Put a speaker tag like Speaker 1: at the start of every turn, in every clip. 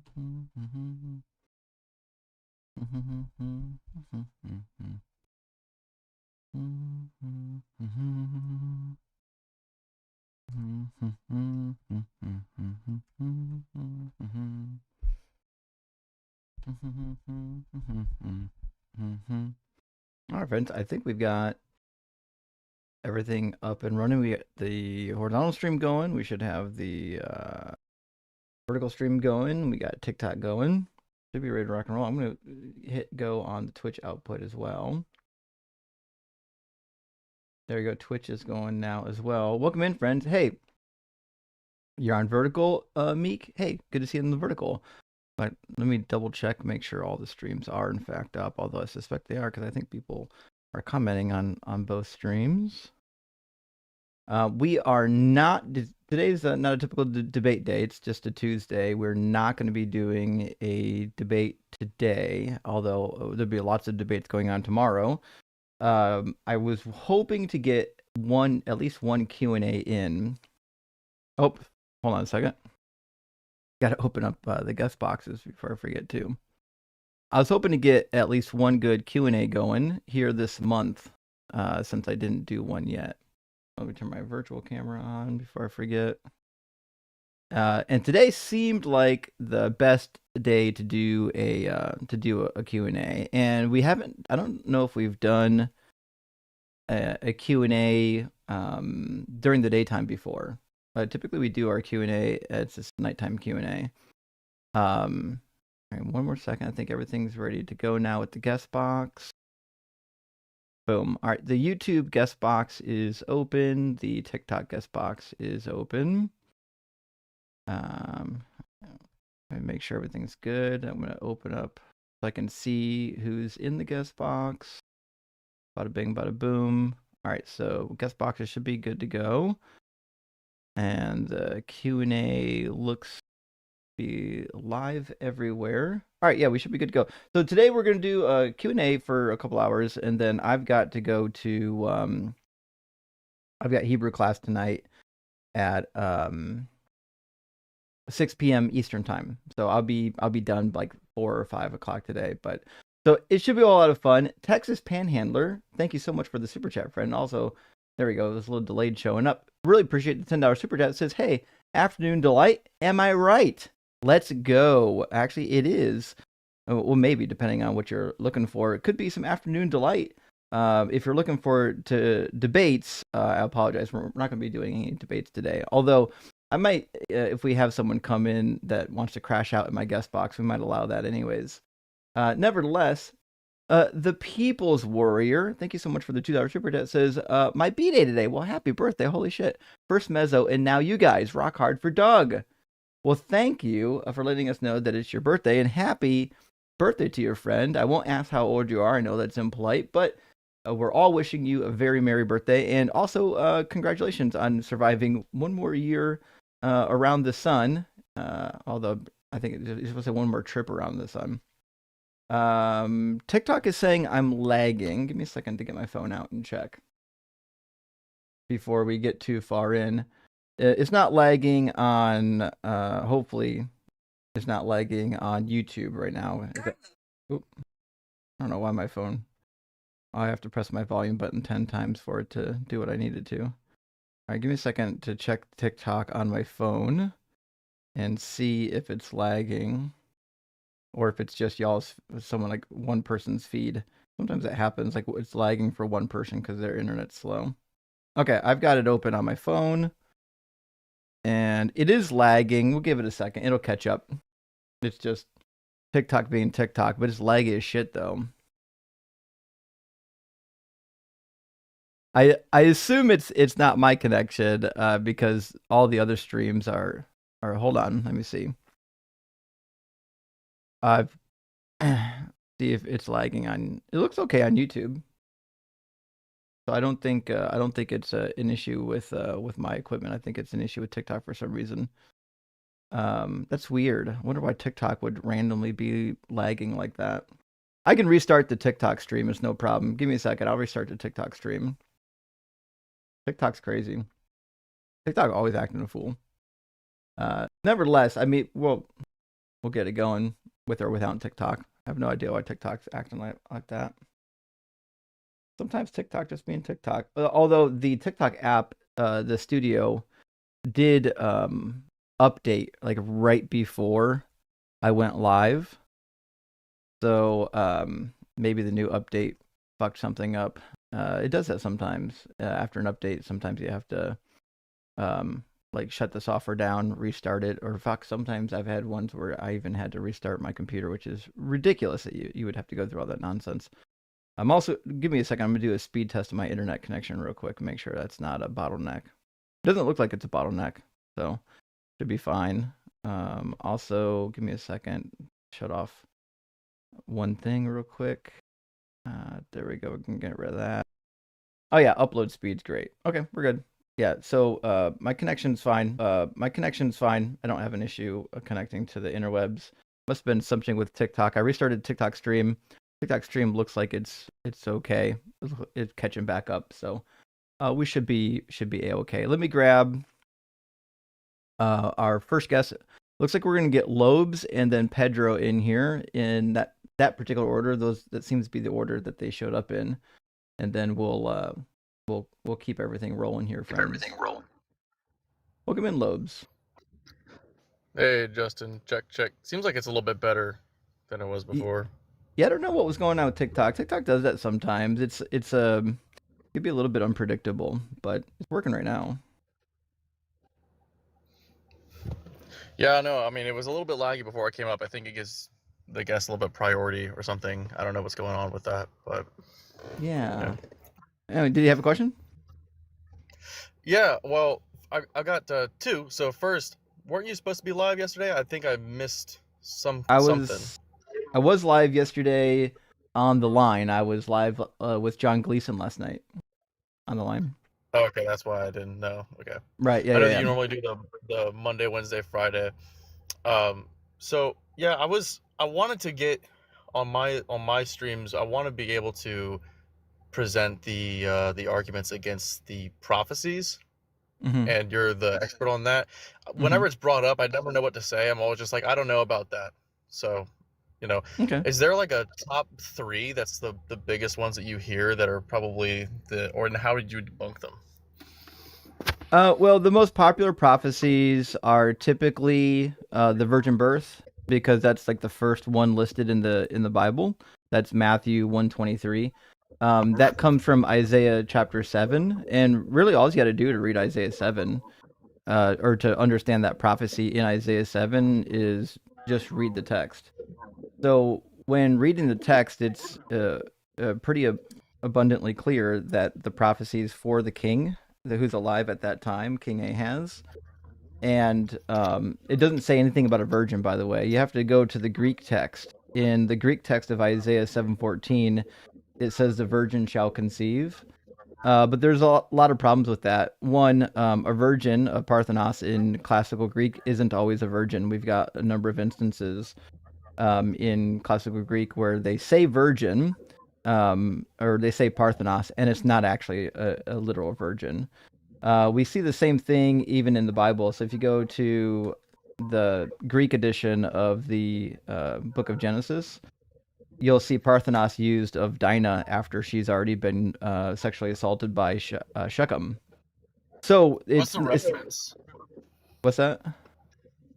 Speaker 1: All right, friends, I think we've got everything up and running. We got the horizontal stream going. We should have the vertical stream going. We got TikTok going. Should be ready to rock and roll. I'm going to hit go on the Twitch output as well. There you go. Twitch is going now as well. Welcome in, friends. Hey, you're on vertical, Meek. Hey, good to see you on the vertical. But let me double check, make sure all the streams are in fact up, although I suspect they are because I think people are commenting on both streams. We are not, today's not a typical debate day, it's just a Tuesday. We're not going to be doing a debate today, although there'll be lots of debates going on tomorrow. I was hoping to get at least one Q&A in. Oh, hold on a second. Got to open up the guest boxes before I forget too. I was hoping to get at least one good Q&A going here this month, since I didn't do one yet. Let me turn my virtual camera on before I forget. And today seemed like the best day to do a Q&A, and we haven't. I don't know if we've done a Q&A during the daytime before. Typically, we do our Q&A. It's just nighttime Q&A. All right, one more second. I think everything's ready to go now with the guest box. Boom. All right, the YouTube guest box is open. The TikTok guest box is open. Let me make sure everything's good. I'm going to open up so I can see who's in the guest box. Bada bing, bada boom. All right, so guest boxes should be good to go. And the Q&A looks to be live everywhere. All right, yeah, we should be good to go. So today we're going to do a Q&A for a couple hours, and then I've got to go to I've got Hebrew class tonight at 6 p.m. Eastern time. So I'll be done like 4 or 5 o'clock today. But so it should be a lot of fun. Texas Panhandler, thank you so much for the super chat, friend. Also, there we go. It was a little delayed showing up. Really appreciate the $10 super chat. It says, "Hey, afternoon delight. Am I right? Let's go." Actually, it is. Well, maybe depending on what you're looking for. It could be some afternoon delight. If you're looking for debates, I apologize. We're not going to be doing any debates today. Although I might, if we have someone come in that wants to crash out in my guest box, we might allow that anyways. Nevertheless, the People's Warrior, thank you so much for the $2 super chat, says, my B-Day today. Well, happy birthday. Holy shit. First mezzo, and now you guys. Rock hard for Doug. Well, thank you for letting us know that it's your birthday, and happy birthday to your friend. I won't ask how old you are. I know that's impolite, but we're all wishing you a very merry birthday, and also congratulations on surviving one more year around the sun. Although I think you're supposed to have one more trip around the sun. TikTok is saying I'm lagging. Give me a second to get my phone out and check before we get too far in. It's not lagging on, hopefully, it's not lagging on YouTube right now. Oop. I don't know why my phone. I have to press my volume button 10 times for it to do what I needed to. All right, give me a second to check TikTok on my phone and see if it's lagging. Or if it's just y'all's, someone like one person's feed. Sometimes it happens, like it's lagging for one person because their internet's slow. Okay, I've got it open on my phone. And it is lagging. We'll give it a second. It'll catch up. It's just TikTok being TikTok, but it's laggy as shit though. I assume it's not my connection because all the other streams are hold on, let me see. See if it's lagging on. It looks okay on YouTube, so I don't think it's an issue with my equipment. I think it's an issue with TikTok for some reason. That's weird. I wonder why TikTok would randomly be lagging like that. I can restart the TikTok stream. It's no problem. Give me a second. I'll restart the TikTok stream. TikTok's crazy. TikTok always acting a fool. Nevertheless, I mean, well. we'll get it going with or without TikTok. I have no idea why TikTok's acting like that. Sometimes TikTok just being TikTok. Although the TikTok app, the studio, did update like right before I went live. So maybe the new update fucked something up. It does that sometimes. After an update, sometimes you have to like shut the software down, restart it, or fuck. Sometimes I've had ones where I even had to restart my computer, which is ridiculous that you would have to go through all that nonsense. I'm also, give me a second. I'm gonna do a speed test of my internet connection real quick, make sure that's not a bottleneck. It doesn't look like it's a bottleneck, so should be fine. Also, give me a second. Shut off one thing real quick. There we go. We can get rid of that. Oh yeah, upload speed's great. Okay, we're good. Yeah, so my connection's fine. I don't have an issue connecting to the interwebs. Must have been something with TikTok. I restarted TikTok stream. TikTok stream looks like it's okay. It's catching back up, so we should be okay. Let me grab our first guest. Looks like we're gonna get Lobes and then Pedro in here in that particular order. That seems to be the order that they showed up in, and then we'll keep everything rolling here, friends. Welcome in, Lobes.
Speaker 2: Hey, Justin. Check. Seems like it's a little bit better than it was before.
Speaker 1: Yeah, I don't know what was going on with TikTok. TikTok does that sometimes. It could be a little bit unpredictable, but it's working right now.
Speaker 2: Yeah, no, I mean, it was a little bit laggy before I came up. I think it gives the guest a little bit priority or something. I don't know what's going on with that, but
Speaker 1: yeah. Anyway, did you have a question?
Speaker 2: Yeah, well, I got two. So first, weren't you supposed to be live yesterday? I think I missed something.
Speaker 1: I was live yesterday on the line. I was live with John Gleason last night on the line.
Speaker 2: Oh, okay, that's why I didn't know. Okay.
Speaker 1: Right, yeah,
Speaker 2: I know
Speaker 1: yeah.
Speaker 2: that you normally do the Monday, Wednesday, Friday. So yeah, I wanted to get on my streams. I want to be able to present the arguments against the prophecies, and you're the expert on that. Whenever it's brought up, I never know what to say. I'm always just like, I don't know about that. So,
Speaker 1: Okay.
Speaker 2: is there like a top 3 that's the biggest ones that you hear that are probably and how did you debunk them?
Speaker 1: Well, the most popular prophecies are typically the virgin birth, because that's like the first one listed in the Bible. That's Matthew 1:23. That comes from Isaiah chapter 7, and really all you got to do to read Isaiah 7, or to understand that prophecy in Isaiah 7, is just read the text. So when reading the text, it's pretty abundantly clear that the prophecy is for the king who's alive at that time, King Ahaz. And it doesn't say anything about a virgin, by the way. You have to go to the Greek text. In the Greek text of Isaiah 7:14, it says the virgin shall conceive. But there's a lot of problems with that. One, a virgin, a Parthenos in classical Greek, isn't always a virgin. We've got a number of instances in classical Greek where they say virgin, or they say Parthenos, and it's not actually a literal virgin. We see the same thing even in the Bible. So if you go to the Greek edition of the book of Genesis, you'll see Parthenos used of Dinah after she's already been sexually assaulted by Shechem. So
Speaker 2: what's the reference?
Speaker 1: What's that?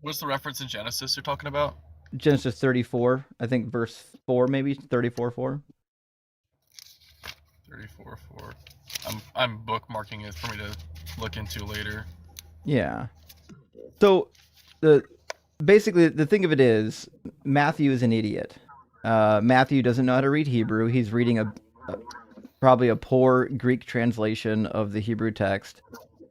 Speaker 2: What's the reference in Genesis you're talking about?
Speaker 1: Genesis 34, I think verse 4, maybe 34:4.
Speaker 2: 34:4. I'm bookmarking it for me to look into later.
Speaker 1: Yeah. So basically the thing of it is, Matthew is an idiot. Matthew doesn't know how to read Hebrew. He's reading probably a poor Greek translation of the Hebrew text,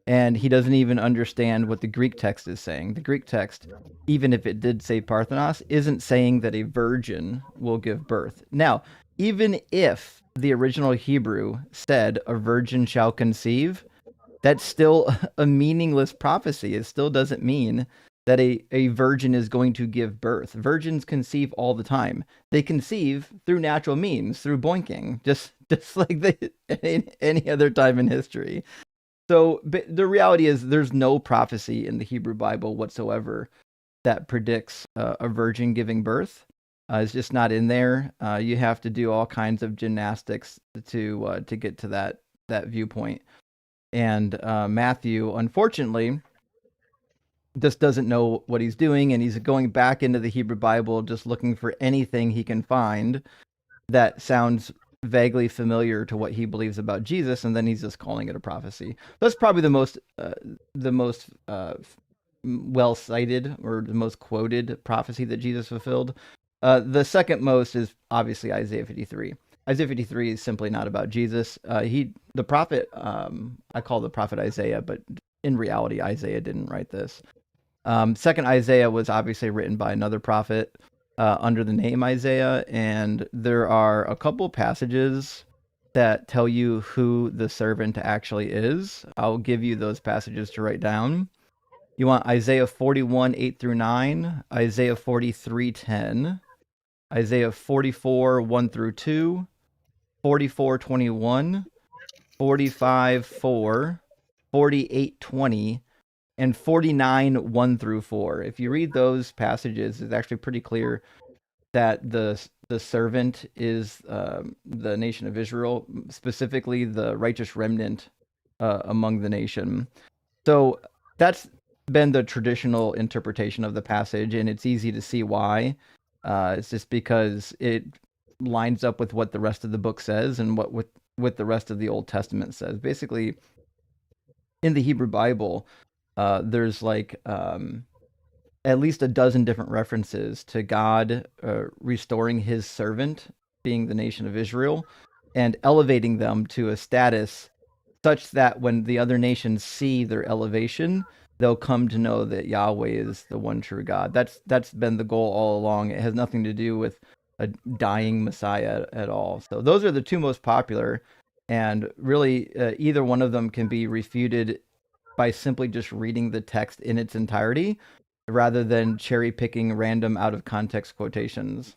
Speaker 1: and he doesn't even understand what the Greek text is saying. The Greek text, even if it did say Parthenos, isn't saying that a virgin will give birth. Now, even if the original Hebrew said a virgin shall conceive, that's still a meaningless prophecy. It still doesn't mean that a virgin is going to give birth. Virgins conceive all the time. They conceive through natural means, through boinking, just like any other time in history. So the reality is there's no prophecy in the Hebrew Bible whatsoever that predicts a virgin giving birth. It's just not in there. You have to do all kinds of gymnastics to get to that viewpoint. And Matthew, unfortunately, just doesn't know what he's doing, and he's going back into the Hebrew Bible just looking for anything he can find that sounds vaguely familiar to what he believes about Jesus, and then he's just calling it a prophecy. That's probably the most well cited or the most quoted prophecy that Jesus fulfilled. The second most is obviously Isaiah 53. Isaiah 53 is simply not about Jesus. The prophet, I call the prophet Isaiah, but in reality, Isaiah didn't write this. Second Isaiah was obviously written by another prophet under the name Isaiah, and there are a couple passages that tell you who the servant actually is. I'll give you those passages to write down. You want Isaiah 41, 8 through 9, Isaiah 43, 10, Isaiah 44, 1 through 2, 44, 21, 45, 4, 48, 20, and 49, 1 through 4. If you read those passages, it's actually pretty clear that the servant is the nation of Israel, specifically the righteous remnant among the nation. So that's been the traditional interpretation of the passage, and it's easy to see why. It's just because it lines up with what the rest of the book says and what the rest of the Old Testament says. Basically, in the Hebrew Bible, there's like at least a dozen different references to God restoring his servant, being the nation of Israel, and elevating them to a status such that when the other nations see their elevation, they'll come to know that Yahweh is the one true God. That's been the goal all along. It has nothing to do with a dying Messiah at all. So those are the two most popular, and really either one of them can be refuted by simply just reading the text in its entirety, rather than cherry picking random out of context quotations.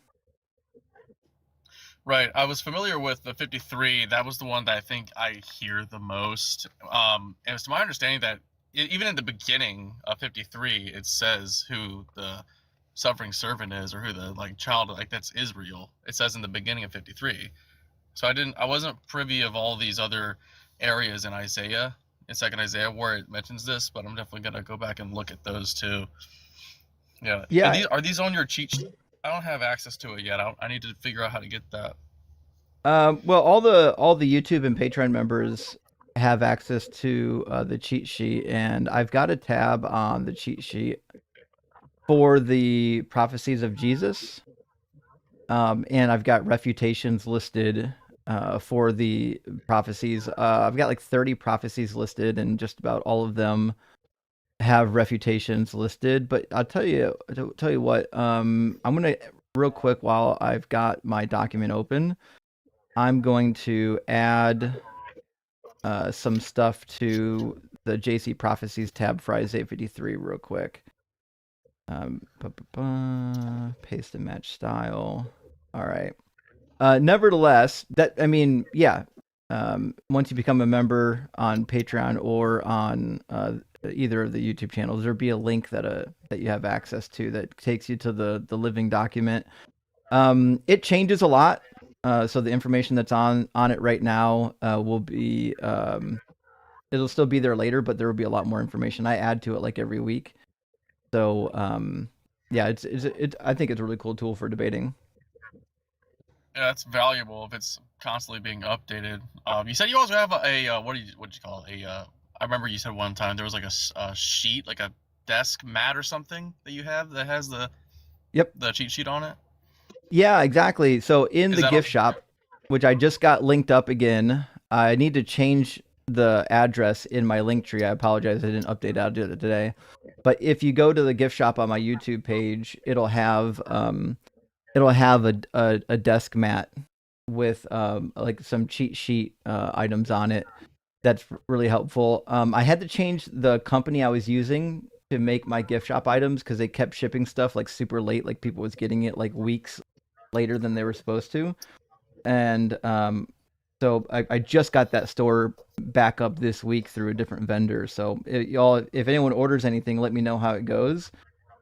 Speaker 2: Right. I was familiar with the 53. That was the one that I think I hear the most. And it's to my understanding that even in the beginning of 53, it says who the suffering servant is, or who the child, that's Israel. It says in the beginning of 53. So I wasn't privy of all these other areas in Isaiah, in second Isaiah, where it mentions this, but I'm definitely gonna go back and look at those too. Yeah.
Speaker 1: Yeah.
Speaker 2: Are these on your cheat sheet? I don't have access to it yet. I need to figure out how to get that.
Speaker 1: Well, all the YouTube and Patreon members have access to the cheat sheet, and I've got a tab on the cheat sheet for the prophecies of Jesus, and I've got refutations listed for the prophecies. I've got like 30 prophecies listed, and just about all of them have refutations listed. But I'll tell you what. I'm gonna real quick, while I've got my document open, I'm going to add some stuff to the JC Prophecies tab for Isaiah 53 real quick. Paste and match style. All right. Nevertheless, once you become a member on Patreon or on either of the YouTube channels, there'll be a link that you have access to that takes you to the living document. It changes a lot. So the information that's on it right now will be it'll still be there later, but there will be a lot more information. I add to it like every week. So yeah, it's I think it's a really cool tool for debating.
Speaker 2: Yeah, that's valuable if it's constantly being updated. You said you also have what did you call it? I remember you said one time there was like a sheet, like a desk mat or something that you have that has the cheat sheet on it.
Speaker 1: Yeah, exactly. So in the gift shop, which I just got linked up again, I need to change the address in my link tree. I apologize, I didn't update it today. But if you go to the gift shop on my YouTube page, it'll have a desk mat with like some cheat sheet items on it. That's really helpful. I had to change the company I was using to make my gift shop items because they kept shipping stuff like super late. Like people was getting it like weeks later than they were supposed to. And so I just got that store back up this week through a different vendor. So if anyone orders anything, let me know how it goes.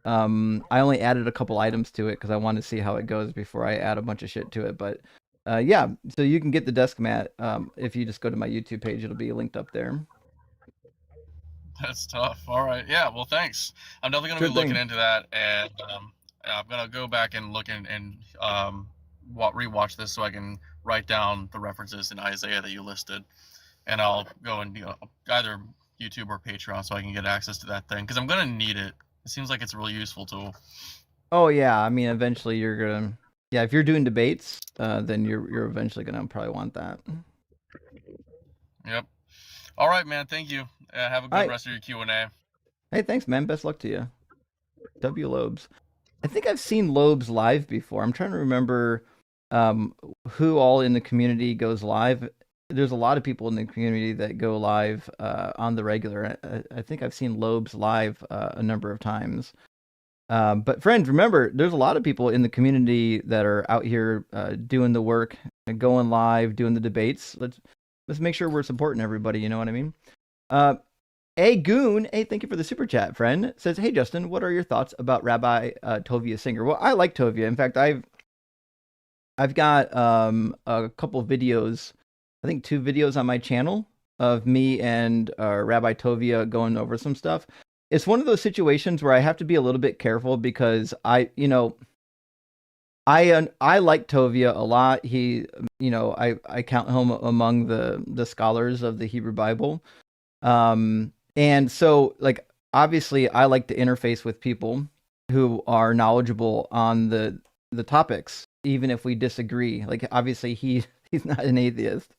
Speaker 1: I only added a couple items to it because I wanted to see how it goes before I add a bunch of shit to it. But yeah, so you can get the desk mat if you just go to my YouTube page. It'll be linked up there.
Speaker 2: That's tough. All right. Yeah. Well, thanks. I'm definitely going to
Speaker 1: Sure
Speaker 2: be looking
Speaker 1: thing.
Speaker 2: into that, and I'm going to go back and look and rewatch this so I can write down the references in Isaiah that you listed, and I'll go and either YouTube or Patreon so I can get access to that thing because I'm going to need it. It seems like it's a really useful tool.
Speaker 1: Oh yeah, I mean, eventually you're gonna. Yeah, if you're doing debates, then you're eventually gonna probably want that.
Speaker 2: Yep. All right, man. Thank you. Have a good rest of your Q&A.
Speaker 1: Hey, thanks, man. Best luck to you. W. Lobes. I think I've seen Lobes live before. I'm trying to remember who all in the community goes live. There's a lot of people in the community that go live on the regular. I think I've seen Lobes live a number of times. But friends, remember, there's a lot of people in the community that are out here doing the work, and going live, doing the debates. Let's make sure we're supporting everybody. You know what I mean? A Goon, hey, thank you for the super chat, friend. Says, hey Justin, what are your thoughts about Rabbi Tovia Singer? Well, I like Tovia. In fact, I've got a couple of videos, I think 2 videos on my channel of me and Rabbi Tovia going over some stuff. It's one of those situations where I have to be a little bit careful because I like Tovia a lot. He, I count him among the scholars of the Hebrew Bible. And so, like, obviously, I like to interface with people who are knowledgeable on the topics, even if we disagree. Like, obviously, he's not an atheist.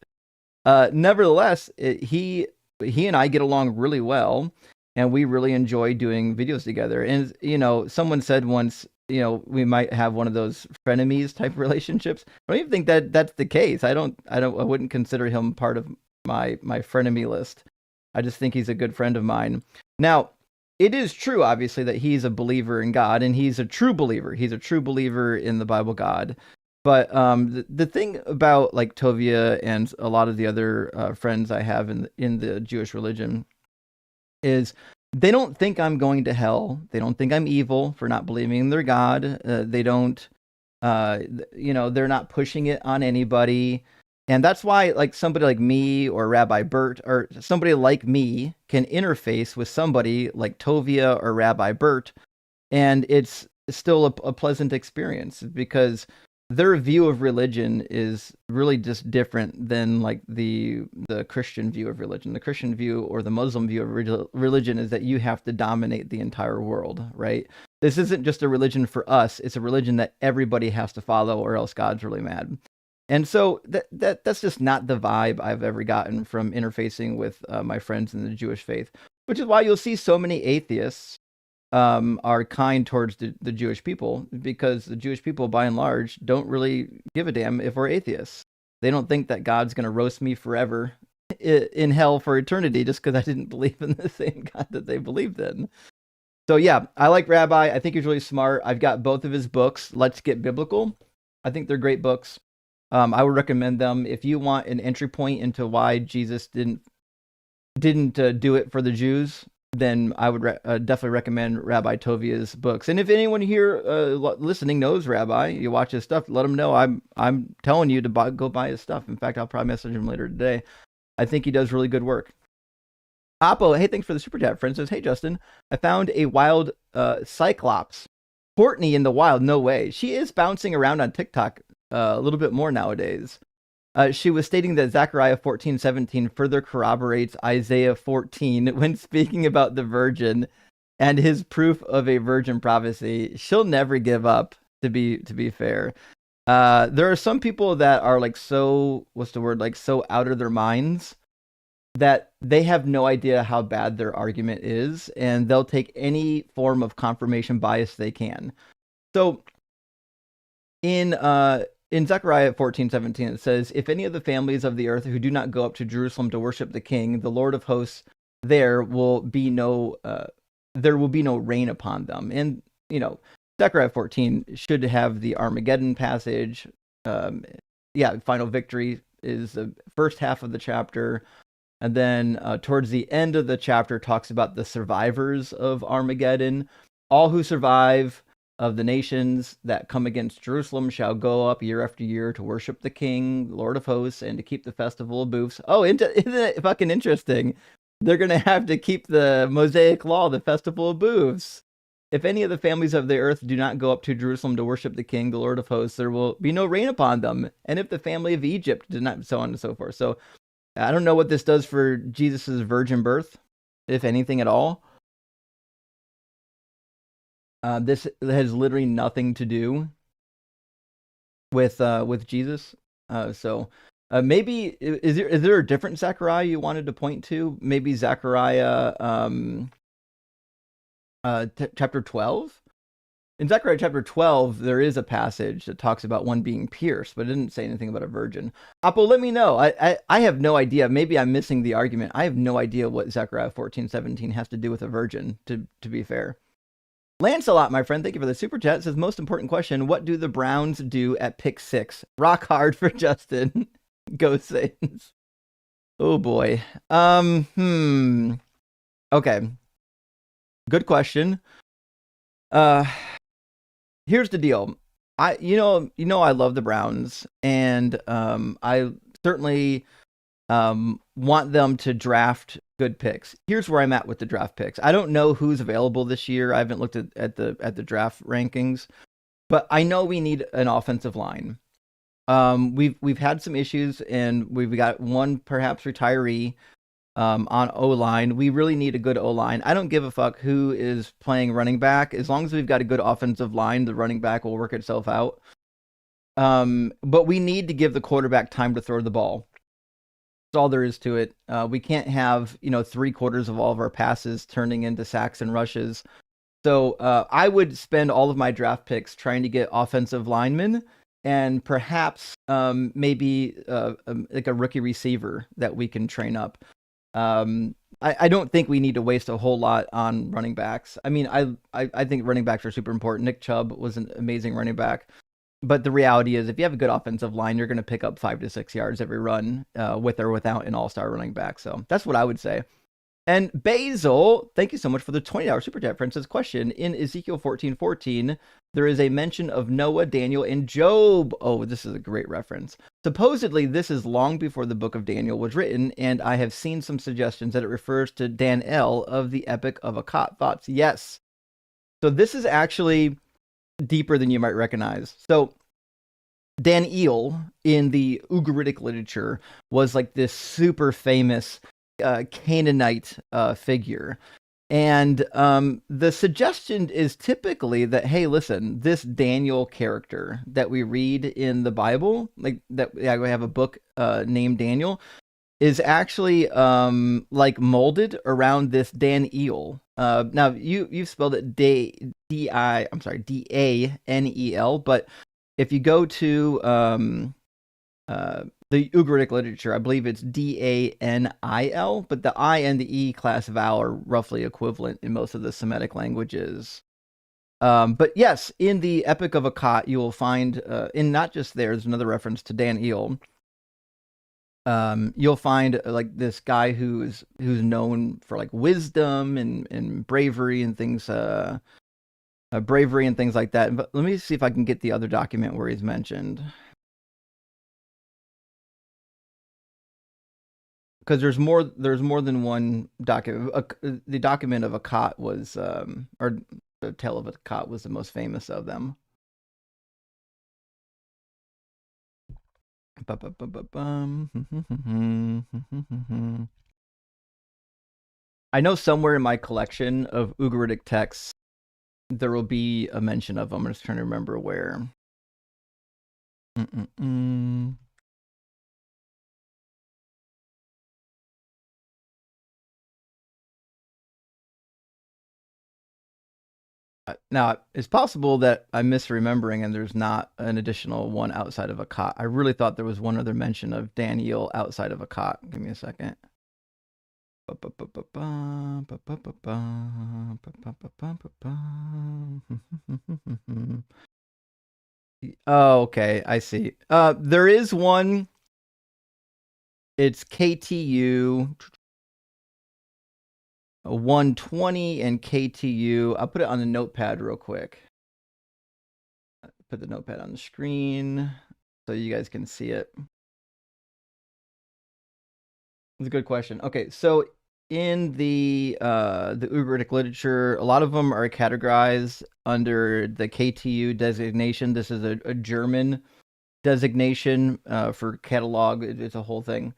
Speaker 1: Nevertheless, he and I get along really well, and we really enjoy doing videos together. And someone said once, we might have one of those frenemies type relationships. I don't even think that that's the case. I wouldn't consider him part of my frenemy list. I just think he's a good friend of mine. Now, it is true, obviously, that he's a believer in God, and he's a true believer. He's a true believer in the Bible God. But the thing about like Tovia and a lot of the other friends I have in the Jewish religion is they don't think I'm going to hell. They don't think I'm evil for not believing in their God. They don't, they're not pushing it on anybody. And that's why, like, somebody like me or Rabbi Bert or somebody like me can interface with somebody like Tovia or Rabbi Bert, and it's still a pleasant experience because their view of religion is really just different than like the Christian view of religion. The Christian view or the Muslim view of religion is that you have to dominate the entire world, right? This isn't just a religion for us; it's a religion that everybody has to follow, or else God's really mad. And so that's just not the vibe I've ever gotten from interfacing with my friends in the Jewish faith, which is why you'll see so many atheists are kind towards the Jewish people, because the Jewish people, by and large, don't really give a damn if we're atheists. They don't think that God's going to roast me forever in hell for eternity just because I didn't believe in the same God that they believed in. So yeah, I like Rabbi. I think he's really smart. I've got both of his books, Let's Get Biblical. I think they're great books. I would recommend them if you want an entry point into why Jesus didn't do it for the Jews. Then I would definitely recommend Rabbi Tovia's books. And if anyone here listening knows Rabbi, you watch his stuff, let him know I'm telling you to go buy his stuff. In fact, I'll probably message him later today. I think he does really good work. Apo, hey, thanks for the super chat, friend. Says, hey, Justin, I found a wild cyclops. Courtney in the wild, no way. She is bouncing around on TikTok a little bit more nowadays. She was stating that Zechariah 14:17 further corroborates Isaiah 14 when speaking about the virgin and his proof of a virgin prophecy. She'll never give up, to be fair. There are some people that are like so out of their minds that they have no idea how bad their argument is, and they'll take any form of confirmation bias they can. So in Zechariah 14:17, it says, if any of the families of the earth who do not go up to Jerusalem to worship the King, the Lord of hosts, there will be no rain upon them. And Zechariah 14 should have the Armageddon passage. Final victory is the first half of the chapter, and then towards the end of the chapter talks about the survivors of Armageddon. all who survive of the nations that come against Jerusalem shall go up year after year to worship the King, Lord of hosts, and to keep the festival of booths. Oh, isn't it fucking interesting? They're going to have to keep the Mosaic law, the festival of booths. If any of the families of the earth do not go up to Jerusalem to worship the King, the Lord of hosts, there will be no rain upon them. And if the family of Egypt did not, so on and so forth. So I don't know what this does for Jesus's virgin birth, if anything at all. This has literally nothing to do with Jesus. So maybe is there a different Zechariah you wanted to point to? Maybe Zechariah chapter 12. In Zechariah chapter 12, there is a passage that talks about one being pierced, but it didn't say anything about a virgin. Apo, let me know. I have no idea. Maybe I'm missing the argument. I have no idea what Zechariah 14:17 has to do with a virgin, to be fair. Lancelot, my friend, thank you for the super chat. It says, most important question, what do the Browns do at pick 6? Rock hard for Justin. Go Saints. Oh boy. Okay. Good question. Here's the deal. I love the Browns, and I certainly want them to draft good picks. Here's where I'm at with the draft picks. I don't know who's available this year. I haven't looked at the draft rankings, but I know we need an offensive line. We've had some issues, and we've got one perhaps retiree on O-line. We really need a good O-line. I don't give a fuck who is playing running back. As long as we've got a good offensive line, the running back will work itself out. But we need to give the quarterback time to throw the ball. That's all there is to it. We can't have 3/4 of all of our passes turning into sacks and rushes. So I would spend all of my draft picks trying to get offensive linemen and perhaps maybe like a rookie receiver that we can train up. I don't think we need to waste a whole lot on running backs. I mean, I think running backs are super important. Nick Chubb was an amazing running back. But the reality is, if you have a good offensive line, you're going to pick up 5 to 6 yards every run, with or without an all-star running back. So that's what I would say. And Basil, thank you so much for the $20 super chat. Francis, question: in Ezekiel 14:14, there is a mention of Noah, Daniel, and Job. Oh, this is a great reference. Supposedly, this is long before the book of Daniel was written, and I have seen some suggestions that it refers to Daniel of the Epic of Akkad. Thoughts? Yes. So this is actually deeper than you might recognize. So Daniel in the Ugaritic literature was like this super famous Canaanite figure. And the suggestion is typically that, hey, listen, this Daniel character that we read in the Bible, like that we have a book named Daniel, is actually like molded around this Daniel. Now you've spelled it D-A-N-E-L, but if you go to the Ugaritic literature, I believe it's D-A-N-I-L, but the I and the E class vowel are roughly equivalent in most of the Semitic languages. But yes, in the Epic of Akkad, you will find, in not just there's another reference to Daniel. You'll find like this guy who's known for like wisdom and bravery and things, bravery and things like that. But let me see if I can get the other document where he's mentioned, because there's more than one document. The document of Akkad was, or the tale of Akkad was the most famous of them. I know somewhere in my collection of Ugaritic texts there will be a mention of them. I'm just trying to remember where. Now, it's possible that I'm misremembering and there's not an additional one outside of Akkad. I really thought there was one other mention of Daniel outside of Akkad. Give me a second. Oh, okay, I see. There is one. It's KTU. 120 and KTU. I'll put it on the notepad real quick. Put the notepad on the screen so you guys can see it. It's a good question. Okay, so in the Ugaritic literature, a lot of them are categorized under the KTU designation. This is a German designation for catalog. It's a whole thing.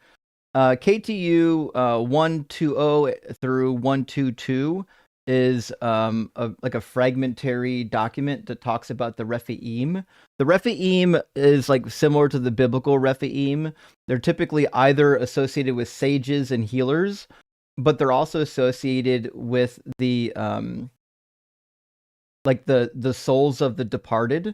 Speaker 1: KTU 120 through 122 is like a fragmentary document that talks about the Rephaim. The Rephaim is like similar to the biblical Rephaim. They're typically either associated with sages and healers, but they're also associated with the like the souls of the departed.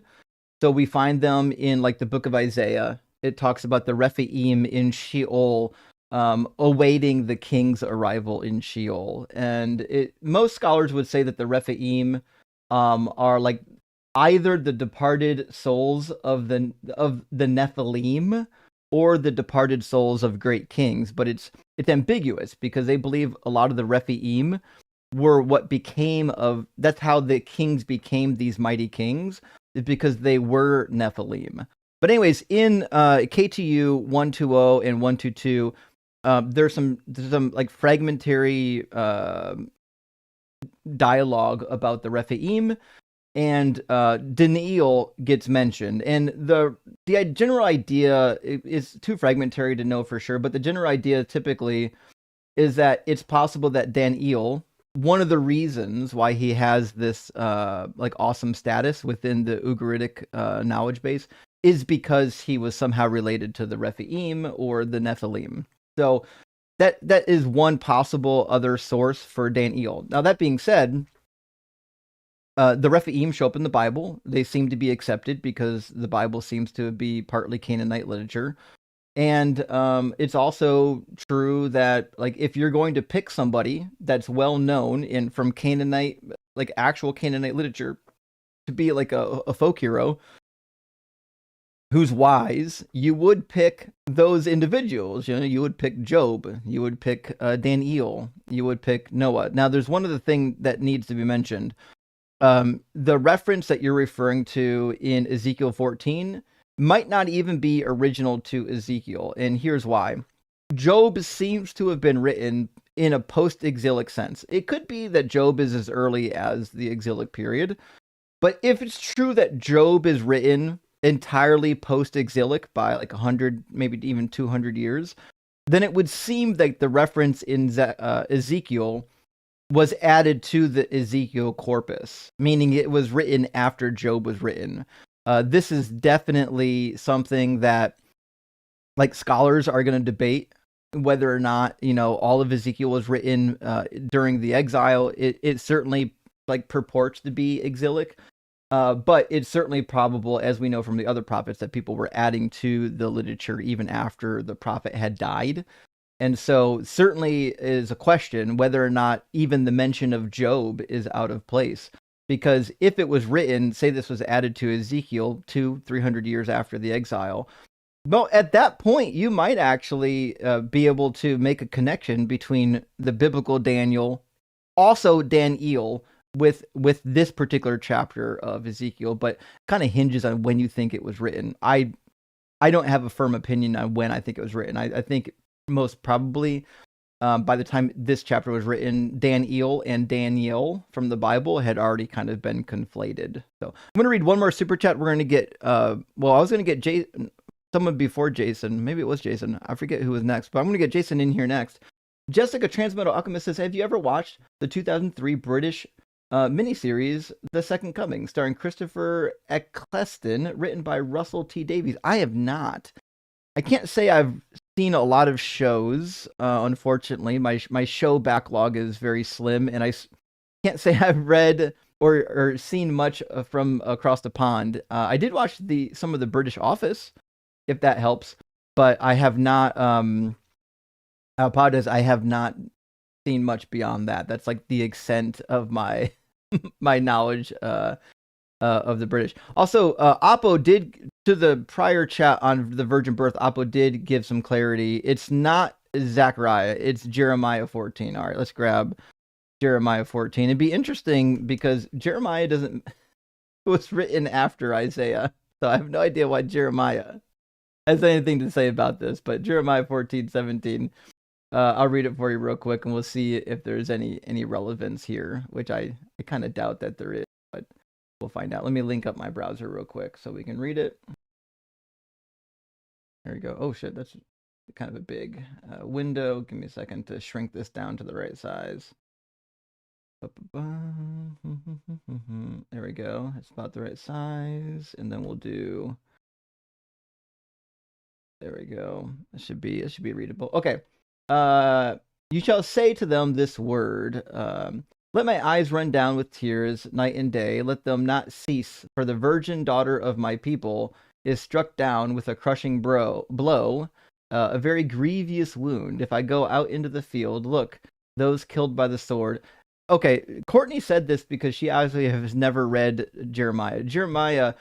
Speaker 1: So we find them in like the book of Isaiah. It talks about the Rephaim in Sheol, awaiting the king's arrival in Sheol. And most scholars would say that the Rephaim are like either the departed souls of the Nephilim or the departed souls of great kings. But it's ambiguous because they believe a lot of the Rephaim were what became of, that's how the kings became these mighty kings, is because they were Nephilim. But anyways, in KTU 120 and 122, there's some like fragmentary dialogue about the Rephaim, and Daniel gets mentioned. And the general idea is too fragmentary to know for sure, but the general idea typically is that it's possible that Daniel, one of the reasons why he has this like awesome status within the Ugaritic knowledge base is because he was somehow related to the Rephaim or the Nephilim. So that is one possible other source for Daniel. Now, that being said, the Rephaim show up in the Bible. They seem to be accepted because the Bible seems to be partly Canaanite literature. And it's also true that, like, if you're going to pick somebody that's well known from Canaanite, like actual Canaanite literature, to be like a folk hero who's wise, you would pick those individuals. You know, you would pick Job, you would pick Daniel, you would pick Noah. Now, there's one other thing that needs to be mentioned. The reference that you're referring to in Ezekiel 14 might not even be original to Ezekiel, and here's why. Job seems to have been written in a post-exilic sense. It could be that Job is as early as the exilic period, but if it's true that Job is written entirely post-exilic by like 100, maybe even 200 years, then it would seem like the reference in Ezekiel was added to the Ezekiel corpus, meaning it was written after Job was written. This is definitely something that, like, scholars are going to debate whether or not, you know, all of Ezekiel was written during the exile. It certainly like purports to be exilic, but it's certainly probable, as we know from the other prophets, that people were adding to the literature even after the prophet had died. And so certainly is a question whether or not even the mention of Job is out of place. Because if it was written, say this was added to Ezekiel 200-300 years after the exile, well, at that point, you might actually be able to make a connection between the biblical Daniel, also Daniel, with this particular chapter of Ezekiel, but kind of hinges on when you think it was written. I don't have a firm opinion on when I think it was written. I think most probably by the time this chapter was written, Daniel and Daniel from the Bible had already kind of been conflated. So I'm going to read one more super chat. We're going to get, I was going to get someone before Jason. Maybe it was Jason. I forget who was next, but I'm going to get Jason in here next. Jessica Transmetal Alchemist says, have you ever watched the 2003 British miniseries, The Second Coming, starring Christopher Eccleston, written by Russell T. Davies? I have not. I can't say I've seen a lot of shows. Unfortunately, my show backlog is very slim, and I can't say I've read or seen much from across the pond. I did watch some of the British Office, if that helps, but I have not. I apologize. I have not seen much beyond that. That's like the extent of my my knowledge of the British. Also, Oppo did, to the prior chat on the virgin birth, Oppo did give some clarity. It's not Zechariah, it's Jeremiah 14. All right, let's grab Jeremiah 14. It'd be interesting because Jeremiah doesn't was written after Isaiah, so I have no idea why Jeremiah has anything to say about this. But Jeremiah 14:17. I'll read it for you real quick, and we'll see if there's any relevance here, which I kind of doubt that there is, but we'll find out. Let me link up my browser real quick so we can read it. There we go. Oh shit, that's kind of a big window. Give me a second to shrink this down to the right size. There we go. It's about the right size, and then we'll do. There we go. It should be readable. Okay. You shall say to them this word. Let my eyes run down with tears night and day. Let them not cease. For the virgin daughter of my people is struck down with a crushing blow, a very grievous wound. If I go out into the field, look, those killed by the sword. Okay, Courtney said this because she obviously has never read Jeremiah. Jeremiah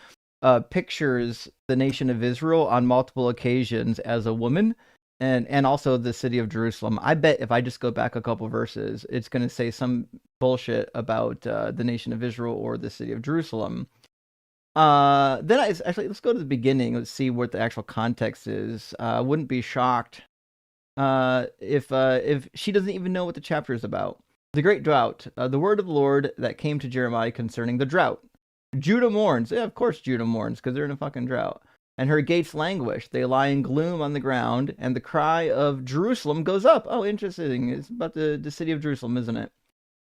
Speaker 1: pictures the nation of Israel on multiple occasions as a woman, and also the city of Jerusalem. I bet if I just go back a couple verses, it's going to say some bullshit about the nation of Israel or the city of Jerusalem. Actually, let's go to the beginning. Let's see what the actual context is. Wouldn't be shocked if she doesn't even know what the chapter is about. The great drought, the word of the Lord that came to Jeremiah concerning the drought. Judah mourns. Yeah, of course Judah mourns, because they're in a fucking drought. And her gates languish. They lie in gloom on the ground, and the cry of Jerusalem goes up. Oh, interesting. It's about the city of Jerusalem, isn't it?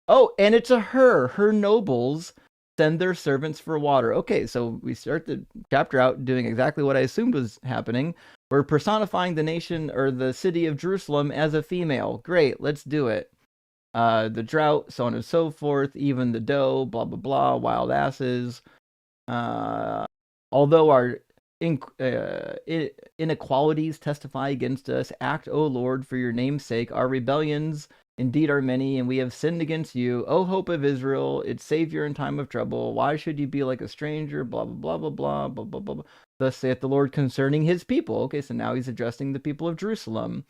Speaker 1: Oh, and it's her nobles send their servants for water. Okay, so we start the chapter out doing exactly what I assumed was happening. We're personifying the nation or the city of Jerusalem as a female. Great, let's do it. The drought, so on and so forth, even the dough, blah, blah, blah, wild asses. Although our inequalities testify against us, act, O Lord, for your name's sake. Our rebellions indeed are many, and we have sinned against you. O hope of Israel, its savior in time of trouble. Why should you be like a stranger? Blah, blah, blah, blah, blah, blah, blah, blah. Thus saith the Lord concerning his people. Okay, so now he's addressing the people of Jerusalem.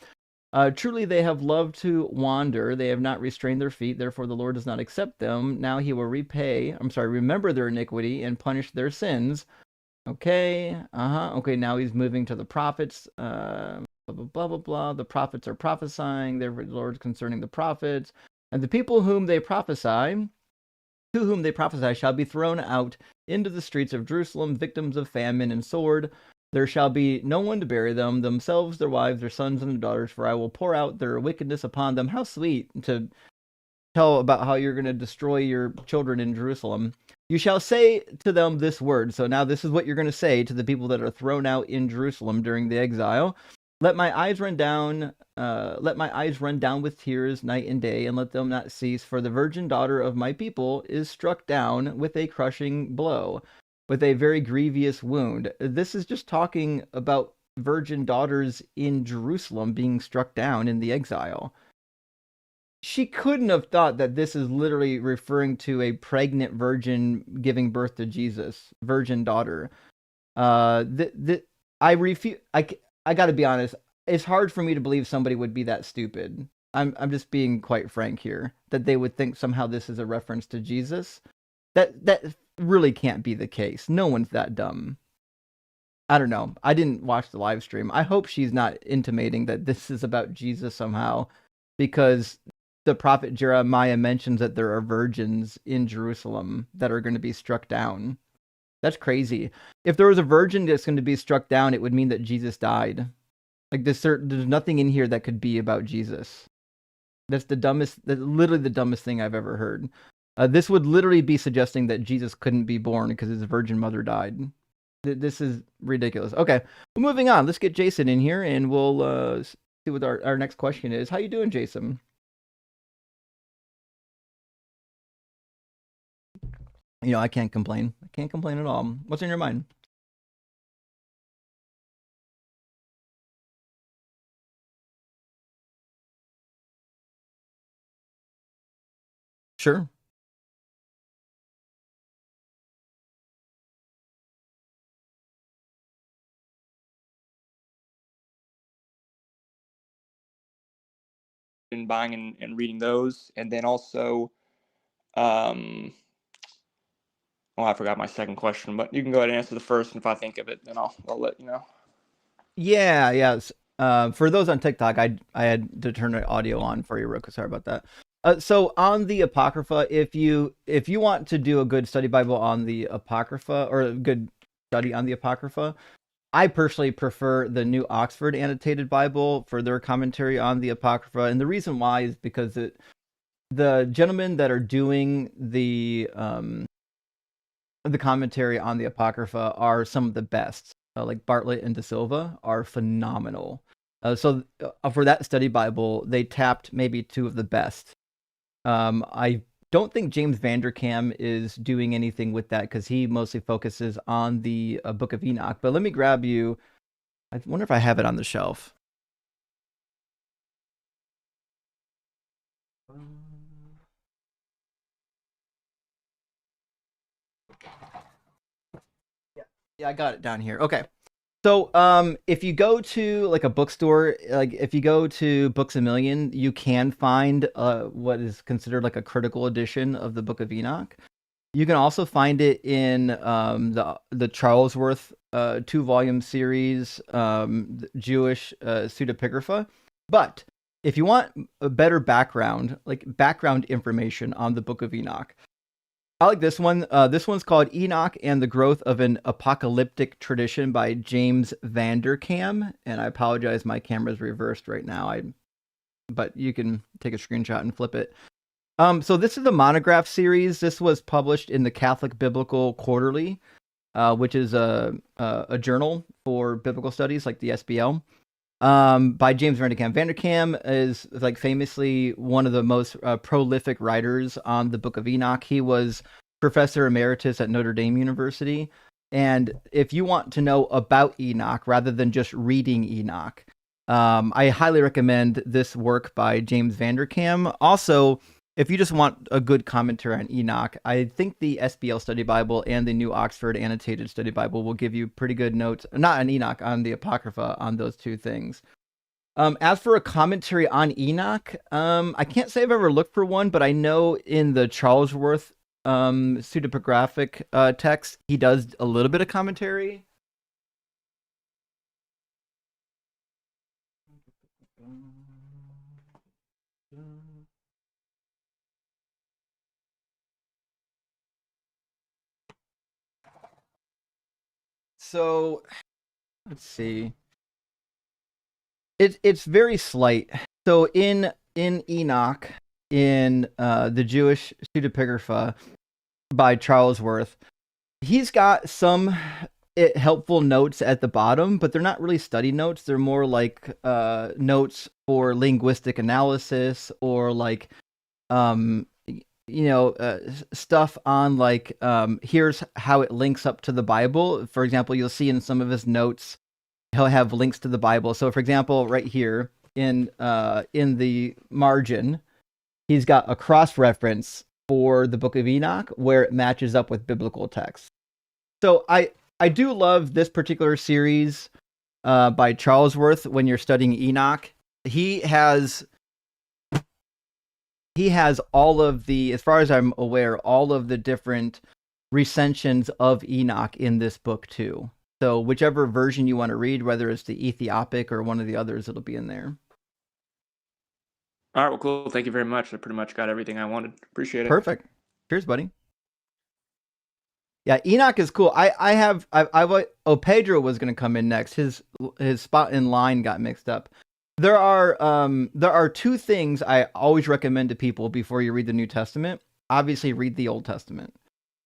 Speaker 1: Truly they have loved to wander. They have not restrained their feet. Therefore the Lord does not accept them. Now he will remember their iniquity and punish their sins. Okay. Okay, now he's moving to the prophets. Blah, blah, blah, blah, blah. The prophets are prophesying. Therefore the Lord concerning the prophets. And the people to whom they prophesy shall be thrown out into the streets of Jerusalem, victims of famine and sword. There shall be no one to bury them, themselves, their wives, their sons, and their daughters, for I will pour out their wickedness upon them. How sweet to tell about how you're going to destroy your children in Jerusalem. You shall say to them this word. So now this is what you're going to say to the people that are thrown out in Jerusalem during the exile. Let my eyes run down with tears night and day, and let them not cease. For the virgin daughter of my people is struck down with a crushing blow, with a very grievous wound. This is just talking about virgin daughters in Jerusalem being struck down in the exile. She couldn't have thought that this is literally referring to a pregnant virgin giving birth to Jesus, virgin daughter. I gotta be honest. It's hard for me to believe somebody would be that stupid. I'm just being quite frank here, that they would think somehow this is a reference to Jesus. That really can't be the case. No one's that dumb. I don't know. I didn't watch the live stream. I hope she's not intimating that this is about Jesus somehow, because the prophet Jeremiah mentions that there are virgins in Jerusalem that are going to be struck down. That's crazy. If there was a virgin that's going to be struck down, it would mean that Jesus died. Like there's nothing in here that could be about Jesus. That's literally the dumbest thing I've ever heard. This would literally be suggesting that Jesus couldn't be born because his virgin mother died. This is ridiculous. Okay, well, moving on. Let's get Jason in here, and we'll see what our next question is. How you doing, Jason? I can't complain. I can't complain at all. What's in your mind? Sure.
Speaker 3: And buying and reading those, and then also Well, I forgot my second question, but you can go ahead and answer the first, and if I think of it, then I'll let you know.
Speaker 1: Yeah, yes. For those on TikTok, I had to turn the audio on for you, real quick. Sorry about that. So on the Apocrypha, if you want to do a good study Bible on the Apocrypha, or a good study on the Apocrypha, I personally prefer the New Oxford Annotated Bible for their commentary on the Apocrypha, and the reason why is because the gentlemen that are doing the commentary on the Apocrypha are some of the best. Like Bartlett and De Silva are phenomenal. So for that study Bible, they tapped maybe two of the best. I don't think James Vanderkam is doing anything with that because he mostly focuses on the Book of Enoch. But let me grab you. I wonder if I have it on the shelf. Yeah, I got it down here. Okay. So, if you go to like a bookstore, like if you go to Books A Million, you can find what is considered like a critical edition of the Book of Enoch. You can also find it in the Charlesworth 2-volume series, Jewish pseudepigrapha. But if you want a better background, like background information on the Book of Enoch, I like this one. This one's called Enoch and the Growth of an Apocalyptic Tradition by James Vanderkam. And I apologize, my camera's reversed right now. But you can take a screenshot and flip it. So this is the monograph series. This was published in the Catholic Biblical Quarterly, which is a journal for biblical studies, like the SBL. By James Vanderkam. Vanderkam is like famously one of the most prolific writers on the Book of Enoch. He was professor emeritus at Notre Dame University. And if you want to know about Enoch rather than just reading Enoch, I highly recommend this work by James Vanderkam. Also, if you just want a good commentary on Enoch, I think the SBL Study Bible and the New Oxford Annotated Study Bible will give you pretty good notes, not on Enoch, on the Apocrypha, on those two things. As for a commentary on Enoch, I can't say I've ever looked for one, but I know in the Charlesworth pseudepigraphic text, he does a little bit of commentary. So, let's see. It's very slight. So in Enoch, in the Jewish pseudepigrapha by Charlesworth, he's got some helpful notes at the bottom, but they're not really study notes. They're more like notes for linguistic analysis, or like stuff on like here's how it links up to the Bible. For example, you'll see in some of his notes he'll have links to the Bible. So for example, right here in the margin, he's got a cross reference for the Book of Enoch where it matches up with biblical text. So I do love this particular series by Charlesworth when you're studying Enoch. He has all of the, as far as I'm aware, all of the different recensions of Enoch in this book too. So whichever version you want to read, whether it's the Ethiopic or one of the others, it'll be in there.
Speaker 3: All right, well, cool. Thank you very much. I pretty much got everything I wanted. Appreciate it.
Speaker 1: Perfect. Cheers, buddy. Yeah, Enoch is cool. Pedro was going to come in next. His spot in line got mixed up. There are two things I always recommend to people before you read the New Testament. Obviously, read the Old Testament.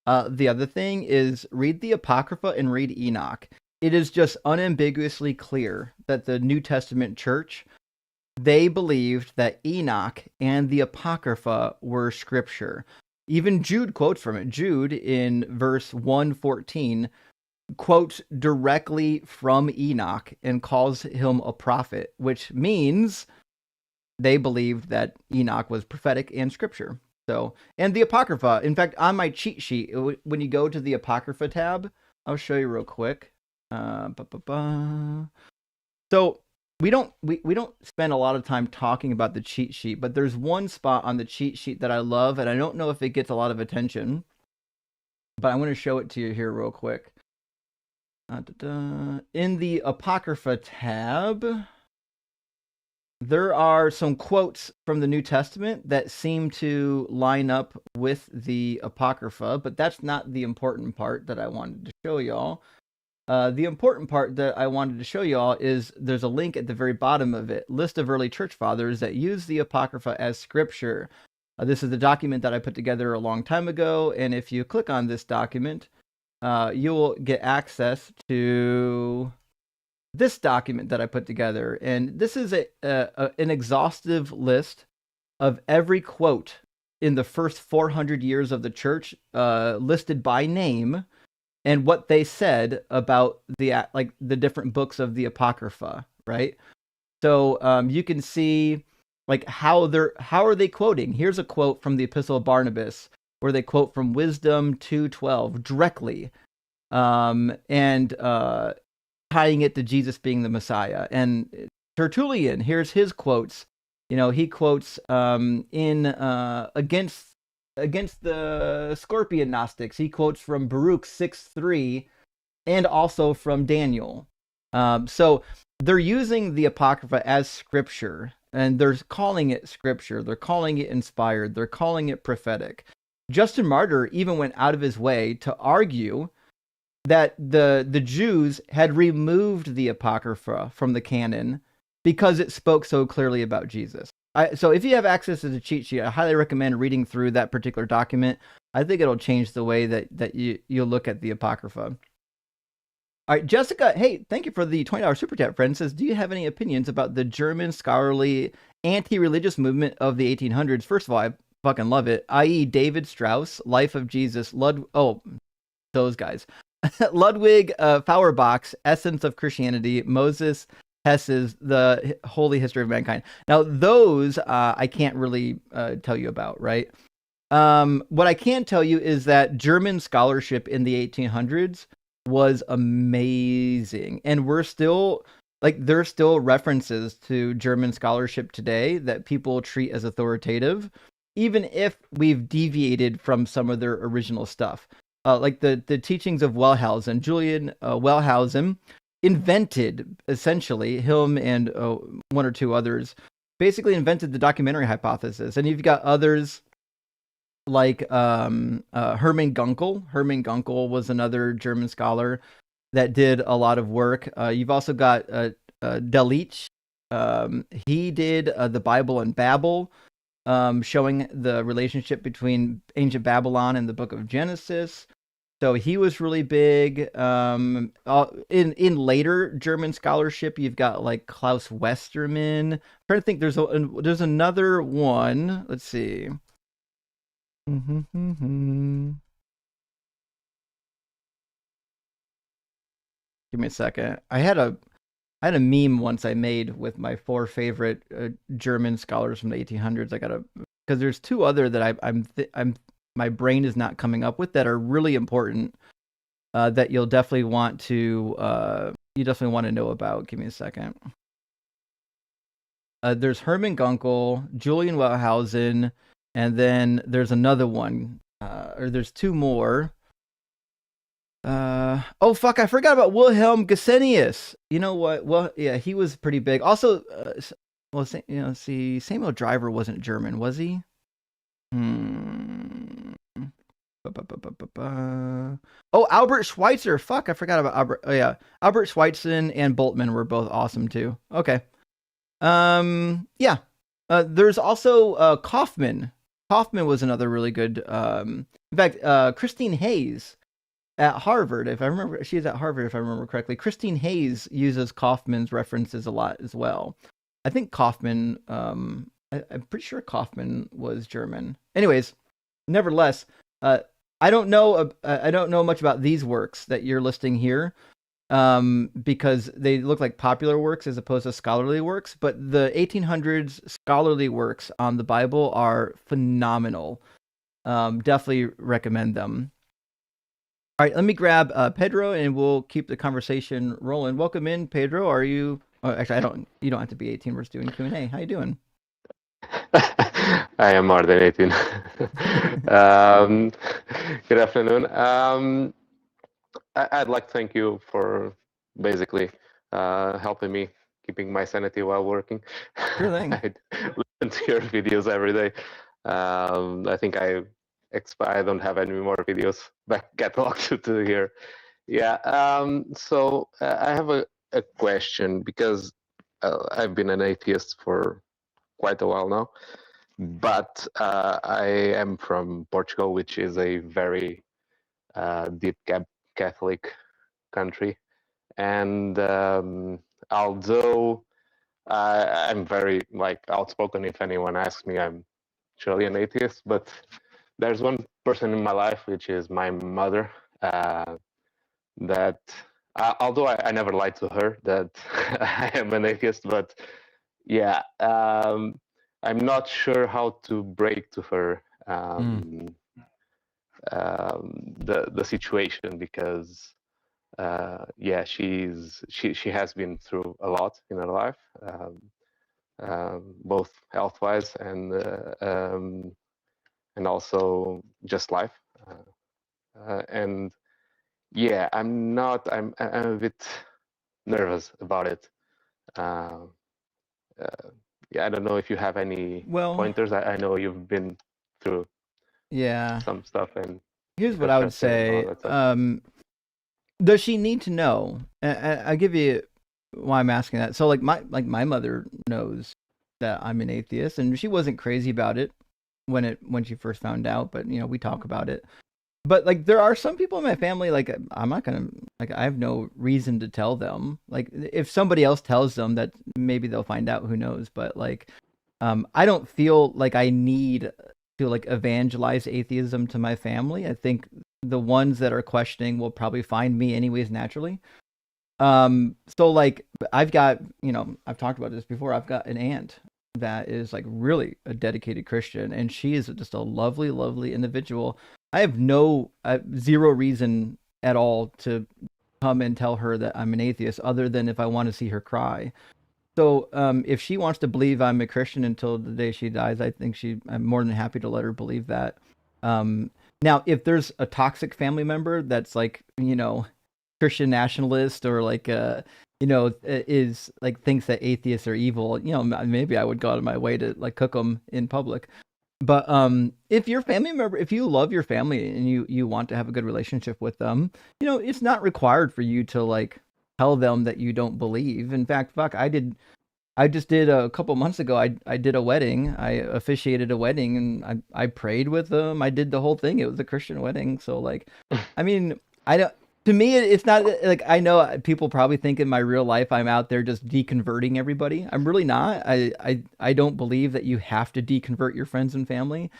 Speaker 1: The other thing is read the Apocrypha and read Enoch. It is just unambiguously clear that the New Testament church, they believed that Enoch and the Apocrypha were scripture. Even Jude quotes from it. Jude in verse 114 quotes directly from Enoch and calls him a prophet, which means they believed that Enoch was prophetic and scripture. So, and the Apocrypha, in fact, on my cheat sheet, when you go to the Apocrypha tab, I'll show you real quick. So we don't spend a lot of time talking about the cheat sheet, but there's one spot on the cheat sheet that I love, and I don't know if it gets a lot of attention, but I'm going to show it to you here real quick. In the Apocrypha tab, there are some quotes from the New Testament that seem to line up with the Apocrypha, but that's not the important part that I wanted to show y'all. The important part that I wanted to show y'all is there's a link at the very bottom of it, list of early church fathers that use the Apocrypha as scripture. This is the document that I put together a long time ago, and if you click on this document, you will get access to this document that I put together. And this is an exhaustive list of every quote in the first 400 years of the church, listed by name, and what they said about the different books of the Apocrypha, right? So you can see how are they quoting? Here's a quote from the Epistle of Barnabas, where they quote from Wisdom 2:12 directly, and tying it to Jesus being the Messiah. And Tertullian, here's his quotes. He quotes against the Scorpion Gnostics. He quotes from Baruch 6:3 and also from Daniel. So they're using the Apocrypha as scripture, and they're calling it scripture. They're calling it inspired. They're calling it prophetic. Justin Martyr even went out of his way to argue that the Jews had removed the Apocrypha from the canon because it spoke so clearly about Jesus. So if you have access to the cheat sheet, I highly recommend reading through that particular document. I think it'll change the way that you look at the Apocrypha. All right, Jessica, hey, thank you for the $20 super chat, friend. Says, do you have any opinions about the German scholarly anti-religious movement of the 1800s? First of all, I fucking love it, i.e. David Strauss, Life of Jesus, those guys. Ludwig Feuerbach's Essence of Christianity, Moses Hess's The Holy History of Mankind. Now, those I can't really tell you about, right? What I can tell you is that German scholarship in the 1800s was amazing. And there's still references to German scholarship today that people treat as authoritative, even if we've deviated from some of their original stuff. Like the teachings of Wellhausen. Julian Wellhausen invented, essentially, him and one or two others, basically invented the documentary hypothesis. And you've got others like Hermann Gunkel. Hermann Gunkel was another German scholar that did a lot of work. You've also got Delitzsch. He did the Bible and Babel, showing the relationship between ancient Babylon and the book of Genesis. So he was really big. In later German scholarship, you've got like Klaus Westermann. I'm trying to think. There's another one. Let's see. Give me a second. I had a meme once I made with my 4 favorite German scholars from the 1800s. Because there's 2 other that I'm my brain is not coming up with that are really important, that you'll definitely want to know about. Give me a second. There's Hermann Gunkel, Julian Wellhausen, and then there's another one, or there's 2 more. Oh fuck! I forgot about Wilhelm Gesenius. You know what? Well, yeah, he was pretty big. Also, Samuel Driver wasn't German, was he? Oh, Albert Schweitzer. Fuck, I forgot about Albert. Oh yeah, Albert Schweitzer and Bultmann were both awesome too. Okay. Yeah. There's also Kaufman. Kaufman was another really good. In fact, Christine Hayes at Harvard, if I remember, she's at Harvard if I remember correctly. Christine Hayes uses Kaufman's references a lot as well. I think Kaufman. I'm pretty sure Kaufman was German. Anyways, nevertheless, I don't know much about these works that you're listing here, because they look like popular works as opposed to scholarly works. But the 1800s scholarly works on the Bible are phenomenal. Definitely recommend them. All right, let me grab Pedro, and we'll keep the conversation rolling. Welcome in, Pedro. Are you Well, actually, I don't. You don't have to be 18. We're just doing Q&A. How you doing?
Speaker 4: I am more than 18. Good afternoon. I'd like to thank you for basically helping me keeping my sanity while working.
Speaker 1: Sure thing.
Speaker 4: I listen to your videos every day. I think I don't have any more videos back cataloged to hear. Yeah. So I have a question because I've been an atheist for quite a while now, but I am from Portugal, which is a very deep Catholic country, and although I'm very outspoken, if anyone asks me, I'm surely an atheist. But there's one person in my life, which is my mother, that although I never lied to her that I am an atheist, but yeah, I'm not sure how to break to her the situation, because yeah, she has been through a lot in her life, both health-wise and also just life, and yeah, I'm a bit nervous about it. Yeah, I don't know if you have any pointers. I know you've been through some stuff, and
Speaker 1: here's what I would say. Does she need to know? I'll give you why I'm asking that. So my mother knows that I'm an atheist, and she wasn't crazy about it when she first found out, but we talk about it. But there are some people in my family, I'm not gonna, I have no reason to tell them. If somebody else tells them, that maybe they'll find out, who knows. But I don't feel like I need to evangelize atheism to my family. I think the ones that are questioning will probably find me anyways naturally. So I've got, I've talked about this before. I've got an aunt that is really a dedicated Christian, and she is just a lovely, lovely individual. I have zero reason at all to come and tell her that I'm an atheist, other than if I want to see her cry. So if she wants to believe I'm a Christian until the day she dies, I think I'm more than happy to let her believe that. Now, if there's a toxic family member that's Christian nationalist, or is thinks that atheists are evil, maybe I would go out of my way to cook them in public. But if your family member, if you love your family and you want to have a good relationship with them, it's not required for you to tell them that you don't believe. In fact, I just did a couple months ago, I did a wedding. I officiated a wedding, and I prayed with them. I did the whole thing. It was a Christian wedding. So I mean, to me, it's not I know people probably think in my real life I'm out there just deconverting everybody. I'm really not. I don't believe that you have to deconvert your friends and family.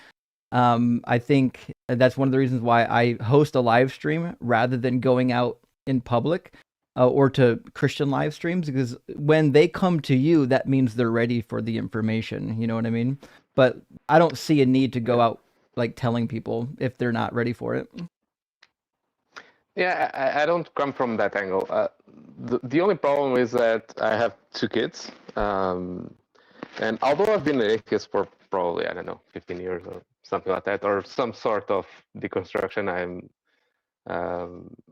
Speaker 1: I think that's one of the reasons why I host a live stream rather than going out in public or to Christian live streams, because when they come to you, that means they're ready for the information. You know what I mean? But I don't see a need to go out telling people if they're not ready for it.
Speaker 4: Yeah, I don't come from that angle. The only problem is that I have 2 kids, and although I've been an atheist for probably, I don't know, 15 years or something like that, or some sort of deconstruction,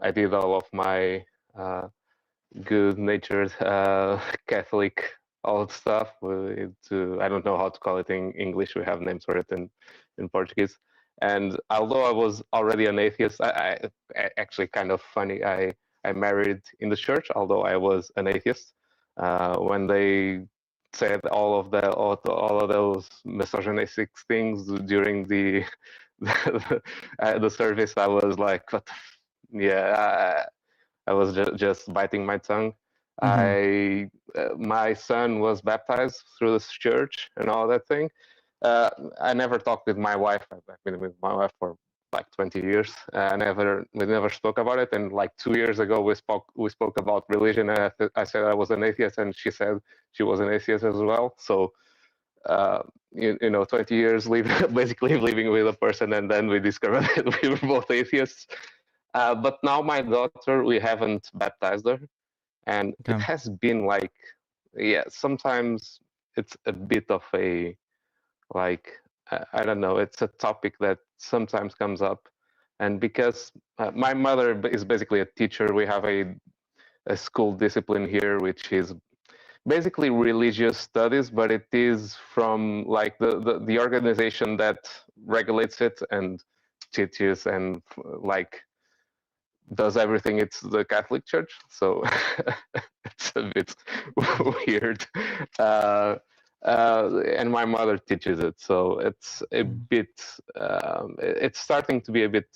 Speaker 4: I did all of my good-natured Catholic old stuff. I don't know how to call it in English. We have names for it in Portuguese. And although I was already an atheist, I actually, kind of funny, I married in the church, although I was an atheist. When they said all of those misogynistic things during the the service, I was like, what? Yeah, I was just biting my tongue. My son was baptized through this church and all that thing. I never talked with my wife. I've been with my wife for 20 years. We never spoke about it. And 2 years ago, we spoke about religion. And I said I was an atheist, and she said she was an atheist as well. So 20 years basically living with a person, and then we discovered that we were both atheists. But now my daughter, we haven't baptized her, and it has been yeah, sometimes it's a bit of a, like, I don't know, it's a topic that sometimes comes up. And because my mother is basically a teacher, we have a school discipline here, which is basically religious studies, but it is from like the organization that regulates it and teaches and like does everything. It's the Catholic Church, so it's a bit weird. And my mother teaches it, so it's a bit. It's starting to be a bit.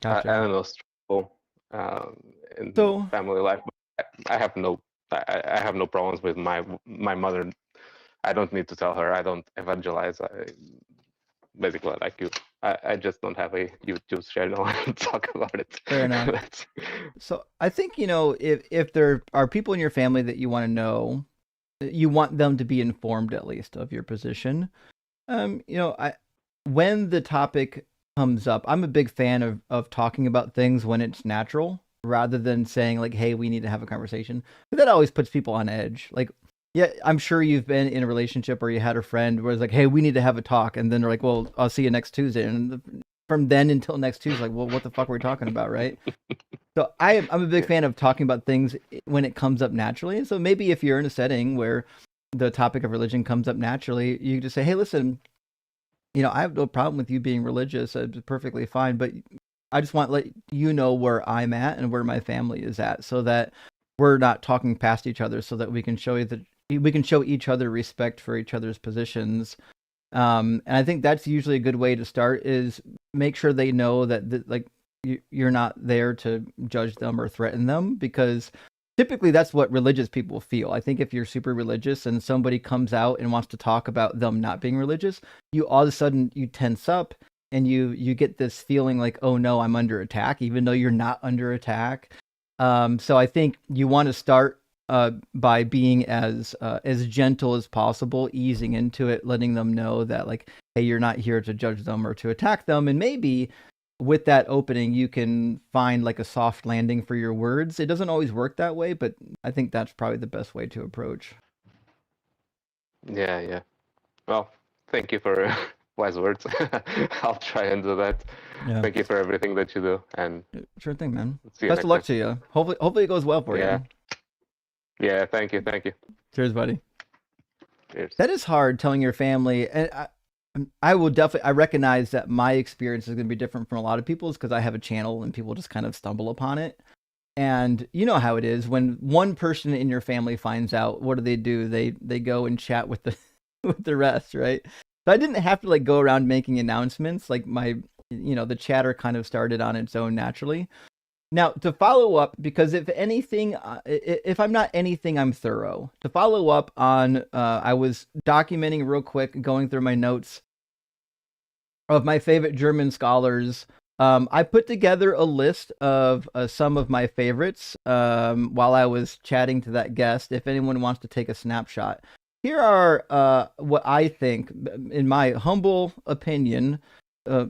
Speaker 1: Gotcha.
Speaker 4: I don't know, stressful in
Speaker 1: So
Speaker 4: family life. But I have no. I have no problems with my mother. I don't need to tell her. I don't evangelize. Basically like you. I just don't have a YouTube channel and talk about it.
Speaker 1: fair enough. So I think, you know, if there are people in your family that you want to know, you want them to be informed at least of your position. You know, when the topic comes up, I'm a big fan of talking about things when it's natural rather than saying like, hey, we need to have a conversation. But that always puts people on edge. Like, yeah, I'm sure you've been in a relationship or you had a friend where it's like, hey, we need to have a talk. And then they're like, well, I'll see you next Tuesday. And from then until next Tuesday, like, well, what the fuck were we talking about, right? So I'm a big fan of talking about things when it comes up naturally. And so maybe if you're in a setting where the topic of religion comes up naturally, you just say, hey, listen, you know, I have no problem with you being religious. It's perfectly fine. But I just want to let you know where I'm at and where my family is at so that we're not talking past each other, so that we can show you that we can show each other respect for each other's positions. And I think that's usually a good way to start, is make sure they know that like you're not there to judge them or threaten them, because typically that's what religious people feel. I think if you're super religious and somebody comes out and wants to talk about them not being religious, you all of a sudden you tense up and you get this feeling like, oh no, I'm under attack, even though you're not under attack. So I think you want to start by being as gentle as possible, easing into it, letting them know that like, hey, you're not here to judge them or to attack them. And maybe with that opening, you can find like a soft landing for your words. It doesn't always work that way, but I think that's probably the best way to approach.
Speaker 4: Yeah. Well, thank you for wise words. I'll try and do that.
Speaker 1: Yeah.
Speaker 4: Thank you for everything that you do, and
Speaker 1: Sure thing, man.
Speaker 4: see you
Speaker 1: Best
Speaker 4: next
Speaker 1: of luck
Speaker 4: time.
Speaker 1: to you. Hopefully it goes well for you.
Speaker 4: Yeah, thank you.
Speaker 1: Cheers, buddy.
Speaker 4: Cheers.
Speaker 1: That is hard, telling your family, and I will definitely, I recognize that my experience is going to be different from a lot of people's, because I have a channel and people just kind of stumble upon it. And you know how it is when one person in your family finds out. What do? They go and chat with the with the rest, right? So I didn't have to like go around making announcements. Like the chatter kind of started on its own naturally. Now, to follow up, because if anything, if I'm not anything, I'm thorough. To follow up on, I was documenting real quick, going through my notes of my favorite German scholars. I put together a list of some of my favorites while I was chatting to that guest. If anyone wants to take a snapshot, here are what I think, in my humble opinion,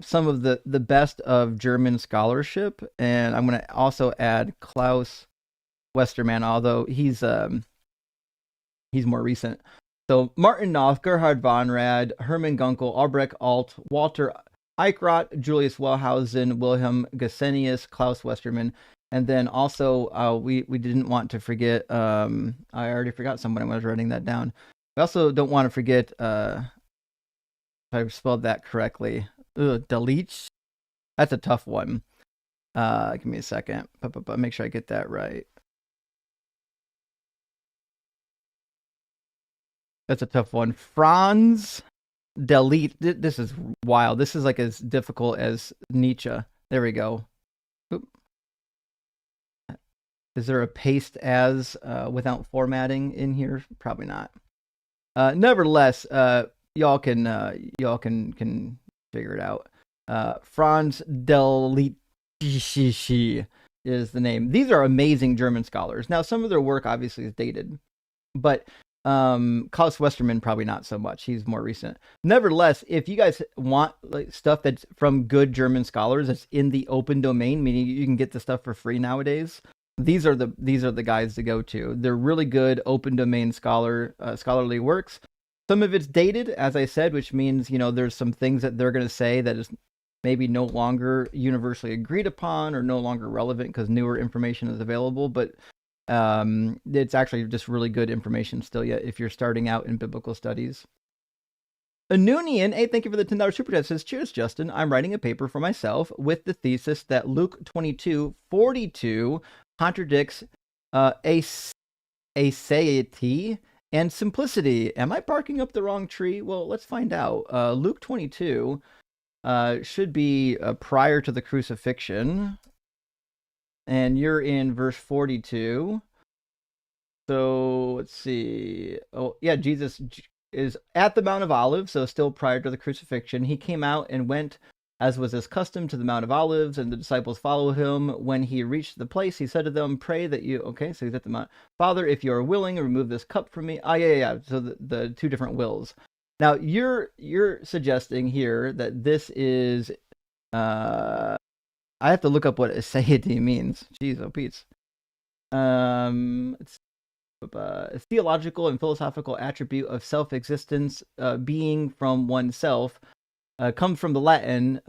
Speaker 1: some of the best of German scholarship. And I'm going to also add Klaus Westermann, although he's more recent. So Martin Knopf, Gerhard von Rad, Hermann Gunkel, Albrecht Alt, Walter Eichroth, Julius Wellhausen, Wilhelm Gesenius, Klaus Westermann, and then also we didn't want to forget. I already forgot someone. I was writing that down. We also don't want to forget. If I spelled that correctly. Delitzsch. That's a tough one. Give me a second. Make sure I get that right. That's a tough one. Franz Delitzsch. This is wild. This is like as difficult as Nietzsche. There we go. Oop. Is there a paste as without formatting in here? Probably not. Nevertheless, y'all can figure it out. Franz Delitzsch is the name. These are amazing German scholars. Now, some of their work obviously is dated, but Klaus Westermann probably not so much. He's more recent. Nevertheless, if you guys want like stuff that's from good German scholars that's in the open domain, meaning you can get the stuff for free nowadays, these are the guys to go to. They're really good open domain scholarly works. Some of it's dated, as I said, which means, there's some things that they're going to say that is maybe no longer universally agreed upon or no longer relevant because newer information is available. But it's actually just really good information still yet if you're starting out in biblical studies. Anunian, hey, thank you for the $10 super chat. Says, cheers, Justin. I'm writing a paper for myself with the thesis that Luke 22:42 contradicts aseity and simplicity. Am I barking up the wrong tree? Well, let's find out. Luke 22 should be prior to the crucifixion. And you're in verse 42. So let's see. Oh, yeah, Jesus is at the Mount of Olives, so still prior to the crucifixion. He came out and went, as was his custom, to the Mount of Olives, and the disciples followed him. When he reached the place, he said to them, pray that you... Okay, so he's at the Mount. Father, if you are willing, remove this cup from me. Yeah. So the two different wills. Now, you're suggesting here that this is... I have to look up what aseity means. Jeez, oh, Pete's. It's a theological and philosophical attribute of self-existence, being from oneself, comes from the Latin,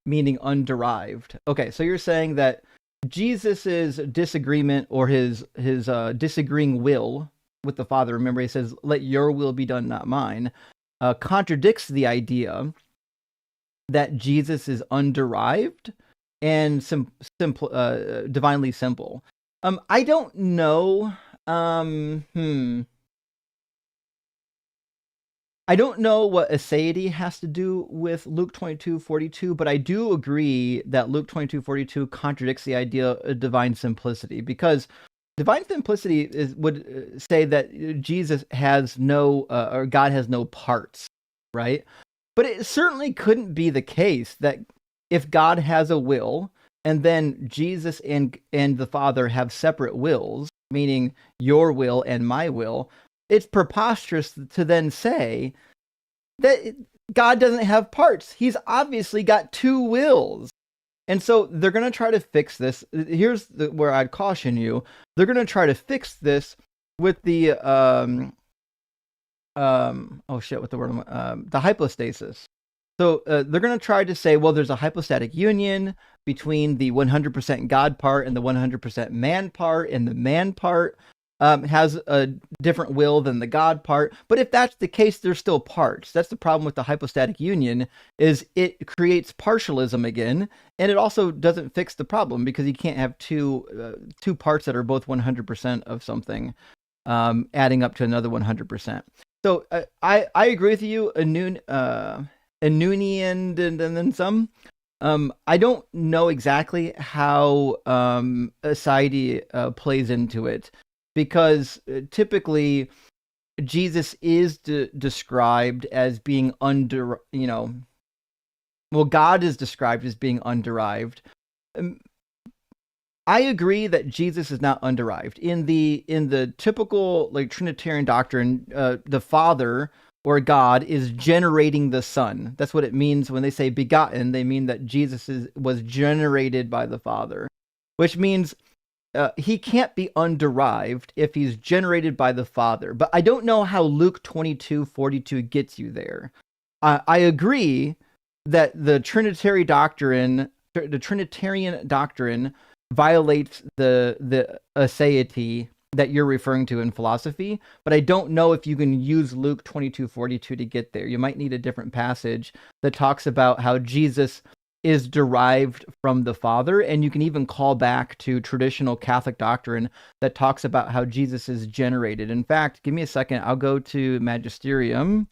Speaker 1: meaning underived. Okay, so you're saying that Jesus's disagreement or his disagreeing will with the Father, remember he says, let your will be done, not mine, contradicts the idea that Jesus is underived and divinely simple. I don't know. I don't know what aseity has to do with Luke 22:42, but I do agree that Luke 22:42 contradicts the idea of divine simplicity, because divine simplicity would say that Jesus has no, or God has no parts, right? But it certainly couldn't be the case that if God has a will, and then Jesus and the Father have separate wills, meaning your will and my will, it's preposterous to then say that God doesn't have parts. He's obviously got two wills. And so they're going to try to fix this. Here's where I'd caution you. They're going to try to fix this with the, the hypostasis. So they're going to try to say, well, there's a hypostatic union between the 100% God part and the 100% man part, and the man part has a different will than the God part. But if that's the case, there's still parts. That's the problem with the hypostatic union, is it creates partialism again, and it also doesn't fix the problem, because you can't have two parts that are both 100% of something adding up to another 100%. So I agree with you, Anunian and then some. I don't know exactly how aseity plays into it, because typically Jesus is described as being God is described as being underived. I agree that Jesus is not underived. In the typical Trinitarian doctrine, the Father or God is generating the Son. That's what it means when they say begotten. They mean that Jesus was generated by the Father, which means he can't be underived if he's generated by the Father. But I don't know how Luke 22:42 gets you there. I agree that the Trinitarian doctrine violates the aseity that you're referring to in philosophy, but I don't know if you can use Luke 22:42 to get there. You might need a different passage that talks about how Jesus is derived from the Father, and you can even call back to traditional Catholic doctrine that talks about how Jesus is generated. In fact, give me a second. I'll go to Magisterium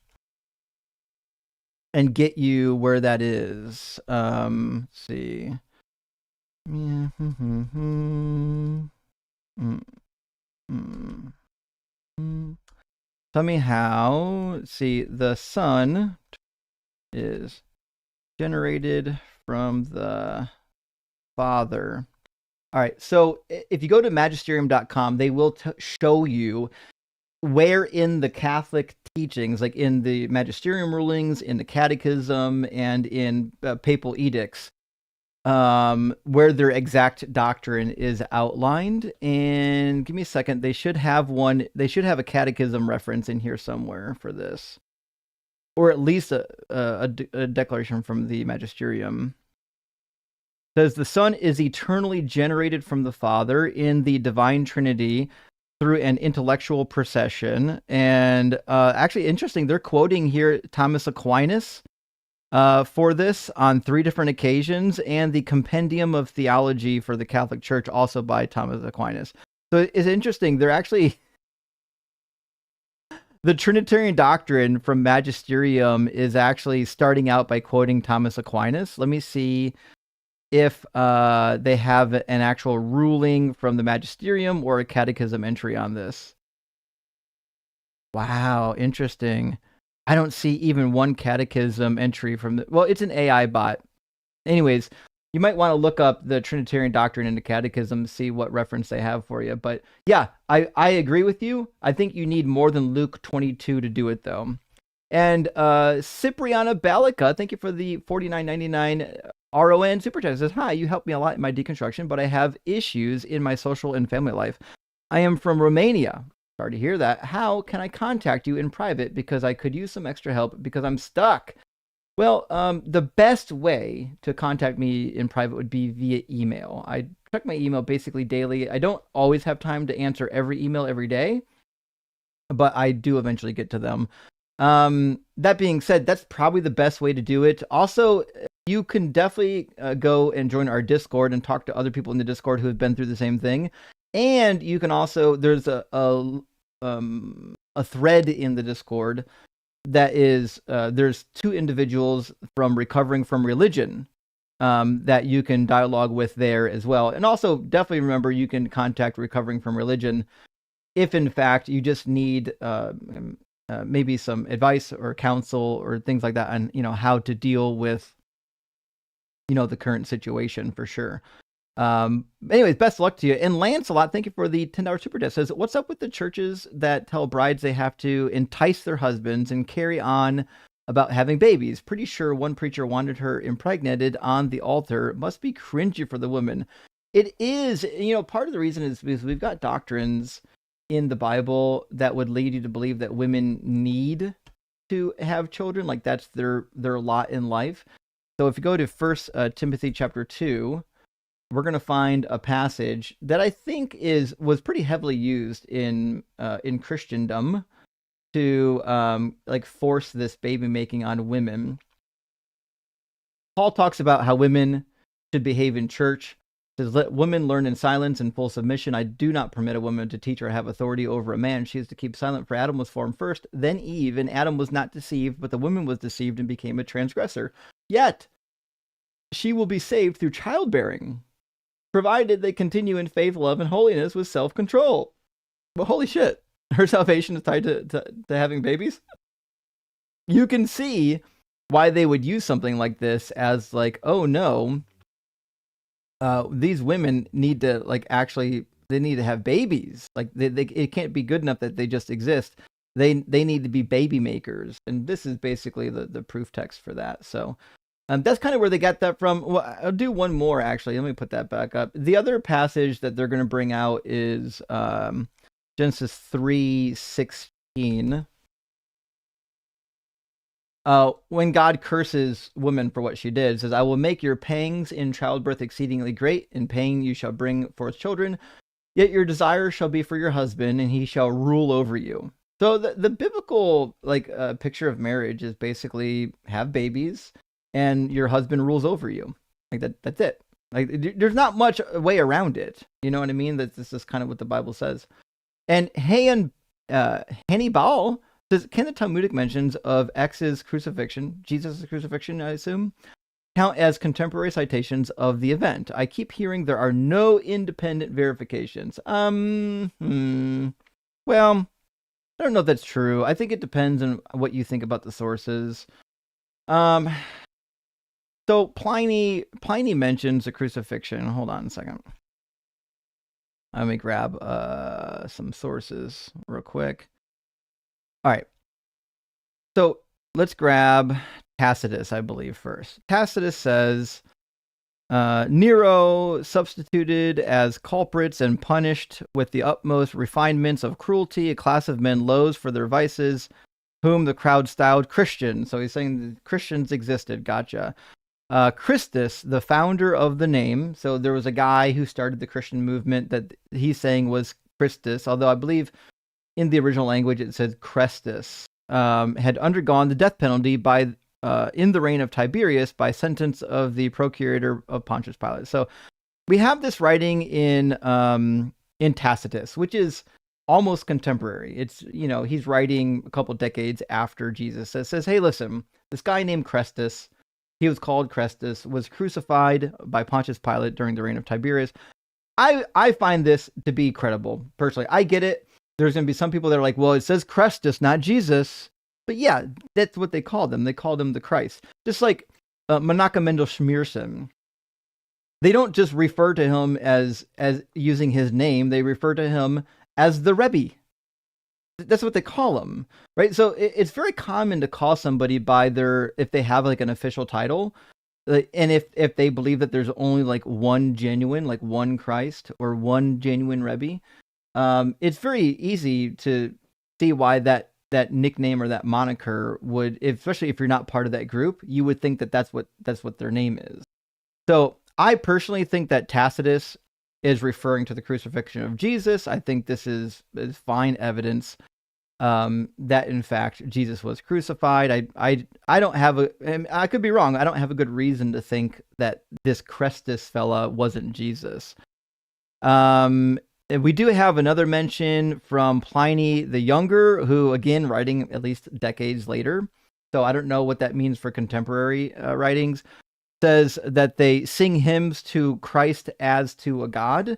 Speaker 1: and get you where that is. Let's see. Tell me how. Let's see, the Son is generated from the Father. All right, so if you go to magisterium.com, they will show you where in the Catholic teachings, like in the magisterium rulings, in the catechism, and in papal edicts, where their exact doctrine is outlined. And give me a second. They should have one. They should have a catechism reference in here somewhere for this, or at least a declaration from the magisterium. It says the Son is eternally generated from the Father in the divine Trinity through an intellectual procession. And actually, interesting, they're quoting here Thomas Aquinas for this on 3 different occasions, and the Compendium of Theology for the Catholic Church, also by Thomas Aquinas. So it's interesting. They're actually the Trinitarian doctrine from Magisterium is actually starting out by quoting Thomas Aquinas. Let me see if they have an actual ruling from the Magisterium or a catechism entry on this. Wow, interesting. I don't see even one catechism entry from the... Well, it's an AI bot. Anyways, you might want to look up the Trinitarian doctrine in the catechism, see what reference they have for you. But yeah, I agree with you. I think you need more than Luke 22 to do it, though. And Cipriana Balica, thank you for the $49.99 RON super chat. Says, hi, you helped me a lot in my deconstruction, but I have issues in my social and family life. I am from Romania. Sorry to hear that. How can I contact you in private? Because I could use some extra help because I'm stuck. Well, the best way to contact me in private would be via email. I check my email basically daily. I don't always have time to answer every email every day, but I do eventually get to them. That being said, that's probably the best way to do it. Also, you can definitely go and join our Discord and talk to other people in the Discord who have been through the same thing. And you can also, there's a thread in the Discord that is, there's 2 individuals from Recovering from Religion that you can dialogue with there as well. And also, definitely remember, you can contact Recovering from Religion if, in fact, you just need maybe some advice or counsel or things like that on, how to deal with, the current situation for sure. Anyways, best of luck to you. And Lancelot, thank you for the $10 super chat. Says, what's up with the churches that tell brides they have to entice their husbands and carry on about having babies? Pretty sure one preacher wanted her impregnated on the altar. Must be cringy for the woman. It is, part of the reason is because we've got doctrines in the Bible that would lead you to believe that women need to have children, like that's their lot in life. So if you go to 1 Timothy chapter 2, we're going to find a passage that I think was pretty heavily used in Christendom to force this baby making on women. Paul talks about how women should behave in church. He says, let women learn in silence and full submission. I do not permit a woman to teach or have authority over a man. She is to keep silent, for Adam was formed first, then Eve, and Adam was not deceived, but the woman was deceived and became a transgressor. Yet she will be saved through childbearing, provided they continue in faith, love, and holiness with self-control. Well, holy shit. Her salvation is tied to having babies? You can see why they would use something like this as like, oh no, these women need to they need to have babies. Like it can't be good enough that they just exist. They need to be baby makers. And this is basically the proof text for that. So that's kind of where they got that from. Well, I'll do one more, actually. Let me put that back up. The other passage that they're going to bring out is Genesis 3:16. When God curses woman for what she did, it says, I will make your pangs in childbirth exceedingly great. In pain you shall bring forth children. Yet your desire shall be for your husband, and he shall rule over you. So the biblical picture of marriage is basically have babies, and your husband rules over you. That's it. There's not much way around it. You know what I mean? This is kind of what the Bible says. And Hannibal says, can the Talmudic mentions of X's crucifixion, Jesus' crucifixion, I assume, count as contemporary citations of the event? I keep hearing there are no independent verifications. Well, I don't know if that's true. I think it depends on what you think about the sources. So Pliny mentions the crucifixion. Hold on a second. Let me grab some sources real quick. All right. So let's grab Tacitus, I believe, first. Tacitus says, Nero substituted as culprits and punished with the utmost refinements of cruelty a class of men loathed for their vices, whom the crowd styled Christian. So he's saying that Christians existed. Gotcha. Christus, the founder of the name. So there was a guy who started the Christian movement that he's saying was Christus, although I believe in the original language it said Crestus, had undergone the death penalty by in the reign of Tiberius by sentence of the procurator of Pontius Pilate. So we have this writing in Tacitus, which is almost contemporary. It's, he's writing a couple decades after Jesus. It says, hey, listen, this guy named Crestus, he was called Crestus, was crucified by Pontius Pilate during the reign of Tiberius. I find this to be credible, personally. I get it. There's going to be some people that are like, well, it says Crestus, not Jesus. But yeah, that's what they called him. They called him the Christ. Just like Menachem Mendel Schneerson. They don't just refer to him as using his name. They refer to him as the Rebbe. That's what they call him, right? So it's very common to call somebody by if they have like an official title. And if they believe that there's only like one genuine, like one Christ or one genuine Rebbe, it's very easy to see why that nickname or that moniker would, especially if you're not part of that group, you would think that that's what their name is. So I personally think that Tacitus is referring to the crucifixion of Jesus. I think this is fine evidence that in fact Jesus was crucified. I don't have I could be wrong. I don't have a good reason to think that this Crestus fella wasn't Jesus. We do have another mention from Pliny the Younger, who, again, writing at least decades later, so I don't know what that means for contemporary writings, says that they sing hymns to Christ as to a god.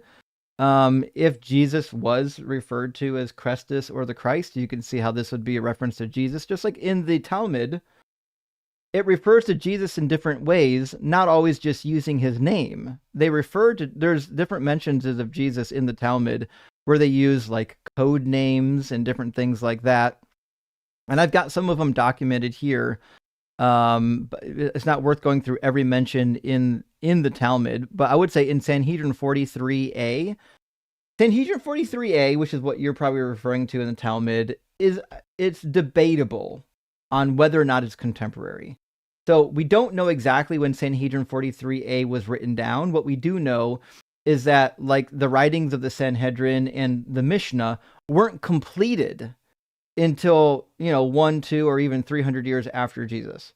Speaker 1: If Jesus was referred to as Crestus or the Christ, you can see how this would be a reference to Jesus. Just like in the Talmud, it refers to Jesus in different ways, not always just using his name. There's different mentions of Jesus in the Talmud where they use like code names and different things like that. And I've got some of them documented here. But it's not worth going through every mention in the Talmud, but I would say in Sanhedrin 43a, which is what you're probably referring to in the Talmud, it's debatable on whether or not it's contemporary. So we don't know exactly when Sanhedrin 43a was written down. What we do know is that like the writings of the Sanhedrin and the Mishnah weren't completed until, 1, 2, or even 300 years after Jesus.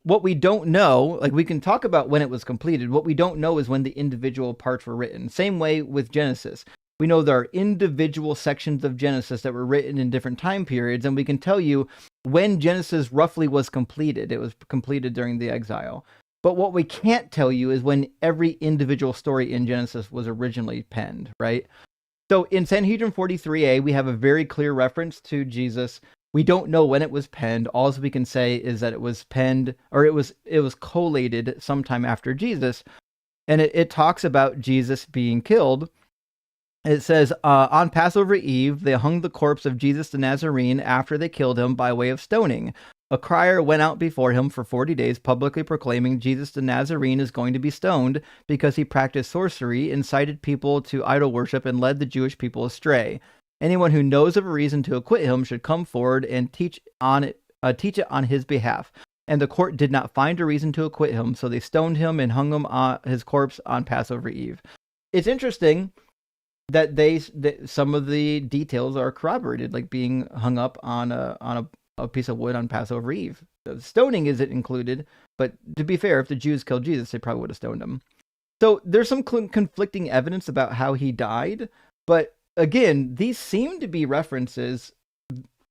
Speaker 1: What we don't know, like we can talk about when it was completed, what we don't know is when the individual parts were written. Same way with Genesis. We know there are individual sections of Genesis that were written in different time periods, and we can tell you when Genesis roughly was completed. It was completed during the exile. But what we can't tell you is when every individual story in Genesis was originally penned, right? So in Sanhedrin 43a, we have a very clear reference to Jesus. We don't know when it was penned. All we can say is that it was penned, or it was collated sometime after Jesus. And it talks about Jesus being killed. It says, on Passover Eve, they hung the corpse of Jesus the Nazarene after they killed him by way of stoning. A crier went out before him for 40 days, publicly proclaiming Jesus the Nazarene is going to be stoned because he practiced sorcery, incited people to idol worship, and led the Jewish people astray. Anyone who knows of a reason to acquit him should come forward and teach it on his behalf. And the court did not find a reason to acquit him, so they stoned him and hung him his corpse on Passover Eve. It's interesting that some of the details are corroborated, like being hung up on a piece of wood on Passover Eve. The stoning isn't included, but to be fair, if the Jews killed Jesus, they probably would have stoned him. So there's some conflicting evidence about how he died, but again, these seem to be references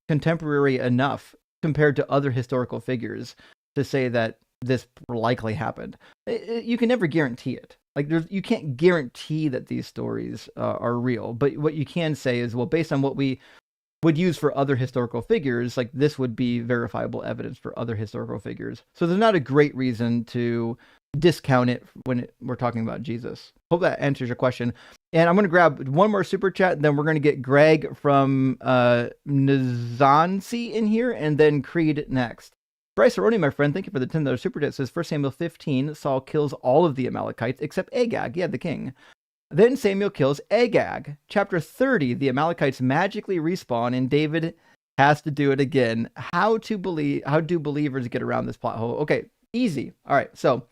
Speaker 1: contemporary enough compared to other historical figures to say that this likely happened. You can never guarantee it. Like you can't guarantee that these stories are real, but what you can say is, well, based on what we would use for other historical figures, like this would be verifiable evidence for other historical figures. So there's not a great reason to discount it when we're talking about Jesus. Hope that answers your question. And I'm going to grab one more super chat, and then we're going to get Greg from Nizansi in here, and then Creed next. Bryce Aroni, my friend, thank you for the $10 super chat. Says 1 Samuel 15, Saul kills all of the Amalekites except Agag, the king. Then Samuel kills Agag. Chapter 30, the Amalekites magically respawn, and David has to do it again. How do believers get around this plot hole? Okay, easy. All right, so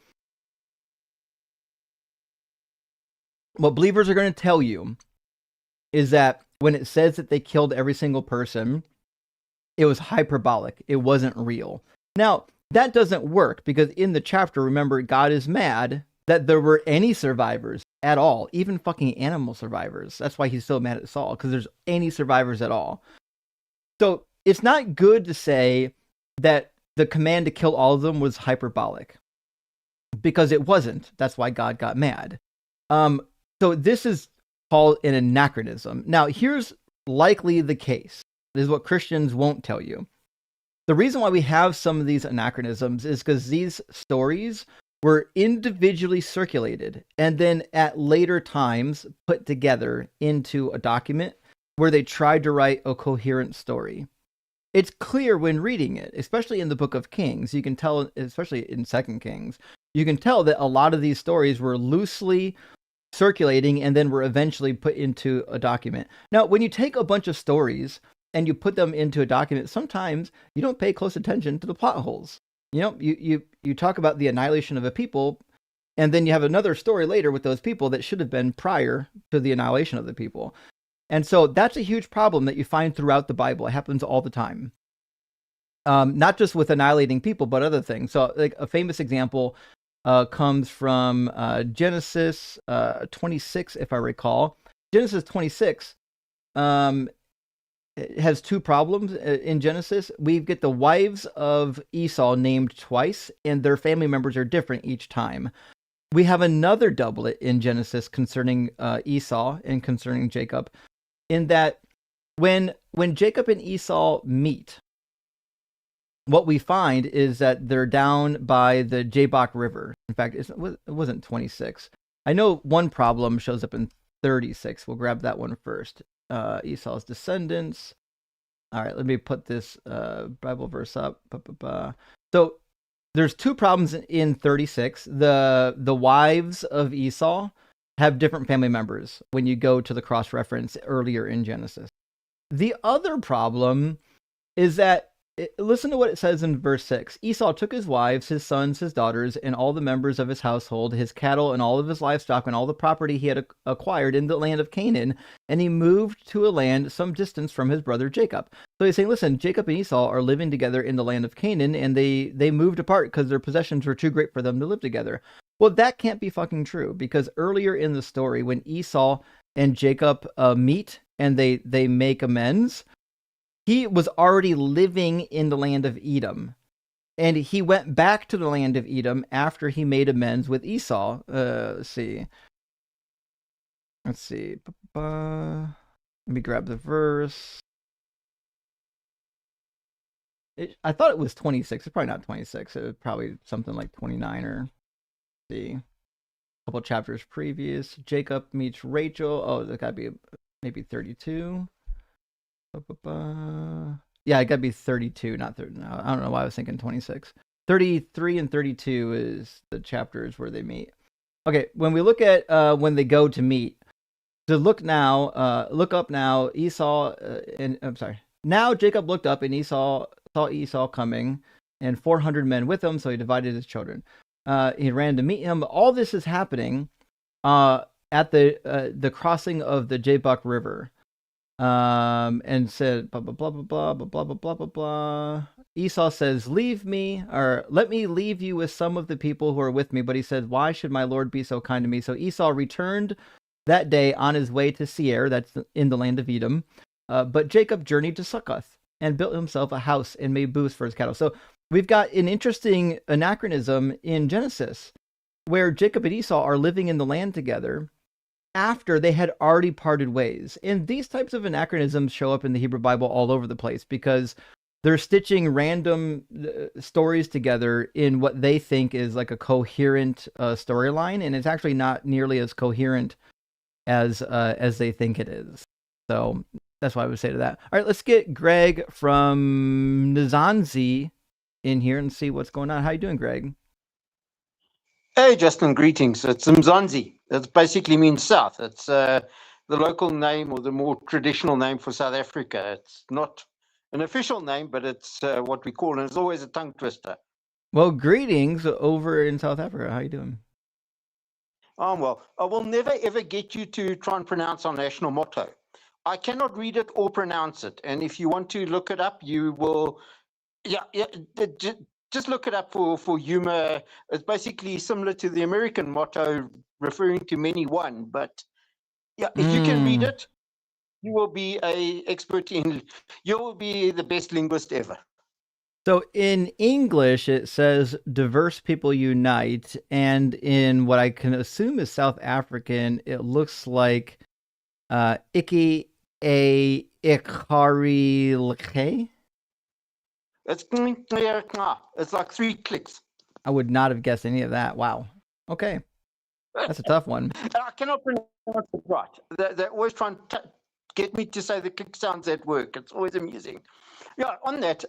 Speaker 1: what believers are going to tell you is that when it says that they killed every single person, it was hyperbolic. It wasn't real. Now, that doesn't work because in the chapter, remember, God is mad that there were any survivors at all, even fucking animal survivors. That's why he's so mad at Saul, because there's any survivors at all. So it's not good to say that the command to kill all of them was hyperbolic, because it wasn't. That's why God got mad. So this is called an anachronism. Now, here's likely the case. This is what Christians won't tell you. The reason why we have some of these anachronisms is because these stories were individually circulated and then at later times put together into a document where they tried to write a coherent story. It's clear when reading it, especially in the book of Kings. You can tell, especially in 2 Kings, you can tell that a lot of these stories were loosely circulating and then were eventually put into a document. Now, when you take a bunch of stories and you put them into a document, sometimes you don't pay close attention to the plot holes. You know, you talk about the annihilation of a people, and then you have another story later with those people that should have been prior to the annihilation of the people. And so that's a huge problem that you find throughout the Bible. It happens all the time. Not just with annihilating people, but other things. So like a famous example comes from Genesis 26, if I recall. Genesis 26 it has two problems in Genesis. We get the wives of Esau named twice, and their family members are different each time. We have another doublet in Genesis concerning Esau and concerning Jacob, in that when Jacob and Esau meet, what we find is that they're down by the Jabbok River. In fact, it wasn't 26. I know one problem shows up in 36. We'll grab that one first. Esau's descendants. All right, let me put this Bible verse up. So there's two problems in 36. The wives of Esau have different family members when you go to the cross-reference earlier in Genesis. The other problem is that, listen to what it says in verse 6. Esau took his wives, his sons, his daughters, and all the members of his household, his cattle, and all of his livestock, and all the property he had acquired in the land of Canaan, and he moved to a land some distance from his brother Jacob. So he's saying, listen, Jacob and Esau are living together in the land of Canaan, and they moved apart because their possessions were too great for them to live together. Well, that can't be fucking true, because earlier in the story, when Esau and Jacob meet and they make amends, he was already living in the land of Edom, and he went back to the land of Edom after he made amends with Esau. Let's see. Let me grab the verse. I thought it was 26. It's probably not 26. It was probably something like 29 or, see, a couple chapters previous. Jacob meets Rachel. Oh, that gotta be maybe 32. Yeah, it gotta be 32, not 30. No, I don't know why I was thinking 26. 33 and 32 is the chapters where they meet. Okay, when we look at when they go to meet, to look up now, Esau and I'm sorry. Now Jacob looked up and saw Esau coming, and 400 men with him, so he divided his children. He ran to meet him. All this is happening at the crossing of the Jabbok River. And said blah blah blah blah blah blah blah blah blah blah. Esau says, "Leave me, or let me leave you with some of the people who are with me." But he said, "Why should my Lord be so kind to me?" So Esau returned that day on his way to Seir, that's in the land of Edom. But Jacob journeyed to Succoth and built himself a house and made booths for his cattle. So we've got an interesting anachronism in Genesis, where Jacob and Esau are living in the land together after they had already parted ways. And these types of anachronisms show up in the Hebrew Bible all over the place, because they're stitching random stories together in what they think is like a coherent storyline, and it's actually not nearly as coherent as they think it is. So that's what I would say to that. All right, let's get Greg from Nizanzi in here and see what's going on. How you doing, Greg?
Speaker 5: Hey, Justin, greetings. It's Mzansi. That basically means south. It's the local name or the more traditional name for South Africa. It's not an official name, but it's what we call, and it's always a tongue twister.
Speaker 1: Well, greetings over in South Africa. How you doing?
Speaker 5: Well, I will never ever get you to try and pronounce our national motto. I cannot read it or pronounce it. And if you want to look it up, you will, just look it up for humor. It's basically similar to the American motto, referring to many one. But yeah, if you can read it, you will be you will be the best linguist ever.
Speaker 1: So in English, it says diverse people unite. And in what I can assume is South African, it looks like Iki A Ikari Leke.
Speaker 5: It's like 3 clicks.
Speaker 1: I would not have guessed any of that. Wow. Okay. That's a tough one.
Speaker 5: I cannot pronounce it right. They're always trying to get me to say the click sounds at work. It's always amusing. Yeah, on that,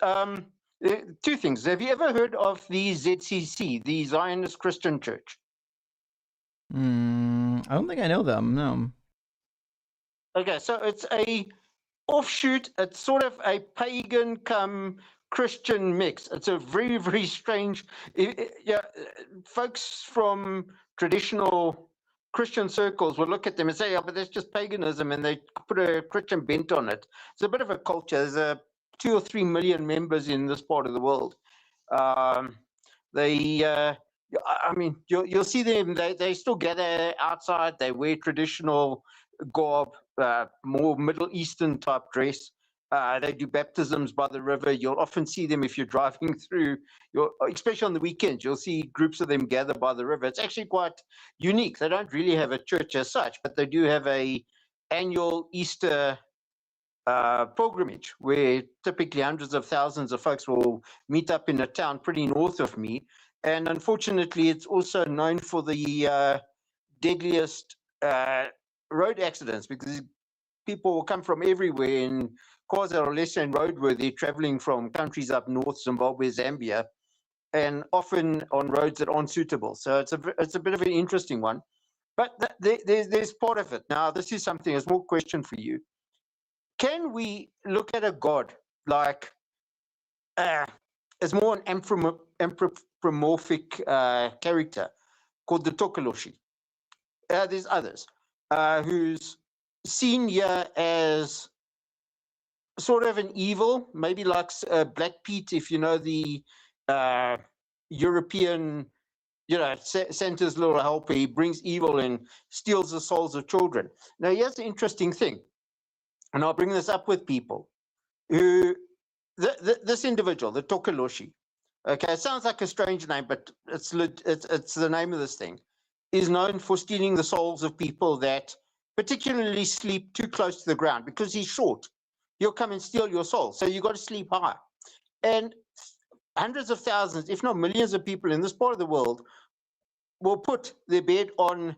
Speaker 5: 2 things. Have you ever heard of the ZCC, the Zionist Christian Church?
Speaker 1: I don't think I know them, no.
Speaker 5: Okay, so it's a offshoot. It's sort of a pagan come Christian mix. It's a very, very strange. Folks from traditional Christian circles will look at them and say, "Yeah, but that's just paganism," and they put a Christian bent on it. It's a bit of a culture. There's 2 or 3 million members in this part of the world. I mean, you'll see them. They still gather outside. They wear traditional garb, more Middle Eastern type dress. They do baptisms by the river. You'll often see them if you're driving through, especially on the weekends. You'll see groups of them gather by the river. It's actually quite unique. They don't really have a church as such, but they do have a annual Easter pilgrimage where typically hundreds of thousands of folks will meet up in a town pretty north of me. And unfortunately, it's also known for the deadliest road accidents, because people will come from everywhere in cars that are less than roadworthy, traveling from countries up north, Zimbabwe, Zambia, and often on roads that aren't suitable. So it's a bit of an interesting one. But there's part of it. Now, this is something, a small question for you. Can we look at a god like as more an anthropomorphic character called the Tokoloshi? There's others who's seen here as sort of an evil, maybe like Black Pete, if you know the European, Santa's little helper. He brings evil and steals the souls of children. Now, here's the interesting thing, and I'll bring this up with people who, this individual, the Tokoloshi, okay, it sounds like a strange name, but it's the name of this thing, is known for stealing the souls of people that particularly sleep too close to the ground. Because he's short, he'll come and steal your soul. So you've got to sleep high. And hundreds of thousands, if not millions of people in this part of the world will put their bed on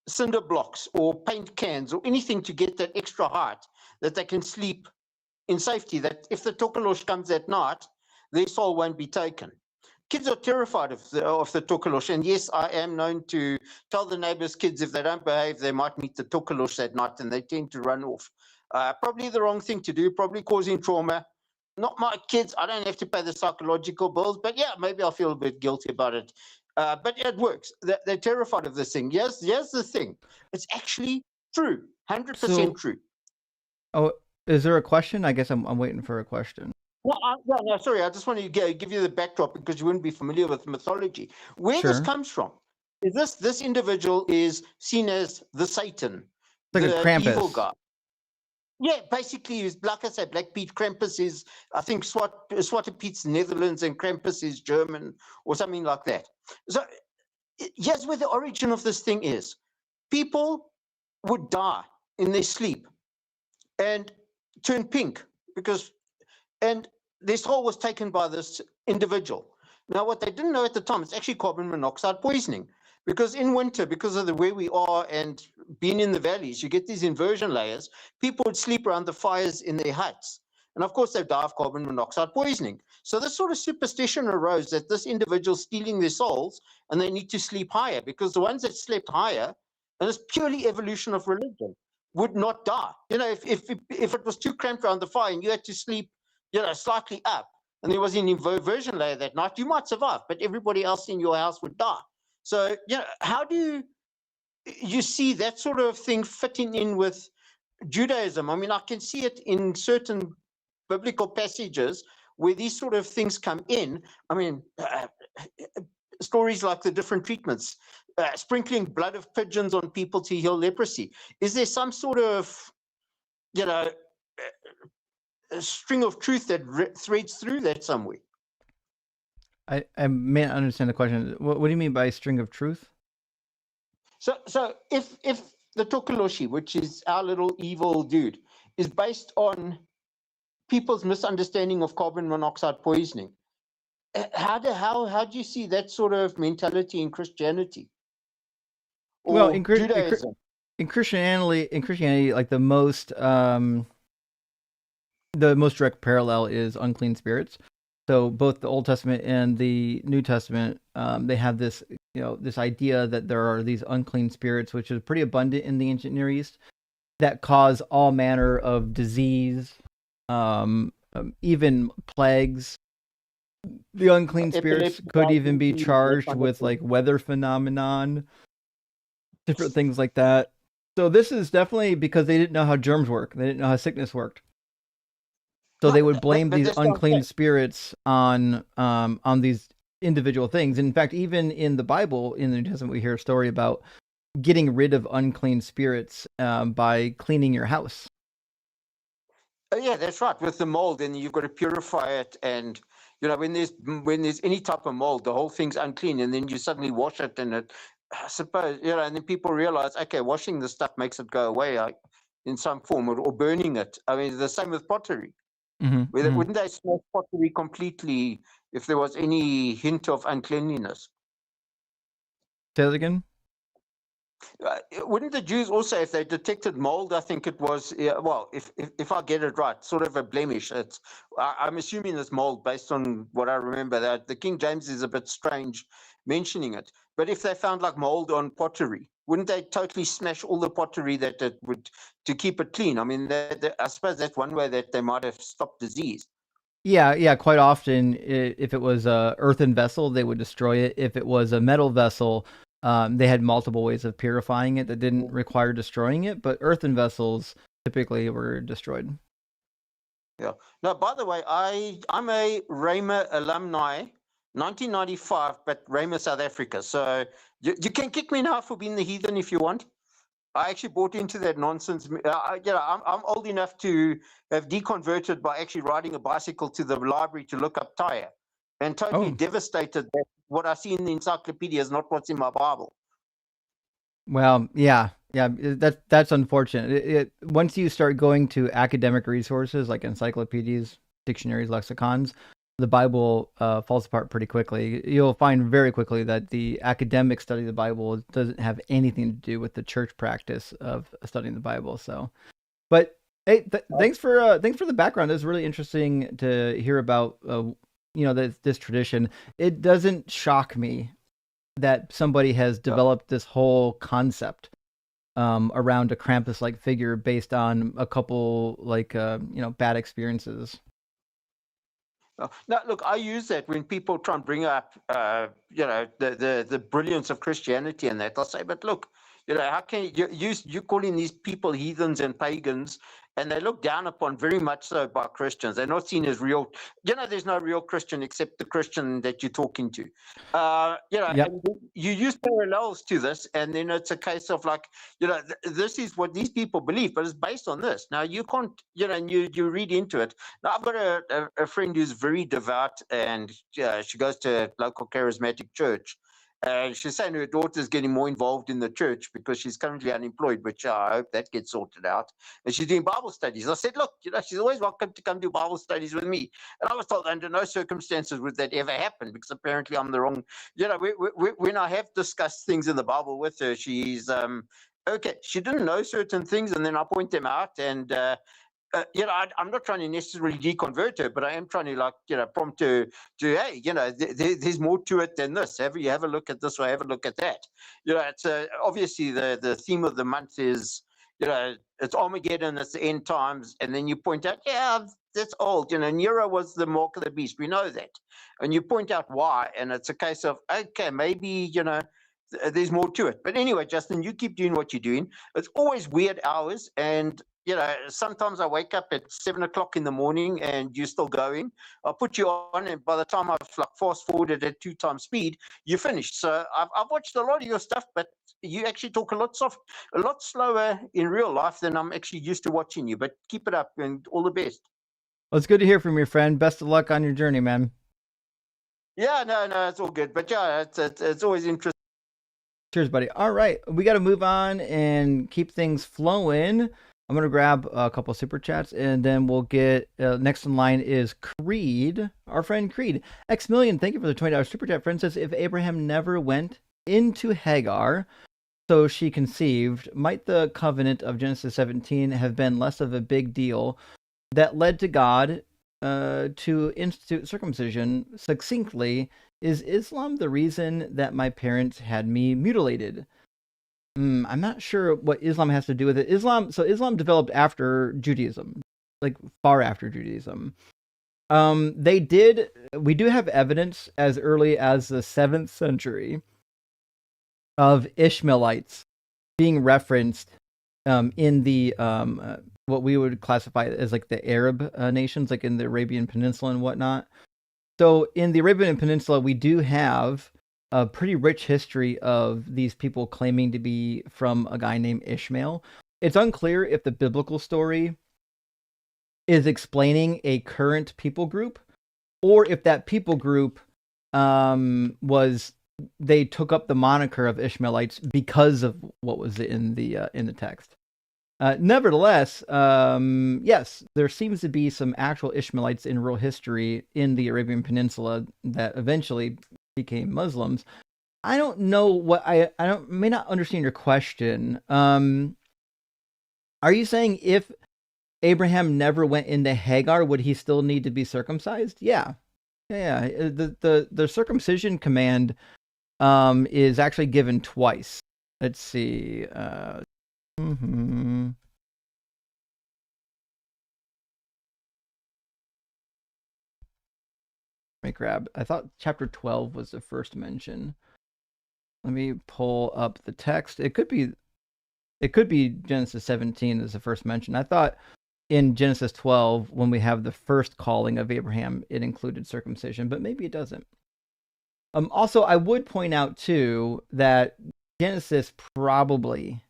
Speaker 5: cinder blocks or paint cans or anything to get that extra height, that they can sleep in safety, that if the Tokolosh comes at night, their soul won't be taken. Kids are terrified of the Tokolosh. And yes, I am known to tell the neighbors' kids if they don't behave, they might meet the Tokolosh that night, and they tend to run off. Probably the wrong thing to do, probably causing trauma. Not my kids. I don't have to pay the psychological bills, but yeah, maybe I'll feel a bit guilty about it. But it works. They're terrified of this thing. Yes, here's the thing. It's actually true. 100% true.
Speaker 1: Oh, is there a question? I guess I'm waiting for a question.
Speaker 5: No, sorry. I just want to give you the backdrop because you wouldn't be familiar with mythology. Where this comes from is this individual is seen as the Satan,
Speaker 1: like
Speaker 5: the
Speaker 1: a Krampus.
Speaker 5: Evil guy. Yeah, basically, like I said, Black Pete. Krampus is, I think, Zwarte Piet's Netherlands, and Krampus is German or something like that. So here's where the origin of this thing is. People would die in their sleep and turn pink and their soul was taken by this individual. Now, what they didn't know at the time, it's actually carbon monoxide poisoning. Because in winter, because of the way we are and being in the valleys, you get these inversion layers. People would sleep around the fires in their huts. And of course, they die of carbon monoxide poisoning. So this sort of superstition arose that this individual's stealing their souls and they need to sleep higher, because the ones that slept higher, and it's purely evolution of religion, would not die. You know, if it was too cramped around the fire and you had to sleep, you know, slightly up, and there was an inversion layer that night, you might survive, but everybody else in your house would die. So, you know, how do you see that sort of thing fitting in with Judaism? I mean, I can see it in certain biblical passages where these sort of things come in. I mean, stories like the different treatments, sprinkling blood of pigeons on people to heal leprosy. Is there some sort of, you know, a string of truth that threads through that somewhere?
Speaker 1: I may not understand the question. What do you mean by string of truth?
Speaker 5: So if the Tokoloshi, which is our little evil dude, is based on people's misunderstanding of carbon monoxide poisoning, how do you see that sort of mentality in Christianity? Or
Speaker 1: Well, in
Speaker 5: Judaism?
Speaker 1: Christianity, like the most direct parallel is unclean spirits. So both the Old Testament and the New Testament, they have this, this idea that there are these unclean spirits, which is pretty abundant in the ancient Near East, that cause all manner of disease, even plagues. The unclean spirits could even be charged with like weather phenomenon, different things like that. So this is definitely because they didn't know how germs work. They didn't know how sickness worked. So they would blame these unclean spirits on these individual things. In fact, even in the Bible, in the New Testament, we hear a story about getting rid of unclean spirits by cleaning your house.
Speaker 5: Oh, yeah, that's right. With the mold, and you've got to purify it. And you know, when there's any type of mold, the whole thing's unclean, and then you suddenly wash it, and it, I suppose, you know, and then people realize, okay, washing the stuff makes it go away in some form, or burning it. I mean, the same with pottery. Wouldn't they smash pottery completely if there was any hint of uncleanliness?
Speaker 1: Say that again?
Speaker 5: Wouldn't the Jews also, if they detected mold, I think it was, well, if I get it right, sort of a blemish. I'm assuming it's mold based on what I remember. That the King James is a bit strange mentioning it. But if they found like mold on pottery, wouldn't they totally smash all the pottery that it would to keep it clean? I mean, I suppose that's one way that they might have stopped disease.
Speaker 1: Yeah. Quite often, if it was a earthen vessel, they would destroy it. If it was a metal vessel, they had multiple ways of purifying it that didn't require destroying it. But earthen vessels typically were destroyed.
Speaker 5: Yeah. Now, by the way, I'm a Rhema alumni. 1995, but Rhema, South Africa. So you can kick me now for being the heathen if you want. I actually bought into that nonsense. I'm old enough to have deconverted by actually riding a bicycle to the library to look up Tyre, and totally devastated that what I see in the encyclopedia is not what's in my Bible.
Speaker 1: Well, yeah, that's unfortunate. Once you start going to academic resources like encyclopedias, dictionaries, lexicons, the Bible falls apart pretty quickly. You'll find very quickly that the academic study of the Bible doesn't have anything to do with the church practice of studying the Bible. So, but hey, thanks for the background. It's really interesting to hear about this tradition. It doesn't shock me that somebody has developed this whole concept around a Krampus-like figure based on a couple bad experiences.
Speaker 5: Now, look, I use that when people try and bring up, the brilliance of Christianity and that. I'll say, but look, how can you're calling these people heathens and pagans, and they look down upon very much so by Christians. They're not seen as real. There's no real Christian except the Christian that you're talking to. And you use parallels to this, and then it's a case of like, this is what these people believe, but it's based on this. Now you can't, and you read into it. Now I've got a friend who's very devout, and she goes to a local charismatic church. She's saying her daughter's getting more involved in the church because she's currently unemployed, which I hope that gets sorted out. And she's doing Bible studies. I said, look, she's always welcome to come do Bible studies with me. And I was told under no circumstances would that ever happen, because apparently I'm the wrong, when I have discussed things in the Bible with her, she's, okay, she didn't know certain things, and then I point them out, and I'm not trying to necessarily deconvert her, but I am trying to prompt her to, hey, there's more to it than this. Have a look at this or have a look at that. It's obviously the theme of the month is, it's Armageddon, it's the end times, and then you point out, yeah, that's old. Nero was the mark of the beast. We know that, and you point out why, and it's a case of, okay, maybe there's more to it. But anyway, Justin, you keep doing what you're doing. It's always weird hours, and sometimes I wake up at 7 o'clock in the morning and you're still going. I'll put you on, and by the time I've fast forwarded at 2 times speed, you're finished. So I've watched a lot of your stuff, but you actually talk a lot slower in real life than I'm actually used to watching you. But keep it up, and all the best.
Speaker 1: Well, it's good to hear from your friend. Best of luck on your journey, man.
Speaker 5: Yeah, no, it's all good. But yeah, it's always interesting.
Speaker 1: Cheers, buddy. All right, we got to move on and keep things flowing. I'm going to grab a couple super chats, and then we'll get next in line is Creed, our friend Creed. X Million, thank you for the $20 super chat. Friend says, if Abraham never went into Hagar, so she conceived, might the covenant of Genesis 17 have been less of a big deal that led to God to institute circumcision? Succinctly, is Islam the reason that my parents had me mutilated? I'm not sure what Islam has to do with it. Islam developed after Judaism, like far after Judaism. We do have evidence as early as the 7th century of Ishmaelites being referenced in the what we would classify as like the Arab nations, like in the Arabian Peninsula and whatnot. So in the Arabian Peninsula, we do have a pretty rich history of these people claiming to be from a guy named Ishmael. It's unclear if the biblical story is explaining a current people group, or if that people group they took up the moniker of Ishmaelites because of what was in the text. Nevertheless, yes, there seems to be some actual Ishmaelites in real history in the Arabian Peninsula that eventually became Muslims. I don't know what may not understand your question. Are you saying if Abraham never went into Hagar, would he still need to be circumcised? Yeah. The circumcision command is actually given twice. Let's see. Let me grab. I thought chapter 12 was the first mention. Let me pull up the text. It could be Genesis 17 as the first mention. I thought in Genesis 12, when we have the first calling of Abraham, it included circumcision, but maybe it doesn't. Also, I would point out too that Genesis probably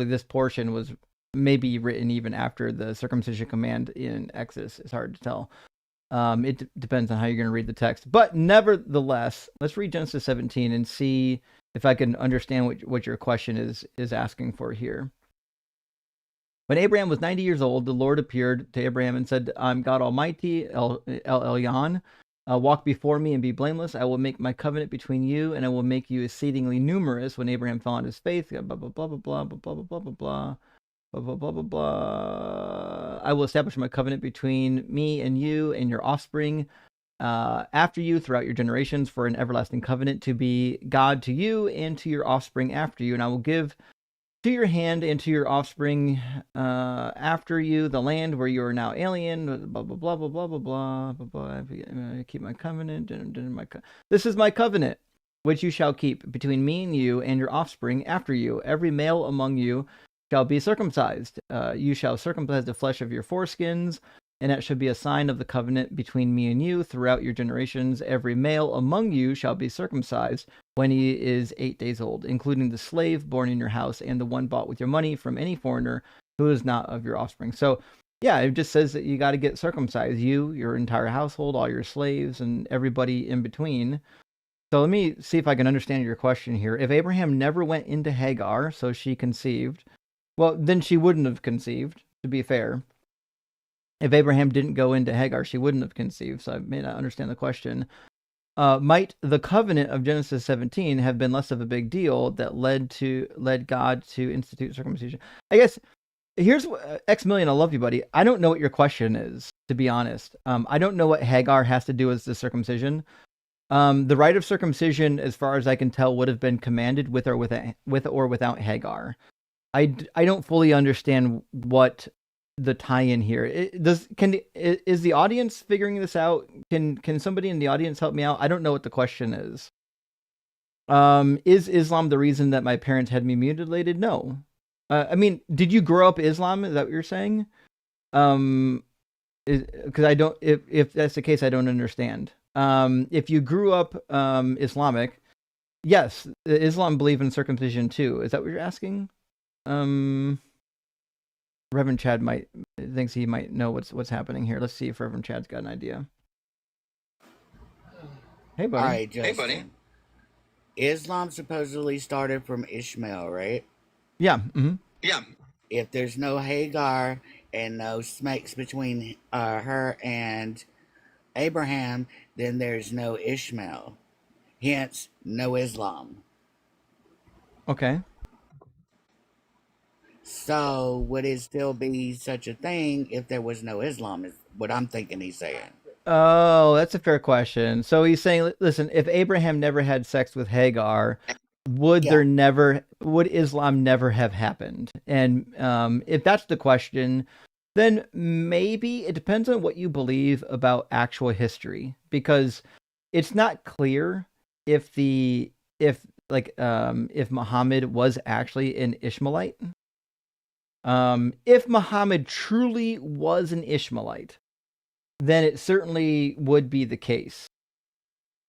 Speaker 1: this portion was maybe written even after the circumcision command in Exodus. It's hard to tell. It depends on how you're going to read the text. But nevertheless, let's read Genesis 17 and see if I can understand what your question is asking for here. When Abraham was 90 years old, the Lord appeared to Abraham and said, I'm God Almighty, El Elyon. Walk before me and be blameless. I will make my covenant between you, and I will make you exceedingly numerous. When Abraham fell on his faith, blah, blah, blah, blah, blah, blah, blah, blah, blah, blah. Blah, blah, blah, blah, blah. I will establish my covenant between me and you and your offspring after you throughout your generations for an everlasting covenant to be God to you and to your offspring after you. And I will give to your hand and to your offspring after you the land where you are now alien. Blah, blah, blah, blah, blah, blah, blah, blah, blah. I keep my covenant. This is my covenant, which you shall keep between me and you and your offspring after you. Every male among you shall be circumcised. You shall circumcise the flesh of your foreskins, and that shall be a sign of the covenant between me and you throughout your generations. Every male among you shall be circumcised when he is 8 days old, including the slave born in your house and the one bought with your money from any foreigner who is not of your offspring. So, yeah, it just says that you got to get circumcised. You, your entire household, all your slaves, and everybody in between. So let me see if I can understand your question here. If Abraham never went into Hagar, so she conceived, well, then she wouldn't have conceived, to be fair. If Abraham didn't go into Hagar, she wouldn't have conceived, so I may not understand the question. Might the covenant of Genesis 17 have been less of a big deal that led God to institute circumcision? I guess here's X Million. I love you, buddy. I don't know what your question is, to be honest. I don't know what Hagar has to do with the circumcision. The rite of circumcision, as far as I can tell, would have been commanded with or without Hagar. I don't fully understand what the tie-in here is the audience figuring this out? Can somebody in the audience help me out? I don't know what the question is. Is Islam the reason that my parents had me mutilated? No. I mean, did you grow up Islam? Is that what you're saying? Because I don't. If that's the case, I don't understand. If you grew up Islamic, yes, Islam believe in circumcision too. Is that what you're asking? Reverend Chad thinks he might know what's happening here. Let's see if Reverend Chad's got an idea. Hey, buddy.
Speaker 6: All right, Justin. Hey, buddy. Islam supposedly started from Ishmael, right?
Speaker 1: Yeah. Mm-hmm.
Speaker 6: Yeah. If there's no Hagar and no smacks between her and Abraham, then there's no Ishmael. Hence, no Islam.
Speaker 1: Okay.
Speaker 6: So, would it still be such a thing if there was no Islam, is what I'm thinking he's saying.
Speaker 1: Oh, that's a fair question. So he's saying, listen, if Abraham never had sex with Hagar, would Islam never have happened? And if that's the question, then maybe it depends on what you believe about actual history, because it's not clear if Muhammad was actually an Ishmaelite. If Muhammad truly was an Ishmaelite, then it certainly would be the case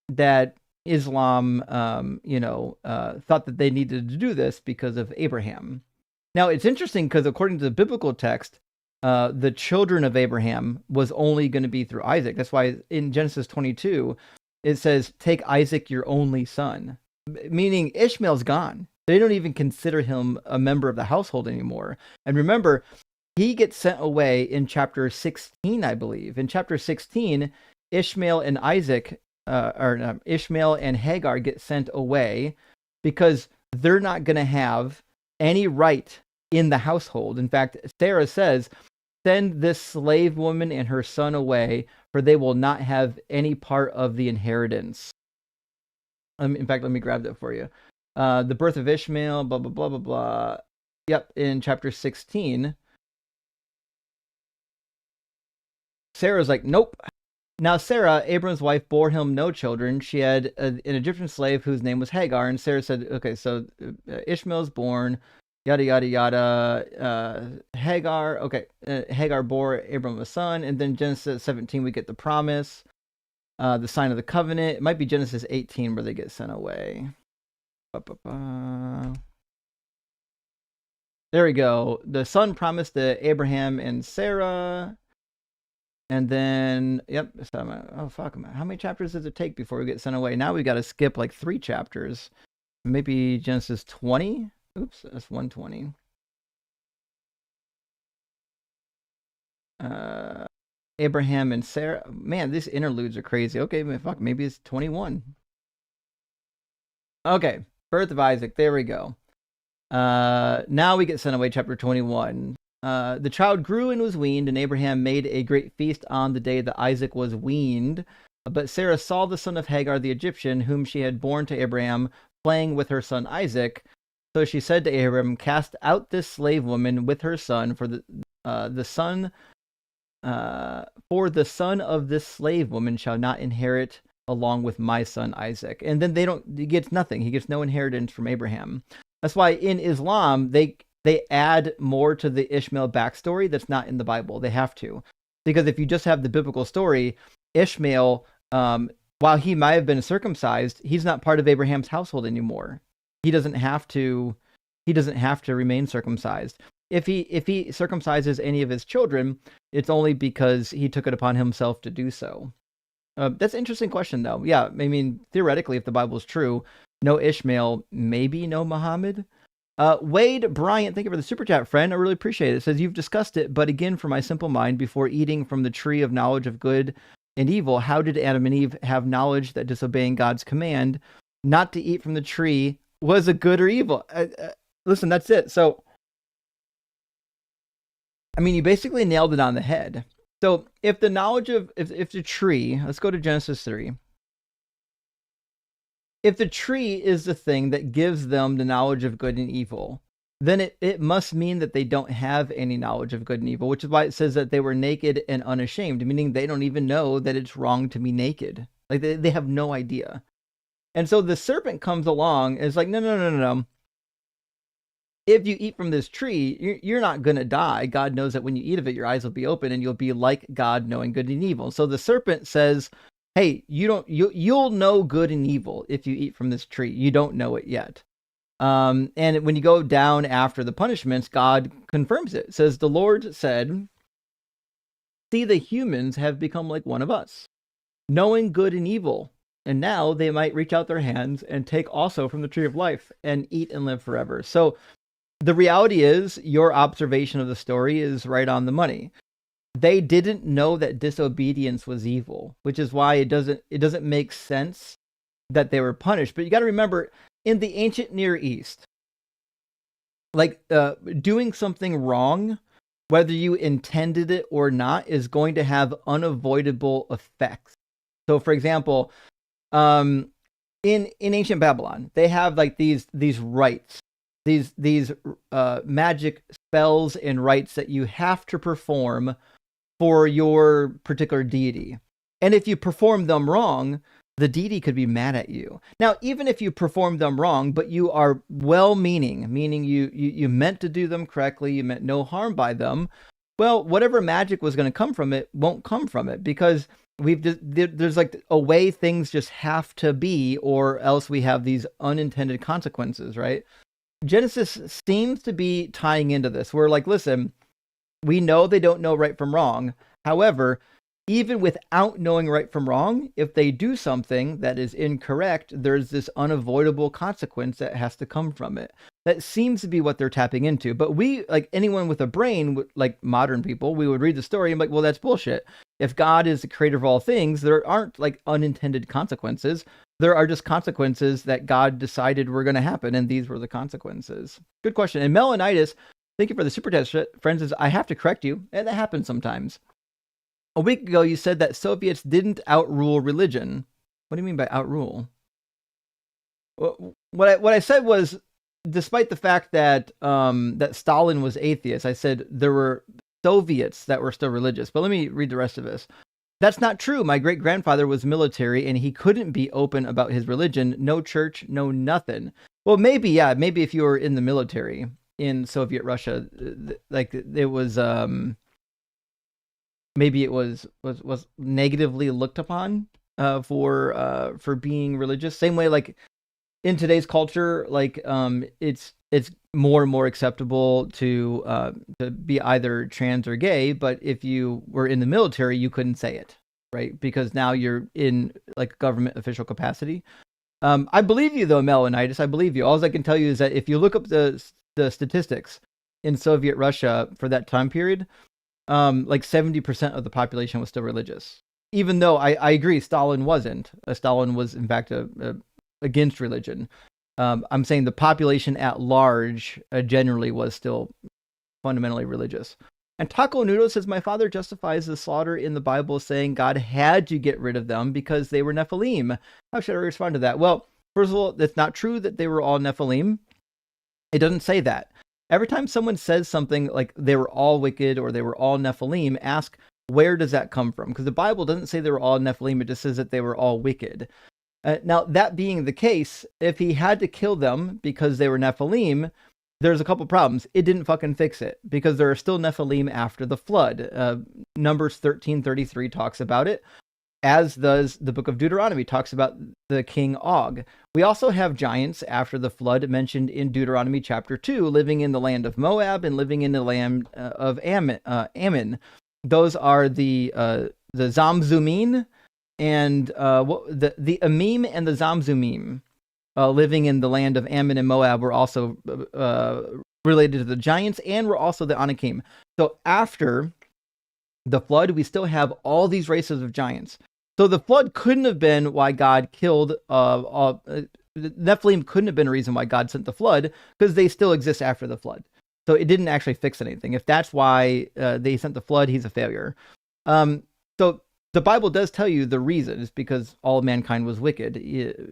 Speaker 1: that Islam, thought that they needed to do this because of Abraham. Now, it's interesting because according to the biblical text, the children of Abraham was only going to be through Isaac. That's why in Genesis 22, it says, take Isaac, your only son, meaning Ishmael's gone. They don't even consider him a member of the household anymore. And remember, he gets sent away in chapter 16, I believe. In chapter 16, Ishmael and Hagar get sent away because they're not going to have any right in the household. In fact, Sarah says, send this slave woman and her son away, for they will not have any part of the inheritance. In fact, let me grab that for you. The birth of Ishmael, blah, blah, blah, blah, blah. Yep, in chapter 16. Sarah's like, nope. Now Sarah, Abram's wife, bore him no children. She had an Egyptian slave whose name was Hagar. And Sarah said, okay, so Ishmael's born, yada, yada, yada. Hagar, okay. Hagar bore Abram a son. And then Genesis 17, we get the promise, the sign of the covenant. It might be Genesis 18 where they get sent away. There we go. The son promised to Abraham and Sarah. And then, yep. So oh, fuck. How many chapters does it take before we get sent away? Now we got to skip like 3 chapters. Maybe Genesis 20? Oops, that's 120. Abraham and Sarah. Man, these interludes are crazy. Okay, fuck. Maybe it's 21. Okay. Birth of Isaac. There we go. Now we get sent away, chapter 21. The child grew and was weaned, and Abraham made a great feast on the day that Isaac was weaned. But Sarah saw the son of Hagar the Egyptian, whom she had borne to Abraham, playing with her son Isaac. So she said to Abraham, cast out this slave woman with her son, for the son of this slave woman shall not inherit along with my son Isaac. And then he gets nothing. He gets no inheritance from Abraham. That's why in Islam, they add more to the Ishmael backstory that's not in the Bible. They have to. Because if you just have the biblical story, Ishmael, while he might have been circumcised, he's not part of Abraham's household anymore. He doesn't have to remain circumcised. If he circumcises any of his children, it's only because he took it upon himself to do so. That's an interesting question, though. Yeah, I mean, theoretically, if the Bible is true, no Ishmael, maybe no Muhammad. Wade Bryant, thank you for the super chat, friend. I really appreciate it. It says, you've discussed it, but again, for my simple mind, before eating from the tree of knowledge of good and evil, how did Adam and Eve have knowledge that disobeying God's command not to eat from the tree was a good or evil? Listen, that's it. So I mean, you basically nailed it on the head. So if the knowledge of, if the tree, let's go to Genesis 3. If the tree is the thing that gives them the knowledge of good and evil, then it must mean that they don't have any knowledge of good and evil, which is why it says that they were naked and unashamed, meaning they don't even know that it's wrong to be naked. Like they have no idea. And so the serpent comes along and is like, no. If you eat from this tree, you're not going to die. God knows that when you eat of it, your eyes will be open and you'll be like God, knowing good and evil. So the serpent says, hey, you'll know good and evil if you eat from this tree. You don't know it yet. And when you go down after the punishments, God confirms it. It says, the Lord said, see, the humans have become like one of us, knowing good and evil. And now they might reach out their hands and take also from the tree of life and eat and live forever. So the reality is, your observation of the story is right on the money. They didn't know that disobedience was evil, which is why it doesn't make sense that they were punished. But you got to remember, in the ancient Near East, like doing something wrong, whether you intended it or not, is going to have unavoidable effects. So, for example, in ancient Babylon, they have like these rites, these magic spells and rites that you have to perform for your particular deity. And if you perform them wrong, the deity could be mad at you. Now, even if you perform them wrong, but you are well-meaning, meaning you meant to do them correctly, you meant no harm by them, well, whatever magic was going to come from it won't come from it, because there's like a way things just have to be, or else we have these unintended consequences, right? Genesis seems to be tying into this. We're like, listen, we know they don't know right from wrong. However, even without knowing right from wrong, if they do something that is incorrect, there's this unavoidable consequence that has to come from it. That seems to be what they're tapping into. But we, like anyone with a brain, like modern people, we would read the story and be like, well, that's bullshit. If God is the creator of all things, there aren't like unintended consequences. There are just consequences that God decided were going to happen, and these were the consequences. Good question. And Melanitis, thank you for the super chat, friends. I have to correct you, and that happens sometimes. A week ago, you said that Soviets didn't outrule religion. What do you mean by outrule? What I said was, despite the fact that that Stalin was atheist, I said there were Soviets that were still religious. But let me read the rest of this. That's not true. My great-grandfather was military, and he couldn't be open about his religion. No church, no nothing. Well, maybe, yeah. Maybe if you were in the military in Soviet Russia, like it was, maybe it was negatively looked upon for being religious. Same way, like in today's culture, like it's more and more acceptable to be either trans or gay, but if you were in the military, you couldn't say it, right? Because now you're in like government official capacity. I believe you though, Melanitis. I believe you. All I can tell you is that if you look up the statistics in Soviet Russia for that time period, like 70% of the population was still religious. Even though I agree, Stalin wasn't. Stalin was in fact against religion. I'm saying the population at large generally was still fundamentally religious. And Taco Noodle says, my father justifies the slaughter in the Bible, saying God had to get rid of them because they were Nephilim. How should I respond to that? Well, first of all, it's not true that they were all Nephilim. It doesn't say that. Every time someone says something like they were all wicked or they were all Nephilim, ask, where does that come from? Because the Bible doesn't say they were all Nephilim. It just says that they were all wicked. Now, that being the case, if he had to kill them because they were Nephilim, there's a couple problems. It didn't fucking fix it, because there are still Nephilim after the flood. Numbers 13:33 talks about it, as does the book of Deuteronomy, talks about the king Og. We also have giants after the flood mentioned in Deuteronomy chapter 2, living in the land of Moab and living in the land of Ammon. Those are the Zamzummim, and the Amim and the Zamzummim, living in the land of Ammon and Moab, were also related to the giants, and were also the Anakim. So after the flood, we still have all these races of giants. So the flood couldn't have been why God killed Nephilim couldn't have been a reason why God sent the flood, because they still exist after the flood. So it didn't actually fix anything. If that's why they sent the flood, he's a failure. So the Bible does tell you the reason is because all mankind was wicked,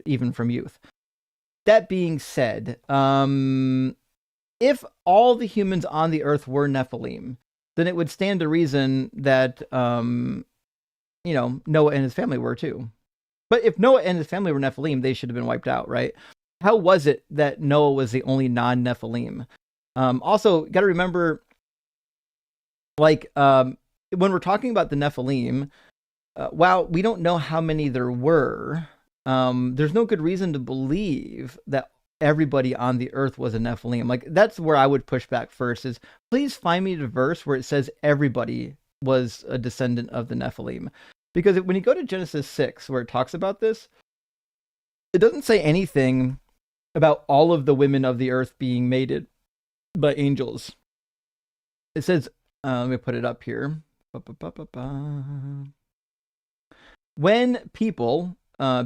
Speaker 1: even from youth. That being said, if all the humans on the earth were Nephilim, then it would stand to reason that, Noah and his family were too. But if Noah and his family were Nephilim, they should have been wiped out, right? How was it that Noah was the only non-Nephilim? Also, got to remember, when we're talking about the Nephilim, while we don't know how many there were, there's no good reason to believe that everybody on the earth was a Nephilim. Like, that's where I would push back first is, please find me the verse where it says everybody was a descendant of the Nephilim. Because when you go to Genesis 6, where it talks about this, it doesn't say anything about all of the women of the earth being mated by angels. It says, let me put it up here. When people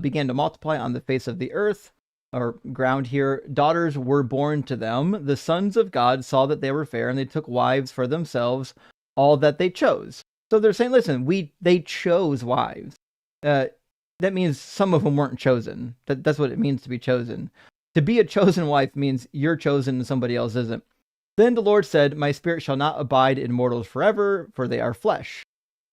Speaker 1: began to multiply on the face of the earth, or ground here, daughters were born to them. The sons of God saw that they were fair, and they took wives for themselves, all that they chose. So they're saying, listen, they chose wives. That means some of them weren't chosen. That's what it means to be chosen. To be a chosen wife means you're chosen and somebody else isn't. Then the Lord said, my spirit shall not abide in mortals forever, for they are flesh.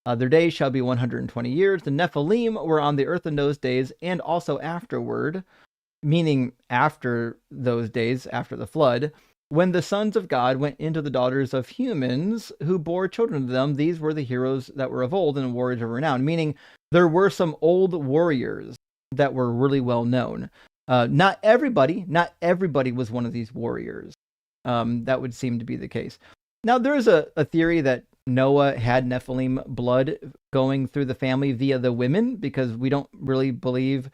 Speaker 1: Their days shall be 120 years. The Nephilim were on the earth in those days, and also afterward, meaning after those days, after the flood, when the sons of God went into the daughters of humans who bore children to them. These were the heroes that were of old and warriors of renown, meaning there were some old warriors that were really well known. Not everybody was one of these warriors. That would seem to be the case. Now, there is a theory that Noah had Nephilim blood going through the family via the women, because we don't really believe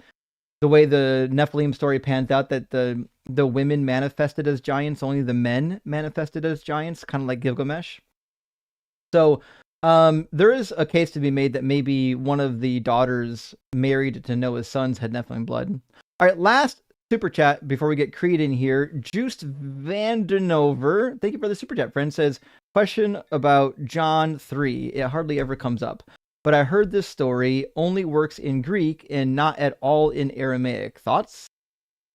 Speaker 1: the way the Nephilim story pans out that the women manifested as giants, only the men manifested as giants, kind of like Gilgamesh. So there is a case to be made that maybe one of the daughters married to Noah's sons had Nephilim blood. All right, last super chat before we get Creed in here. Juiced Vandenover, thank you for the super chat, friend, says, question about John 3. It hardly ever comes up, but I heard this story only works in Greek and not at all in Aramaic. Thoughts?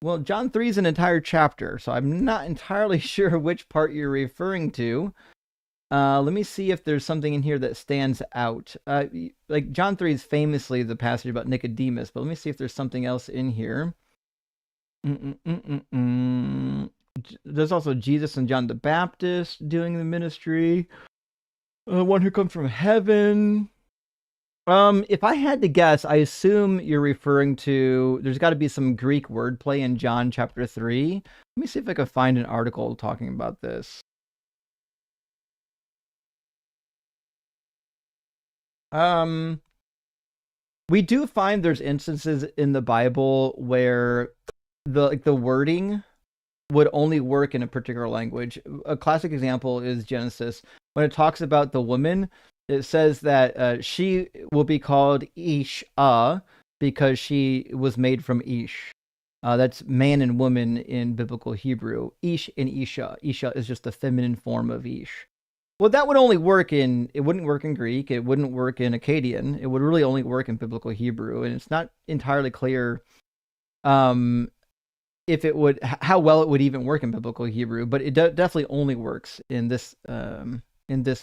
Speaker 1: Well, John 3 is an entire chapter, so I'm not entirely sure which part you're referring to. Let me see if there's something in here that stands out. Like John 3 is famously the passage about Nicodemus, but let me see if there's something else in here. There's also Jesus and John the Baptist doing the ministry. One who comes from heaven. If I had to guess, I assume you're referring to, there's got to be some Greek wordplay in John chapter 3. Let me see if I can find an article talking about this. We do find there's instances in the Bible where the wording would only work in a particular language. A classic example is Genesis. When it talks about the woman, it says that she will be called Isha because she was made from Ish. That's man and woman in biblical Hebrew. Ish and Isha. Isha is just the feminine form of Ish. Well, that would only work it wouldn't work in Greek. It wouldn't work in Akkadian. It would really only work in biblical Hebrew. And it's not entirely clear if it would, how well it would even work in biblical Hebrew, but it definitely only works in this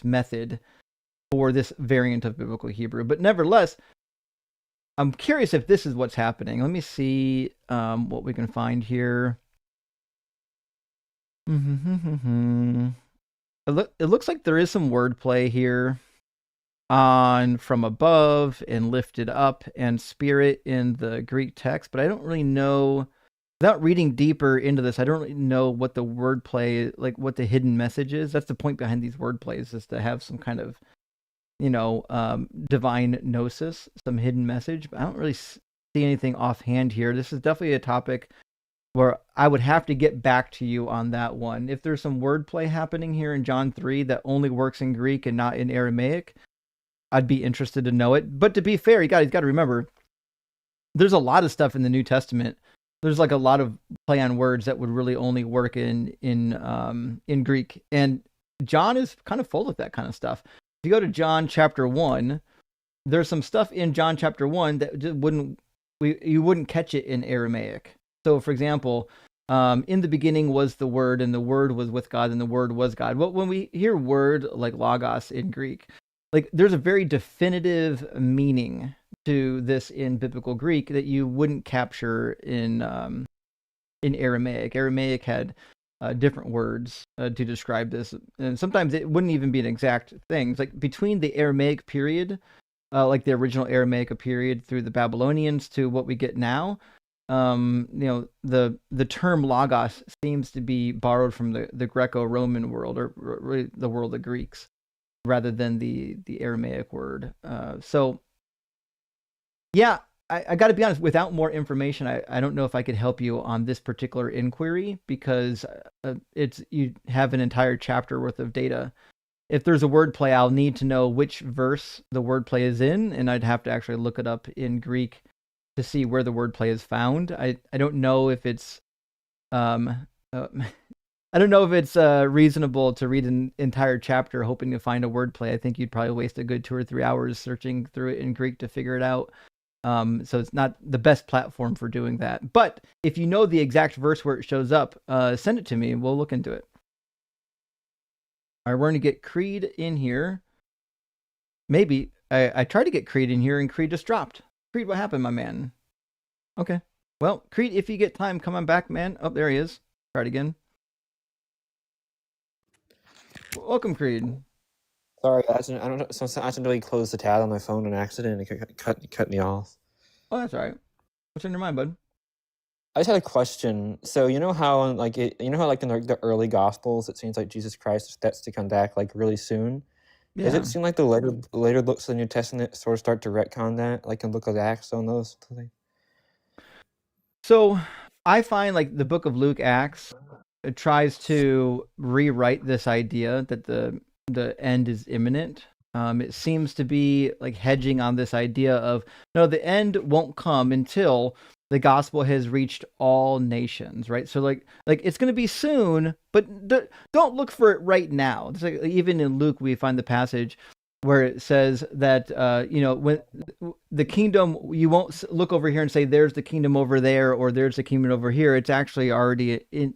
Speaker 1: method for this variant of biblical Hebrew. But nevertheless, I'm curious if this is what's happening. Let me see what we can find here. It looks like there is some wordplay here on from above and lifted up and spirit in the Greek text, but I don't really know. Without reading deeper into this, I don't really know what the wordplay, like what the hidden message is. That's the point behind these wordplays, is to have some kind of, divine gnosis, some hidden message. But I don't really see anything offhand here. This is definitely a topic where I would have to get back to you on that one. If there's some wordplay happening here in John 3 that only works in Greek and not in Aramaic, I'd be interested to know it. But to be fair, you got to remember, there's a lot of stuff in the New Testament there's like a lot of play on words that would really only work in Greek, and John is kind of full of that kind of stuff. If you go to John chapter 1, there's some stuff in John chapter 1 that just you wouldn't catch it in Aramaic. So, for example, in the beginning was the Word, and the Word was with God, and the Word was God. Well, when we hear word like logos in Greek, like there's a very definitive meaning to this in biblical Greek that you wouldn't capture in Aramaic. Aramaic had different words to describe this, and sometimes it wouldn't even be an exact thing. It's like between the Aramaic period, like the original Aramaic period through the Babylonians to what we get now, the term logos seems to be borrowed from the Greco-Roman world, or really the world of Greeks, rather than the Aramaic word. So yeah, I got to be honest, without more information, I don't know if I could help you on this particular inquiry, because you have an entire chapter worth of data. If there's a wordplay, I'll need to know which verse the wordplay is in, and I'd have to actually look it up in Greek to see where the wordplay is found. I don't know if it's I don't know if it's reasonable to read an entire chapter hoping to find a wordplay. I think you'd probably waste a good 2 or 3 hours searching through it in Greek to figure it out. So it's not the best platform for doing that. But if you know the exact verse where it shows up, send it to me. We'll look into it. All right, we're going to get Creed in here. Maybe. I tried to get Creed in here and Creed just dropped. Creed, what happened, my man? Okay. Well, Creed, if you get time, come on back, man. Oh, there he is. Try it again. Welcome, Creed.
Speaker 7: Sorry, I don't know. So I accidentally closed the tab on my phone on accident, and it cut me off.
Speaker 1: Oh, that's all right. What's on your mind, bud?
Speaker 7: I just had a question. So you know how in the early Gospels, it seems like Jesus Christ is set to come back like really soon.
Speaker 1: Yeah.
Speaker 7: Does it seem like the later books of the New Testament sort of start to retcon that, like in the Book of Acts on those?
Speaker 1: So I find like the book of Luke, Acts, it tries to rewrite this idea that the end is imminent. It seems to be like hedging on this idea of, no, the end won't come until the gospel has reached all nations, right? So like it's going to be soon, but don't look for it right now. It's like, even in Luke, we find the passage where it says that, when the kingdom, you won't look over here and say, there's the kingdom over there, or there's the kingdom over here. It's actually already in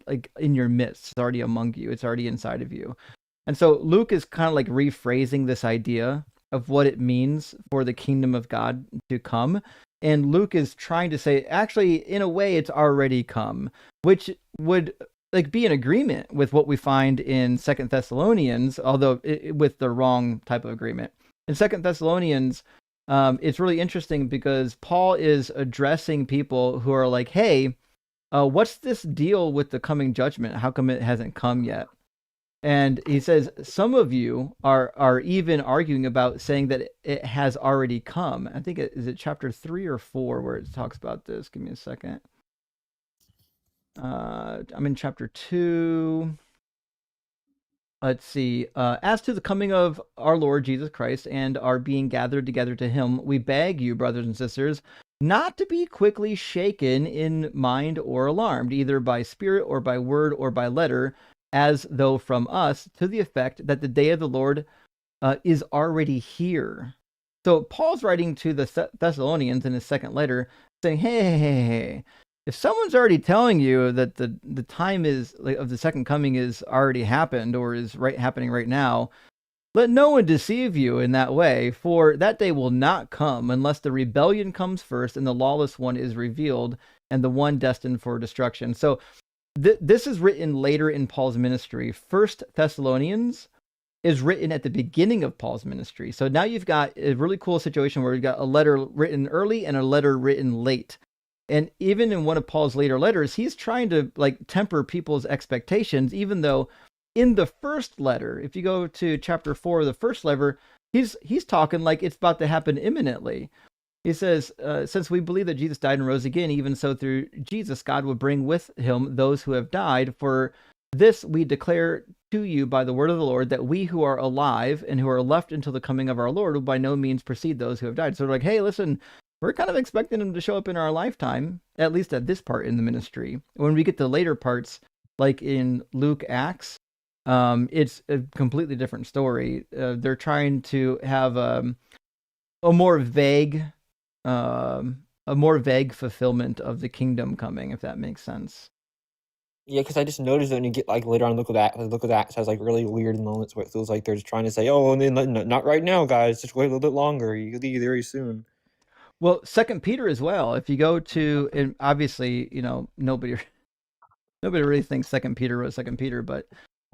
Speaker 1: your midst. It's already among you. It's already inside of you. And so Luke is kind of like rephrasing this idea of what it means for the kingdom of God to come. And Luke is trying to say, actually, in a way, it's already come, which would like be in agreement with what we find in 2 Thessalonians, although with the wrong type of agreement. In 2 Thessalonians, it's really interesting because Paul is addressing people who are like, hey, what's this deal with the coming judgment? How come it hasn't come yet? And he says, some of you are even arguing about saying that it has already come. I think is it chapter 3 or 4 where it talks about this? Give me a second. I'm in chapter 2. Let's see. As to the coming of our Lord Jesus Christ and our being gathered together to him, we beg you, brothers and sisters, not to be quickly shaken in mind or alarmed, either by spirit or by word or by letter, as though from us, to the effect that the day of the Lord is already here. So Paul's writing to the Thessalonians in his second letter saying, hey, if someone's already telling you that the time is of the second coming is already happened or is happening right now, let no one deceive you in that way, for that day will not come unless the rebellion comes first and the lawless one is revealed, and the one destined for destruction. So this is written later in Paul's ministry. 1 Thessalonians is written at the beginning of Paul's ministry. So now you've got a really cool situation where you've got a letter written early and a letter written late. And even in one of Paul's later letters, he's trying to like temper people's expectations, even though in the first letter, if you go to chapter 4 of the first letter, he's talking like it's about to happen imminently. He says, since we believe that Jesus died and rose again, even so through Jesus, God will bring with him those who have died. For this we declare to you by the word of the Lord, that we who are alive and who are left until the coming of our Lord will by no means precede those who have died. So they're like, hey, listen, we're kind of expecting him to show up in our lifetime, at least at this part in the ministry. When we get to later parts, like in Luke, Acts, it's a completely different story. They're trying to have a more vague, fulfillment of the kingdom coming, if that makes sense.
Speaker 7: Yeah, because I just noticed that when you get like later on, Look at Acts has like really weird moments where it feels like they're just trying to say, "Oh, and then not right now, guys. Just wait a little bit longer. You'll be very soon."
Speaker 1: Well, Second Peter as well. If you go to, and obviously, nobody really thinks Second Peter was Second Peter, but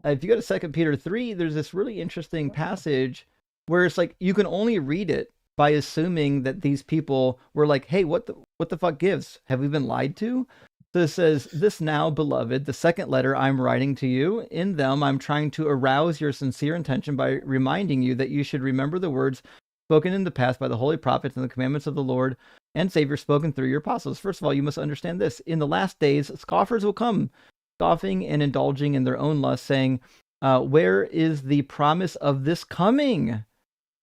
Speaker 1: if you go to Second Peter 3, there's this really interesting passage where it's like you can only read it by assuming that these people were like, "Hey, what the fuck gives? Have we been lied to?" So it says, "This now, beloved, the second letter I'm writing to you. In them, I'm trying to arouse your sincere intention by reminding you that you should remember the words spoken in the past by the holy prophets and the commandments of the Lord and Savior spoken through your apostles. First of all, you must understand this. In the last days, scoffers will come, scoffing and indulging in their own lust, saying, where is the promise of this coming?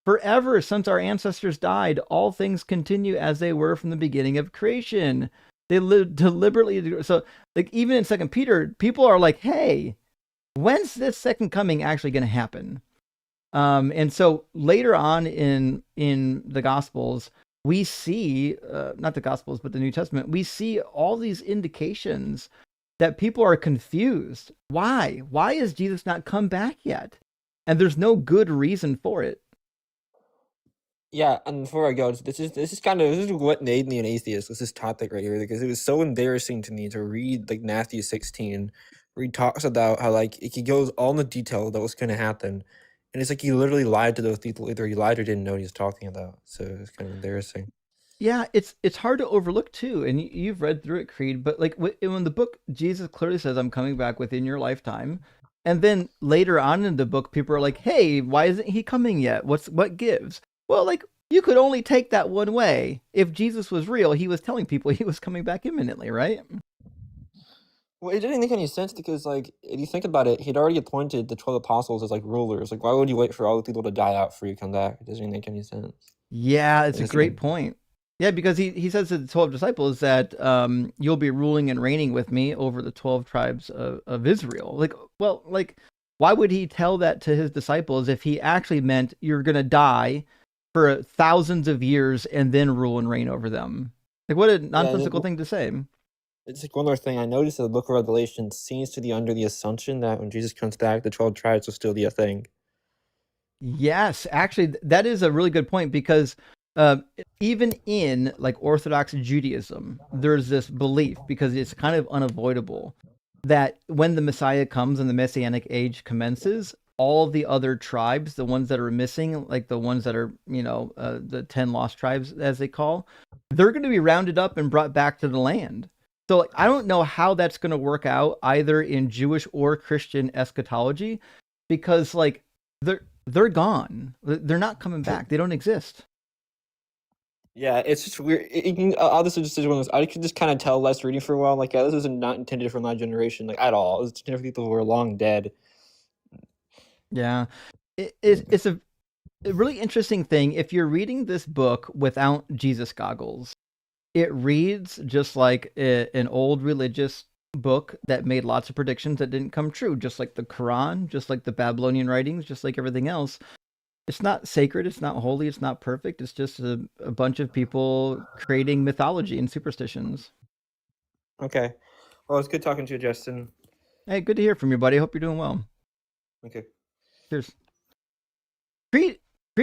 Speaker 1: Forever since our ancestors died, all things continue as they were from the beginning of creation." They live deliberately. So, like, even in Second Peter, people are like, "Hey, when's this second coming actually going to happen?" And so later on in the Gospels, we see, not the Gospels, but the New Testament, we see all these indications that people are confused. Why? Why has Jesus not come back yet? And there's no good reason for it.
Speaker 7: Yeah, and before I go, this is what made me an atheist. This topic right here, because it was so embarrassing to me to read like Matthew 16, where he talks about how like he goes all in the detail about what's going to happen, and it's like he literally lied to those people. Either he lied or didn't know what he was talking about. So it's kind of embarrassing.
Speaker 1: Yeah, it's hard to overlook too, and you've read through it, Creed. But like in the book, Jesus clearly says, "I'm coming back within your lifetime," and then later on in the book, people are like, "Hey, why isn't he coming yet? What gives?" Well, like, you could only take that one way. If Jesus was real, he was telling people he was coming back imminently, right?
Speaker 7: Well, it didn't make any sense because, like, if you think about it, he'd already appointed the 12 apostles as like rulers. Like, why would you wait for all the people to die out before you come back? It doesn't make any sense.
Speaker 1: Yeah, it's a great point. Yeah, because he says to the 12 disciples that you'll be ruling and reigning with me over the 12 tribes of Israel. Like, well, like, why would he tell that to his disciples if he actually meant you're going to die for thousands of years and then rule and reign over them? Like, what a nonsensical thing to say.
Speaker 7: It's like one more thing I noticed that the book of Revelation seems to be under the assumption that when Jesus comes back, the 12 tribes will still be a thing.
Speaker 1: Yes, actually, that is a really good point, because even in like Orthodox Judaism, there's this belief, because it's kind of unavoidable, that when the Messiah comes and the Messianic age commences, all the other tribes, the ones that are missing, like the ones that are, the 10 lost tribes, as they call, they're going to be rounded up and brought back to the land. So like, I don't know how that's going to work out either in Jewish or Christian eschatology, because like they're gone. They're not coming back. They don't exist.
Speaker 7: Yeah, it's just weird. I'll just one of those. I could just kind of tell less reading for a while. Like, yeah, this was not intended for my generation, like at all. It's intended for people who are long dead.
Speaker 1: Yeah, it's a really interesting thing. If you're reading this book without Jesus goggles, it reads just like an old religious book that made lots of predictions that didn't come true, just like the Quran, just like the Babylonian writings, just like everything else. It's not sacred, it's not holy, it's not perfect. It's just a bunch of people creating mythology and superstitions.
Speaker 7: Okay. Well, it's good talking to you, Justin.
Speaker 1: Hey, good to hear from you, buddy. Hope you're doing well.
Speaker 7: Okay.
Speaker 1: Cheers. Creed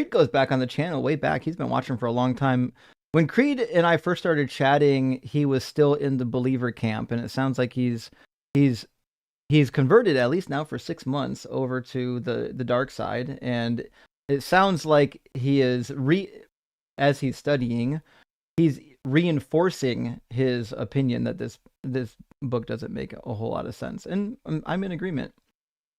Speaker 1: goes back on the channel way back. He's been watching for a long time. When Creed and I first started chatting, he was still in the believer camp, and it sounds like he's converted, at least now for 6 months, over to the dark side. And it sounds like he is as he's studying, he's reinforcing his opinion that this book doesn't make a whole lot of sense, and I'm in agreement.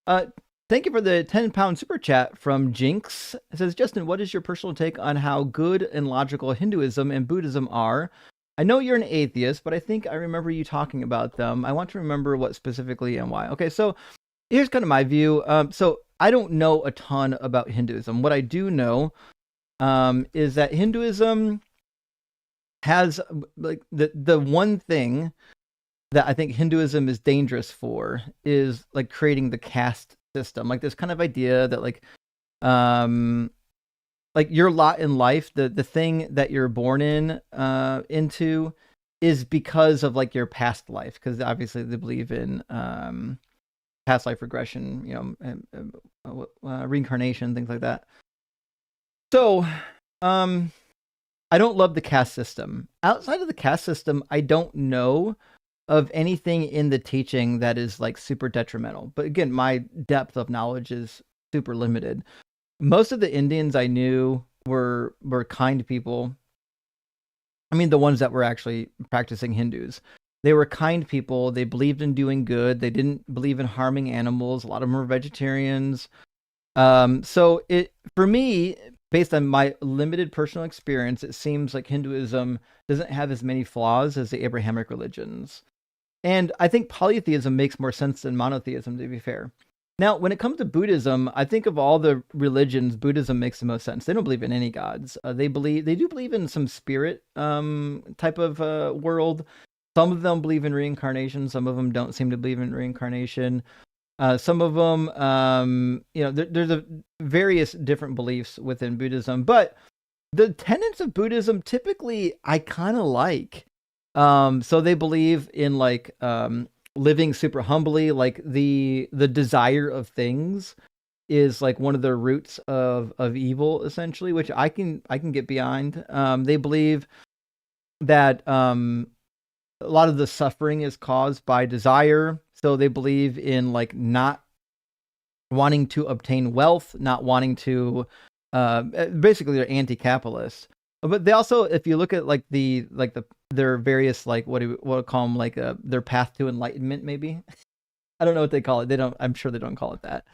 Speaker 1: Thank you for the 10-pound super chat from Jinx. It says, Justin, what is your personal take on how good and logical Hinduism and Buddhism are? I know you're an atheist, but I think I remember you talking about them. I want to remember what specifically and why. Okay, so here's kind of my view. So I don't know a ton about Hinduism. What I do know is that Hinduism has like the one thing that I think Hinduism is dangerous for is like creating the caste system. Like this kind of idea that like your lot in life, the thing that you're born into is because of like your past life, because obviously they believe in past life regression, you know, reincarnation, things like that. So I don't love the caste system. Outside of the caste system, I don't know of anything in the teaching that is like super detrimental. But again, my depth of knowledge is super limited. Most of the Indians I knew were kind people. I mean, the ones that were actually practicing Hindus. They were kind people. They believed in doing good. They didn't believe in harming animals. A lot of them were vegetarians. So for me, based on my limited personal experience, it seems like Hinduism doesn't have as many flaws as the Abrahamic religions. And I think polytheism makes more sense than monotheism, to be fair. Now, when it comes to Buddhism, I think of all the religions, Buddhism makes the most sense. They don't believe in any gods. They do believe in some spirit type of world. Some of them believe in reincarnation. Some of them don't seem to believe in reincarnation. Some of them, there's various different beliefs within Buddhism, but the tenets of Buddhism typically I kind of like. So they believe in like living super humbly, like the desire of things is like one of the roots of evil, essentially, which I can get behind. They believe that a lot of the suffering is caused by desire. So they believe in like not wanting to obtain wealth, not wanting to, basically they're anti-capitalist. But they also, if you look at like their various like what do we call them, like their path to enlightenment, maybe. I don't know what they call it. I'm sure they don't call it that.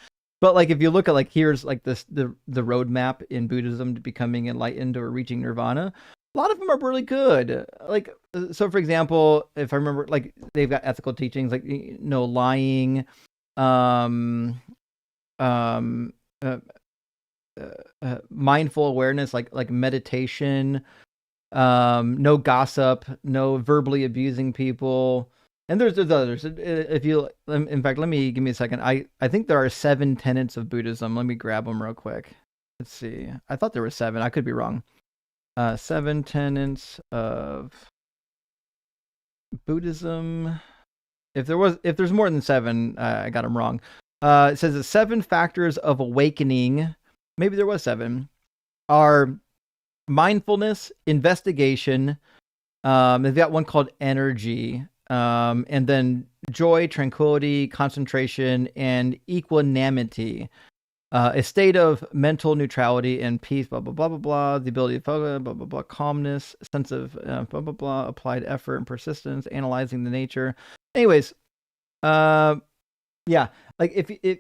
Speaker 1: But like if you look at like here's like the roadmap in Buddhism to becoming enlightened or reaching nirvana, a lot of them are really good. Like so, for example, if I remember, like they've got ethical teachings like lying, mindful awareness, like meditation, no gossip, no verbally abusing people, and there's others. If you, in fact, give me a second. I think there are 7 tenets of Buddhism. Let me grab them real quick. Let's see. I thought there were 7. I could be wrong. 7 tenets of Buddhism. If there's more than 7, I got them wrong. It says the 7 factors of awakening. Maybe there was 7. Are mindfulness, investigation. They've got one called energy, and then joy, tranquility, concentration, and equanimity. A state of mental neutrality and peace, blah, blah, blah, blah, blah. The ability to focus, blah, blah, blah. Calmness, sense of blah, blah, blah. Applied effort and persistence, analyzing the nature. Anyways, yeah, like if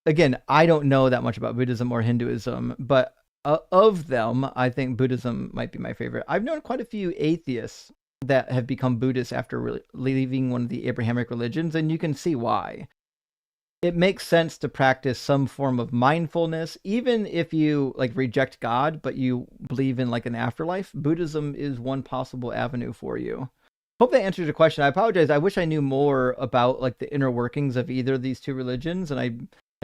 Speaker 1: again, I don't know that much about Buddhism or Hinduism, but of them, I think Buddhism might be my favorite. I've known quite a few atheists that have become Buddhists after leaving one of the Abrahamic religions, and you can see why. It makes sense to practice some form of mindfulness, even if you like reject God, but you believe in like an afterlife. Buddhism is one possible avenue for you. Hope that answers your question. I apologize. I wish I knew more about like the inner workings of either of these two religions, and I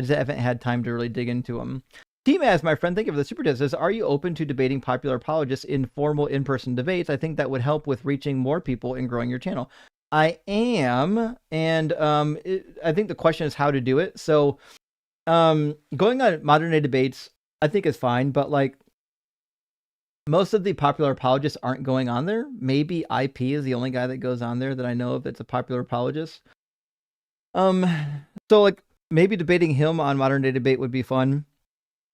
Speaker 1: just haven't had time to really dig into them. Team as my friend, thank you for the super chat. Says, are you open to debating popular apologists in formal in-person debates? I think that would help with reaching more people and growing your channel. I am, and I think the question is how to do it. So going on modern day debates, I think is fine, but like most of the popular apologists aren't going on there. Maybe IP is the only guy that goes on there that I know of that's a popular apologist. So like maybe debating him on modern day debate would be fun.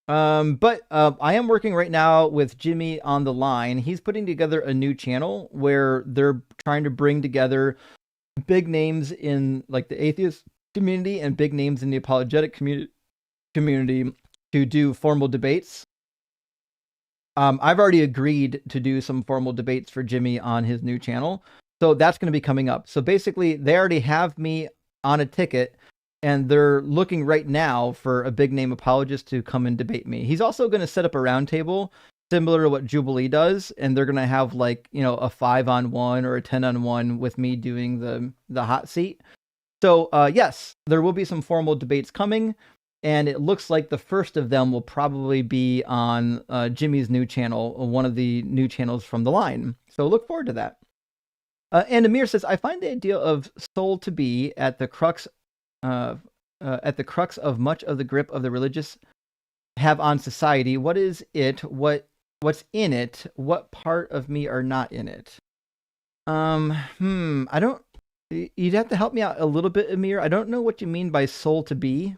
Speaker 1: But I am working right now with Jimmy on the line. He's putting together a new channel where they're trying to bring together big names in like the atheist community and big names in the apologetic community to do formal debates. I've already agreed to do some formal debates for Jimmy on his new channel. So that's going to be coming up. So basically they already have me on a ticket, and they're looking right now for a big name apologist to come and debate me. He's also going to set up a roundtable similar to what Jubilee does, and they're gonna have like, you know, a 5-on-1 or a 10-on-1 with me doing the hot seat. So yes, there will be some formal debates coming, and it looks like the first of them will probably be on Jimmy's new channel, one of the new channels from the line. So look forward to that. And Amir says, I find the idea of soul to be at the crux of much of the grip of the religious have on society. What is it? What's in it? What part of me are not in it? I don't. You'd have to help me out a little bit, Amir. I don't know what you mean by soul to be.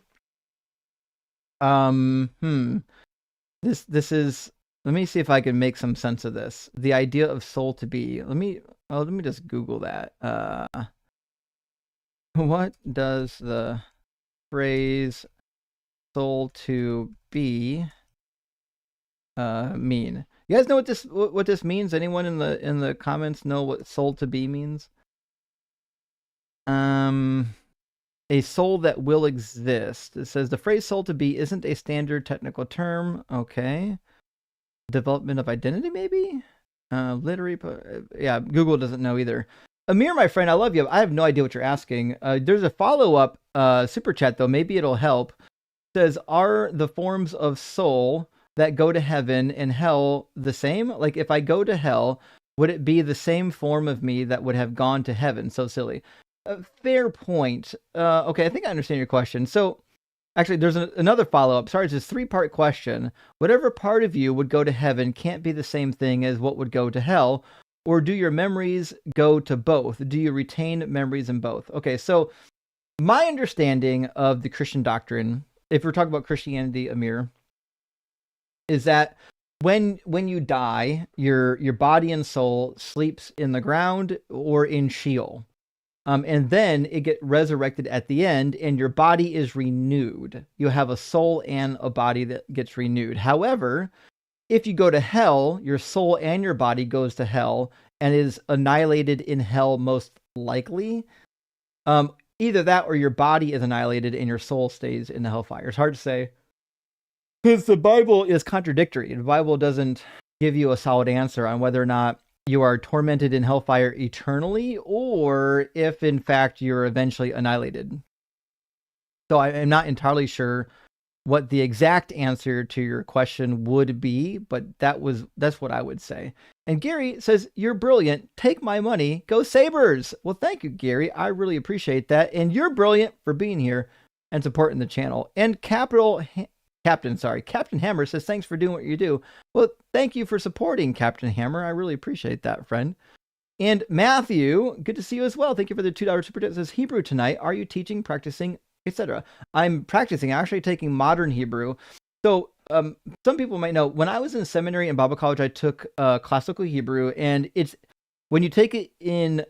Speaker 1: This is. Let me see if I can make some sense of this. The idea of soul to be. Let me just Google that. What does the phrase soul to be mean? You guys know what this means? Anyone in the comments know what soul to be means? A soul that will exist. It says the phrase soul to be isn't a standard technical term. Okay. Development of identity, maybe? Yeah, Google doesn't know either. Amir, my friend, I love you. I have no idea what you're asking. There's a follow-up super chat, though. Maybe it'll help. It says, are the forms of soul that go to heaven and hell the same? Like, if I go to hell, would it be the same form of me that would have gone to heaven? So silly. Fair point. Okay, I think I understand your question. So, actually, there's another follow-up. Sorry, it's a 3-part question. Whatever part of you would go to heaven can't be the same thing as what would go to hell. Or do your memories go to both? Do you retain memories in both? Okay, so my understanding of the Christian doctrine, if we're talking about Christianity, Amir, is that when you die, your body and soul sleeps in the ground or in Sheol. And then it gets resurrected at the end, and your body is renewed. You have a soul and a body that gets renewed. However, if you go to hell, your soul and your body goes to hell and is annihilated in hell most likely. Either that or your body is annihilated and your soul stays in the hellfire. It's hard to say, because the Bible is contradictory. The Bible doesn't give you a solid answer on whether or not you are tormented in hellfire eternally, or if in fact you're eventually annihilated. So I am not entirely sure what the exact answer to your question would be, but that's what I would say. And Gary says, you're brilliant. Take my money. Go Sabres. Well, thank you, Gary. I really appreciate that. And you're brilliant for being here and supporting the channel. And Captain Hammer says, thanks for doing what you do. Well, thank you for supporting Captain Hammer. I really appreciate that, friend. And Matthew, good to see you as well. Thank you for the $2 super chat. It says, Hebrew tonight. Are you teaching, practicing, etc.? I'm practicing, actually taking modern Hebrew. So some people might know, when I was in seminary and Bible college, I took classical Hebrew, and it's when you take it in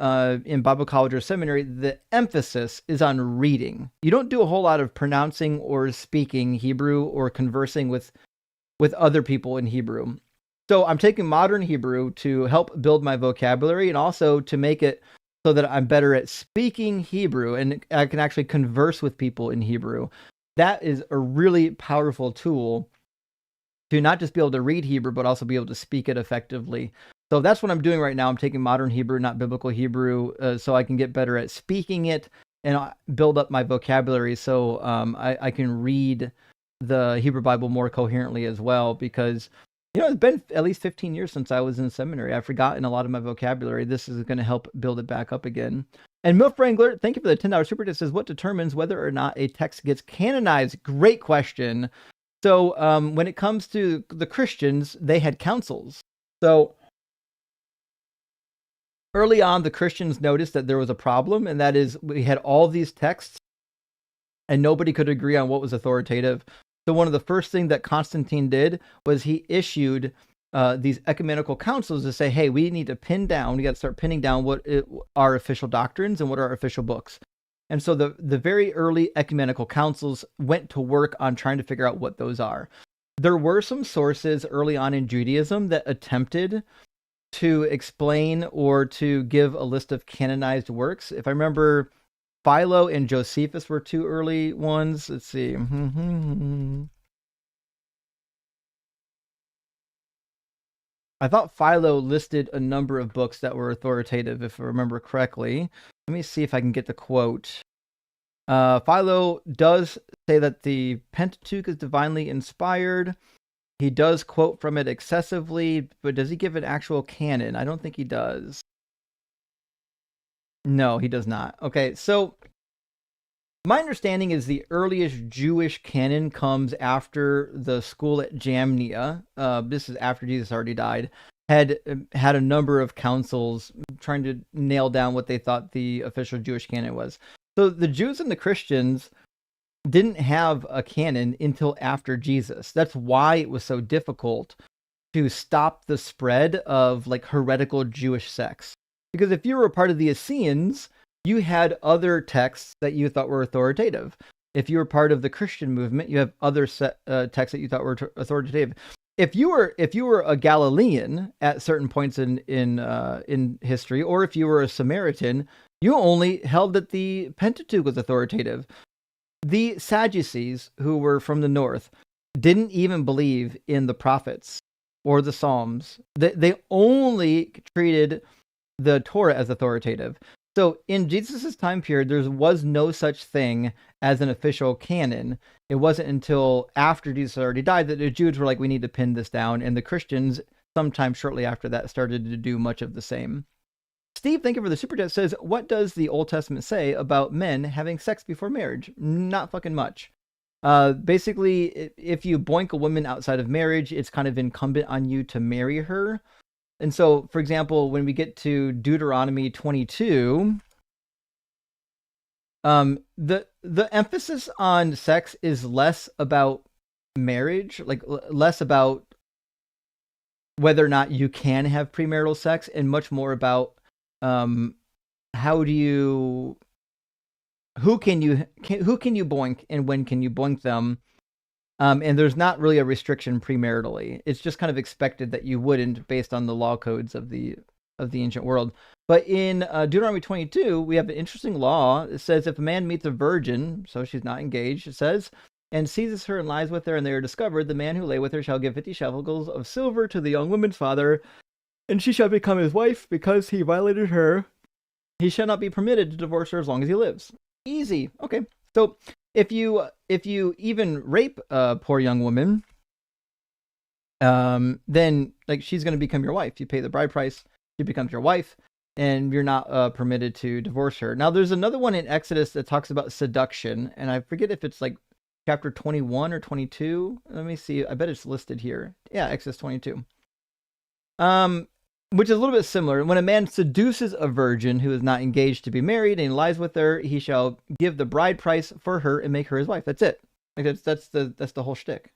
Speaker 1: Bible college or seminary, the emphasis is on reading. You don't do a whole lot of pronouncing or speaking Hebrew or conversing with other people in Hebrew. So I'm taking modern Hebrew to help build my vocabulary and also to make it so that I'm better at speaking Hebrew and I can actually converse with people in Hebrew. That is a really powerful tool to not just be able to read Hebrew, but also be able to speak it effectively. So that's what I'm doing right now. I'm taking modern Hebrew, not biblical Hebrew, so I can get better at speaking it and build up my vocabulary so I can read the Hebrew Bible more coherently as well, because, you know, it's been at least 15 years since I was in seminary. I've forgotten a lot of my vocabulary. This is going to help build it back up again. And Milf Wrangler, thank you for the $10 super chat. Says, what determines whether or not a text gets canonized? Great question. So when it comes to the Christians, they had councils. So early on, the Christians noticed that there was a problem, and that is we had all these texts, and nobody could agree on what was authoritative. So one of the first things that Constantine did was he issued these ecumenical councils to say, hey, we need to we got to start pinning down what are official doctrines and what are official books. And so the very early ecumenical councils went to work on trying to figure out what those are. There were some sources early on in Judaism that attempted to explain or to give a list of canonized works. If I remember, Philo and Josephus were two early ones. Let's see. I thought Philo listed a number of books that were authoritative, if I remember correctly. Let me see if I can get the quote. Philo does say that the Pentateuch is divinely inspired. He does quote from it excessively, but does he give an actual canon? I don't think he does. No, he does not. Okay, so my understanding is the earliest Jewish canon comes after the school at Jamnia. This is after Jesus already died. Had a number of councils trying to nail down what they thought the official Jewish canon was. So the Jews and the Christians didn't have a canon until after Jesus. That's why it was so difficult to stop the spread of like heretical Jewish sects. Because if you were a part of the Essenes, you had other texts that you thought were authoritative. If you were part of the Christian movement, you have other texts that you thought were authoritative. If you were a Galilean at certain points in history, or if you were a Samaritan, you only held that the Pentateuch was authoritative. The Sadducees, who were from the north, didn't even believe in the prophets or the Psalms. They only treated the Torah as authoritative. So in Jesus' time period, there was no such thing as an official canon. It wasn't until after Jesus already died that the Jews were like, we need to pin this down. And the Christians, sometime shortly after that, started to do much of the same. Steve, thank you for the super chat, says, what does the Old Testament say about men having sex before marriage? Not fucking much. Basically, if you boink a woman outside of marriage, it's kind of incumbent on you to marry her. And so, for example, when we get to Deuteronomy 22, the emphasis on sex is less about marriage, like less about whether or not you can have premarital sex, and much more about who can you boink and when can you boink them. And there's not really a restriction premaritally. It's just kind of expected that you wouldn't, based on the law codes of the ancient world. But in Deuteronomy 22, we have an interesting law. It says if a man meets a virgin, so she's not engaged, it says, and seizes her and lies with her, and they are discovered, the man who lay with her shall give 50 shekels of silver to the young woman's father, and she shall become his wife because he violated her. He shall not be permitted to divorce her as long as he lives. Easy. Okay. So if you even rape a poor young woman, then like she's going to become your wife. You pay the bride price, she becomes your wife, and you're not permitted to divorce her. Now, there's another one in Exodus that talks about seduction, and I forget if it's like chapter 21 or 22. Let me see. I bet it's listed here. Yeah, Exodus 22. Which is a little bit similar. When a man seduces a virgin who is not engaged to be married and lies with her, he shall give the bride price for her and make her his wife. That's it. Like that's the whole shtick.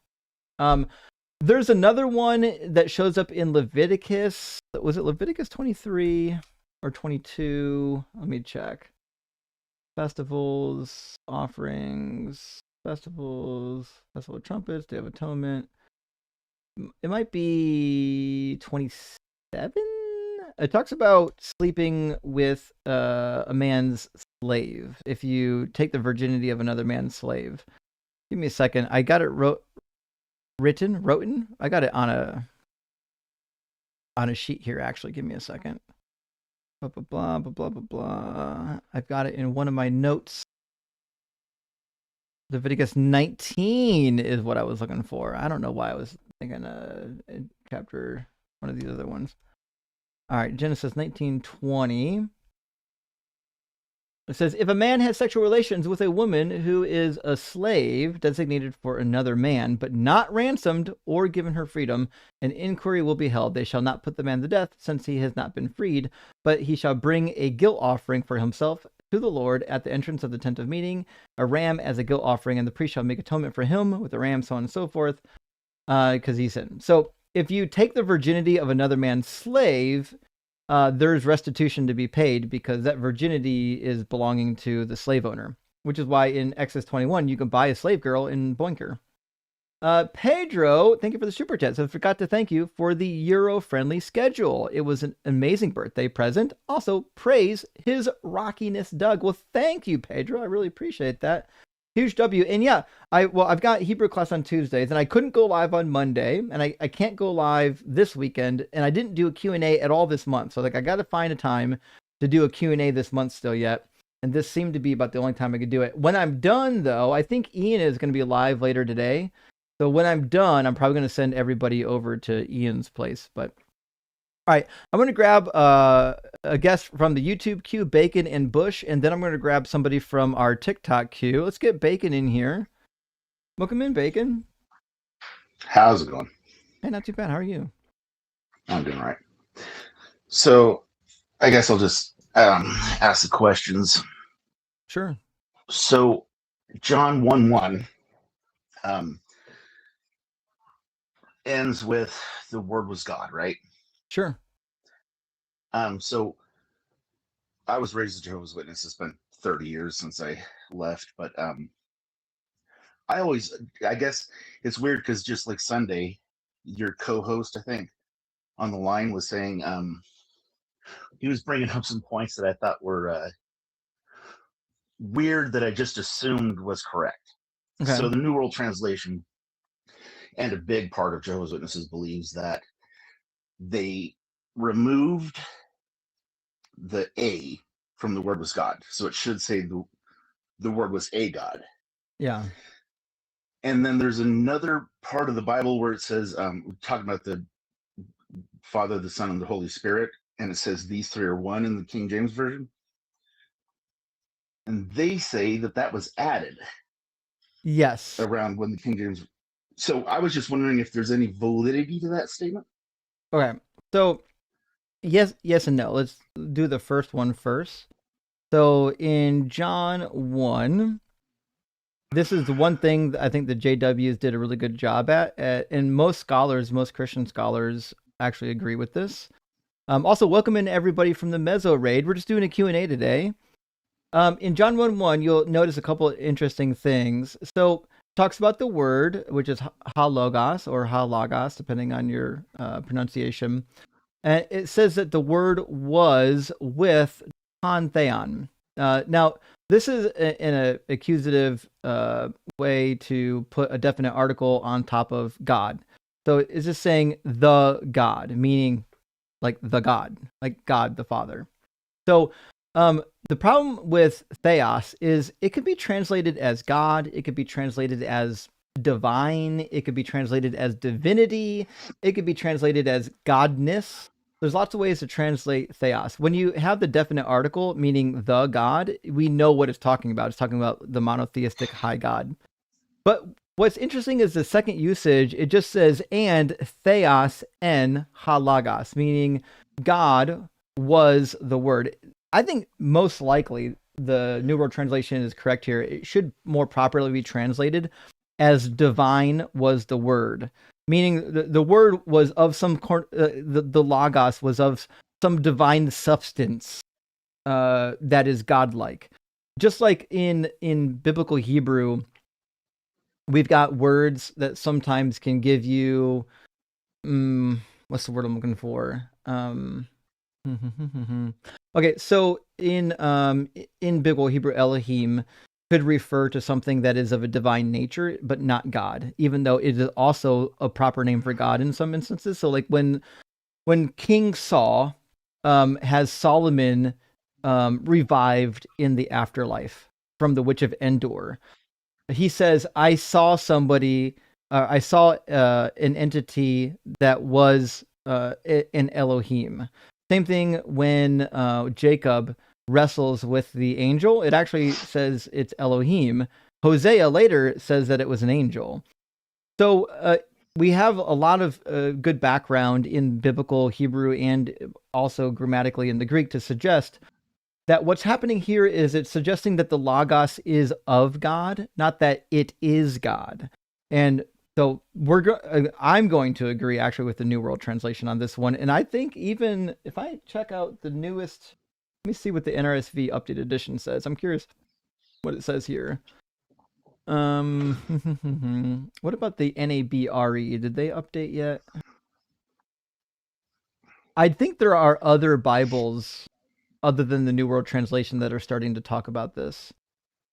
Speaker 1: There's another one that shows up in Leviticus. Was it Leviticus 23 or 22? Let me check. Festivals, offerings, festival of trumpets, Day of Atonement. It might be 27. It talks about sleeping with a man's slave if you take the virginity of another man's slave. Give me a second. I got it written. I got it on a sheet here, actually. Give me a second. Blah, blah, blah, blah, blah, blah. I've got it in one of my notes. Leviticus 19 is what I was looking for. I don't know why I was thinking chapter one of these other ones. All right, Genesis 19:20. It says, if a man has sexual relations with a woman who is a slave designated for another man, but not ransomed or given her freedom, an inquiry will be held. They shall not put the man to death, since he has not been freed, but he shall bring a guilt offering for himself to the Lord at the entrance of the tent of meeting, a ram as a guilt offering, and the priest shall make atonement for him with a ram, so on and so forth, because he sinned. So if you take the virginity of another man's slave, there's restitution to be paid because that virginity is belonging to the slave owner, which is why in Exodus 21, you can buy a slave girl in Boinker. Pedro, thank you for the super chat. So I forgot to thank you for the Euro-friendly schedule. It was an amazing birthday present. Also, praise his rockiness, Doug. Well, thank you, Pedro. I really appreciate that. Huge W. And yeah, I've got Hebrew class on Tuesdays, and I couldn't go live on Monday, and I can't go live this weekend, and I didn't do a Q&A at all this month. So like I got to find a time to do a Q&A this month still yet. And this seemed to be about the only time I could do it. When I'm done, though, I think Ian is going to be live later today. So when I'm done, I'm probably going to send everybody over to Ian's place. But all right, I'm going to grab a guest from the YouTube queue, Bacon and Bush, and then I'm going to grab somebody from our TikTok queue. Let's get Bacon in here. Welcome in, Bacon.
Speaker 8: How's it going?
Speaker 1: Hey, not too bad. How are you?
Speaker 8: I'm doing all right. So I guess I'll just ask the questions.
Speaker 1: Sure.
Speaker 8: So John 1:1 ends with the Word was God, right?
Speaker 1: Sure.
Speaker 8: So I was raised a Jehovah's Witness. It's been 30 years since I left, but I guess it's weird because just like Sunday, your co-host, I think, on the line was saying he was bringing up some points that I thought were weird that I just assumed was correct.
Speaker 1: Okay.
Speaker 8: So the New World Translation and a big part of Jehovah's Witnesses believes that they removed the A from the word was God. So it should say the word was a God.
Speaker 1: Yeah.
Speaker 8: And then there's another part of the Bible where it says, talking about the Father, the Son, and the Holy Spirit, and it says these three are one in the King James Version. And they say that that was added.
Speaker 1: Yes.
Speaker 8: Around when the King James. So I was just wondering if there's any validity to that statement.
Speaker 1: Okay. So yes and no. Let's do the first one first. So in John 1, this is the one thing that I think the JWs did a really good job at, and most Christian scholars actually agree with this. Also, welcome in everybody from the Mezzo Raid. We're just doing a Q&A today. In John 1:1, you'll notice a couple of interesting things. So it talks about the word, which is ha-logos or ha-logos, depending on your pronunciation. And it says that the word was with pantheon. Now, this is an accusative way to put a definite article on top of God. So it's just saying the God, meaning like the God, like God the Father. So the problem with theos is it could be translated as God, it could be translated as divine, it could be translated as divinity, it could be translated as godness. There's lots of ways to translate theos. When you have the definite article, meaning the God, we know what it's talking about. It's talking about the monotheistic high God. But what's interesting is the second usage, it just says, and theos en halagos, meaning God was the word. I think most likely the New World Translation is correct here. It should more properly be translated as divine was the word. Meaning the word was of some, the logos was of some divine substance that is godlike. Just like in biblical Hebrew, we've got words that sometimes can give you, what's the word I'm looking for? Okay, so in biblical Hebrew, Elohim could refer to something that is of a divine nature, but not God, even though it is also a proper name for God in some instances. So like when King Saul has Solomon revived in the afterlife from the Witch of Endor, he says, I saw somebody, I saw an entity that was an Elohim. Same thing when Jacob wrestles with the angel. It actually says it's Elohim. Hosea later says that it was an angel. So we have a lot of good background in biblical Hebrew and also grammatically in the Greek to suggest that what's happening here is it's suggesting that the Logos is of God, not that it is God. And so I'm going to agree actually with the New World Translation on this one. And I think even if I check out the newest, let me see what the NRSV updated edition says. I'm curious what it says here. What about the NABRE? Did they update yet? I think there are other Bibles other than the New World Translation that are starting to talk about this.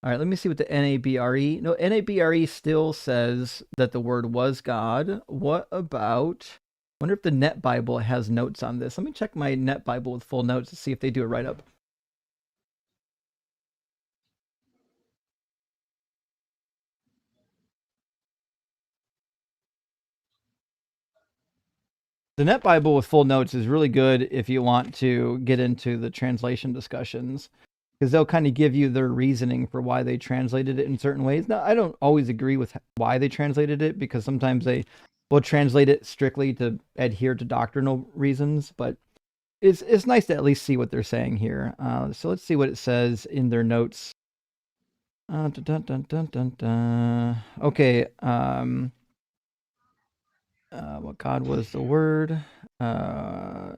Speaker 1: All right, let me see what the NABRE. No, NABRE still says that the word was God. What about? I wonder if the Net Bible has notes on this. Let me check my Net Bible with full notes to see if they do a write up. The Net Bible with full notes is really good if you want to get into the translation discussions, because they'll kind of give you their reasoning for why they translated it in certain ways. Now, I don't always agree with why they translated it, because sometimes they will translate it strictly to adhere to doctrinal reasons, but it's nice to at least see what they're saying here. So let's see what it says in their notes. Dun, dun, dun, dun, dun, dun. Okay. What God was the word? The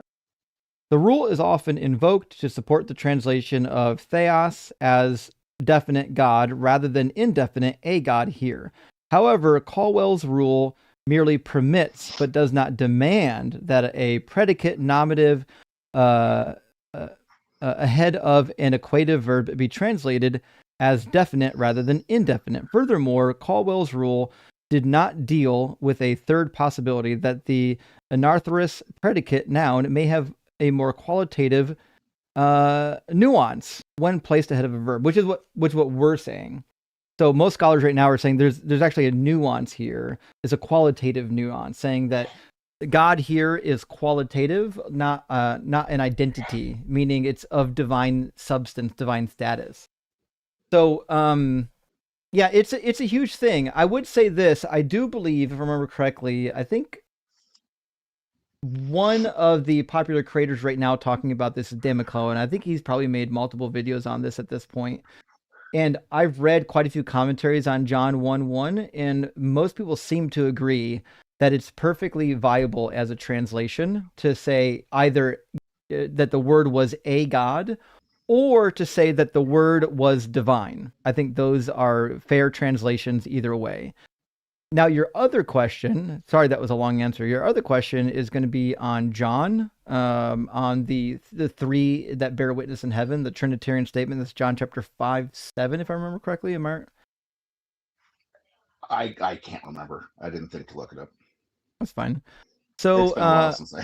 Speaker 1: rule is often invoked to support the translation of theos as definite God rather than indefinite a God here. However, Caldwell's rule merely permits but does not demand that a predicate nominative ahead of an equative verb be translated as definite rather than indefinite. Furthermore, Caldwell's rule did not deal with a third possibility that the anarthrous predicate noun may have a more qualitative nuance when placed ahead of a verb, which is what we're saying. So most scholars right now are saying there's actually a nuance here. It's a qualitative nuance, saying that God here is qualitative, not an identity, meaning it's of divine substance, divine status. So yeah, it's a huge thing. I would say this. I do believe, if I remember correctly, I think one of the popular creators right now talking about this is Dan McClellan. I think he's probably made multiple videos on this at this point. And I've read quite a few commentaries on John 1:1, and most people seem to agree that it's perfectly viable as a translation to say either that the word was a God, or to say that the word was divine. I think those are fair translations either way. Now, your other question, sorry, that was a long answer. Your other question is going to be on John, on the three that bear witness in heaven, the Trinitarian statement. That's John chapter 5:7, if I remember correctly.
Speaker 8: I can't remember. I didn't think to look it up.
Speaker 1: That's fine. So
Speaker 8: It's been a while since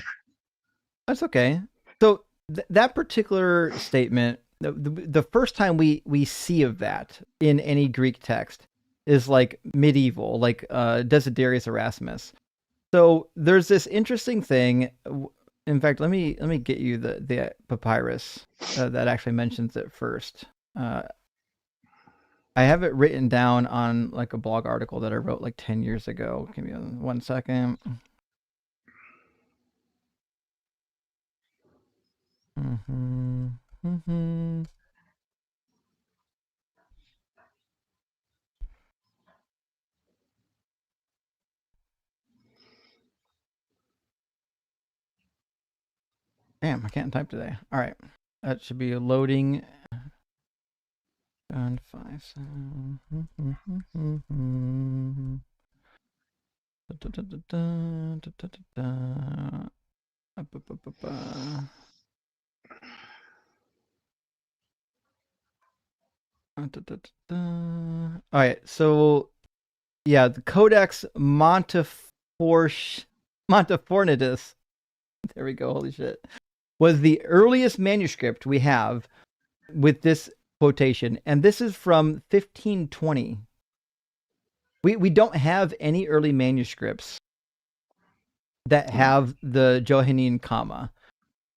Speaker 1: that's okay. So that particular statement, the first time we see of that in any Greek text is like medieval, like Desiderius Erasmus. So there's this interesting thing. In fact, let me get you the papyrus that actually mentions it first. I have it written down on like a blog article that I wrote like 10 years ago. Give me 1 second. Damn, I can't type today. All right. That should be loading. John 5:7. All right, so yeah, the Codex Montefornitis. There we go. Holy shit. Was the earliest manuscript we have with this quotation, and this is from 1520. We don't have any early manuscripts that have the Johannian comma,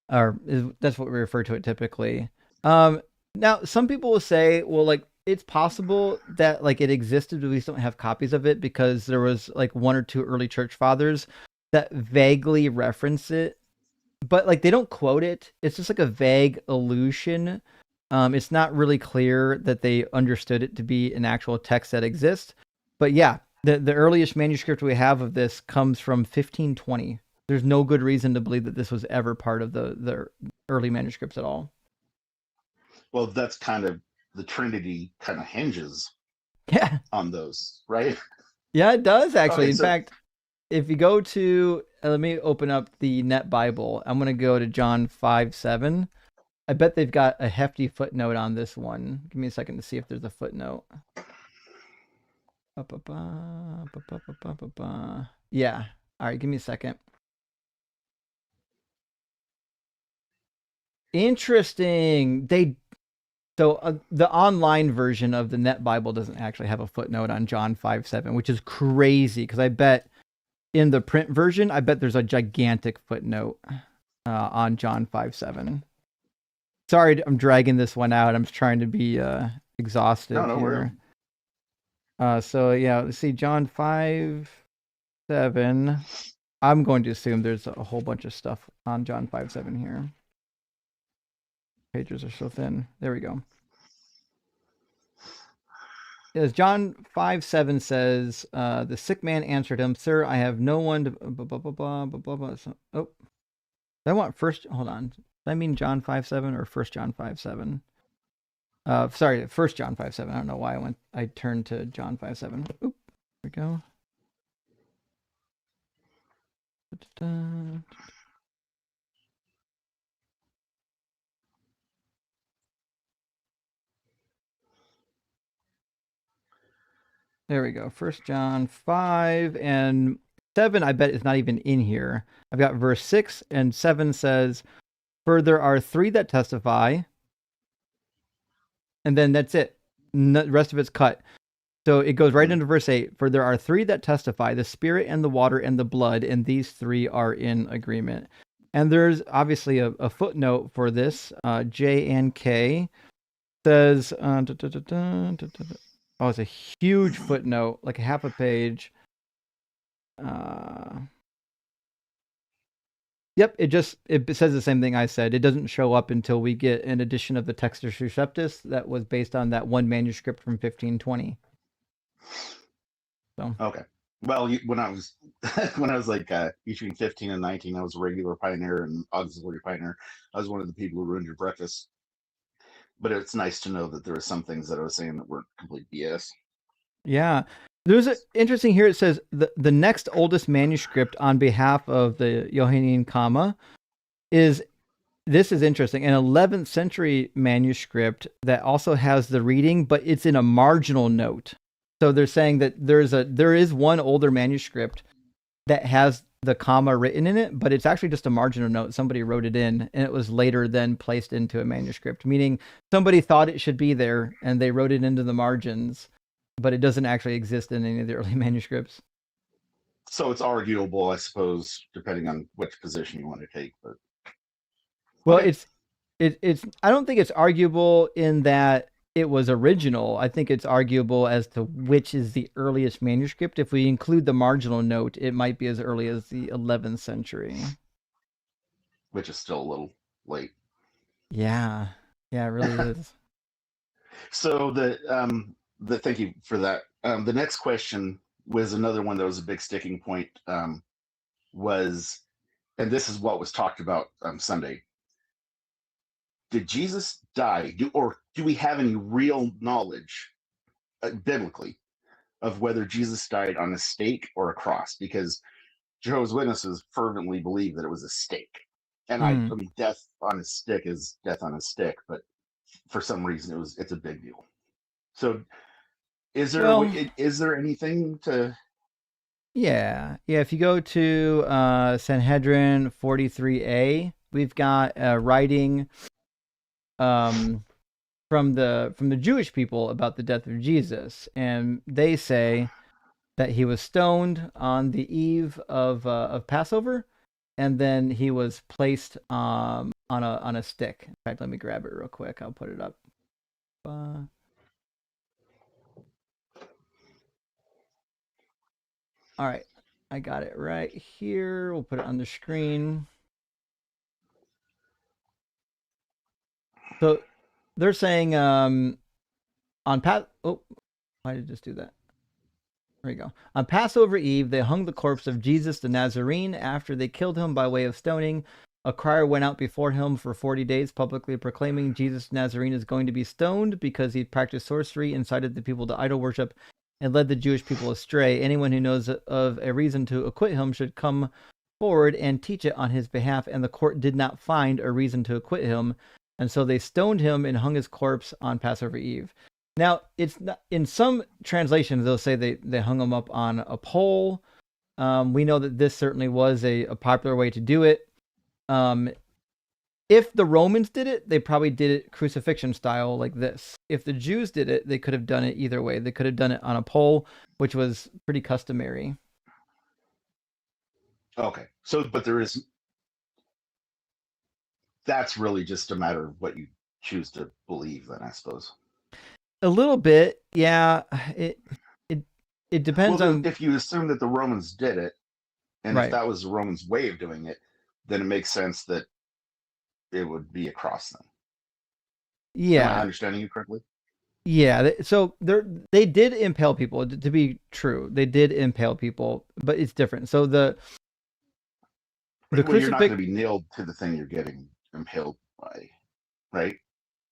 Speaker 1: that's what we refer to it typically. Now, some people will say, well, like, it's possible that like it existed, but we just don't have copies of it because there was like one or two early church fathers that vaguely reference it, but like they don't quote it. It's just like a vague allusion. It's not really clear that they understood it to be an actual text that exists. But yeah, the earliest manuscript we have of this comes from 1520. There's no good reason to believe that this was ever part of the early manuscripts at all.
Speaker 8: Well, that's kind of the Trinity kind of hinges on those, right?
Speaker 1: Yeah, it does actually.
Speaker 8: Okay,
Speaker 1: In fact, if you go to, let me open up the Net Bible. I'm going to go to John 5:7. I bet they've got a hefty footnote on this one. Give me a second to see if there's a footnote. Yeah. All right, give me a second. Interesting. The online version of the Net Bible doesn't actually have a footnote on John 5:7, which is crazy because I bet in the print version, I bet there's a gigantic footnote on John 5:7. Sorry, I'm dragging this one out. I'm just trying to be exhaustive here. So yeah, let's see, John 5:7. I'm going to assume there's a whole bunch of stuff on John 5:7 here. Pages are so thin. There we go. As John 5:7 says, the sick man answered him, "Sir, I have no one to blah, blah, blah, blah, blah, blah. Oh, I want first. Hold on. Did I mean John 5:7 or 1 John 5:7? Sorry, 1 John 5:7. I don't know why I turned to John 5:7. Oop, there we go. There we go. 1 John 5 and 7, I bet is not even in here. I've got verse 6 and 7 says, "For there are 3 that testify," and then that's it. The rest of it's cut. So it goes right into verse 8. "For there are 3 that testify, the Spirit and the water and the blood, and these 3 are in agreement." And there's obviously a footnote for this. J and K says, oh, it's a huge footnote, like a half a page. Yep, it says the same thing I said. It doesn't show up until we get an edition of the Textus Receptus that was based on that one manuscript from 1520. So
Speaker 8: Okay. Well, when I was like between 15 and 19, I was a regular pioneer and auxiliary pioneer. I was one of the people who ruined your breakfast. But it's nice to know that there were some things that I was saying that weren't complete BS.
Speaker 1: Yeah. There's an interesting here. It says the next oldest manuscript on behalf of the Johannian comma is, this is interesting, an 11th century manuscript that also has the reading, but it's in a marginal note. So they're saying that there is one older manuscript that has the comma written in it, but it's actually just a marginal note. Somebody wrote it in, and it was later then placed into a manuscript, meaning somebody thought it should be there, and they wrote it into the margins, but it doesn't actually exist in any of the early manuscripts.
Speaker 8: So it's arguable, I suppose, depending on which position you want to take. But
Speaker 1: well,
Speaker 8: okay.
Speaker 1: it's I don't think it's arguable in that it was original. I think it's arguable as to which is the earliest manuscript. If we include the marginal note, it might be as early as the 11th century.
Speaker 8: Which is still a little late.
Speaker 1: Yeah, it really is.
Speaker 8: So thank you for that. The next question was another one that was a big sticking point. And this is what was talked about Sunday. Did Jesus die? Do we have any real knowledge, biblically, of whether Jesus died on a stake or a cross? Because Jehovah's Witnesses fervently believe that it was a stake. And I mean, death on a stick is death on a stick, but for some reason it's a big deal. So is there anything to...
Speaker 1: Yeah. If you go to Sanhedrin 43a, we've got a writing from the Jewish people about the death of Jesus, and they say that he was stoned on the eve of Passover, and then he was placed on a stick. In fact, let me grab it real quick. I'll put it up. All right, I got it right here. We'll put it on the screen. So they're saying why did it just do that? There you go. On Passover Eve, they hung the corpse of Jesus the Nazarene. After they killed him by way of stoning, a crier went out before him for 40 days, publicly proclaiming Jesus the Nazarene is going to be stoned because he practiced sorcery, incited the people to idol worship, and led the Jewish people astray. Anyone who knows of a reason to acquit him should come forward and teach it on his behalf. And the court did not find a reason to acquit him. And so they stoned him and hung his corpse on Passover Eve. Now, it's not, in some translations, they'll say they hung him up on a pole. We know that this certainly was a popular way to do it. If the Romans did it, they probably did it crucifixion style like this. If the Jews did it, they could have done it either way. They could have done it on a pole, which was pretty customary.
Speaker 8: Okay. So, but that's really just a matter of what you choose to believe, then, I suppose.
Speaker 1: A little bit, yeah. It depends on
Speaker 8: if you assume that the Romans did it, and
Speaker 1: Right.
Speaker 8: if that was the Romans' way of doing it, then it makes sense that it would be a cross then. Am I
Speaker 1: yeah.
Speaker 8: understanding you correctly?
Speaker 1: Yeah, so they did impale people. To be true, they did impale people, but it's different. So the
Speaker 8: Well, you're not going to
Speaker 1: crucifix,
Speaker 8: be nailed to the thing you're getting impaled by, right?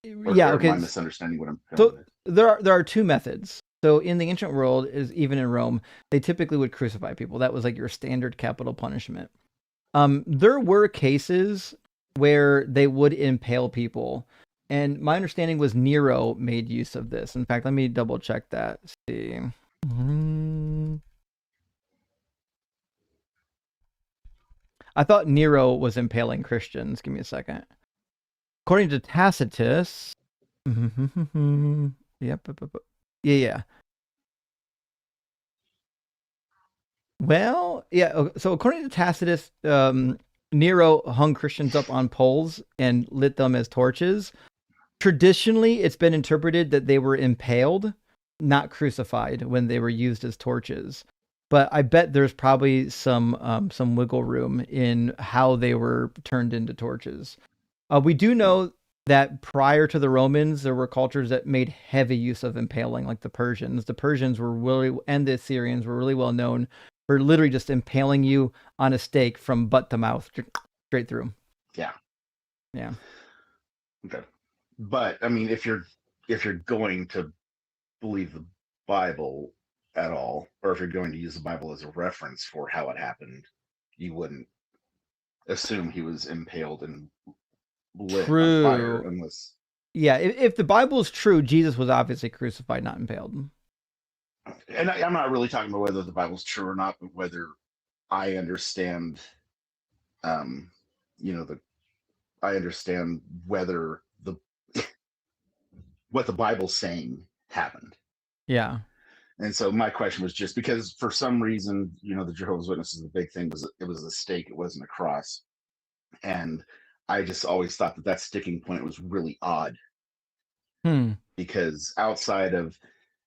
Speaker 8: Or,
Speaker 1: yeah,
Speaker 8: or
Speaker 1: okay.
Speaker 8: am I misunderstanding what I'm
Speaker 1: So
Speaker 8: saying?
Speaker 1: there are two methods. So in the ancient world, is even in Rome, they typically would crucify people. That was like your standard capital punishment. There were cases where they would impale people, and my understanding was Nero made use of this. In fact, let me double check that. Let's see. I thought Nero was impaling Christians. Give me a second. According to Tacitus, yep, yeah. Well, yeah. So according to Tacitus, Nero hung Christians up on poles and lit them as torches. Traditionally, it's been interpreted that they were impaled, not crucified, when they were used as torches. But I bet there's probably some wiggle room in how they were turned into torches. We do know that prior to the Romans, there were cultures that made heavy use of impaling, like the Persians. The Persians were really, and the Assyrians were really well known for literally just impaling you on a stake from butt to mouth, straight through.
Speaker 8: Yeah.
Speaker 1: Yeah.
Speaker 8: Okay. But I mean, if you're going to believe the Bible at all, or if you're going to use the Bible as a reference for how it happened, you wouldn't assume he was impaled and lit on fire
Speaker 1: True.
Speaker 8: unless.
Speaker 1: Yeah, if the Bible is true, Jesus was obviously crucified, not impaled.
Speaker 8: And I'm not really talking about whether the Bible's true or not, but whether I understand, I understand whether what the Bible's saying happened.
Speaker 1: Yeah.
Speaker 8: And so my question was just because for some reason, the Jehovah's Witnesses, the big thing was it was a stake, it wasn't a cross. And I just always thought that sticking point was really odd. Because outside of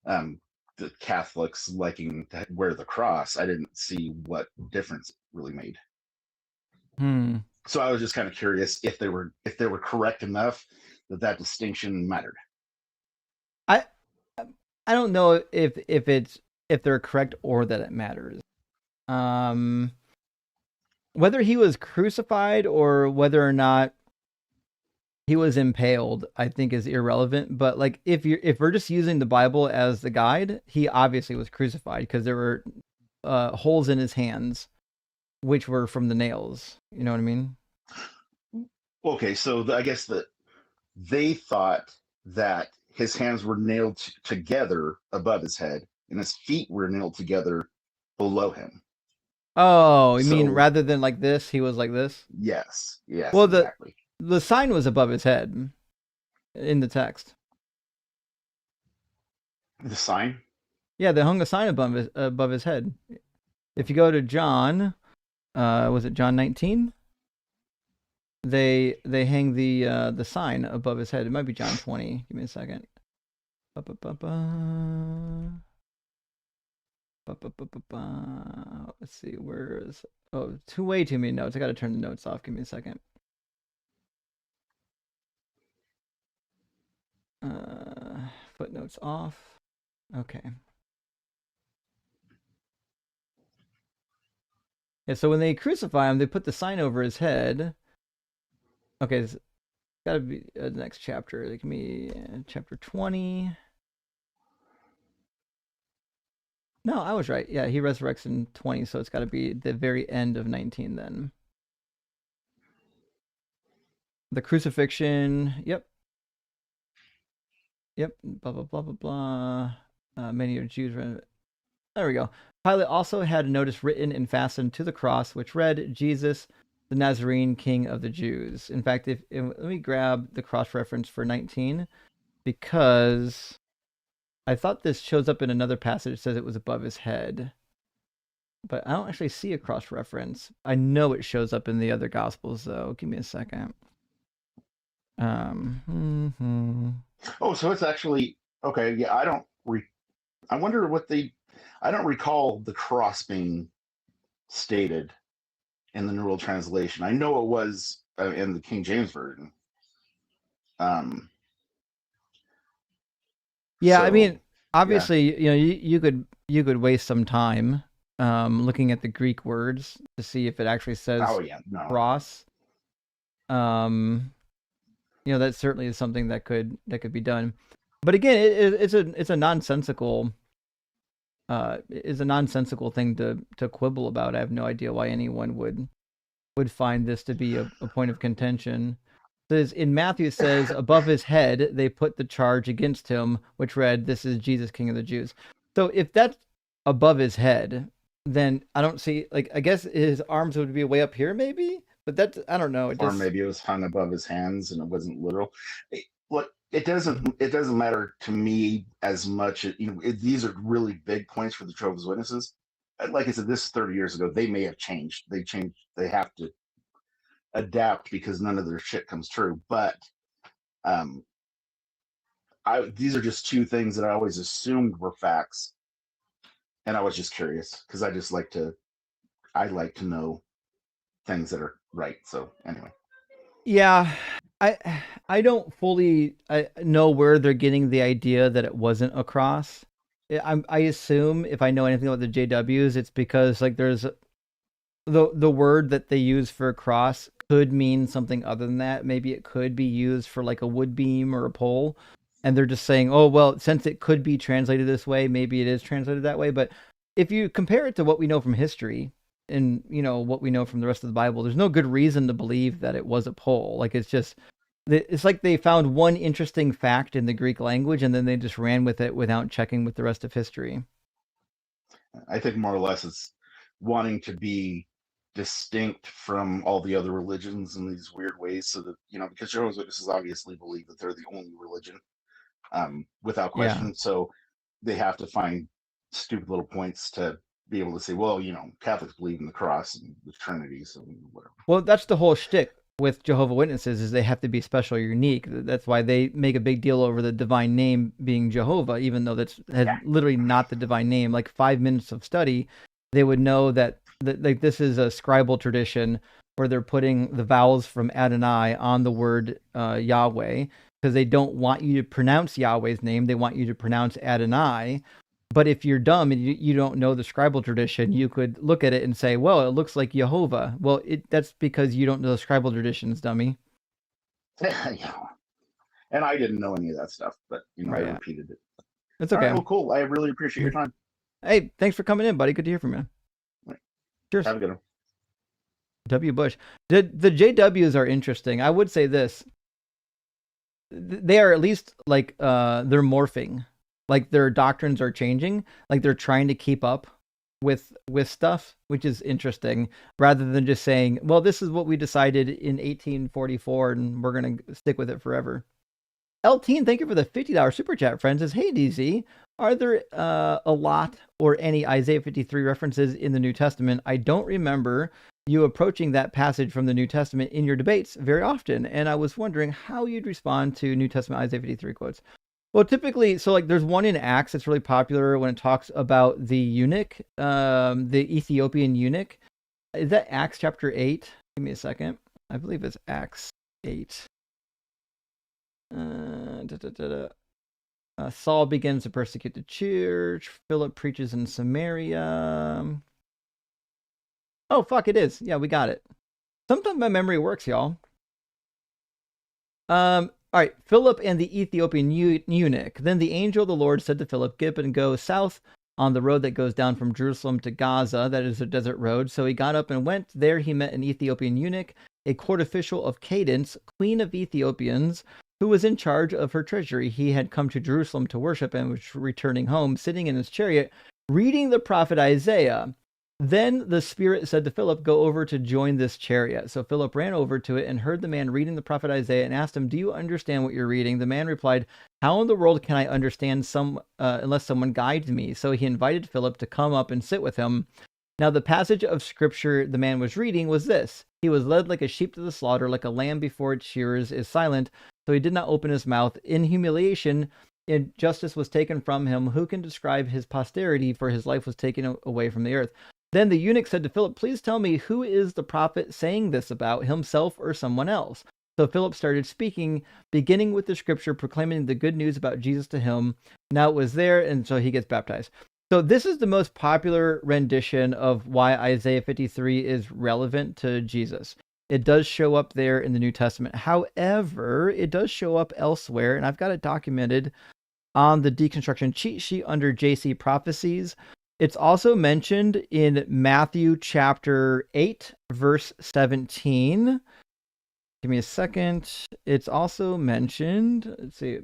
Speaker 8: the Catholics liking to wear the cross, I didn't see what difference it really made. So I was just kind of curious if they were correct enough that distinction mattered.
Speaker 1: I don't know if they're correct or that it matters. Whether he was crucified or whether or not he was impaled, I think is irrelevant. But like if we're just using the Bible as the guide, he obviously was crucified because there were holes in his hands, which were from the nails. You know what I mean?
Speaker 8: Okay, so I guess that they thought that his hands were nailed together above his head, and his feet were nailed together below him.
Speaker 1: Oh, you mean rather than like this, he was like this?
Speaker 8: Yes.
Speaker 1: Well,
Speaker 8: exactly.
Speaker 1: The sign was above his head in the text.
Speaker 8: The sign?
Speaker 1: Yeah, they hung a sign above his head. If you go to John, was it John 19? They hang the sign above his head. It might be John 20. Give me a second. Let's see, where is... Oh, way too many notes. I got to turn the notes off. Give me a second. Footnotes off. Okay. Yeah, so when they crucify him, they put the sign over his head. Okay, it's got to be the next chapter. Give me chapter 20. No, I was right. Yeah, he resurrects in 20, so it's got to be the very end of 19 then. The crucifixion. Yep. Yep. Blah blah blah blah blah. Many of Jews. There we go. Pilate also had a notice written and fastened to the cross, which read, "Jesus, the Nazarene, King of the Jews." In fact, if let me grab the cross reference for 19, because I thought this shows up in another passage that says it was above his head, but I don't actually see a cross reference. I know it shows up in the other Gospels, though. Give me a second.
Speaker 8: Oh, so it's actually okay. Yeah, I wonder what I don't recall the cross being stated in the New World Translation. I know it was in the King James Version.
Speaker 1: Yeah,
Speaker 8: So,
Speaker 1: I mean, obviously, you could waste some time looking at the Greek words to see if it actually says
Speaker 8: oh yeah, no.
Speaker 1: cross. That certainly is something that could be done. But again, it's a nonsensical thing to quibble about. I have no idea why anyone would find this to be a point of contention. Says in Matthew, it says above his head they put the charge against him, which read, "This is Jesus, King of the Jews." So if that's above his head, then I don't see, I guess his arms would be way up here, maybe. But that's, I don't know.
Speaker 8: Or maybe it was hung above his hands and it wasn't literal. It doesn't matter to me as much. These are really big points for the Jehovah's Witnesses. Like I said, this is 30 years ago. They may have changed. They changed. They have to adapt because none of their shit comes true. But these are just two things that I always assumed were facts, and I was just curious because I like to know things that are right. So anyway.
Speaker 1: Yeah, I don't fully know where they're getting the idea that it wasn't a cross. I assume, if I know anything about the JWs, it's because there's the word that they use for a cross could mean something other than that. Maybe it could be used for a wood beam or a pole, and they're just saying, oh well, since it could be translated this way, maybe it is translated that way. But if you compare it to what we know from history, and what we know from the rest of the Bible, there's no good reason to believe that it was a pole. It's like they found one interesting fact in the Greek language and then they just ran with it without checking with the rest of history.
Speaker 8: I think more or less it's wanting to be distinct from all the other religions in these weird ways, so that because Jehovah's Witnesses obviously believe that they're the only religion, without question.
Speaker 1: Yeah.
Speaker 8: So they have to find stupid little points to be able to say, well, Catholics believe in the cross and the Trinity, so whatever.
Speaker 1: Well, that's the whole shtick with Jehovah's Witnesses, is they have to be special or unique. That's why they make a big deal over the divine name being Jehovah, even though that's literally not the divine name. 5 minutes of study, they would know that this is a scribal tradition where they're putting the vowels from Adonai on the word Yahweh, because they don't want you to pronounce Yahweh's name. They want you to pronounce Adonai. But if you're dumb and you don't know the scribal tradition, you could look at it and say, well, it looks like Jehovah. Well, that's because you don't know the scribal traditions, dummy.
Speaker 8: Yeah. And I didn't know any of that stuff, but
Speaker 1: Right,
Speaker 8: I repeated it.
Speaker 1: It's okay.
Speaker 8: All right, well, cool. I really appreciate your time.
Speaker 1: Hey, thanks for coming in, buddy. Good to hear from you.
Speaker 8: Right.
Speaker 1: Cheers.
Speaker 8: Have a good one.
Speaker 1: W. Bush. The JWs are interesting. I would say this. They are at least they're morphing. Their doctrines are changing. They're trying to keep up with stuff, which is interesting, rather than just saying, well, this is what we decided in 1844 and we're going to stick with it forever. L-Teen, thank you for the $50 super chat, friends. Says, hey, DZ, are there a lot or any Isaiah 53 references in the New Testament? I don't remember you approaching that passage from the New Testament in your debates very often, and I was wondering how you'd respond to New Testament Isaiah 53 quotes. Well, typically, so there's one in Acts that's really popular when it talks about the eunuch, the Ethiopian eunuch. Is that Acts chapter 8? Give me a second. I believe it's Acts 8. Saul begins to persecute the church. Philip preaches in Samaria. Oh, fuck, it is. Yeah, we got it. Sometimes my memory works, y'all. All right, Philip and the Ethiopian eunuch. Then the angel of the Lord said to Philip, get up and go south on the road that goes down from Jerusalem to Gaza. That is a desert road. So he got up and went. There he met an Ethiopian eunuch, a court official of Cadence, queen of Ethiopians, who was in charge of her treasury. He had come to Jerusalem to worship and was returning home, sitting in his chariot, reading the prophet Isaiah. Then the Spirit said to Philip, go over to join this chariot. So Philip ran over to it and heard the man reading the prophet Isaiah and asked him, do you understand what you're reading? The man replied, how in the world can I understand unless someone guides me? So he invited Philip to come up and sit with him. Now the passage of scripture the man was reading was this. He was led like a sheep to the slaughter, like a lamb before its shearers is silent. So he did not open his mouth. In humiliation, justice was taken from him. Who can describe his posterity? For his life was taken away from the earth. Then the eunuch said to Philip, please tell me, who is the prophet saying this about, himself or someone else? So Philip started speaking, beginning with the scripture, proclaiming the good news about Jesus to him. Now it was there, and so he gets baptized. So this is the most popular rendition of why Isaiah 53 is relevant to Jesus. It does show up there in the New Testament. However, it does show up elsewhere, and I've got it documented on the deconstruction cheat sheet under JC Prophecies. It's also mentioned in Matthew chapter 8, verse 17. Give me a second. It's also mentioned. Let's see.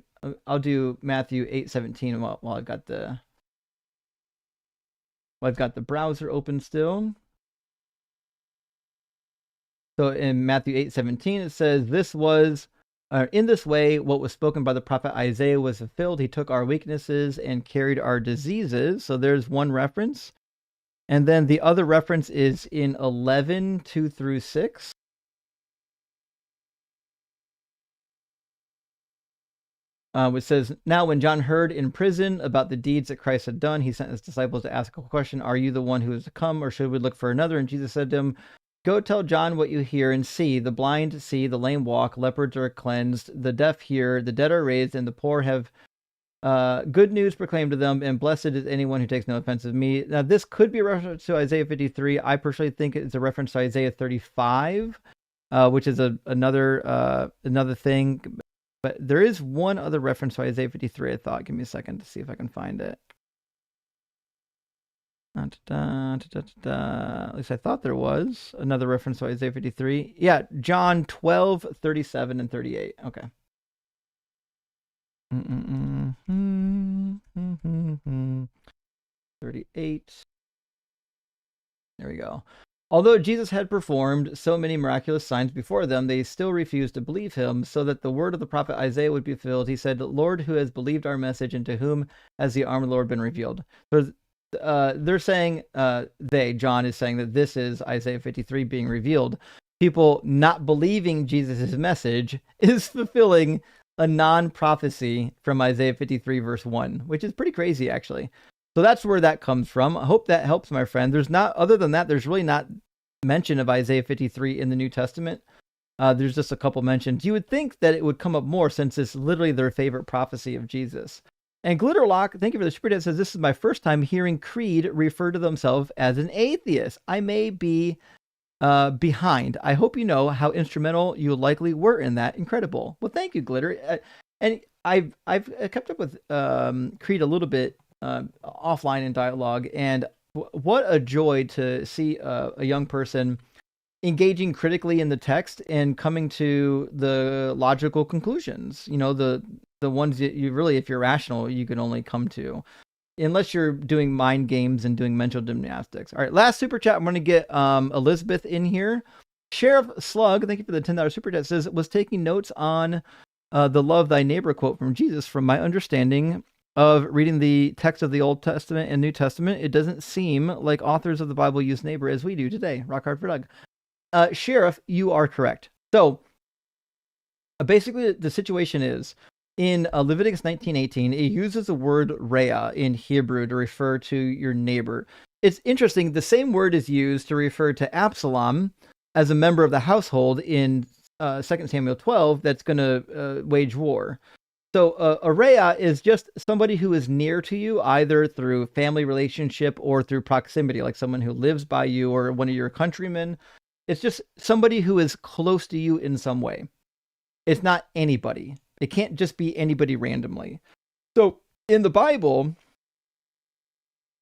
Speaker 1: I'll do Matthew 8:17 while I've got the browser open still. So in Matthew 8:17 it says, "This was in this way what was spoken by the prophet Isaiah was fulfilled. He took our weaknesses and carried our diseases." So there's one reference. And then the other reference is in 11:2 through 6. Which says, "Now when John heard in prison about the deeds that Christ had done, he sent his disciples to ask a question, 'Are you the one who is to come, or should we look for another?' And Jesus said to him, 'Go tell John what you hear and see. The blind see, the lame walk, leopards are cleansed, the deaf hear, the dead are raised, and the poor have good news proclaimed to them, and blessed is anyone who takes no offense of me.'" Now, this could be a reference to Isaiah 53. I personally think it's a reference to Isaiah 35, which is another thing. But there is one other reference to Isaiah 53, I thought. Give me a second to see if I can find it. At least I thought there was another reference to Isaiah 53. Yeah, John 12:37 and 38. Okay. 38. There we go. Although Jesus had performed so many miraculous signs before them, they still refused to believe him, so that the word of the prophet Isaiah would be fulfilled. He said, "Lord, who has believed our message, and to whom has the arm of the Lord been revealed?" So they're saying, John is saying that this is Isaiah 53 being revealed. People not believing Jesus' message is fulfilling a non-prophecy from Isaiah 53 verse 1, which is pretty crazy, actually. So that's where that comes from. I hope that helps, my friend. Other than that, there's really not mention of Isaiah 53 in the New Testament. There's just a couple mentions. You would think that it would come up more since it's literally their favorite prophecy of Jesus. And Glitterlock, thank you for the super chat, says, "This is my first time hearing Creed refer to themselves as an atheist. I may be behind. I hope you know how instrumental you likely were in that. Incredible." Well, thank you, Glitter. And I've kept up with Creed a little bit offline in dialogue, and what a joy to see a young person engaging critically in the text and coming to the logical conclusions. You know, the ones that you really, if you're rational, you can only come to, unless you're doing mind games and doing mental gymnastics. All right, last super chat. I'm going to get Elizabeth in here. Sheriff Slug, thank you for the $10 super chat, says, "Was taking notes on the love thy neighbor quote from Jesus. From my understanding of reading the text of the Old Testament and New Testament, it doesn't seem like authors of the Bible use neighbor as we do today." Rock hard for Doug. Sheriff, you are correct. So basically the situation is, in Leviticus 19:18, it uses the word Reah in Hebrew to refer to your neighbor. It's interesting, the same word is used to refer to Absalom as a member of the household in 2 Samuel 12 that's going to wage war. So a Reah is just somebody who is near to you, either through family relationship or through proximity, like someone who lives by you or one of your countrymen. It's just somebody who is close to you in some way. It's not anybody. It can't just be anybody randomly. So in the Bible,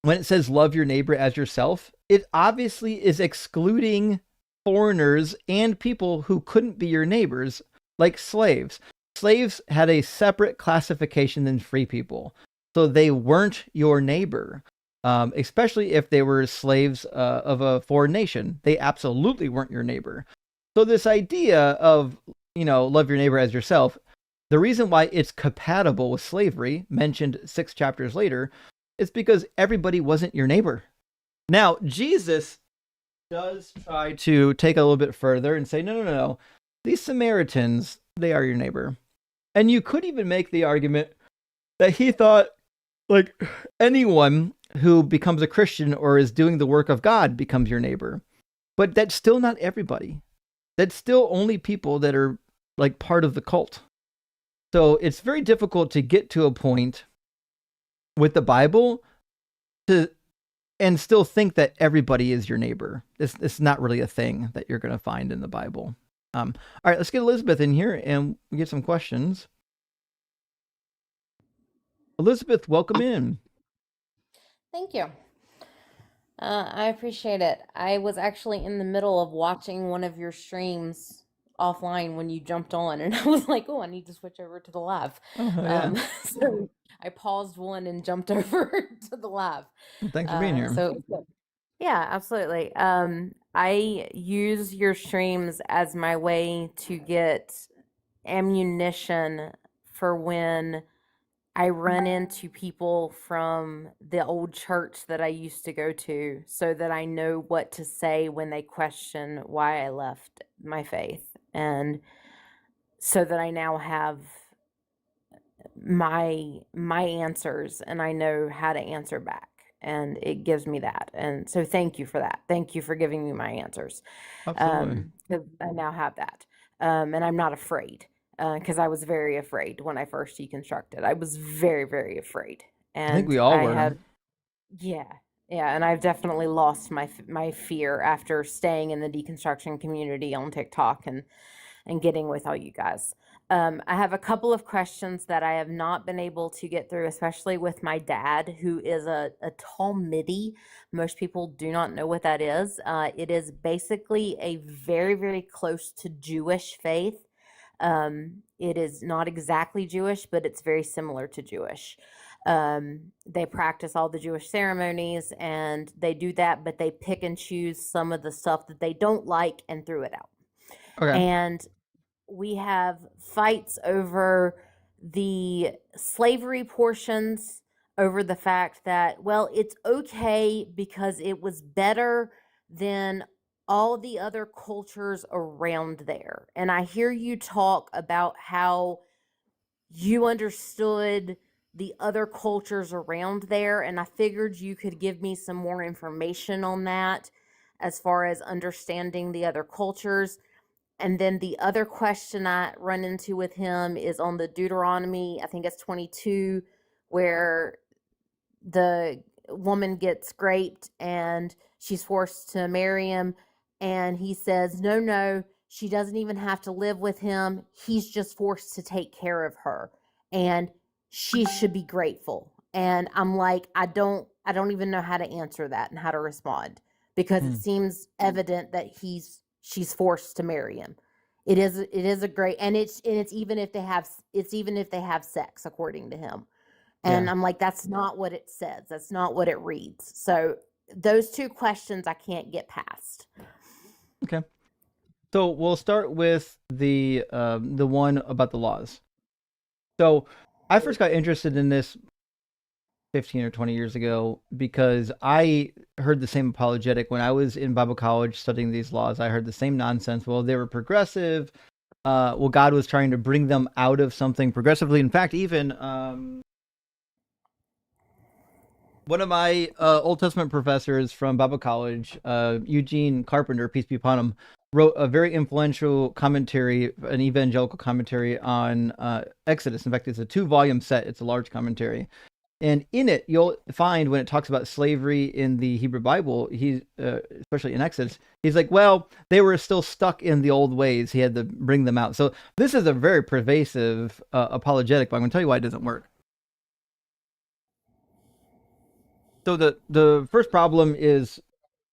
Speaker 1: when it says love your neighbor as yourself, it obviously is excluding foreigners and people who couldn't be your neighbors, like slaves. Slaves had a separate classification than free people, so they weren't your neighbor, especially if they were slaves of a foreign nation. They absolutely weren't your neighbor. So this idea of, love your neighbor as yourself, the reason why it's compatible with slavery, mentioned 6 chapters later, is because everybody wasn't your neighbor. Now, Jesus does try to take it a little bit further and say, no. These Samaritans, they are your neighbor. And you could even make the argument that he thought, like, anyone who becomes a Christian or is doing the work of God becomes your neighbor. But that's still not everybody. That's still only people that are, like, part of the cult. So it's very difficult to get to a point with the Bible and still think that everybody is your neighbor. It's not really a thing that you're going to find in the Bible. All right, let's get Elizabeth in here and we get some questions. Elizabeth, welcome in.
Speaker 9: Thank you. I appreciate it. I was actually in the middle of watching one of your streams offline when you jumped on, and I was like, oh, I need to switch over to the live. So I paused one and jumped over to the live.
Speaker 1: Thanks for being here.
Speaker 9: Yeah, absolutely. I use your streams as my way to get ammunition for when I run into people from the old church that I used to go to, so that I know what to say when they question why I left my faith. And so that I now have my answers and I know how to answer back. And it gives me that. And so thank you for that. Thank you for giving me my answers.
Speaker 1: Absolutely.
Speaker 9: 'Cause I now have that. And I'm not afraid, because I was very afraid when I first deconstructed. I was very, very afraid. And
Speaker 1: I think we all were.
Speaker 9: Yeah. And I've definitely lost my fear after staying in the deconstruction community on TikTok and getting with all you guys. I have a couple of questions that I have not been able to get through, especially with my dad, who is a Talmudi. Most people do not know what that is. It is basically a very, very close to Jewish faith. It is not exactly Jewish, but it's very similar to Jewish. They practice all the Jewish ceremonies and they do that, but they pick and choose some of the stuff that they don't like and threw it out.
Speaker 1: Okay.
Speaker 9: And we have fights over the slavery portions, over the fact that, well, it's okay because it was better than all the other cultures around there. And I hear you talk about how you understood the other cultures around there, and I figured you could give me some more information on that as far as understanding the other cultures. And then the other question I run into with him is on the Deuteronomy, I think it's 22, where the woman gets raped and she's forced to marry him. And he says, no, she doesn't even have to live with him. He's just forced to take care of her. And she should be grateful. And I'm like, I don't even know how to answer that and how to respond, because it seems evident that she's forced to marry him. It is a great, and it's even if they have sex, according to him. And I'm like, that's not what it says. That's not what it reads. So those two questions I can't get past.
Speaker 1: Okay. So we'll start with the one about the laws. So I first got interested in this 15 or 20 years ago because I heard the same apologetic when I was in Bible college studying these laws. I heard the same nonsense. Well, they were progressive. Well, God was trying to bring them out of something progressively. In fact, even one of my Old Testament professors from Bible college, Eugene Carpenter, peace be upon him, wrote a very influential commentary, an evangelical commentary on Exodus. In fact, it's a 2-volume set. It's a large commentary. And in it, you'll find when it talks about slavery in the Hebrew Bible, especially in Exodus, he's like, well, they were still stuck in the old ways. He had to bring them out. So this is a very pervasive apologetic, but I'm going to tell you why it doesn't work. So the first problem is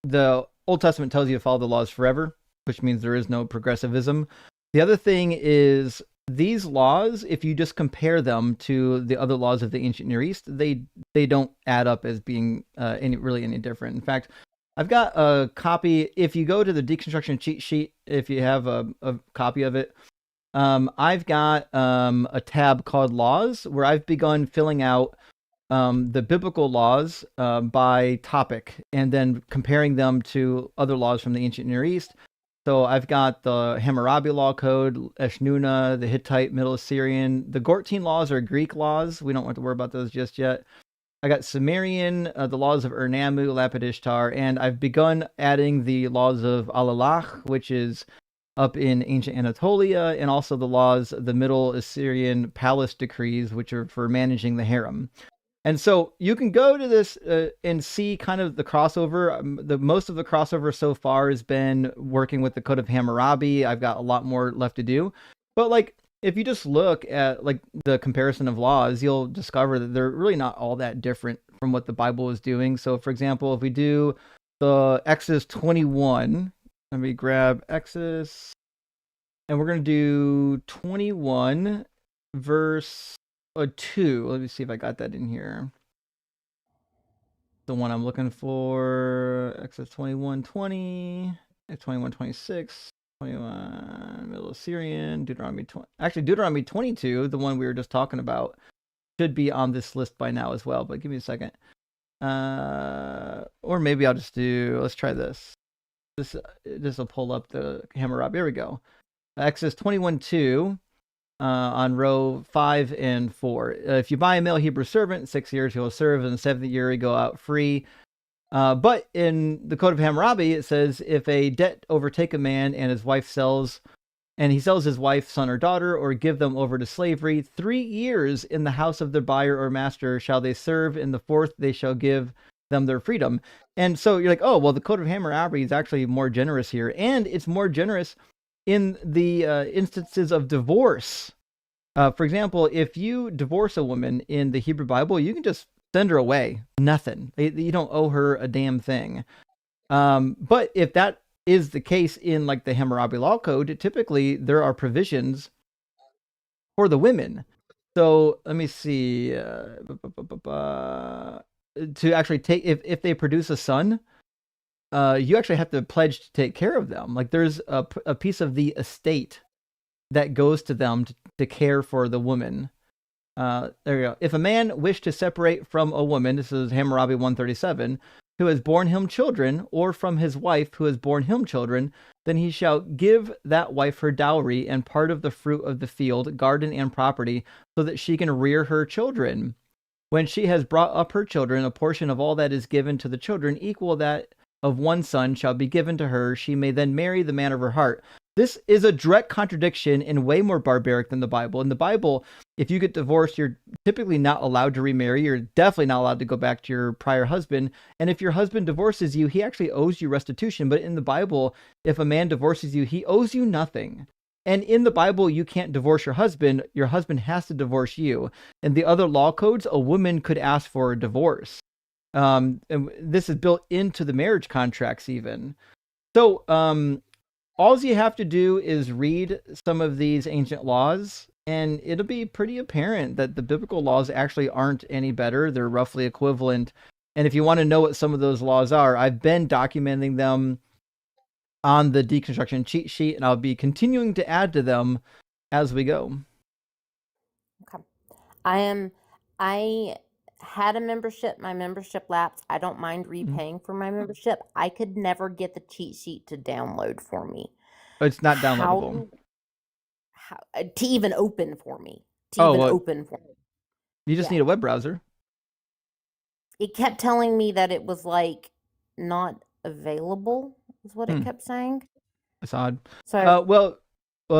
Speaker 1: the Old Testament tells you to follow the laws forever. which means there is no progressivism. The other thing is these laws, if you just compare them to the other laws of the ancient Near East, they don't add up as being any different. In fact, I've got a copy. If you go to the deconstruction cheat sheet, if you have a copy of it, I've got a tab called Laws, where I've begun filling out the biblical laws by topic and then comparing them to other laws from the ancient Near East. So I've got the Hammurabi law code, Eshnuna, the Hittite, Middle Assyrian. The Gortine laws are Greek laws. We don't have to worry about those just yet. I got Sumerian, the laws of Ur-Nammu, Lapid-Ishtar, and I've begun adding the laws of Alalach, which is up in ancient Anatolia, and also the laws of the Middle Assyrian palace decrees, which are for managing the harem. And so you can go to this and see kind of the crossover. Most of the crossover so far has been working with the Code of Hammurabi. I've got a lot more left to do. But like, if you just look at like the comparison of laws, you'll discover that they're really not all that different from what the Bible is doing. So for example, if we do the Exodus 21, let me grab Exodus, and we're going to do 21 verse 2. Let me see if I got that in here. The one I'm looking for, Exodus 21:20, 21:26, 21 Middle Assyrian, Deuteronomy 20. Actually, Deuteronomy 22, the one we were just talking about, should be on this list by now as well. But give me a second. Or maybe I'll just do. Let's try this. This will pull up the Hammurabi. Here we go. Exodus 21:2. On row 5 and 4. If you buy a male Hebrew servant, 6 years he will serve, and the 7th year he go out free. But in the Code of Hammurabi, it says if a debt overtake a man and his wife sells, and he sells his wife, son, or daughter, or give them over to slavery, 3 years in the house of their buyer or master shall they serve. In the 4th they shall give them their freedom. And so you're like, oh, well, the Code of Hammurabi is actually more generous here, and it's more generous in the instances of divorce. For example, if you divorce a woman in the Hebrew Bible, you can just send her away. Nothing. You don't owe her a damn thing. But if that is the case in like the Hammurabi Law Code, typically there are provisions for the women. So let me see. To actually take, if they produce a son, you actually have to pledge to take care of them. Like there's a piece of the estate that goes to them to care for the woman. There you go. If a man wish to separate from a woman, this is Hammurabi 137, who has borne him children, or from his wife who has borne him children, then he shall give that wife her dowry and part of the fruit of the field, garden, and property, so that she can rear her children. When she has brought up her children, a portion of all that is given to the children, equal that of one son, shall be given to her. She may then marry the man of her heart. This is a direct contradiction and way more barbaric than the Bible. In the Bible, if you get divorced, you're typically not allowed to remarry. You're definitely not allowed to go back to your prior husband. And if your husband divorces you, he actually owes you restitution. But in the Bible, if a man divorces you, he owes you nothing. And in the Bible, you can't divorce your husband. Your husband has to divorce you. In the other law codes, a woman could ask for a divorce. And this is built into the marriage contracts even. So all you have to do is read some of these ancient laws, and it'll be pretty apparent that the biblical laws actually aren't any better. They're roughly equivalent. And if you want to know what some of those laws are, I've been documenting them on the deconstruction cheat sheet, and I'll be continuing to add to them as we go.
Speaker 9: Okay. I had a membership. My membership lapsed. I don't mind repaying for my membership. I could never get the cheat sheet to download for me.
Speaker 1: It's not downloadable.
Speaker 9: How to even open for me. Open for me.
Speaker 1: You just need a web browser.
Speaker 9: It kept telling me that it was like not available, is what it kept saying.
Speaker 1: That's odd.
Speaker 9: So
Speaker 1: well,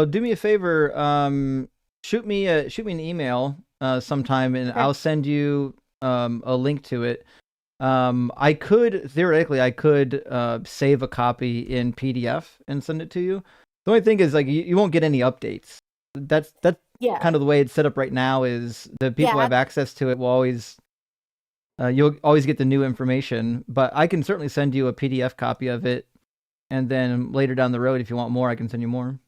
Speaker 1: do me a favor. Shoot me an email sometime, and I'll send you a link to it. I could save a copy in PDF and send it to you. The only thing is, like, you won't get any updates. That's kind of the way it's set up right now. Is the people who have access to it will always you'll always get the new information. But I can certainly send you a PDF copy of it, and then later down the road, if you want more, I can send you more.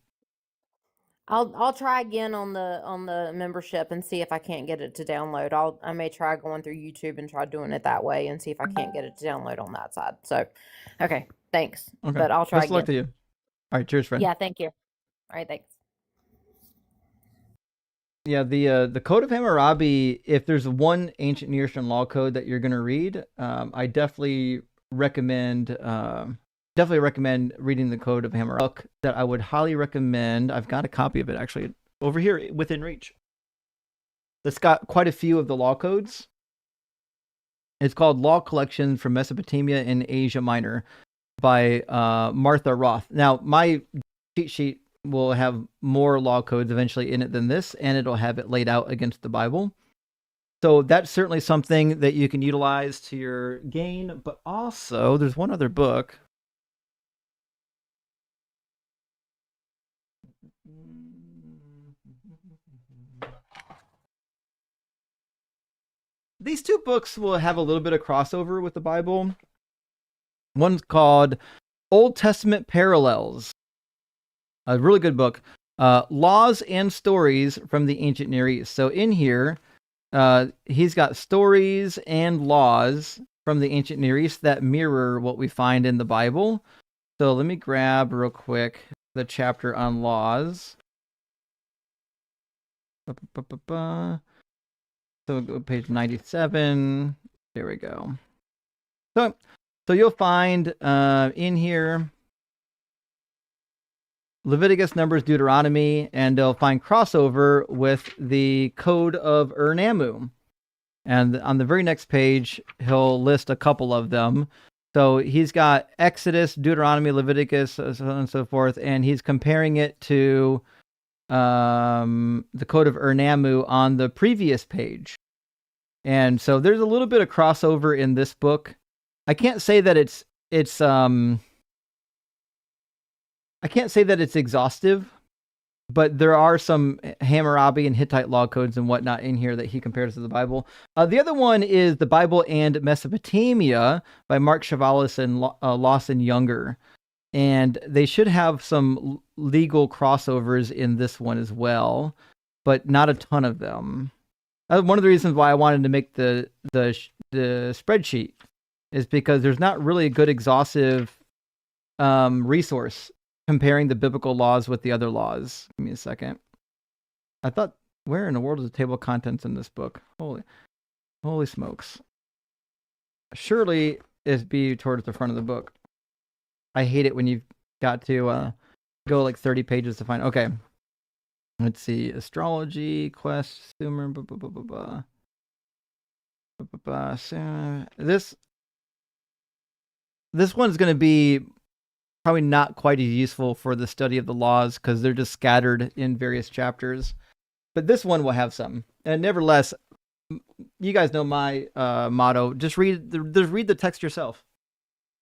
Speaker 9: I'll try again on the membership and see if I can't get it to download. I may try going through YouTube and try doing it that way and see if I can't get it to download on that side. So, okay, thanks.
Speaker 1: Okay.
Speaker 9: But I'll try
Speaker 1: Best of luck to
Speaker 9: again.
Speaker 1: you. All right, cheers, friend.
Speaker 9: Yeah, thank you. All right, thanks.
Speaker 1: Yeah, the Code of Hammurabi, if there's one ancient Near Eastern law code that you're going to read, I definitely recommend reading the Code of Hammurabi. Book that I would highly recommend. I've got a copy of it actually over here within reach. That's got quite a few of the law codes. It's called Law Collections from Mesopotamia and Asia Minor by Martha Roth. Now, my cheat sheet will have more law codes eventually in it than this, and it'll have it laid out against the Bible. So that's certainly something that you can utilize to your gain. But also, there's one other book. These two books will have a little bit of crossover with the Bible. One's called Old Testament Parallels. A really good book. Laws and Stories from the Ancient Near East. So in here, he's got stories and laws from the Ancient Near East that mirror what we find in the Bible. So let me grab real quick the chapter on laws. So go page 97. There we go. So you'll find in here Leviticus, Numbers, Deuteronomy, and they'll find crossover with the Code of Ur-Nammu. And on the very next page, he'll list a couple of them. So he's got Exodus, Deuteronomy, Leviticus, so on and so forth, and he's comparing it to the Code of Ur-Nammu on the previous page. And so there's a little bit of crossover in this book. I can't say that it's exhaustive, but there are some Hammurabi and Hittite law codes and whatnot in here that he compares to the Bible. The other one is The Bible and Mesopotamia by Mark Chavalis and Lawson Younger. And they should have some legal crossovers in this one as well, but not a ton of them. One of the reasons why I wanted to make the spreadsheet is because there's not really a good exhaustive resource comparing the biblical laws with the other laws. Give me a second. I thought, where in the world is the table of contents in this book? Holy smokes. Surely it'd be towards the front of the book. I hate it when you've got to go like 30 pages to find. Okay. Let's see. Astrology, quest, Sumer, This one's going to be probably not quite as useful for the study of the laws because they're just scattered in various chapters. But this one will have some. And nevertheless, you guys know my motto. Just read the text yourself.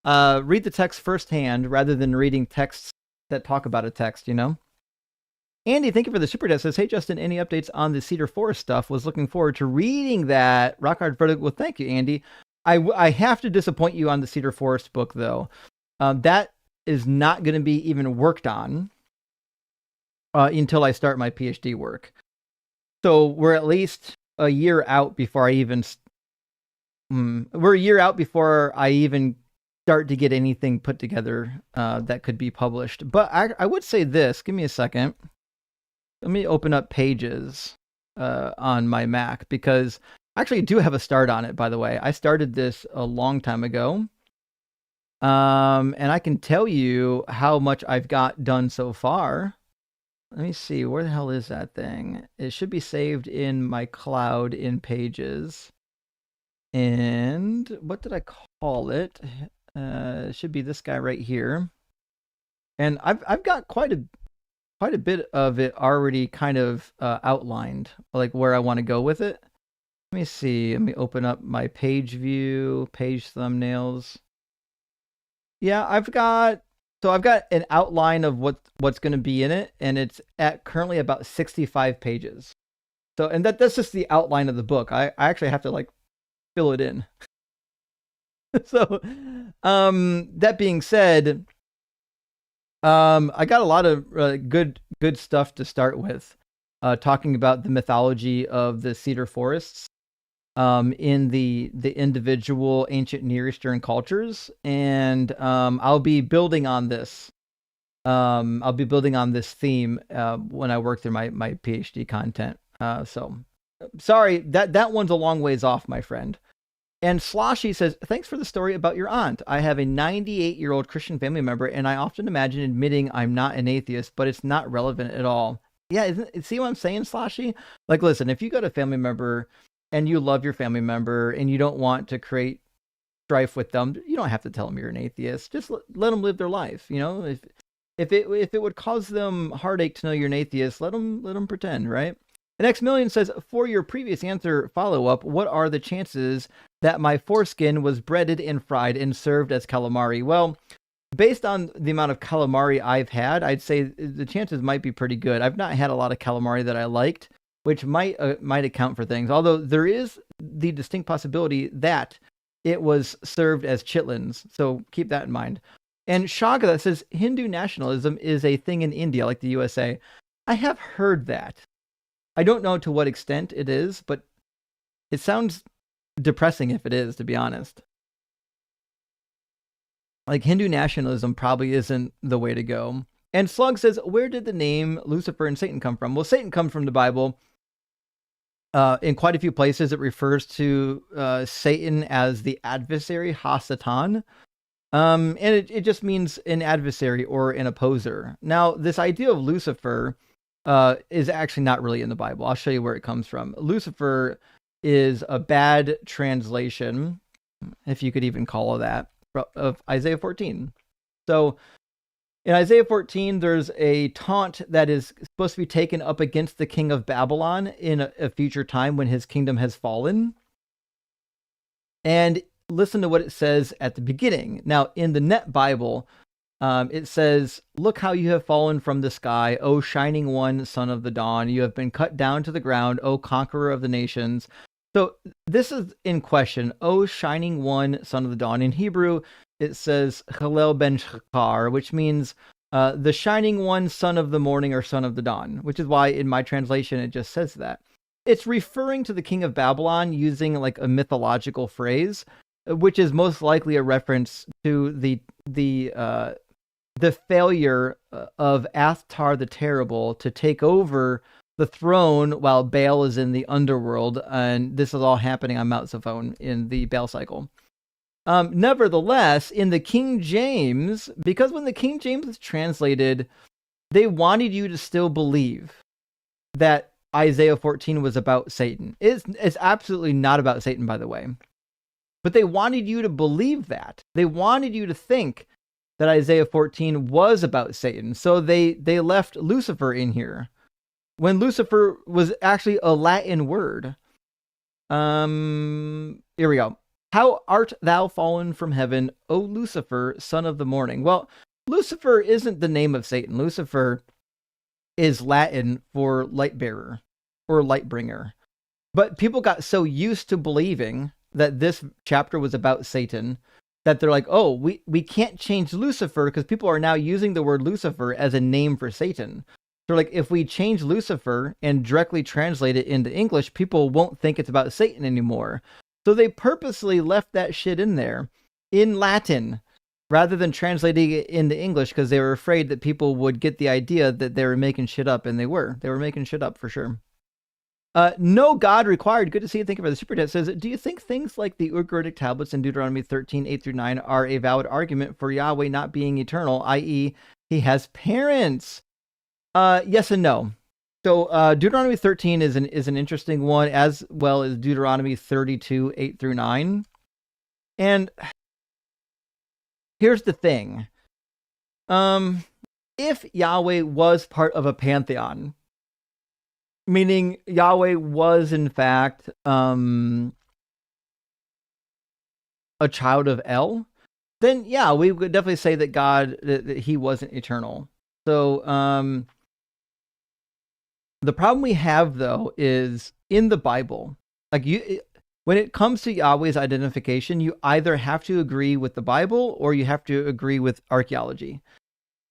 Speaker 1: Read the text firsthand rather than reading texts that talk about a text, you know? Andy, thank you for the super chat. Says, hey, Justin, any updates on the Cedar Forest stuff? Was looking forward to reading that. Rockhard Verdict. Well, thank you, Andy. I have to disappoint you on the Cedar Forest book, though. That is not going to be even worked on until I start my PhD work. So we're at least a year out before I even... we're a year out before I even start to get anything put together that could be published. But I would say this. Give me a second. Let me open up Pages on my Mac because I actually do have a start on it, by the way. I started this a long time ago. And I can tell you how much I've got done so far. Let me see. Where the hell is that thing? It should be saved in my cloud in Pages. And what did I call it? It should be this guy right here. And I've got quite a bit of it already kind of outlined, like where I want to go with it. Let me see. Let me open up my page view, page thumbnails. Yeah, I've got an outline of what's going to be in it, and it's at currently about 65 pages. So, and that's just the outline of the book. I actually have to like fill it in. So, that being said, I got a lot of good stuff to start with, talking about the mythology of the cedar forests in the individual ancient Near Eastern cultures, and I'll be building on this. I'll be building on this theme when I work through my PhD content. So sorry, that one's a long ways off, my friend. And Sloshy says, thanks for the story about your aunt. I have a 98-year-old Christian family member, and I often imagine admitting I'm not an atheist, but it's not relevant at all. Yeah, see what I'm saying, Sloshy? Like, listen, if you got a family member and you love your family member and you don't want to create strife with them, you don't have to tell them you're an atheist. Just let them live their life. You know, if it would cause them heartache to know you're an atheist, let them pretend, right? The next million says, for your previous answer follow-up, what are the chances that my foreskin was breaded and fried and served as calamari? Well, based on the amount of calamari I've had, I'd say the chances might be pretty good. I've not had a lot of calamari that I liked, which might account for things. Although there is the distinct possibility that it was served as chitlins. So keep that in mind. And Shaga says, Hindu nationalism is a thing in India, like the USA. I have heard that. I don't know to what extent it is, but it sounds depressing if it is, to be honest. Like, Hindu nationalism probably isn't the way to go. And Slug says, where did the name Lucifer and Satan come from? Well, Satan comes from the Bible. In quite a few places, it refers to Satan as the adversary, Hasatan. And it just means an adversary or an opposer. Now, this idea of Lucifer is actually not really in the Bible. I'll show you where it comes from. Lucifer is a bad translation, if you could even call it that, of Isaiah 14. So in Isaiah 14, there's a taunt that is supposed to be taken up against the king of Babylon in a future time when his kingdom has fallen. And listen to what it says at the beginning. Now, in the Net Bible, it says, look how you have fallen from the sky, O shining one, son of the dawn. You have been cut down to the ground, O conqueror of the nations. So this is in question, O shining one, son of the dawn. In Hebrew, it says Hallel ben Shachar, which means the shining one, son of the morning, or son of the dawn, which is why in my translation it just says that. It's referring to the king of Babylon using like a mythological phrase, which is most likely a reference to the failure of Athtar the Terrible to take over the throne while Baal is in the underworld, and this is all happening on Mount Zaphon in the Baal cycle. Nevertheless, in the King James, because when the King James was translated, they wanted you to still believe that Isaiah 14 was about Satan. It's absolutely not about Satan, by the way. But they wanted you to believe that. They wanted you to think that Isaiah 14 was about Satan. So they left Lucifer in here, when Lucifer was actually a Latin word. Here we go. How art thou fallen from heaven, O Lucifer, son of the morning? Well, Lucifer isn't the name of Satan. Lucifer is Latin for light bearer or light bringer. But people got so used to believing that this chapter was about Satan that they're like, oh, we can't change Lucifer because people are now using the word Lucifer as a name for Satan. So like, if we change Lucifer and directly translate it into English, people won't think it's about Satan anymore. So they purposely left that shit in there in Latin rather than translating it into English because they were afraid that people would get the idea that they were making shit up, and they were making shit up for sure. No God required. Good to see you. Thank you for the super chat. Says, do you think things like the Ugaritic tablets in Deuteronomy 13, 8-9 are a valid argument for Yahweh not being eternal, i.e. he has parents? Yes and no. So Deuteronomy 13 is an interesting one, as well as Deuteronomy 32, 8-9. And here's the thing. If Yahweh was part of a pantheon, meaning Yahweh was in fact a child of El, then yeah, we would definitely say that God, that he wasn't eternal. So the problem we have though is in the Bible, like when it comes to Yahweh's identification, you either have to agree with the Bible or you have to agree with archaeology.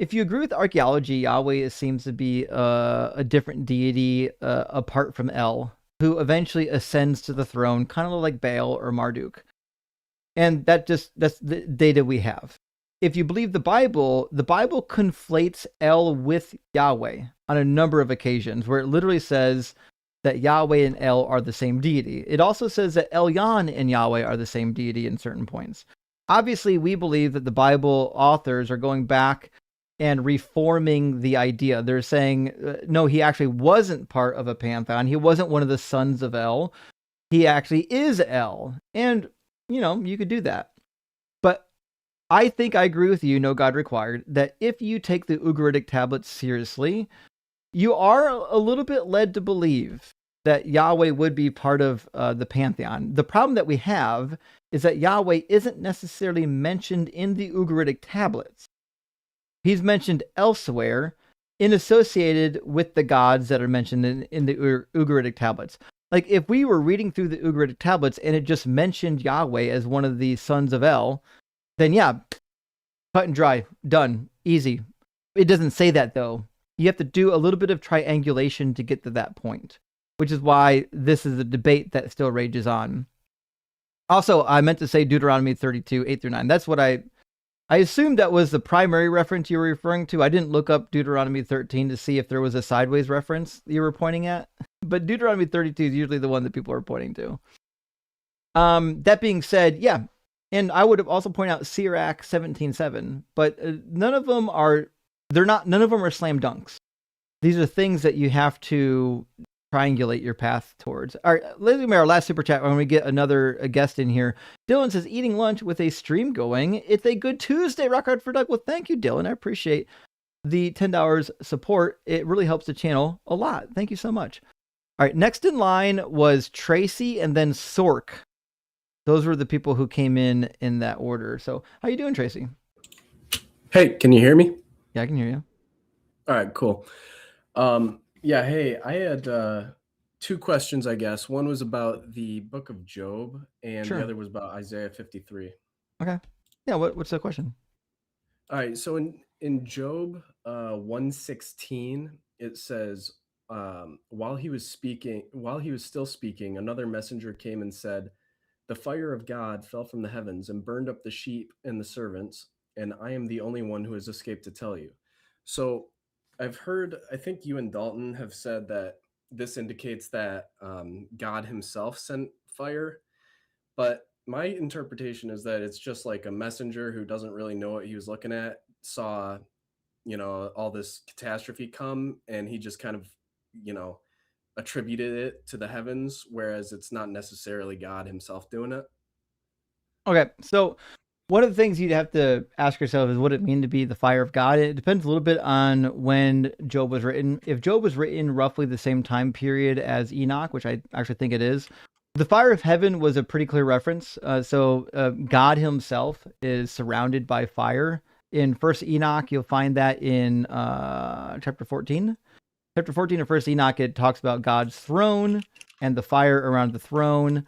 Speaker 1: if you agree with archaeology, Yahweh seems to be a different deity apart from El, who eventually ascends to the throne, kind of like Baal or Marduk. And that's the data we have. If you believe the Bible conflates El with Yahweh on a number of occasions, where it literally says that Yahweh and El are the same deity. It also says that Elyon and Yahweh are the same deity in certain points. Obviously, we believe that the Bible authors are going back and reforming the idea. They're saying, no, he actually wasn't part of a pantheon. He wasn't one of the sons of El. He actually is El. And, you could do that. But I think I agree with you, No God Required, that if you take the Ugaritic tablets seriously, you are a little bit led to believe that Yahweh would be part of the pantheon. The problem that we have is that Yahweh isn't necessarily mentioned in the Ugaritic tablets. He's mentioned elsewhere associated with the gods that are mentioned in the Ugaritic tablets. Like if we were reading through the Ugaritic tablets and it just mentioned Yahweh as one of the sons of El, then yeah, cut and dry, done, easy. It doesn't say that though. You have to do a little bit of triangulation to get to that point, which is why this is a debate that still rages on. Also, I meant to say Deuteronomy 32, 8-9. That's what I assumed that was the primary reference you were referring to. I didn't look up Deuteronomy 13 to see if there was a sideways reference you were pointing at, but Deuteronomy 32 is usually the one that people are pointing to. That being said, yeah, and I would also point out Sirach 17:7, but none of them are slam dunks. These are things that you have to triangulate your path towards. All right, let's do our last super chat when we get a guest in here. Dylan says, eating lunch with a stream going. It's a good Tuesday, Rock Hard for Doug. Well, thank you, Dylan. I appreciate the $10 support. It really helps the channel a lot. Thank you so much. All right, next in line was Tracy and then Sork. Those were the people who came in that order. So how you doing, Tracy?
Speaker 10: Hey, can you hear me?
Speaker 1: Yeah, I can hear you.
Speaker 10: All right, cool. Yeah, hey, I had two questions, I guess. One was about the book of Job, and
Speaker 1: Sure.
Speaker 10: the other was about Isaiah 53.
Speaker 1: Okay. Yeah, what's the question?
Speaker 10: All right, so in Job 1:16, it says, while he was still speaking, another messenger came and said, the fire of God fell from the heavens and burned up the sheep and the servants, and I am the only one who has escaped to tell you. So I've heard, I think you and Dalton have said that this indicates that God himself sent fire, but my interpretation is that it's just like a messenger who doesn't really know what he was looking at, saw, all this catastrophe come, and he just kind of, attributed it to the heavens, whereas it's not necessarily God himself doing it.
Speaker 1: Okay, so one of the things you'd have to ask yourself is what it mean to be the fire of God. It depends a little bit on when Job was written. If Job was written roughly the same time period as Enoch, which I actually think it is, the fire of heaven was a pretty clear reference. So God himself is surrounded by fire. In First Enoch, you'll find that in chapter 14. Chapter 14 of First Enoch, it talks about God's throne and the fire around the throne.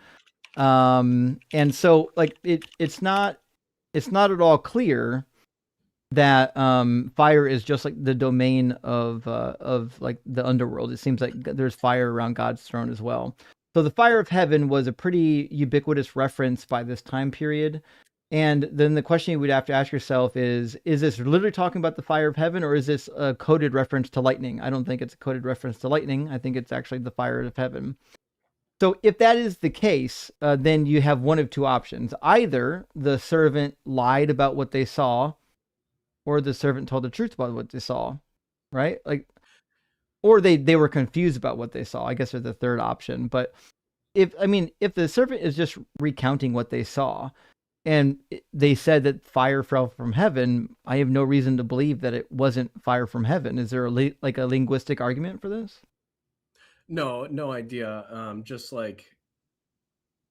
Speaker 1: And so like it's not at all clear that fire is just like the domain of like the underworld. It seems like there's fire around God's throne as well. So the fire of heaven was a pretty ubiquitous reference by this time period. And then the question you would have to ask yourself is this literally talking about the fire of heaven, or is this a coded reference to lightning? I don't think it's a coded reference to lightning. I think it's actually the fire of heaven. So if that is the case, then you have one of two options. Either the servant lied about what they saw, or the servant told the truth about what they saw, right? Like, or they were confused about what they saw. I guess there's the third option. But if the servant is just recounting what they saw, and they said that fire fell from heaven, I have no reason to believe that it wasn't fire from heaven. Is there a linguistic argument for this?
Speaker 10: No idea. Just like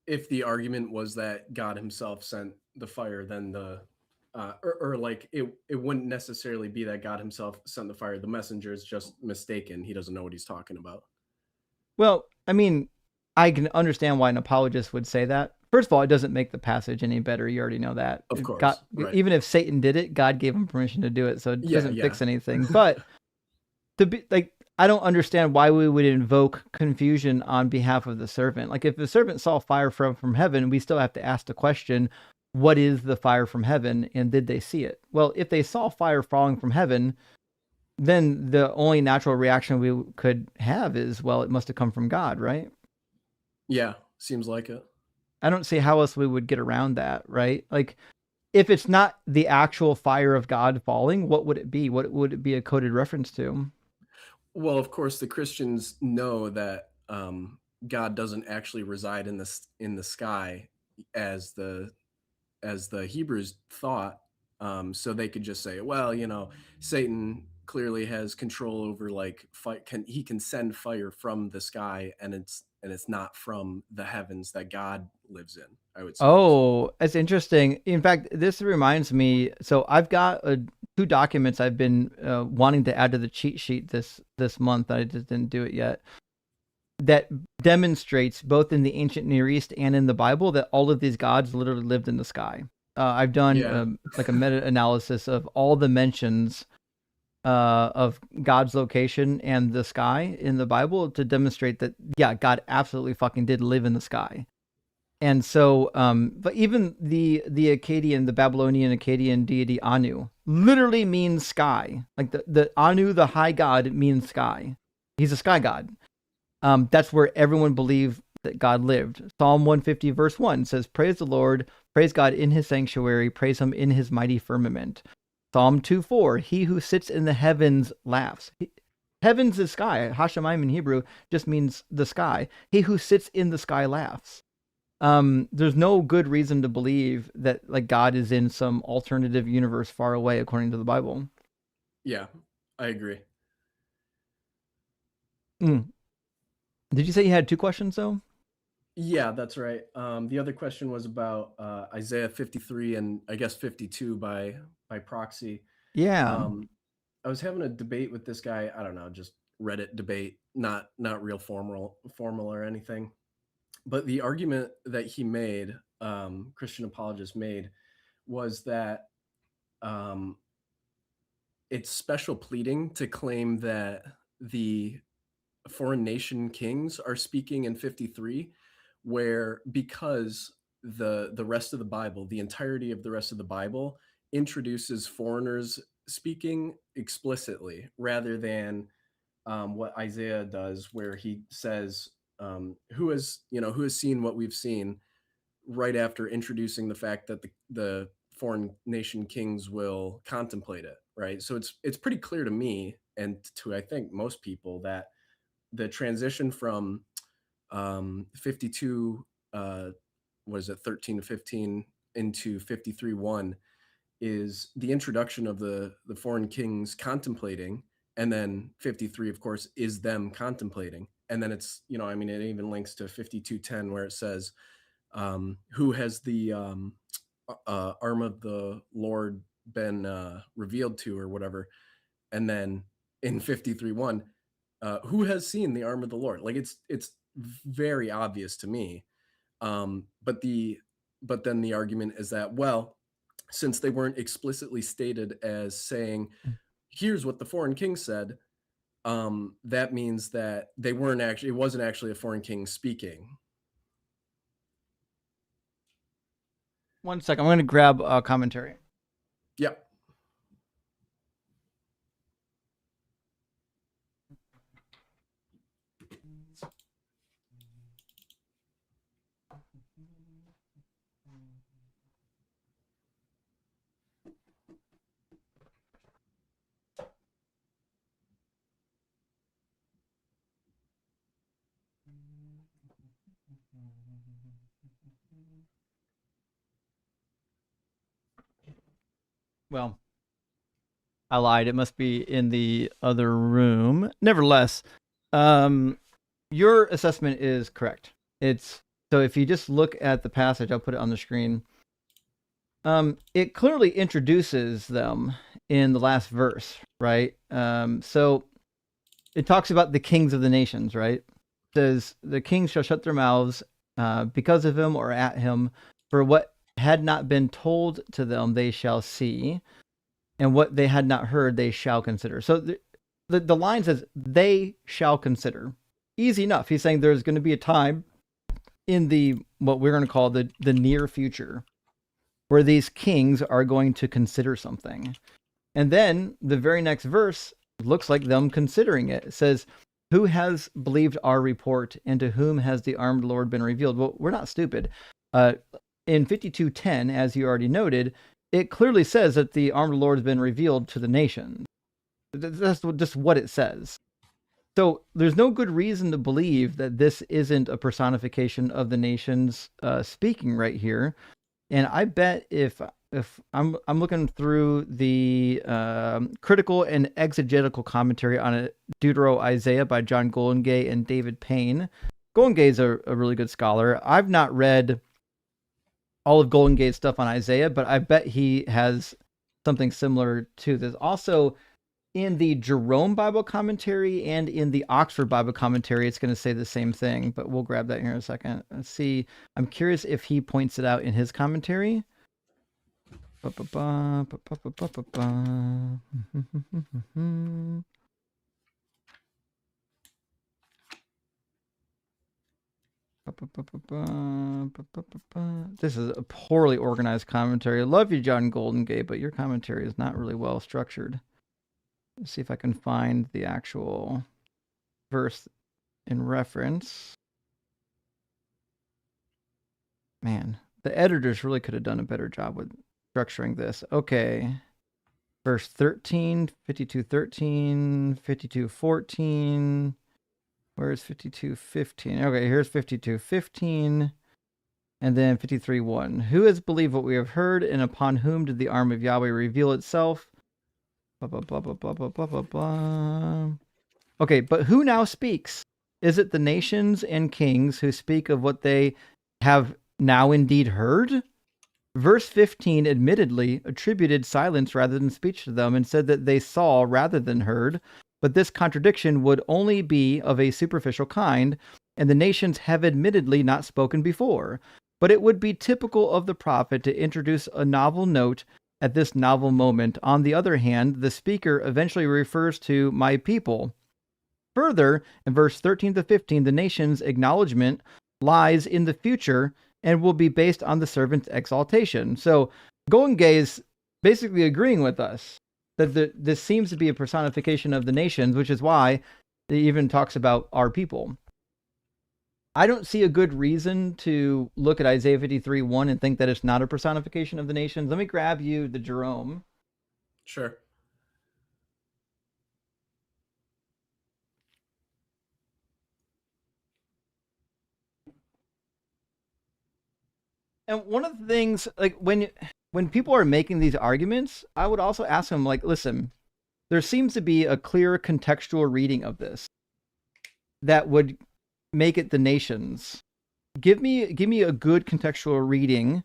Speaker 10: if the argument was that God himself sent the fire, then the or like it wouldn't necessarily be that God himself sent the fire. The messenger is just mistaken. He doesn't know what he's talking about.
Speaker 1: Well, I mean, I can understand why an apologist would say that first of all, it doesn't make the passage any better. You already know that.
Speaker 10: Of course,
Speaker 1: God,
Speaker 10: right.
Speaker 1: even if Satan did it, God gave him permission to do it, so it
Speaker 10: Yeah,
Speaker 1: doesn't
Speaker 10: yeah.
Speaker 1: fix anything. But to be like, I don't understand why we would invoke confusion on behalf of the servant. Like, if the servant saw fire from heaven, we still have to ask the question, what is the fire from heaven, and did they see it? Well, if they saw fire falling from heaven, then the only natural reaction we could have is, well, it must have come from God, right?
Speaker 10: Yeah, seems like it.
Speaker 1: I don't see how else we would get around that, right? Like, if it's not the actual fire of God falling, what would it be? What would it be a coded reference to?
Speaker 10: Well, of course, the Christians know that God doesn't actually reside in the sky as the Hebrews thought. So they could just say, well, Satan clearly has control over he can send fire from the sky, and it's not from the heavens that God lives in, I would say.
Speaker 1: Oh, that's interesting. In fact, this reminds me. So I've got 2 documents I've been wanting to add to the cheat sheet this month. I just didn't do it yet. That demonstrates both in the ancient Near East and in the Bible that all of these gods literally lived in the sky. I've done like a meta-analysis of all the mentions of God's location and the sky in the Bible to demonstrate that, yeah, God absolutely fucking did live in the sky. And so, but even the Akkadian, the Babylonian Akkadian deity Anu literally means sky. Like the Anu, the high god, means sky. He's a sky god. That's where everyone believed that God lived. Psalm 150 verse 1 says, praise the Lord, praise God in his sanctuary, praise him in his mighty firmament. Psalm 2:4, he who sits in the heavens laughs. Heavens is sky. Hashemayim in Hebrew just means the sky. He who sits in the sky laughs. There's no good reason to believe that like God is in some alternative universe far away, according to the Bible.
Speaker 10: Yeah, I agree.
Speaker 1: Did you say you had 2 questions though?
Speaker 10: Yeah, that's right. The other question was about Isaiah 53 and I guess 52 by proxy.
Speaker 1: Yeah.
Speaker 10: I was having a debate with this guy. I don't know, just Reddit debate, not real formal or anything. But the argument that he made, Christian apologist made, was that it's special pleading to claim that the foreign nation kings are speaking in 53, where because the rest of the Bible, the entirety of the rest of the Bible, introduces foreigners speaking explicitly rather than what Isaiah does, where he says, who has seen what we've seen, right after introducing the fact that the foreign nation kings will contemplate it, right? So it's pretty clear to me, and to I think most people, that the transition from 52 was it 13 to 15 into 53:1 is the introduction of the foreign kings contemplating, and then 53 of course is them contemplating, and then it's it even links to 52:10 where it says who has the arm of the Lord been revealed to, or whatever, and then in 53:1 who has seen the arm of the Lord? Like it's very obvious to me. But then the argument is that, well, since they weren't explicitly stated as saying, here's what the foreign king said, that means that it wasn't actually a foreign king speaking.
Speaker 1: 1 second, I'm going to grab a commentary.
Speaker 10: Yeah.
Speaker 1: Well, I lied. It must be in the other room. Nevertheless, your assessment is correct. So if you just look at the passage, I'll put it on the screen. It clearly introduces them in the last verse, right? So it talks about the kings of the nations, right? It says the kings shall shut their mouths because of him or at him. For what had not been told to them, they shall see, and what they had not heard, they shall consider. So the line says, they shall consider. Easy enough. He's saying there's going to be a time in the what we're going to call the near future where these kings are going to consider something. And then the very next verse looks like them considering it. It says, who has believed our report, and to whom has the armed Lord been revealed? Well, we're not stupid. In 52:10, as you already noted, it clearly says that the armed Lord has been revealed to the nations. That's just what it says. So there's no good reason to believe that this isn't a personification of the nations speaking right here. And I bet if I'm looking through the critical and exegetical commentary on it, Deutero-Isaiah by John Goldengay and David Payne. Goldengay's a really good scholar. I've not read all of Goldengay's stuff on Isaiah, but I bet he has something similar to this. Also, in the Jerome Bible commentary and in the Oxford Bible commentary, it's going to say the same thing, but we'll grab that here in a second. Let's see. I'm curious if he points it out in his commentary. This is a poorly organized commentary. I love you, John Goldengay, but your commentary is not really well structured. Let's see if I can find the actual verse in reference. Man, the editors really could have done a better job with structuring this. Okay. Verse 13, 52:13, 52:14. Where's 52:15? Okay, here's 52:15. And then 53:1. Who has believed what we have heard, and upon whom did the arm of Yahweh reveal itself? Blah, blah, blah, blah, blah, blah, blah, blah. Okay, but who now speaks? Is it the nations and kings who speak of what they have now indeed heard? Verse 15 admittedly attributed silence rather than speech to them and said that they saw rather than heard, but this contradiction would only be of a superficial kind, and the nations have admittedly not spoken before. But it would be typical of the prophet to introduce a novel note at this novel moment. On the other hand, the speaker eventually refers to my people. Further, in verse 13 to 15, the nation's acknowledgement lies in the future and will be based on the servant's exaltation. So Goldengay is basically agreeing with us that this seems to be a personification of the nations, which is why it even talks about our people. I don't see a good reason to look at Isaiah 53:1 and think that it's not a personification of the nations. Let me grab you the Jerome.
Speaker 10: Sure.
Speaker 1: And one of the things, like when people are making these arguments, I would also ask them, like, listen, there seems to be a clear contextual reading of this that would make it the nations. Give me a good contextual reading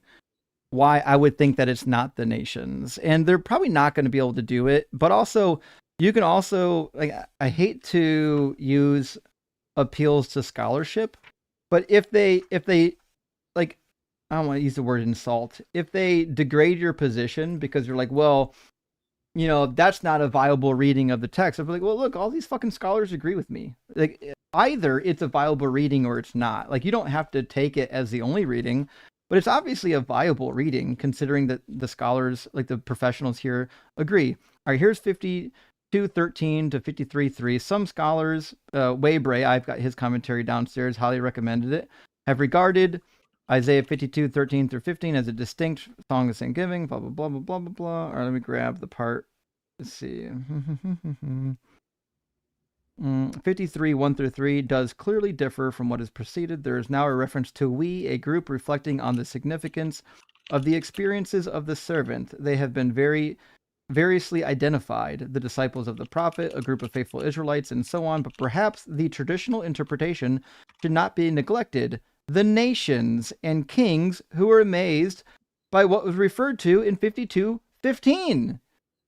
Speaker 1: why I would think that it's not the nations. And they're probably not going to be able to do it. But also, you can also, like, I hate to use appeals to scholarship, but if they like, I don't want to use the word insult. If they degrade your position because you're like, well, you know, that's not a viable reading of the text. I'm like, well, look, all these fucking scholars agree with me. Like, either it's a viable reading or it's not. Like, you don't have to take it as the only reading, but it's obviously a viable reading considering that the scholars, like the professionals here, agree. All right, here's 52:13 to 53:3. Some scholars, Webre, I've got his commentary downstairs, highly recommended it, have regarded Isaiah 52:13 through 15 as a distinct song of thanksgiving, blah, blah, blah, blah, blah, blah, blah. All right, let me grab the part. Let's see. 53:1 through 3 does clearly differ from what is preceded. There is now a reference to we, a group reflecting on the significance of the experiences of the servant. They have been variously identified, the disciples of the prophet, a group of faithful Israelites, and so on. But perhaps the traditional interpretation should not be neglected. The nations and kings who are amazed by what was referred to in 52:15.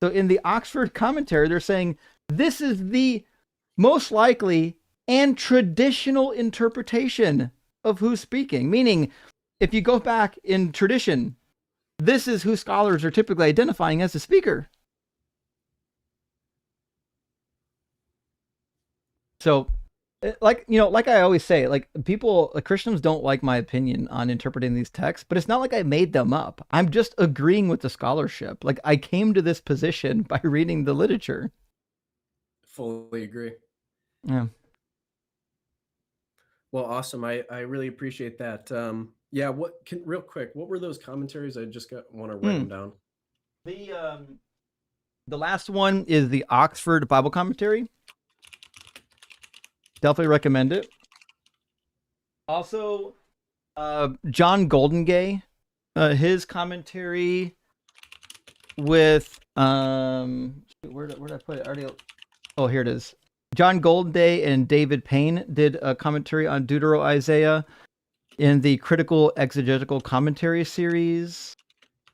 Speaker 1: So in the Oxford commentary, they're saying this is the most likely and traditional interpretation of who's speaking. Meaning, if you go back in tradition, this is who scholars are typically identifying as the speaker. So, like I always say, like Christians don't like my opinion on interpreting these texts, but it's not like I made them up. I'm just agreeing with the scholarship. Like, I came to this position by reading the literature.
Speaker 10: Fully agree.
Speaker 1: Yeah.
Speaker 10: Well, awesome. I really appreciate that. Yeah. Real quick, what were those commentaries? I just want to write them down.
Speaker 1: The last one is the Oxford Bible Commentary. Definitely recommend it. Also, John Goldengay, his commentary with where did I put it? Here it is. John Goldengay and David Payne did a commentary on Deutero-Isaiah in the Critical Exegetical Commentary series.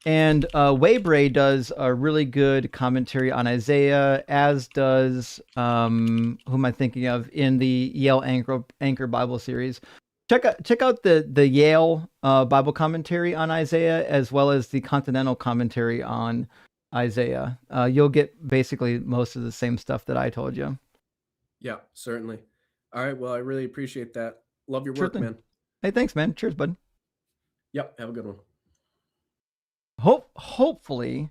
Speaker 1: And Weybray does a really good commentary on Isaiah, as does, who am I thinking of, in the Yale Anchor Bible series. Check out the Yale Bible commentary on Isaiah, as well as the Continental commentary on Isaiah. You'll get basically most of the same stuff that I told you.
Speaker 10: Yeah, certainly. All right. Well, I really appreciate that. Love your work, man.
Speaker 1: Hey, thanks, man. Cheers, bud.
Speaker 10: Yep. Have a good one.
Speaker 1: Hopefully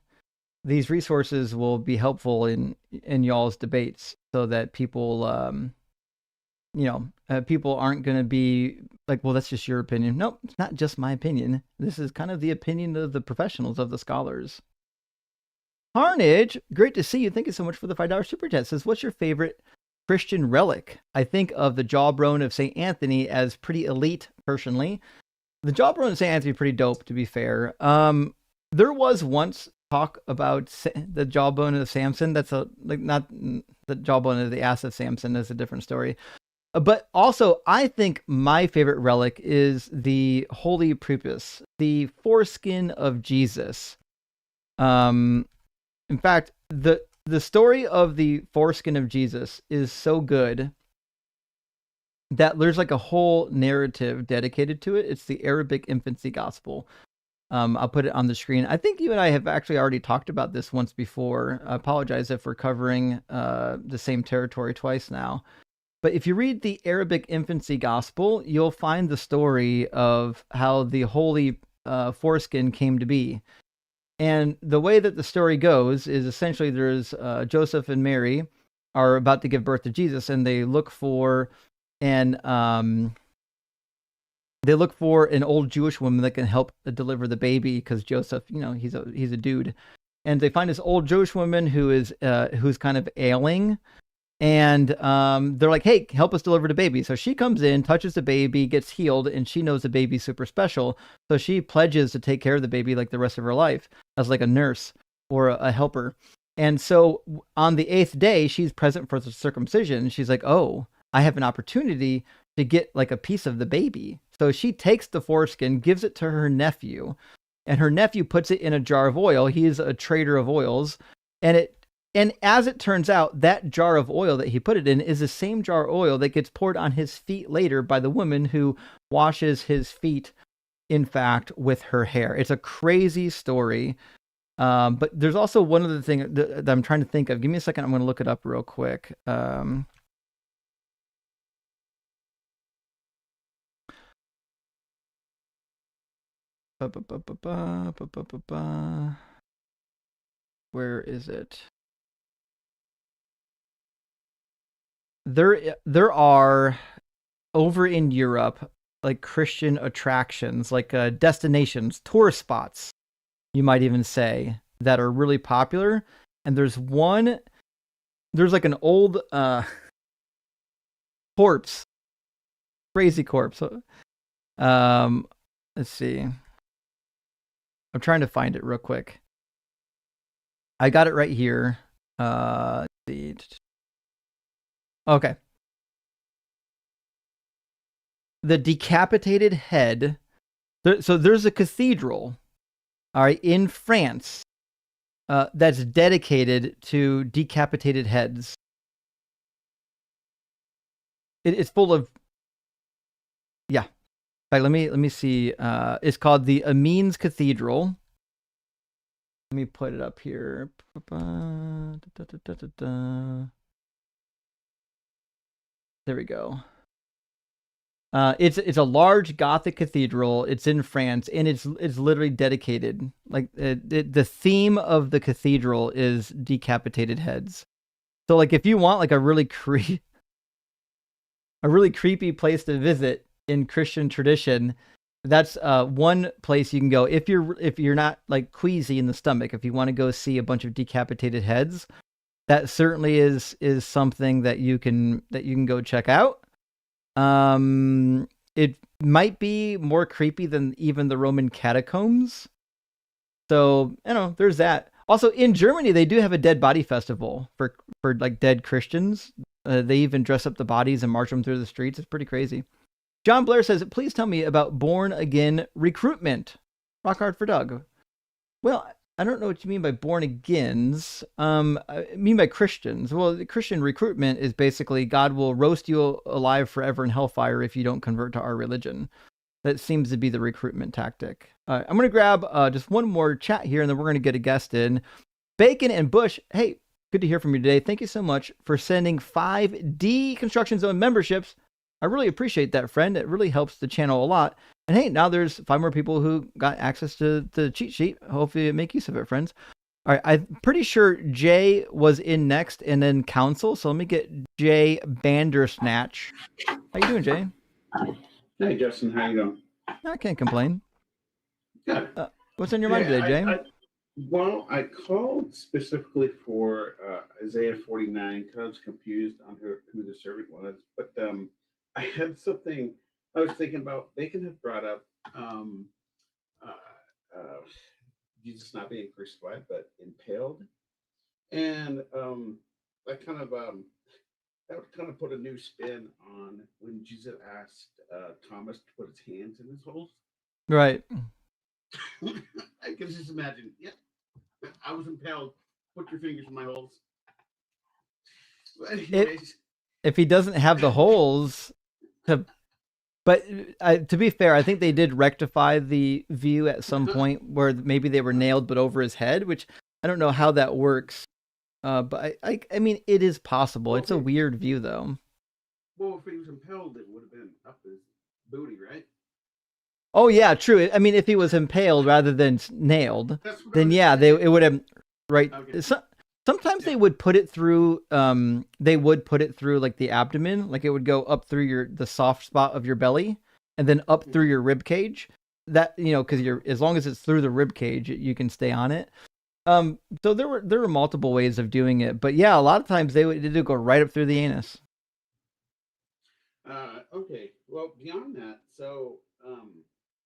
Speaker 1: these resources will be helpful in y'all's debates, so that people people aren't going to be like, well, that's just your opinion. Nope, it's not just my opinion. This is kind of the opinion of the professionals, of the scholars. Carnage, great to see you. Thank you so much for the $5 super chat. Says, what's your favorite Christian relic? I think of the jawbone of St. Anthony as pretty elite, personally. The jawbone of St. Anthony is pretty dope, to be fair. There was once talk about the jawbone of Samson. That's not the jawbone of the ass of Samson. Is a different story. But also, I think my favorite relic is the holy prepuce, the foreskin of Jesus. In fact, the story of the foreskin of Jesus is so good that there's like a whole narrative dedicated to it. It's the Arabic infancy gospel. I'll put it on the screen. I think you and I have actually already talked about this once before. I apologize if we're covering the same territory twice now. But if you read the Arabic infancy gospel, you'll find the story of how the holy foreskin came to be. And the way that the story goes is essentially there's Joseph and Mary are about to give birth to Jesus, and they look for an old Jewish woman that can help deliver the baby, because Joseph, he's a dude, and they find this old Jewish woman who's kind of ailing, and they're like, hey, help us deliver the baby. So she comes in, touches the baby, gets healed, and she knows the baby's super special, so she pledges to take care of the baby like the rest of her life as like a nurse or a helper. And so on the 8th day, she's present for the circumcision. She's like, oh, I have an opportunity to get like a piece of the baby. So she takes the foreskin, gives it to her nephew, and her nephew puts it in a jar of oil. He is a trader of oils. And as it turns out, that jar of oil that he put it in is the same jar of oil that gets poured on his feet later by the woman who washes his feet, in fact, with her hair. It's a crazy story. But there's also one other thing that I'm trying to think of. Give me a second. I'm going to look it up real quick. Where is it? There are, over in Europe, like Christian attractions, like destinations, tourist spots, you might even say, that are really popular. And there's like an old corpse, crazy corpse. Let's see. I'm trying to find it real quick. I got it right here. Let's see. Okay. The decapitated head. So there's a cathedral, all right, in France, that's dedicated to decapitated heads. It's full of, yeah. fact, let me see. It's called the Amiens Cathedral. Let me put it up here. There we go. It's a large Gothic cathedral. It's in France, and it's literally dedicated. Like the theme of the cathedral is decapitated heads. So like if you want like a really creepy place to visit in Christian tradition, that's one place you can go if you're not like queasy in the stomach. If you want to go see a bunch of decapitated heads, that certainly is something that you can go check out. It might be more creepy than even the Roman catacombs. So, there's that. Also, in Germany, they do have a dead body festival for like dead Christians. They even dress up the bodies and march them through the streets. It's pretty crazy. John Blair says, please tell me about born again recruitment. Rock hard for Doug. Well, I don't know what you mean by born agains. I mean by Christians. Well, the Christian recruitment is basically God will roast you alive forever in hellfire if you don't convert to our religion. That seems to be the recruitment tactic. I'm going to grab just one more chat here, and then we're going to get a guest in. Bacon and Bush, hey, good to hear from you today. Thank you so much for sending 5 Deconstruction Zone memberships. I really appreciate that, friend. It really helps the channel a lot. And hey, now there's 5 more people who got access to the cheat sheet. Hopefully you make use of it, friends. All right, I'm pretty sure Jay was in next and then Council. So let me get Jay Bandersnatch. How you doing, Jay?
Speaker 11: Hey, Justin. How you doing?
Speaker 1: I can't complain.
Speaker 11: Good.
Speaker 1: What's on your mind today, Jay?
Speaker 11: I called specifically for Isaiah 49 because I was confused on who the servant was. But I had something I was thinking about. Bacon had brought up Jesus not being crucified, but impaled. And that kind of put a new spin on when Jesus asked Thomas to put his hands in his holes.
Speaker 1: Right.
Speaker 11: I can just imagine. Yeah, I was impaled. Put your fingers in my holes. Anyways.
Speaker 1: If he doesn't have the holes, but to be fair, I think they did rectify the view at some point where maybe they were nailed, but over his head, which I don't know how that works. But I mean, it is possible. Okay. It's a weird view, though.
Speaker 11: Well, if he was impaled, it would have been up his booty, right?
Speaker 1: Oh yeah, true. I mean, if he was impaled rather than nailed, then yeah, it would have. Right. Okay. Sometimes they would put it through. They would put it through like the abdomen, like it would go up through the soft spot of your belly, and then up through your rib cage. That because as long as it's through the rib cage, you can stay on it. So there were multiple ways of doing it, but yeah, a lot of times they did go right up through the anus.
Speaker 11: Okay. Well, beyond that, so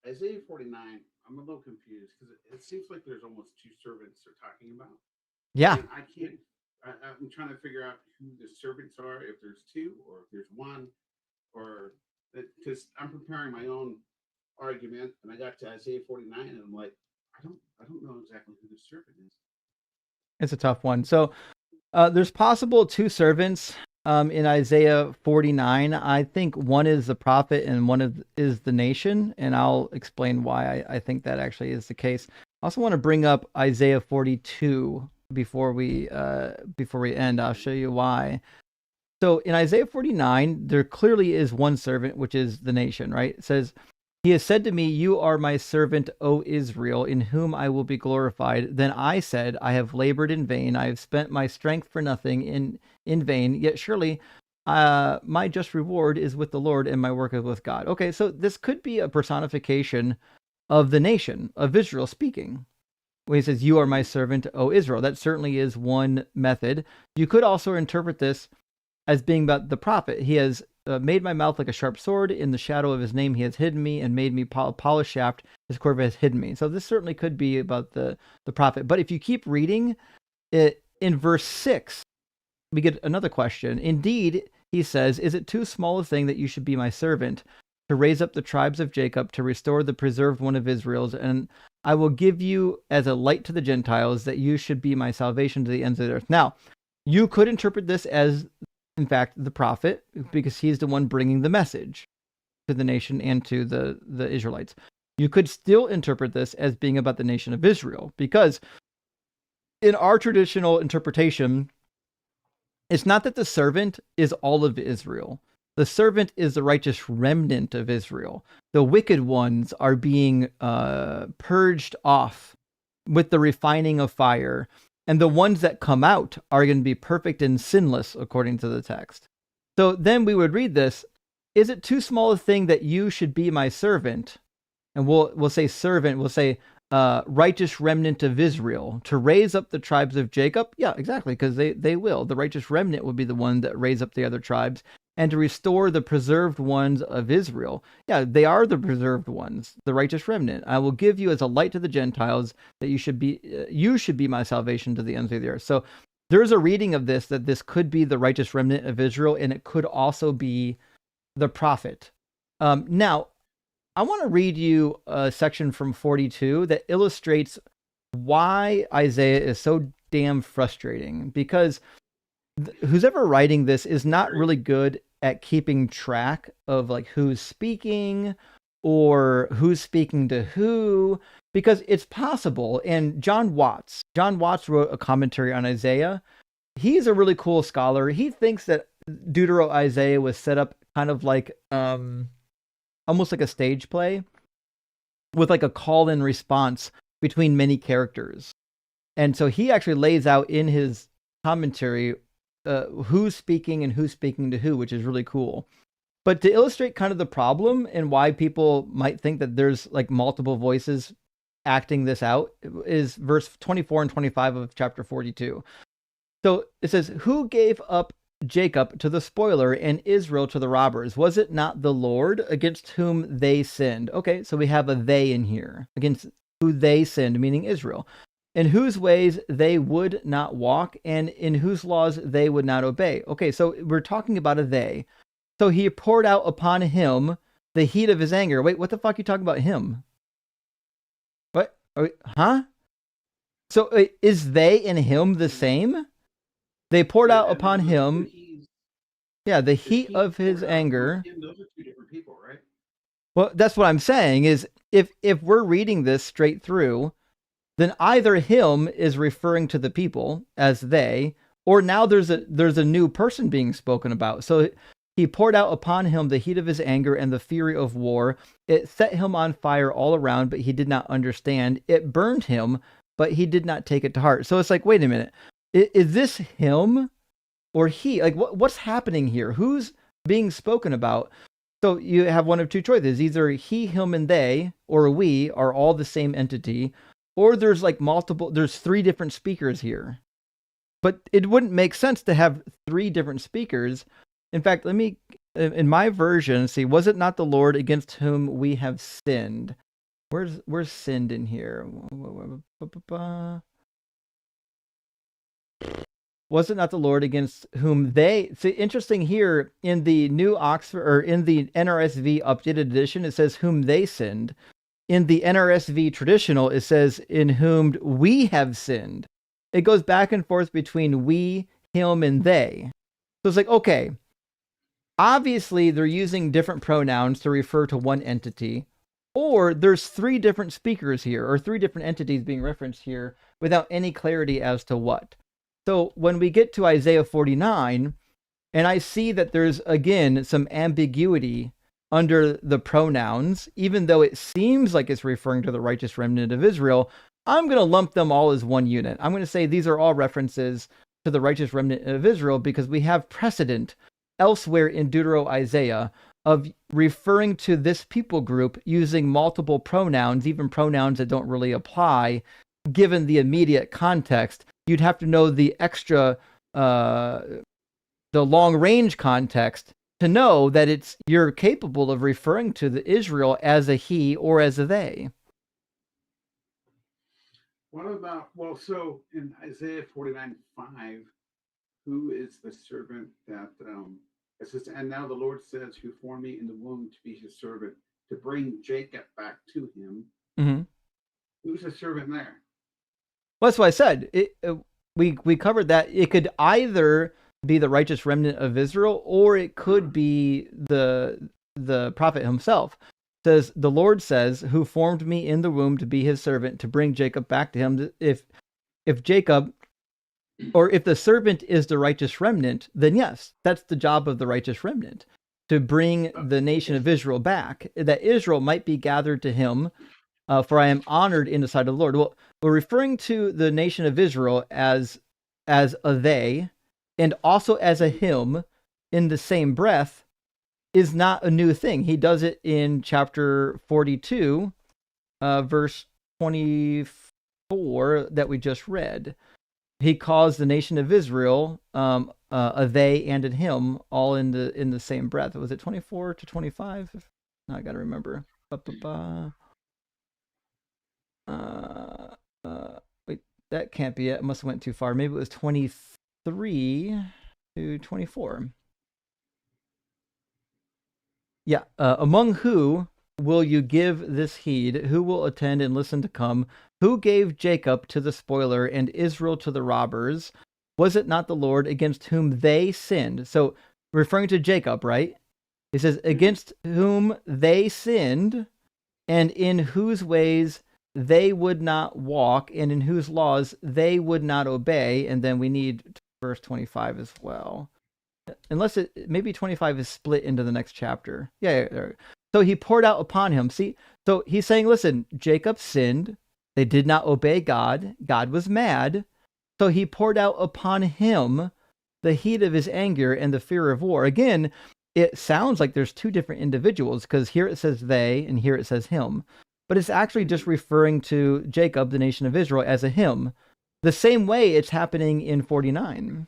Speaker 11: Isaiah 49, I'm a little confused because it seems like there's almost 2 servants they're talking about.
Speaker 1: Yeah.
Speaker 11: And I'm trying to figure out who the servants are, if there's 2 or if there's 1, or because I'm preparing my own argument, and I got to Isaiah 49, and I'm like, I don't know exactly who the servant is.
Speaker 1: It's a tough one. So there's possible 2 servants in Isaiah 49. I think one is the prophet and one is the nation, and I'll explain why I think that actually is the case. I also want to bring up Isaiah 42 before we end. I'll show you why. So in Isaiah 49, there clearly is one servant, which is the nation, right? It says, "He has said to me, 'You are my servant, O Israel, in whom I will be glorified.' Then I said, 'I have labored in vain. I have spent my strength for nothing in vain. Yet surely my just reward is with the Lord, and my work is with God." Okay, so this could be a personification of the nation of Israel speaking. When he says, "You are my servant, O Israel," that certainly is one method. You could also interpret this as being about the prophet. He has made my mouth like a sharp sword. In the shadow of his name, he has hidden me and made me polished shaft. His quiver has hidden me. So this certainly could be about the prophet. But if you keep reading it in verse 6, we get another question. "Indeed," he says, "is it too small a thing that you should be my servant, to raise up the tribes of Jacob, to restore the preserved one of Israel's? And I will give you as a light to the Gentiles, that you should be my salvation to the ends of the earth." Now, you could interpret this as, in fact, the prophet, because he's the one bringing the message. to the nation and to the Israelites. You could still interpret this as being about the nation of Israel, because in our traditional interpretation, it's not that the servant is all of Israel. The servant is the righteous remnant of Israel. The wicked ones are being purged off with the refining of fire. And the ones that come out are going to be perfect and sinless, according to the text. So then we would read this. Is it too small a thing that you should be my servant? And we'll say servant, we'll say righteous remnant of Israel, to raise up the tribes of Jacob? Yeah, exactly, because they will. The righteous remnant will be the one that raise up the other tribes, and to restore the preserved ones of Israel. Yeah, they are the preserved ones, the righteous remnant. I will give you as a light to the Gentiles, that you should be my salvation to the ends of the earth. So there's a reading of this, that this could be the righteous remnant of Israel, and it could also be the prophet. Now, I want to read you a section from 42 that illustrates why Isaiah is so damn frustrating, because who's ever writing this is not really good at keeping track of like who's speaking or who's speaking to who, because it's possible. And John Watts wrote a commentary on Isaiah. He's a really cool scholar. He thinks that Deutero-Isaiah was set up kind of like almost like a stage play with like a call and response between many characters. And so he actually lays out in his commentary who's speaking and who's speaking to who, which is really cool. But to illustrate kind of the problem and why people might think that there's like multiple voices acting this out is verse 24 and 25 of chapter 42. So it says, who gave up Jacob to the spoiler and Israel to the robbers? Was it not the Lord, against whom they sinned? Okay, so we have a they in here, against who they sinned, meaning Israel, in whose ways they would not walk, and in whose laws they would not obey. Okay, so we're talking about a they. So he poured out upon him the heat of his anger. Wait, what the fuck are you talking about him? What? Huh? So is they and him the same? They poured out upon him, the heat of his anger.
Speaker 11: Those are two different people, right?
Speaker 1: Well, that's what I'm saying is if we're reading this straight through, then either him is referring to the people as they, or now there's a new person being spoken about. So he poured out upon him the heat of his anger and the fury of war. It set him on fire all around, but he did not understand. It burned him, but he did not take it to heart. So it's like, wait a minute. Is this him or he? Like, what's happening here? Who's being spoken about? So you have one of two choices. Either he, him, and they, or we are all the same entity, or there's like there's three different speakers here. But it wouldn't make sense to have three different speakers. In fact, in my version, see, was it not the Lord against whom we have sinned? Where's sinned in here? Was it not the Lord against whom they... See, interesting here, in the New Oxford, or in the NRSV updated edition, it says whom they sinned. In the NRSV traditional, it says in whom we have sinned. It goes back and forth between we, him, and they. So it's like, okay, obviously they're using different pronouns to refer to one entity, or there's three different speakers here, or three different entities being referenced here without any clarity as to what. So when we get to Isaiah 49, and I see that there's, again, some ambiguity under the pronouns, even though it seems like it's referring to the righteous remnant of Israel, I'm going to lump them all as one unit. I'm going to say these are all references to the righteous remnant of Israel because we have precedent elsewhere in Deutero-Isaiah of referring to this people group using multiple pronouns, even pronouns that don't really apply, given the immediate context. You'd have to know the extra, the long-range context to know that you're capable of referring to the Israel as a he or as a they.
Speaker 11: What about, so in Isaiah 49:5, who is the servant that, it says, and now the Lord says, who formed me in the womb to be his servant, to bring Jacob back to him.
Speaker 1: Mm-hmm.
Speaker 11: Who's the servant there?
Speaker 1: Well, that's what I said. We covered that. It could either be the righteous remnant of Israel, or it could be the the prophet himself. It says, the Lord says, who formed me in the womb to be his servant, to bring Jacob back to him. If Jacob, or if the servant is the righteous remnant, then yes, that's the job of the righteous remnant, to bring the nation of Israel back, that Israel might be gathered to him. For I am honored in the sight of the Lord. Well, we're referring to the nation of Israel as a they, and also as a him in the same breath, is not a new thing. He does it in chapter 42, verse 24 that we just read. He calls the nation of Israel a they and a him, all in the same breath. Was it 24 to 25? No, I got to remember. Wait, that can't be it. It must have went too far. Maybe it was 23 to 24. Yeah. Among who will you give this heed? Who will attend and listen to come? Who gave Jacob to the spoiler and Israel to the robbers? Was it not the Lord against whom they sinned? So referring to Jacob, right? He says, against whom they sinned, and in whose ways they would not walk, and in whose laws they would not obey. And then we need verse 25 as well. Unless maybe 25 is split into the next chapter. Yeah. So he poured out upon him. See, so he's saying, listen, Jacob sinned. They did not obey God. God was mad. So he poured out upon him the heat of his anger and the fear of war. Again, it sounds like there's two different individuals, because here it says they and here it says him. But it's actually just referring to Jacob, the nation of Israel, as a him. The same way it's happening in 49.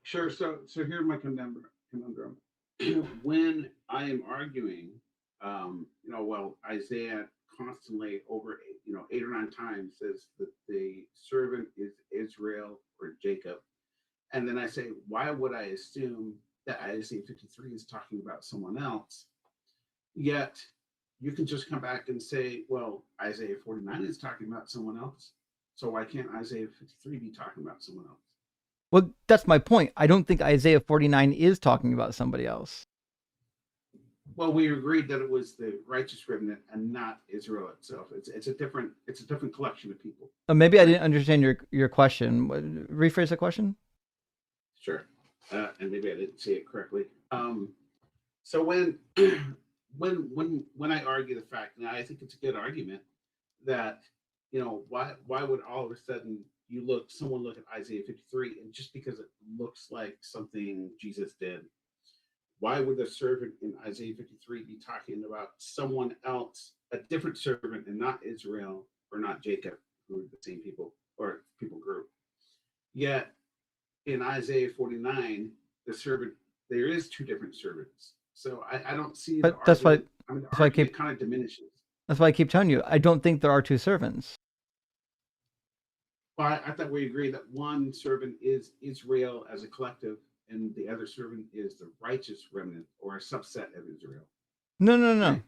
Speaker 11: Sure. So here's my conundrum. When I am arguing, Isaiah constantly over 8 or 9 times says that the servant is Israel or Jacob, and then I say, why would I assume that Isaiah 53 is talking about someone else? Yet you can just come back and say, well, Isaiah 49 is talking about someone else, so why can't Isaiah 53 be talking about someone else?
Speaker 1: Well, that's my point. I don't think Isaiah 49 is talking about somebody else.
Speaker 11: Well, we agreed that it was the righteous remnant and not Israel itself. It's a different collection of people.
Speaker 1: Maybe I didn't understand your question. Rephrase the question.
Speaker 11: Sure, and maybe I didn't say it correctly. So when I argue the fact, and I think it's a good argument, that why would all of a sudden someone look at Isaiah 53, and just because it looks like something Jesus did, why would the servant in Isaiah 53 be talking about someone else, a different servant, and not Israel or not Jacob, who are the same people or people group? Yet in Isaiah 49, there is 2 different servants. So I don't see.
Speaker 1: But that's why I keep
Speaker 11: kind of diminishes.
Speaker 1: That's why I keep telling you, I don't think there are 2 servants.
Speaker 11: Well, I thought we agreed that one servant is Israel as a collective, and the other servant is the righteous remnant or a subset of Israel.
Speaker 1: No.
Speaker 11: Right?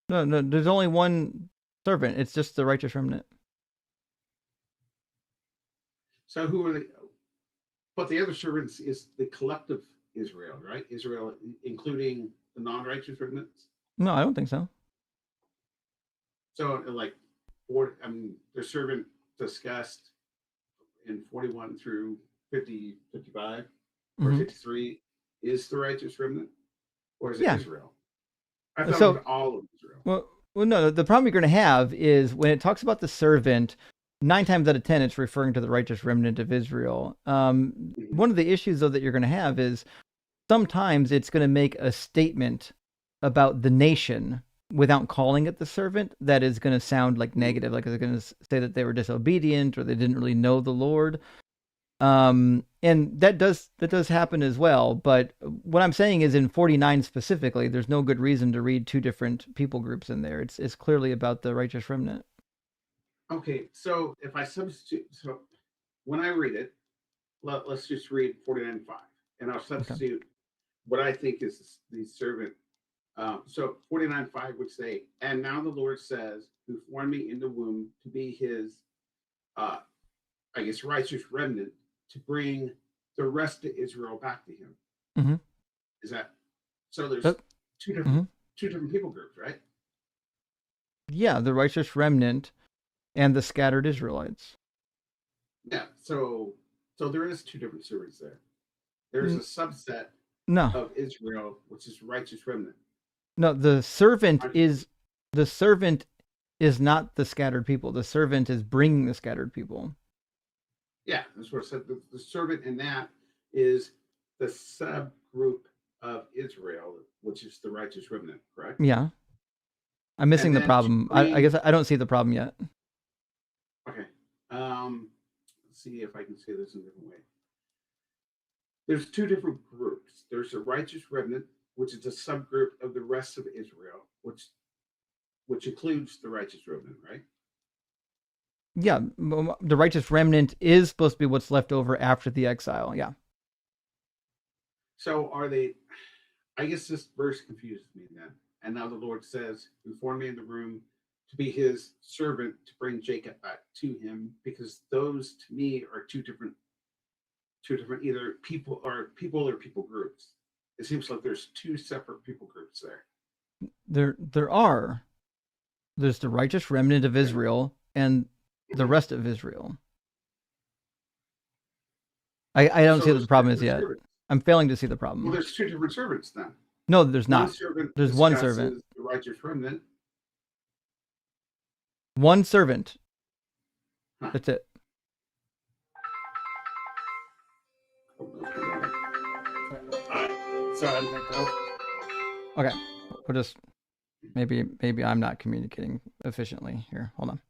Speaker 1: No. There's only one servant. It's just the righteous remnant.
Speaker 11: So who are but the other servants is the collective Israel, right? Israel, including the non-righteous remnants?
Speaker 1: No, I don't think so.
Speaker 11: So the servant discussed in 41 through 50, 55, or 53 is the righteous remnant, or is it Israel? I thought it was all of Israel.
Speaker 1: Well, no. The problem you're going to have is when it talks about the servant, 9 times out of 10, it's referring to the righteous remnant of Israel. One of the issues, though, that you're going to have is sometimes it's going to make a statement about the nation without calling it the servant that is going to sound like negative, like they're going to say that they were disobedient or they didn't really know the Lord. And that does happen as well. But what I'm saying is in 49 specifically, there's no good reason to read 2 different people groups in there. It's clearly about the righteous remnant.
Speaker 11: Okay, so if I substitute, so when I read it, let's just read 49:5, and I'll substitute what I think is the servant. So 49:5 would say, and now the Lord says, who formed me in the womb to be his, righteous remnant, to bring the rest of Israel back to him.
Speaker 1: Mm-hmm.
Speaker 11: Is that so? There's two different people groups, right?
Speaker 1: Yeah, the righteous remnant and the scattered Israelites.
Speaker 11: Yeah. So there is two different servants there. There's a subset
Speaker 1: No,
Speaker 11: of Israel, which is righteous remnant.
Speaker 1: no, the servant is not the scattered people. The servant is bringing the scattered people.
Speaker 11: Yeah, that's what I said. The servant in that is the subgroup of Israel, which is the righteous remnant, correct?
Speaker 1: Yeah. I'm missing
Speaker 11: And
Speaker 1: the
Speaker 11: then
Speaker 1: problem.
Speaker 11: to
Speaker 1: I guess
Speaker 11: bring-
Speaker 1: I don't see the problem yet.
Speaker 11: Okay. Let's see if I can say this in a different way. There's two different groups. There's a righteous remnant, which is a subgroup of the rest of Israel, which includes the righteous remnant, right?
Speaker 1: Yeah, the righteous remnant is supposed to be what's left over after the exile. Yeah.
Speaker 11: So are they? I guess this verse confuses me then. And now the Lord says, "Who formed me in the room to be His servant to bring Jacob back to Him," because those to me are two different either people or people groups. It seems like there's two separate people groups there.
Speaker 1: There's the righteous remnant of Israel and the rest of Israel. I don't
Speaker 11: So
Speaker 1: see what
Speaker 11: there's
Speaker 1: the problem
Speaker 11: two
Speaker 1: is yet.
Speaker 11: different servants.
Speaker 1: I'm failing to see the problem.
Speaker 11: Well, there's two different servants then.
Speaker 1: No, there's
Speaker 11: One
Speaker 1: not.
Speaker 11: servant
Speaker 1: There's one
Speaker 11: discusses
Speaker 1: servant.
Speaker 11: the righteous remnant.
Speaker 1: One servant.
Speaker 11: Huh.
Speaker 1: That's it. Okay. We'll just maybe I'm not communicating efficiently here. Hold on.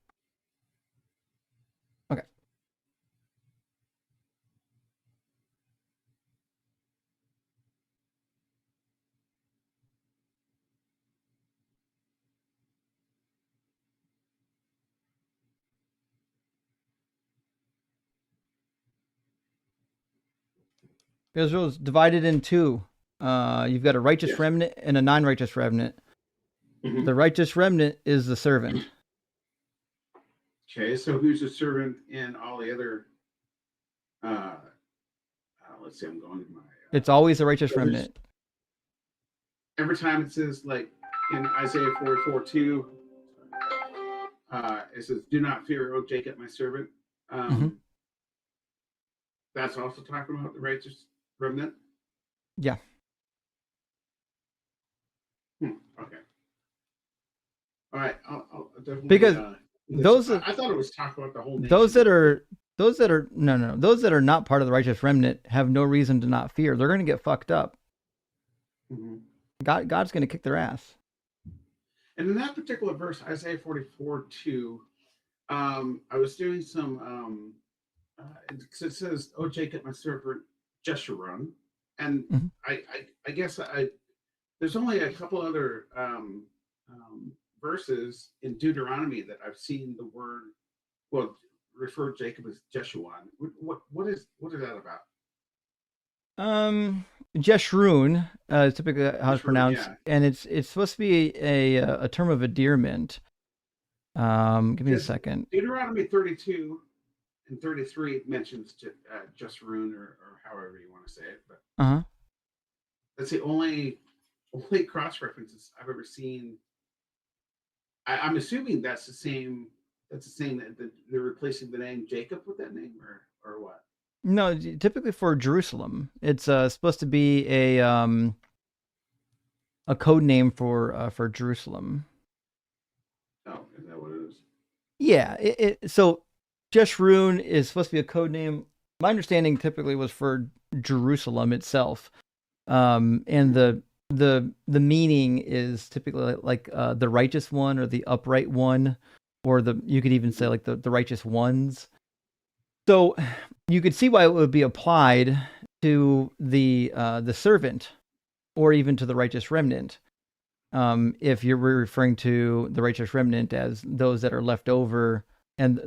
Speaker 1: Okay. Israel is divided in two. You've got a righteous
Speaker 11: Yes.
Speaker 1: remnant and a non-righteous remnant.
Speaker 11: Mhm.
Speaker 1: The righteous remnant is the servant.
Speaker 11: Okay, so who's a servant in all the other? Let's see, I'm going to my.
Speaker 1: It's always a righteous
Speaker 11: so there's-
Speaker 1: remnant.
Speaker 11: Every time it says, like in Isaiah 44:2, it says, "Do not fear, O Jacob, my servant." That's also talking about the righteous remnant.
Speaker 1: Yeah.
Speaker 11: Okay. All right. I'll definitely.
Speaker 1: Because
Speaker 11: those.
Speaker 1: those are-
Speaker 11: I thought it was talking about the whole nation.
Speaker 1: Those that are not part of the righteous remnant have no reason to not fear. They're going to get fucked up.
Speaker 11: Mhm.
Speaker 1: God's going to kick their ass.
Speaker 11: And in that particular verse, Isaiah 44:2, I was doing some. It says, "Oh Jacob, my servant, Jeshurun," and
Speaker 1: Mhm.
Speaker 11: I guess there's only a couple other verses in Deuteronomy that I've seen the word refer Jacob as Jeshurun. What is that about?
Speaker 1: Jeshurun is typically how it's
Speaker 11: Jeshurun,
Speaker 1: pronounced,
Speaker 11: yeah.
Speaker 1: and it's supposed to be a term of endearment. Give me a
Speaker 11: Yes.
Speaker 1: second.
Speaker 11: Deuteronomy 32 and 33 mentions Jeshurun or however you want to say it, but
Speaker 1: Uh-huh.
Speaker 11: that's the only cross references I've ever seen. I'm assuming that's the same. That's the same that they're replacing the name Jacob with that name, or what?
Speaker 1: No, typically for Jerusalem, it's supposed to be a code name for Jerusalem.
Speaker 11: Oh, is that what it is?
Speaker 1: Yeah. So Jeshurun is supposed to be a code name. My understanding typically was for Jerusalem itself, and the meaning is typically like the righteous one or the upright one, or you could even say like the righteous ones. So you could see why it would be applied to the servant, or even to the righteous remnant, if you're referring to the righteous remnant as those that are left over, and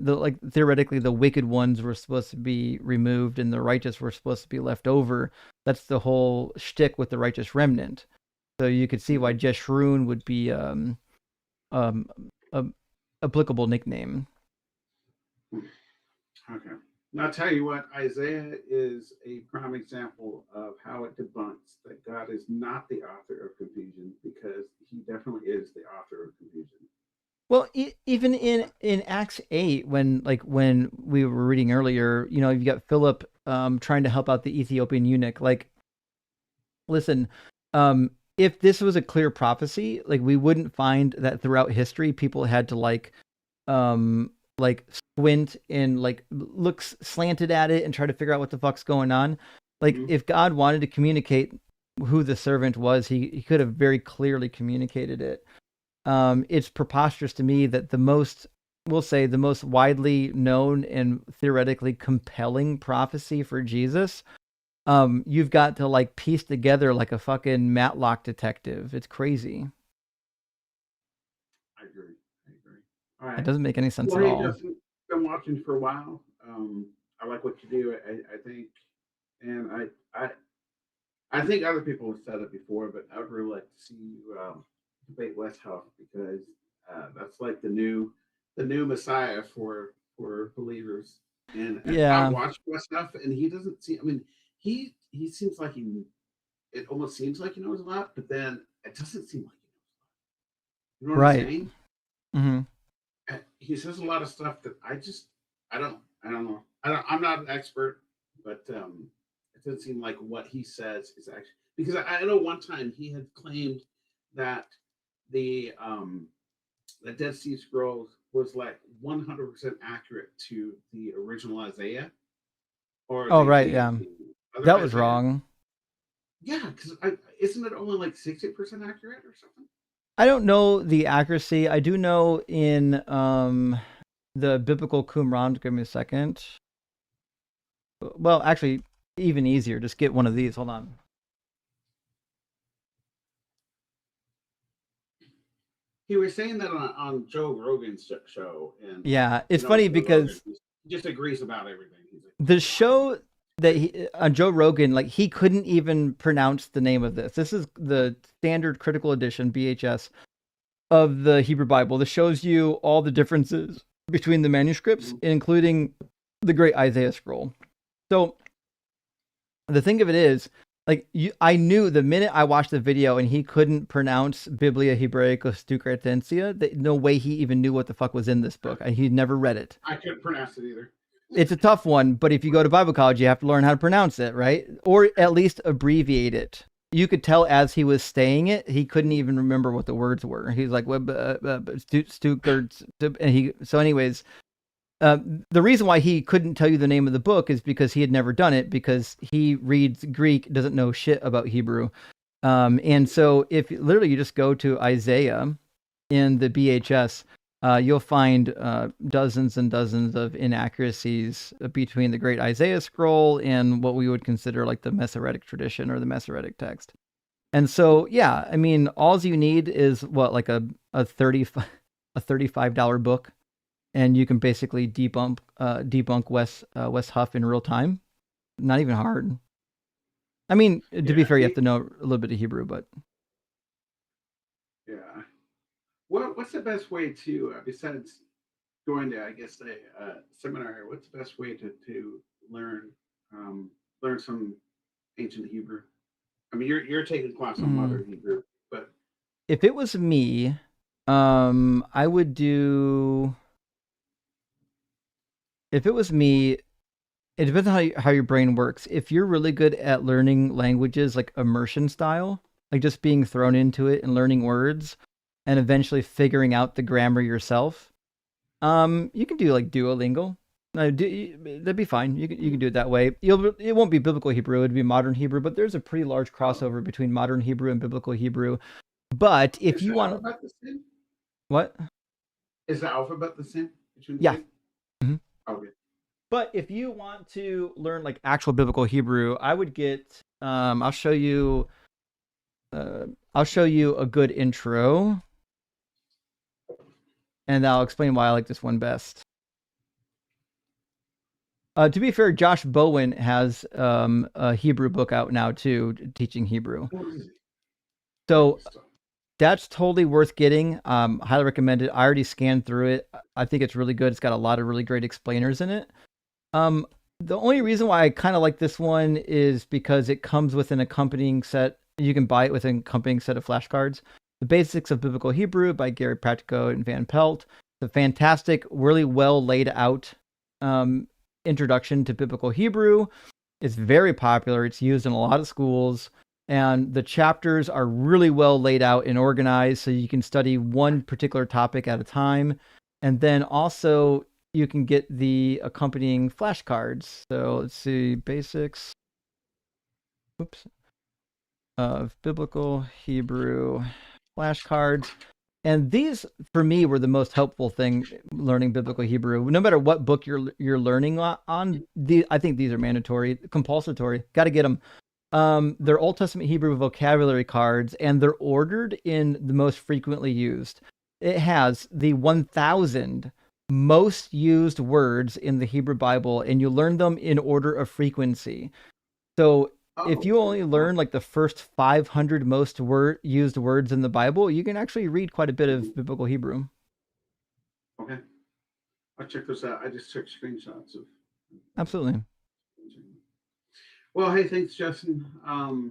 Speaker 1: theoretically the wicked ones were supposed to be removed and the righteous were supposed to be left over. That's the whole shtick with the righteous remnant. So you could see why Jeshurun would be a applicable nickname.
Speaker 11: Okay. And I'll tell you what, Isaiah is a prime example of how it debunks that God is not the author of confusion, because he definitely is the author of confusion.
Speaker 1: Well, even in Acts 8, when we were reading earlier, you've got Philip trying to help out the Ethiopian eunuch. Like, listen, if this was a clear prophecy, like, we wouldn't find that throughout history people had to like squint and like look slanted at it and try to figure out what the fuck's going on. Like, if God wanted to communicate who the servant was, he could have very clearly communicated it. It's preposterous to me that the most widely known and theoretically compelling prophecy for Jesus, you've got to like piece together like a fucking Matlock detective. It's crazy.
Speaker 11: I agree. All right.
Speaker 1: It doesn't make any sense
Speaker 11: Well,
Speaker 1: at
Speaker 11: hey,
Speaker 1: all.
Speaker 11: Justin, been watching for a while. I like what you do. I think, and I think other people have said it before, but I would really like to see you debate West Huff, because that's like the new Messiah for believers. And
Speaker 1: Yeah.
Speaker 11: I watched West Huff, and he doesn't seem. I mean, he seems like it almost seems like he knows a lot, but then it doesn't seem like he knows a lot. You know what I'm
Speaker 1: Right.
Speaker 11: saying?
Speaker 1: Mm-hmm.
Speaker 11: He says a lot of stuff that I don't know. I'm not an expert, but it doesn't seem like what he says is actually, because I know one time he had claimed that the Dead Sea Scrolls was like 100% accurate to the original Isaiah.
Speaker 1: Oh, right, yeah. That was wrong.
Speaker 11: Yeah, because isn't it only like 60% accurate or something?
Speaker 1: I don't know the accuracy. I do know in the biblical Qumran. Give me a second. Well, actually, even easier. Just get one of these. Hold on.
Speaker 11: He was saying that on Joe Rogan's show. And
Speaker 1: yeah, it's funny because
Speaker 11: he just agrees about everything. He's like,
Speaker 1: the show that on Joe Rogan, like, he couldn't even pronounce the name of this. This is the standard critical edition VHS of the Hebrew Bible. This shows you all the differences between the manuscripts, including the Great Isaiah Scroll. So the thing of it is, like, I knew the minute I watched the video and he couldnn't pronounce Biblia Hebraicos Ducretensia, that no way he even knew what the fuck was in this book. He'd never read it.
Speaker 11: I couldn't pronounce it either.
Speaker 1: It's a tough one, but if you go to Bible college, you have to learn how to pronounce it, right? Or at least abbreviate it. You could tell as he was saying it, he couldn't even remember what the words were. He's like, so anyways, the reason why he couldn't tell you the name of the book is because he had never done it, because he reads Greek, doesn't know shit about Hebrew. And so if literally you just go to Isaiah in the BHS, you'll find dozens and dozens of inaccuracies between the Great Isaiah Scroll and what we would consider like the Masoretic tradition or the Masoretic text. And so, yeah, I mean, all you need is what, like a $35 book, and you can basically debunk Wes Huff in real time. Not even hard. I mean, to be fair, you have to know a little bit of Hebrew, but
Speaker 11: yeah. What's the best way to, besides going to, I guess, a seminar, what's the best way to learn some ancient Hebrew? I mean, you're taking class on modern Hebrew, but
Speaker 1: if it was me, I would do. If it was me, it depends on how your brain works. If you're really good at learning languages, like immersion style, like just being thrown into it and learning words, and eventually figuring out the grammar yourself, you can do like Duolingo. That'd be fine. You can do it that way. It won't be biblical Hebrew. It'd be modern Hebrew, but there's a pretty large crossover between modern Hebrew and biblical Hebrew. But if you want, what
Speaker 11: is the alphabet the same between the
Speaker 1: yeah.
Speaker 11: two?
Speaker 1: Mm-hmm.
Speaker 11: Okay.
Speaker 1: But if you want to learn like actual biblical Hebrew, I would get. I'll show you a good intro, and I'll explain why I like this one best. To be fair, Josh Bowen has a Hebrew book out now too, teaching Hebrew. So that's totally worth getting. Highly recommend it. I already scanned through it. I think it's really good. It's got a lot of really great explainers in it. The only reason why I kind of like this one is because it comes with an accompanying set. You can buy it with an accompanying set of flashcards. The Basics of Biblical Hebrew by Gary Practico and Van Pelt. It's a fantastic, really well laid out introduction to Biblical Hebrew. It's very popular. It's used in a lot of schools. And the chapters are really well laid out and organized, so you can study one particular topic at a time. And then also you can get the accompanying flashcards. So let's see, Basics of Biblical Hebrew flashcards. And these, for me, were the most helpful thing learning Biblical Hebrew. No matter what book you're learning on, I think these are mandatory, compulsory. Got to get them. They're Old Testament Hebrew vocabulary cards, and they're ordered in the most frequently used. It has the 1,000 most used words in the Hebrew Bible, and you learn them in order of frequency. So if you only learn like the first 500 most used words in the Bible, you can actually read quite a bit of Biblical Hebrew.
Speaker 11: Okay. I'll check those out. I just took screenshots of.
Speaker 1: Absolutely.
Speaker 11: Well, hey, thanks, Justin. I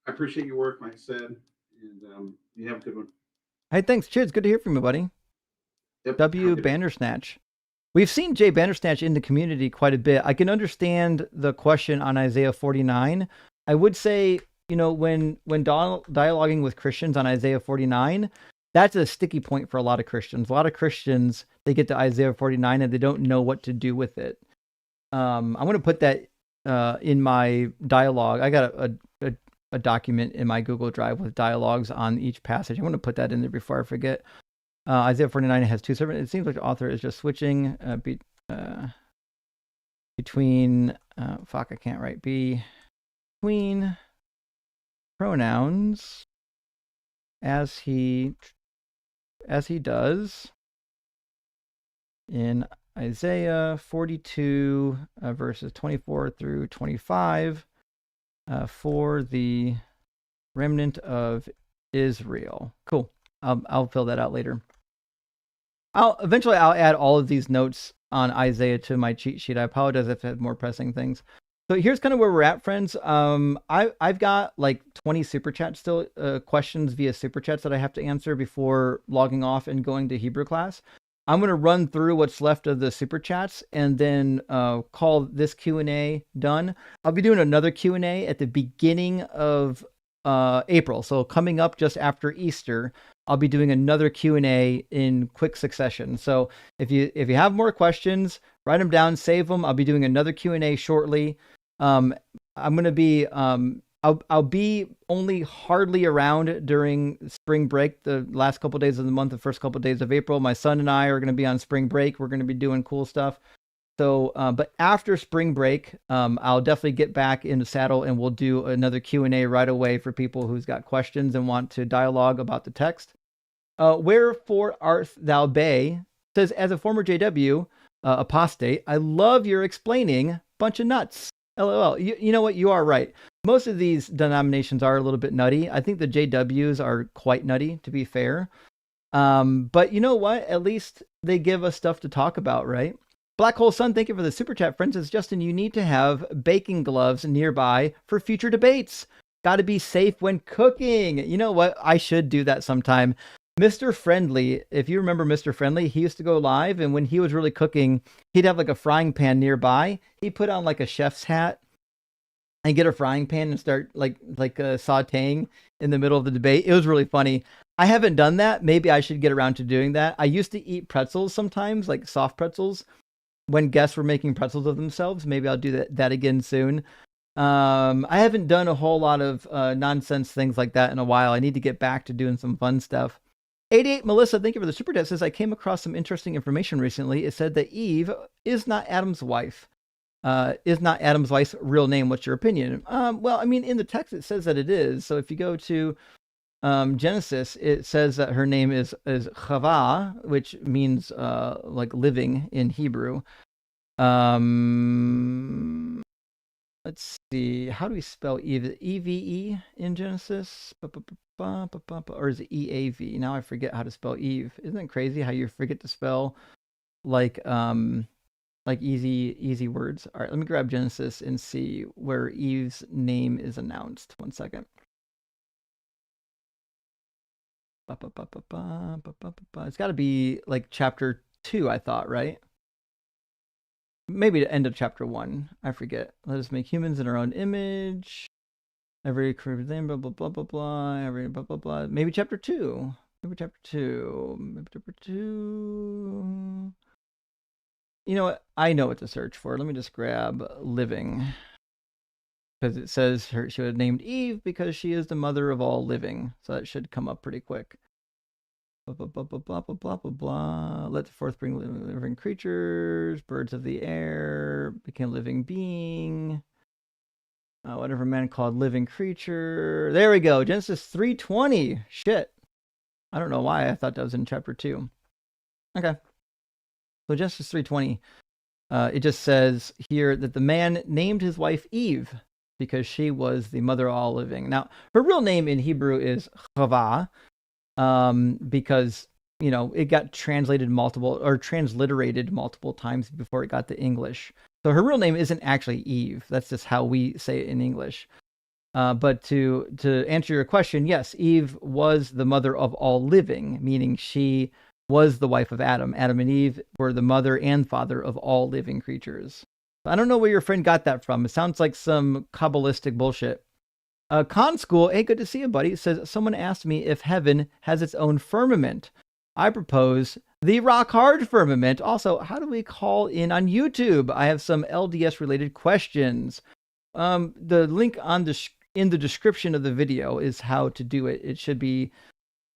Speaker 11: appreciate your work, like I said, and you have a good one.
Speaker 1: Hey, thanks. Cheers. Good to hear from you, buddy.
Speaker 11: Yep.
Speaker 1: W. Bandersnatch. We've seen Jay Bandersnatch in the community quite a bit. I can understand the question on Isaiah 49. I would say, when dialoguing with Christians on Isaiah 49, that's a sticky point for a lot of Christians. A lot of Christians, they get to Isaiah 49 and they don't know what to do with it. I'm going to put that in my dialogue. I got a document in my Google Drive with dialogues on each passage. I want to put that in there before I forget. Isaiah 49 has two servants. It seems like the author is just switching between I can't write. Between pronouns as he does in Isaiah 42 verses 24 through 25 for the remnant of Israel. Cool. I'll fill that out later. I'll add all of these notes on Isaiah to my cheat sheet. I apologize if I had more pressing things. So here's kind of where we're at, friends. I've got like 20 super chats still, questions via super chats that I have to answer before logging off and going to Hebrew class. I'm going to run through what's left of the super chats and then call this Q&A done. I'll be doing another Q&A at the beginning of April. So coming up just after Easter, I'll be doing another Q&A in quick succession. So if you have more questions, write them down, save them. I'll be doing another Q&A shortly. I'm going to be I'll be only hardly around during spring break, the last couple of days of the month, the first couple of days of April. My son and I are going to be on spring break. We're going to be doing cool stuff. So, but after spring break, I'll definitely get back in the saddle and we'll do another Q&A right away for people who's got questions and want to dialogue about the text. Wherefore art thou bay? Says, as a former JW apostate, I love your explaining. Bunch of nuts. LOL. You know what? You are right. Most of these denominations are a little bit nutty. I think the JWs are quite nutty, to be fair. But you know what? At least they give us stuff to talk about, right? Black Hole Sun, thank you for the super chat, friends. Says, Justin, you need to have baking gloves nearby for future debates. Got to be safe when cooking. You know what? I should do that sometime. Mr. Friendly, if you remember Mr. Friendly, he used to go live, and when he was really cooking, he'd have like a frying pan nearby. He'd put on like a chef's hat and get a frying pan and start like sauteing in the middle of the debate. It was really funny. I haven't done that. Maybe I should get around to doing that. I used to eat pretzels sometimes, like soft pretzels, when guests were making pretzels of themselves. Maybe I'll do that again soon. I haven't done a whole lot of nonsense things like that in a while. I need to get back to doing some fun stuff. 88 Melissa, thank you for the super chat. Says, I came across some interesting information recently. It said that Eve is not Adam's wife. Is not Adam's wife's real name. What's your opinion? Well, I mean, in the text it says that it is. So if you go to Genesis, it says that her name is Chava, which means like living in Hebrew. Let's see. How do we spell Eve? E-V-E in Genesis? Or is it E-A-V? Now I forget how to spell Eve. Isn't it crazy how you forget to spell like like easy words. All right, let me grab Genesis and see where Eve's name is announced. 1 second. It's got to be like chapter 2, I thought, right? Maybe the end of chapter 1. I forget. Let us make humans in our own image. Every created thing, blah blah blah blah blah. Every blah blah blah. Maybe chapter 2. Maybe chapter 2. Maybe chapter 2. You know what? I know what to search for. Let me just grab living. Because it says she was named Eve because she is the mother of all living. So that should come up pretty quick. Blah, blah, blah, blah, blah, blah, blah, blah, blah. Let the forth bring living creatures. Birds of the air became living being. Whatever man called living creature. There we go. Genesis 3:20. Shit. I don't know why I thought that was in chapter 2. Okay. So Genesis 3:20. It just says here that the man named his wife Eve because she was the mother of all living. Now, her real name in Hebrew is Chava, because, you know, it got transliterated multiple times before it got to English. So her real name isn't actually Eve. That's just how we say it in English. But to answer your question, yes, Eve was the mother of all living, meaning she was the wife of Adam. Adam and Eve were the mother and father of all living creatures. I don't know where your friend got that from. It sounds like some Kabbalistic bullshit. Con School, hey, good to see you, buddy. It says, someone asked me if heaven has its own firmament. I propose the rock hard firmament. Also, how do we call in on YouTube? I have some LDS related questions. The link in the description of the video is how to do it. It should be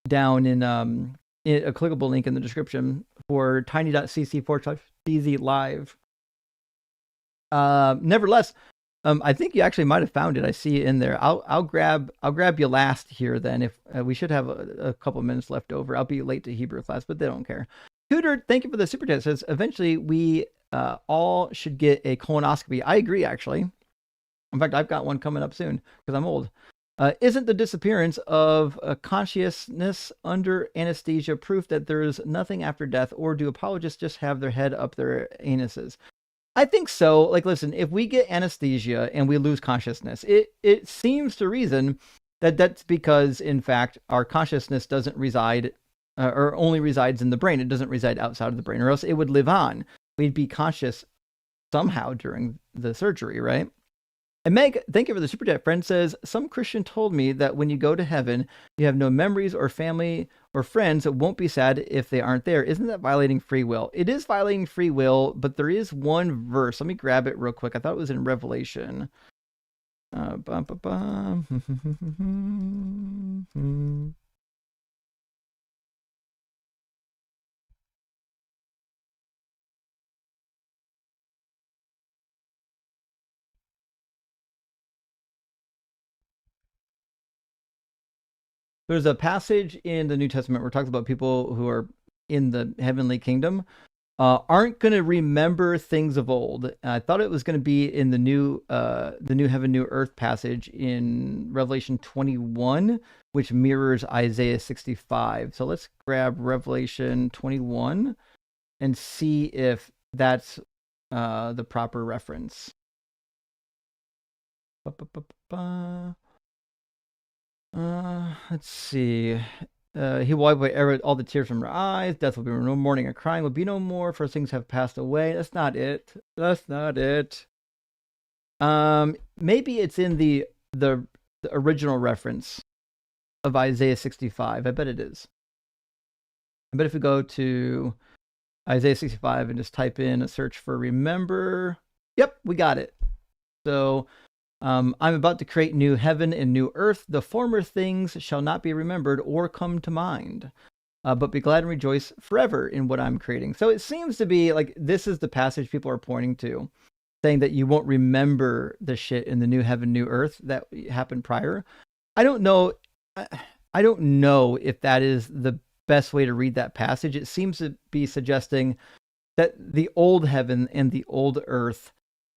Speaker 1: down in a clickable link in the description for tiny.cc/DZ live. Nevertheless, I think you actually might have found it. I see it in there. I'll grab you last here then. If we should have a couple minutes left over. I'll be late to Hebrew class, but they don't care. Tudor, thank you for the super chat. It says eventually we all should get a colonoscopy. I agree, actually. In fact, I've got one coming up soon because I'm old. Isn't the disappearance of consciousness under anesthesia proof that there is nothing after death, or do apologists just have their head up their anuses? I think so. Like, listen, if we get anesthesia and we lose consciousness, it seems to reason that that's because, in fact, our consciousness doesn't reside or only resides in the brain. It doesn't reside outside of the brain, or else it would live on. We'd be conscious somehow during the surgery, right? And Meg, thank you for the super chat. Friend says, some Christian told me that when you go to heaven, you have no memories or family or friends that won't be sad if they aren't there. Isn't that violating free will? It is violating free will, but there is one verse. Let me grab it real quick. I thought it was in Revelation. There's a passage in the New Testament where it talks about people who are in the heavenly kingdom aren't going to remember things of old. I thought it was going to be in the new heaven, new earth passage in Revelation 21, which mirrors Isaiah 65. So let's grab Revelation 21 and see if that's the proper reference. Let's see. He will wipe away all the tears from her eyes. Death will be no mourning and crying will be no more, for things have passed away. That's not it. That's not it. Maybe it's in the original reference of Isaiah 65. I bet it is. I bet if we go to Isaiah 65 and just type in a search for remember. Yep, we got it. So I'm about to create new heaven and new earth. The former things shall not be remembered or come to mind, but be glad and rejoice forever in what I'm creating. So it seems to be like this is the passage people are pointing to, saying that you won't remember the shit in the new heaven, new earth that happened prior. I don't know. I don't know if that is the best way to read that passage. It seems to be suggesting that the old heaven and the old earth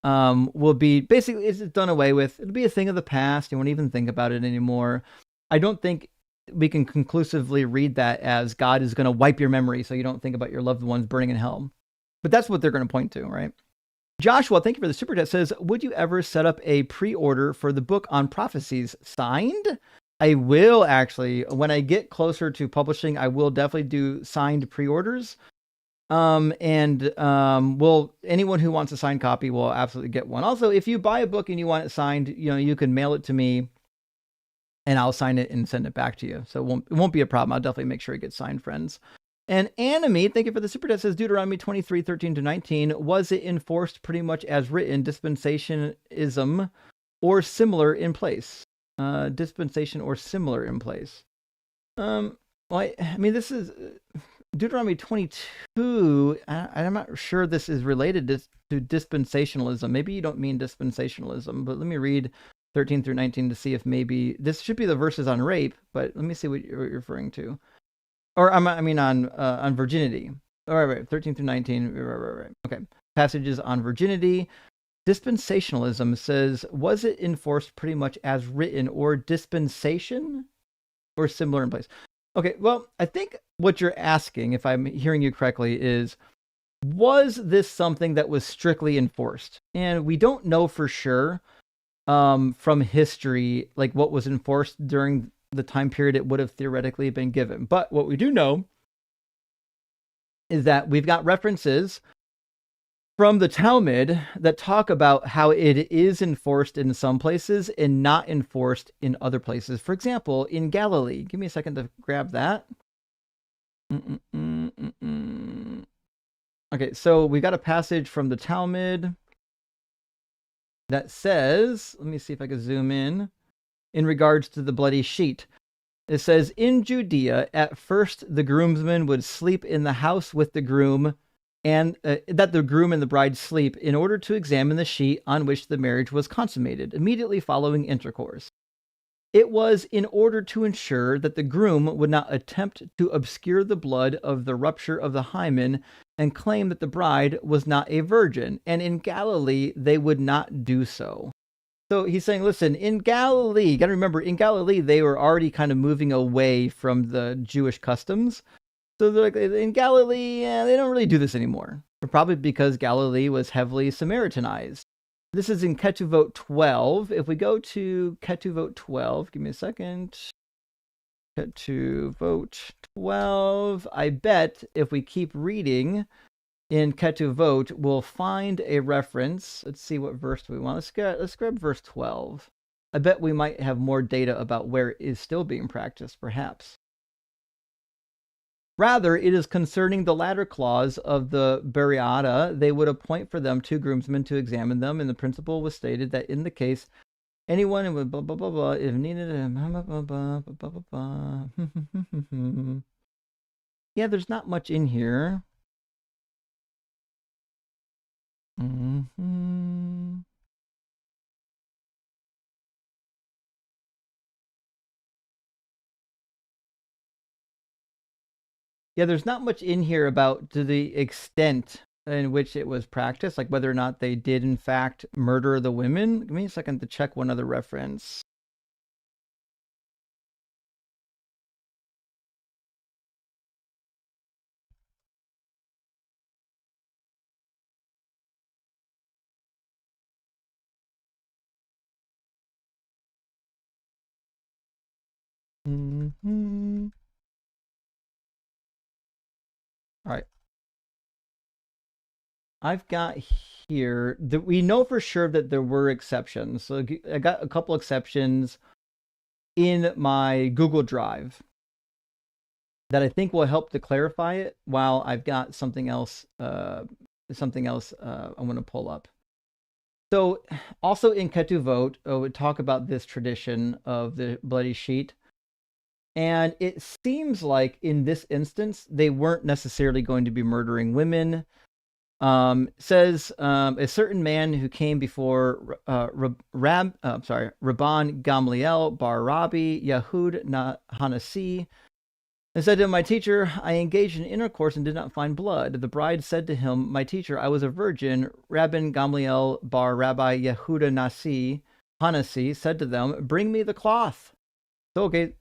Speaker 1: will be basically, it's done away with. It'll be a thing of the past. You won't even think about it anymore. I don't think we can conclusively read that as God is going to wipe your memory so you don't think about your loved ones burning in hell. But that's what they're going to point to, right? Joshua, thank you for the super chat, says, would you ever set up a pre-order for the book on prophecies signed? I will actually. When I get closer to publishing, I will definitely do signed pre-orders. Well, anyone who wants a signed copy will absolutely get one. Also, if you buy a book and you want it signed, you can mail it to me and I'll sign it and send it back to you. So it won't be a problem. I'll definitely make sure it gets signed, friends. And Anime, thank you for the super chat, says Deuteronomy 23:13-19. Was it enforced pretty much as written, dispensationism or similar in place? Dispensation or similar in place. Well, I mean, this is Deuteronomy 22. I'm not sure this is related to dispensationalism. Maybe you don't mean dispensationalism, but let me read 13-19 to see if maybe this should be the verses on rape, but let me see what you're referring to. Or I mean on virginity. All right, 13-19. Right. Okay. Passages on virginity. Dispensationalism says, was it enforced pretty much as written or dispensation or similar in place? Okay, well, I think what you're asking, if I'm hearing you correctly, is, was this something that was strictly enforced? And we don't know for sure from history, like what was enforced during the time period it would have theoretically been given. But what we do know is that we've got references from the Talmud that talk about how it is enforced in some places and not enforced in other places. For example, in Galilee. Give me a second to grab that. Okay, so we got a passage from the Talmud that says, let me see if I can zoom in regards to the bloody sheet. It says, in Judea, at first the groomsmen would sleep in the house with the groom, and that the groom and the bride sleep in order to examine the sheet on which the marriage was consummated, immediately following intercourse. It was in order to ensure that the groom would not attempt to obscure the blood of the rupture of the hymen and claim that the bride was not a virgin, and in Galilee they would not do so. So he's saying, listen, in Galilee, you got to remember, in Galilee, they were already kind of moving away from the Jewish customs. So they're like, in Galilee, they don't really do this anymore. Probably because Galilee was heavily Samaritanized. This is in Ketuvot 12. If we go to Ketuvot 12, give me a second. Ketuvot 12. I bet if we keep reading in Ketuvot, we'll find a reference. Let's see, what verse do we want? Let's grab verse 12. I bet we might have more data about where it is still being practiced, perhaps. Rather, it is concerning the latter clause of the Buriata. They would appoint for them 2 groomsmen to examine them, and the principle was stated that in the case anyone would blah blah blah blah if needed. Yeah, there's not much in here. Yeah, there's not much in here about to the extent in which it was practiced, like whether or not they did in fact murder the women. Give me a second to check one other reference. All right. I've got here that we know for sure that there were exceptions. So I got a couple exceptions in my Google Drive that I think will help to clarify it, while I've got something else I want to pull up. So also in Ketuvot, we talk about this tradition of the bloody sheet. And it seems like in this instance, they weren't necessarily going to be murdering women. Says a certain man who came before Rabban Gamliel bar Rabbi Yehud Hanasi and said to him, "My teacher, I engaged in intercourse and did not find blood." The bride said to him, "My teacher, I was a virgin." Rabban Gamliel bar Rabbi Yehuda Hanasi said to them, "Bring me the cloth." So, okay,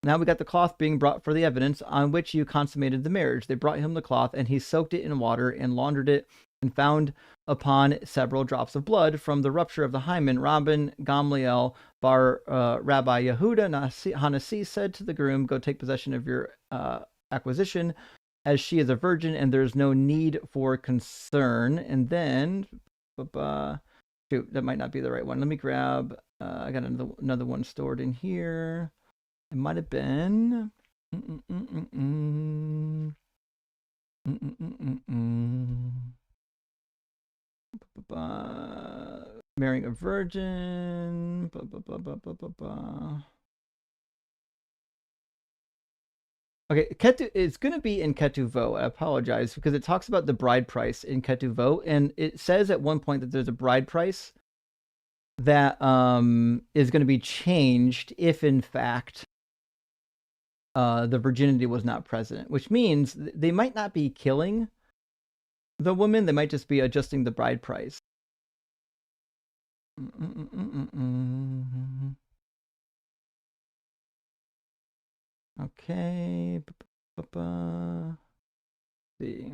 Speaker 1: Now we got the cloth being brought for the evidence on which you consummated the marriage. They brought him the cloth, and he soaked it in water and laundered it, and found upon several drops of blood from the rupture of the hymen. Rabban Gamliel bar Rabbi Yehuda Hanasi said to the groom, "Go take possession of your acquisition, as she is a virgin, and there's no need for concern." And then, shoot, that might not be the right one. Let me grab. I got another one stored in here. It might have been. Marrying a virgin. Okay, it's going to be in Ketuvot. I apologize, because it talks about the bride price in Ketuvot, and it says at one point that there's a bride price that is going to be changed if, in fact, the virginity was not present, which means they might not be killing the woman, they might just be adjusting the bride price. Okay. See.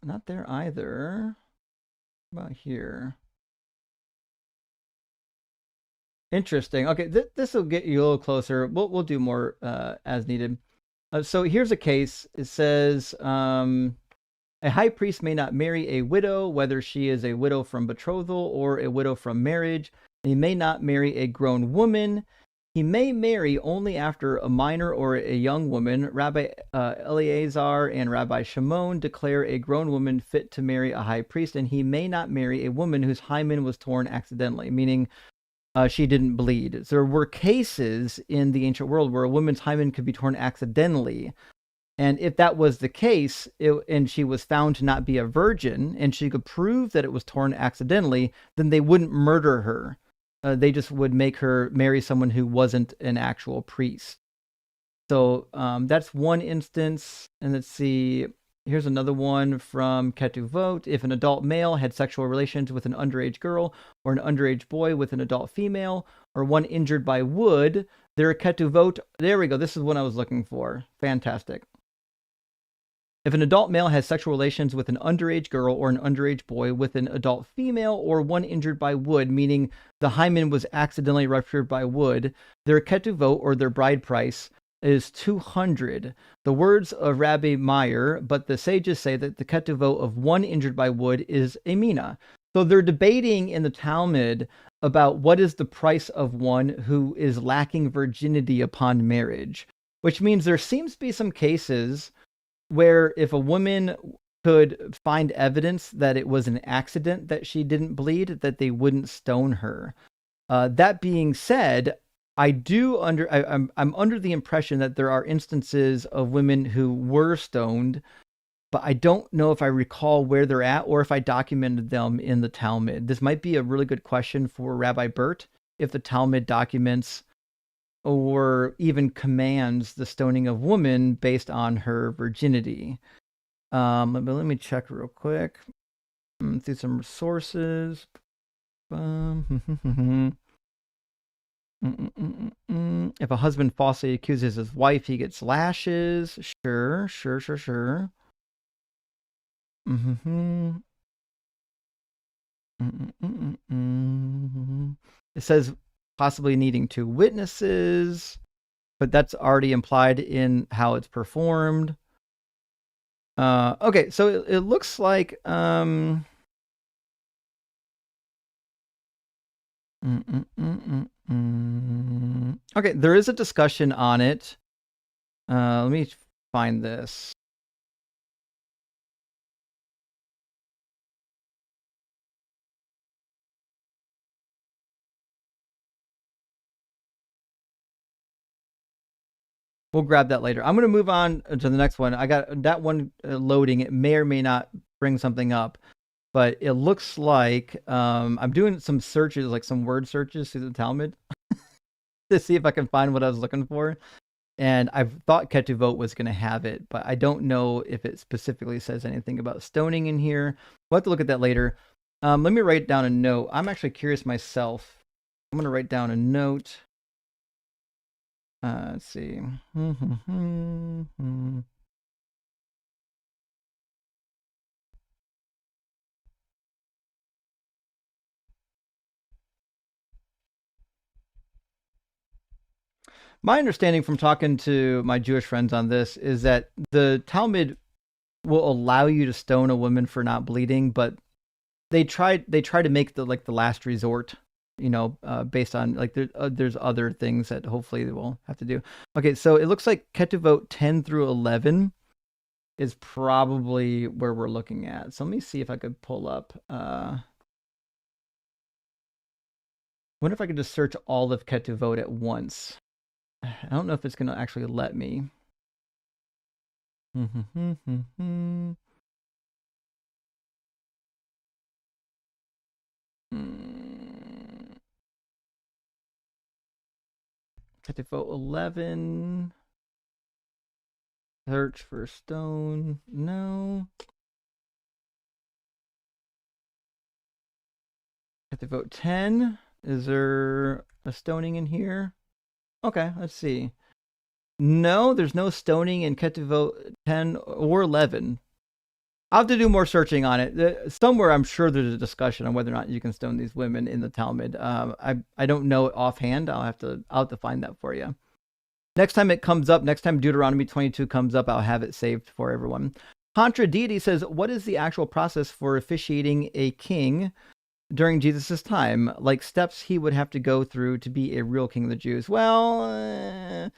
Speaker 1: Not there either. About here. Interesting. Okay, this will get you a little closer. We'll do more as needed. So here's a case. It says a high priest may not marry a widow, whether she is a widow from betrothal or a widow from marriage. He may not marry a grown woman. He may marry only after a minor or a young woman. Rabbi Eleazar and Rabbi Shimon declare a grown woman fit to marry a high priest, and he may not marry a woman whose hymen was torn accidentally, meaning she didn't bleed. So there were cases in the ancient world where a woman's hymen could be torn accidentally. And if that was the case, and she was found to not be a virgin, and she could prove that it was torn accidentally, then they wouldn't murder her. They just would make her marry someone who wasn't an actual priest. So that's one instance. And let's see, here's another one from Ketuvot. If an adult male had sexual relations with an underage girl, or an underage boy with an adult female, or one injured by wood, they're Ketuvot. There we go. This is what I was looking for. Fantastic. If an adult male has sexual relations with an underage girl or an underage boy with an adult female, or one injured by wood, meaning the hymen was accidentally ruptured by wood, their ketuvot, or their bride price, is 200. The words of Rabbi Meir, but the sages say that the ketuvot of one injured by wood is a mina. So they're debating in the Talmud about what is the price of one who is lacking virginity upon marriage, which means there seems to be some cases where if a woman could find evidence that it was an accident that she didn't bleed, that they wouldn't stone her. That being said, I'm under the impression that there are instances of women who were stoned, but I don't know if I recall where they're at or if I documented them in the Talmud. This might be a really good question for Rabbi Bert, if the Talmud documents or even commands the stoning of women based on her virginity. But let me check real quick through some sources. If a husband falsely accuses his wife, he gets lashes. Sure. It says possibly needing 2 witnesses, but that's already implied in how it's performed. Okay, so it looks like okay, there is a discussion on it. Let me find this. We'll grab that later. I'm going to move on to the next one. I got that one loading. It may or may not bring something up, but it looks like I'm doing some searches, like some word searches through the Talmud to see if I can find what I was looking for. And I thought Ketuvot was going to have it, but I don't know if it specifically says anything about stoning in here. We'll have to look at that later. Let me write down a note. I'm actually curious myself. I'm going to write down a note. Let's see. My understanding from talking to my Jewish friends on this is that the Talmud will allow you to stone a woman for not bleeding, but they try to make the last resort, based on there's other things that hopefully they will have to do. Okay, so it looks like Ketuvot 10 through 11 is probably where we're looking at. So let me see if I could pull up. Wonder if I could just search all of Ketuvot at once. I don't know if it's going to actually let me. Ketuvot 11. Search for stone. No. Ketuvot 10. Is there a stoning in here? Okay, let's see. No, there's no stoning in Ketuvot 10 or 11. I'll have to do more searching on it. Somewhere I'm sure there's a discussion on whether or not you can stone these women in the Talmud. I don't know it offhand. I'll have to find that for you. Next time it comes up, next time Deuteronomy 22 comes up, I'll have it saved for everyone. Contra Deity says, what is the actual process for officiating a king during Jesus' time? Like steps he would have to go through to be a real king of the Jews? Well,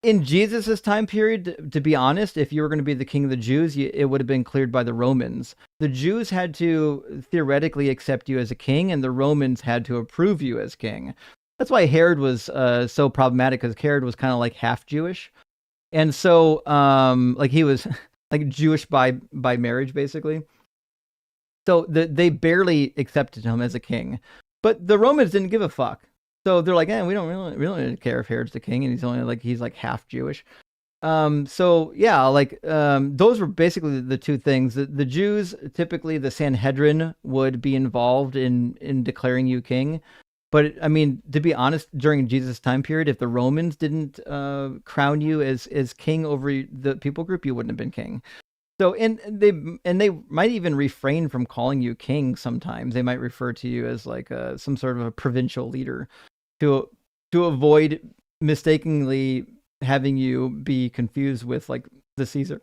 Speaker 1: in Jesus' time period, to be honest, if you were going to be the king of the Jews, it would have been cleared by the Romans. The Jews had to theoretically accept you as a king, and the Romans had to approve you as king. That's why Herod was so problematic, because Herod was kind of like half Jewish. And so he was like Jewish by marriage, basically. So they barely accepted him as a king. But the Romans didn't give a fuck. So they're like, we don't really care if Herod's the king, and he's like half Jewish. So yeah, those were basically the two things. The Jews, typically the Sanhedrin would be involved in declaring you king. But I mean, to be honest, during Jesus' time period, if the Romans didn't crown you as king over the people group, you wouldn't have been king. So and they might even refrain from calling you king. Sometimes they might refer to you as like some sort of a provincial leader to avoid mistakenly having you be confused with like the Caesar.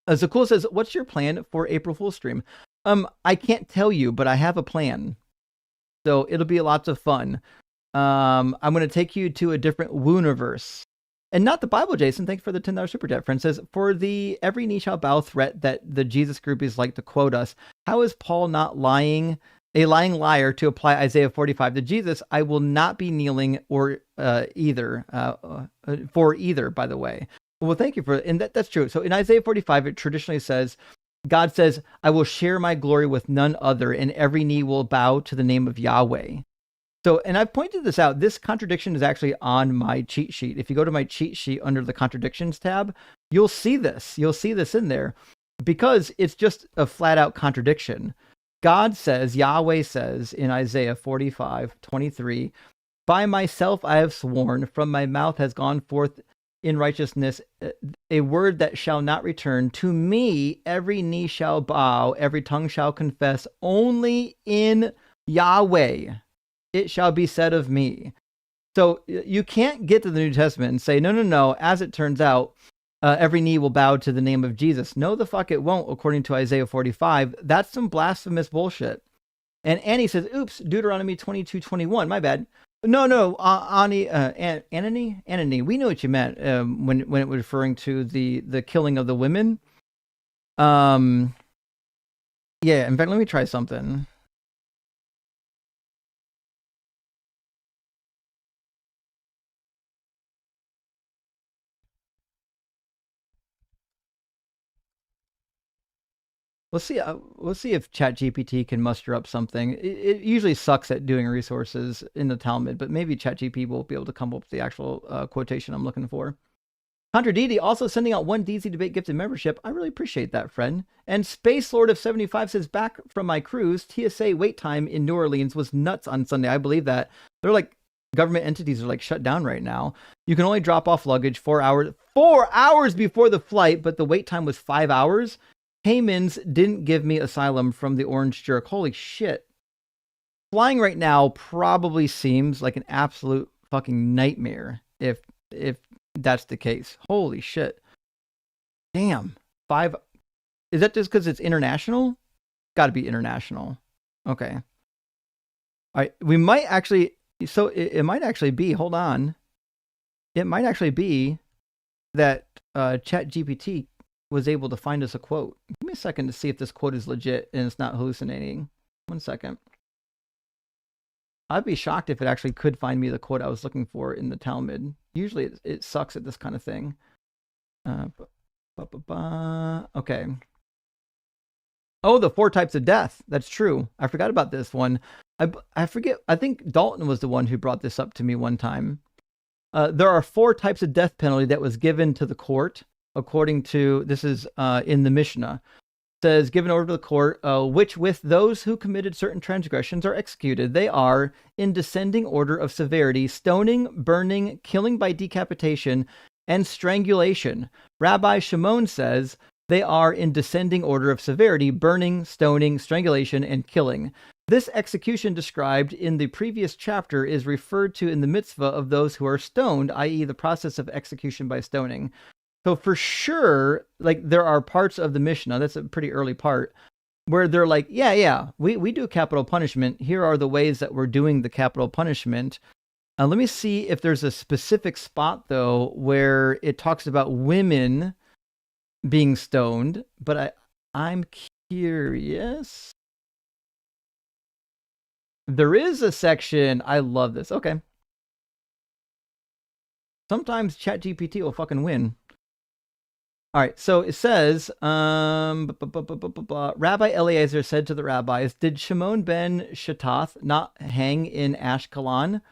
Speaker 1: Zakul says, "What's your plan for April Fool's stream?" I can't tell you, but I have a plan. So it'll be lots of fun. I'm going to take you to a different wooniverse. And not the Bible, Jason. Thanks for the $10 super chat. Friend says, for the every knee shall bow threat that the Jesus groupies like to quote us, how is Paul not a lying liar to apply Isaiah 45 to Jesus? I will not be kneeling or either, for either, by the way. Well, thank you and that's true. So in Isaiah 45, it traditionally says, God says, I will share my glory with none other, and every knee will bow to the name of Yahweh. So, and I've pointed this out, this contradiction is actually on my cheat sheet. If you go to my cheat sheet under the contradictions tab, you'll see this. You'll see this in there because it's just a flat out contradiction. God says, Yahweh says in Isaiah 45:23, by myself I have sworn, from my mouth has gone forth in righteousness a word that shall not return. To me every knee shall bow, every tongue shall confess, only in Yahweh it shall be said of me. So you can't get to the New Testament and say, no, as it turns out, every knee will bow to the name of Jesus. No, the fuck it won't, according to Isaiah 45. That's some blasphemous bullshit. And Annie says, oops, Deuteronomy 22:21, my bad. No, Annie, Anani, we know what you meant when it was referring to the killing of the women. Yeah, in fact, let me try something. We'll see. We'll see if ChatGPT can muster up something. It usually sucks at doing resources in the Talmud, but maybe ChatGPT will be able to come up with the actual quotation I'm looking for. Contra Didi also sending out one DZ Debate gifted membership. I really appreciate that, friend. And Space Lord of 75 says, back from my cruise, TSA wait time in New Orleans was nuts on Sunday. I believe that. They're like, government entities are like shut down right now. You can only drop off luggage 4 hours before the flight, but the wait time was 5 hours. Caymans didn't give me asylum from the orange jerk. Holy shit. Flying right now probably seems like an absolute fucking nightmare if that's the case. Holy shit. Damn. Is that just because it's international? Got to be international. Okay. All right. We might actually, so it might actually be, hold on. It might actually be that ChatGPT was able to find us a quote. Give me a second to see if this quote is legit and it's not hallucinating. 1 second. I'd be shocked if it actually could find me the quote I was looking for in the Talmud. Usually it sucks at this kind of thing. Okay. Oh, the 4 types of death. That's true. I forgot about this one. I forget. I think Dalton was the one who brought this up to me one time. There are 4 types of death penalty that was given to the court, according to, this is in the Mishnah. It says, given over to the court, which with those who committed certain transgressions are executed. They are, in descending order of severity, stoning, burning, killing by decapitation, and strangulation. Rabbi Shimon says they are in descending order of severity, burning, stoning, strangulation, and killing. This execution described in the previous chapter is referred to in the mitzvah of those who are stoned, i.e. the process of execution by stoning. So for sure, like there are parts of the Mishnah, that's a pretty early part, where they're like, we do capital punishment. Here are the ways that we're doing the capital punishment. Let me see if there's a specific spot, though, where it talks about women being stoned, but I'm curious. There is a section. I love this. Okay. Sometimes ChatGPT will fucking win. All right, so it says, Rabbi Eliezer said to the rabbis, did Shimon ben Shattath not hang in Ashkelon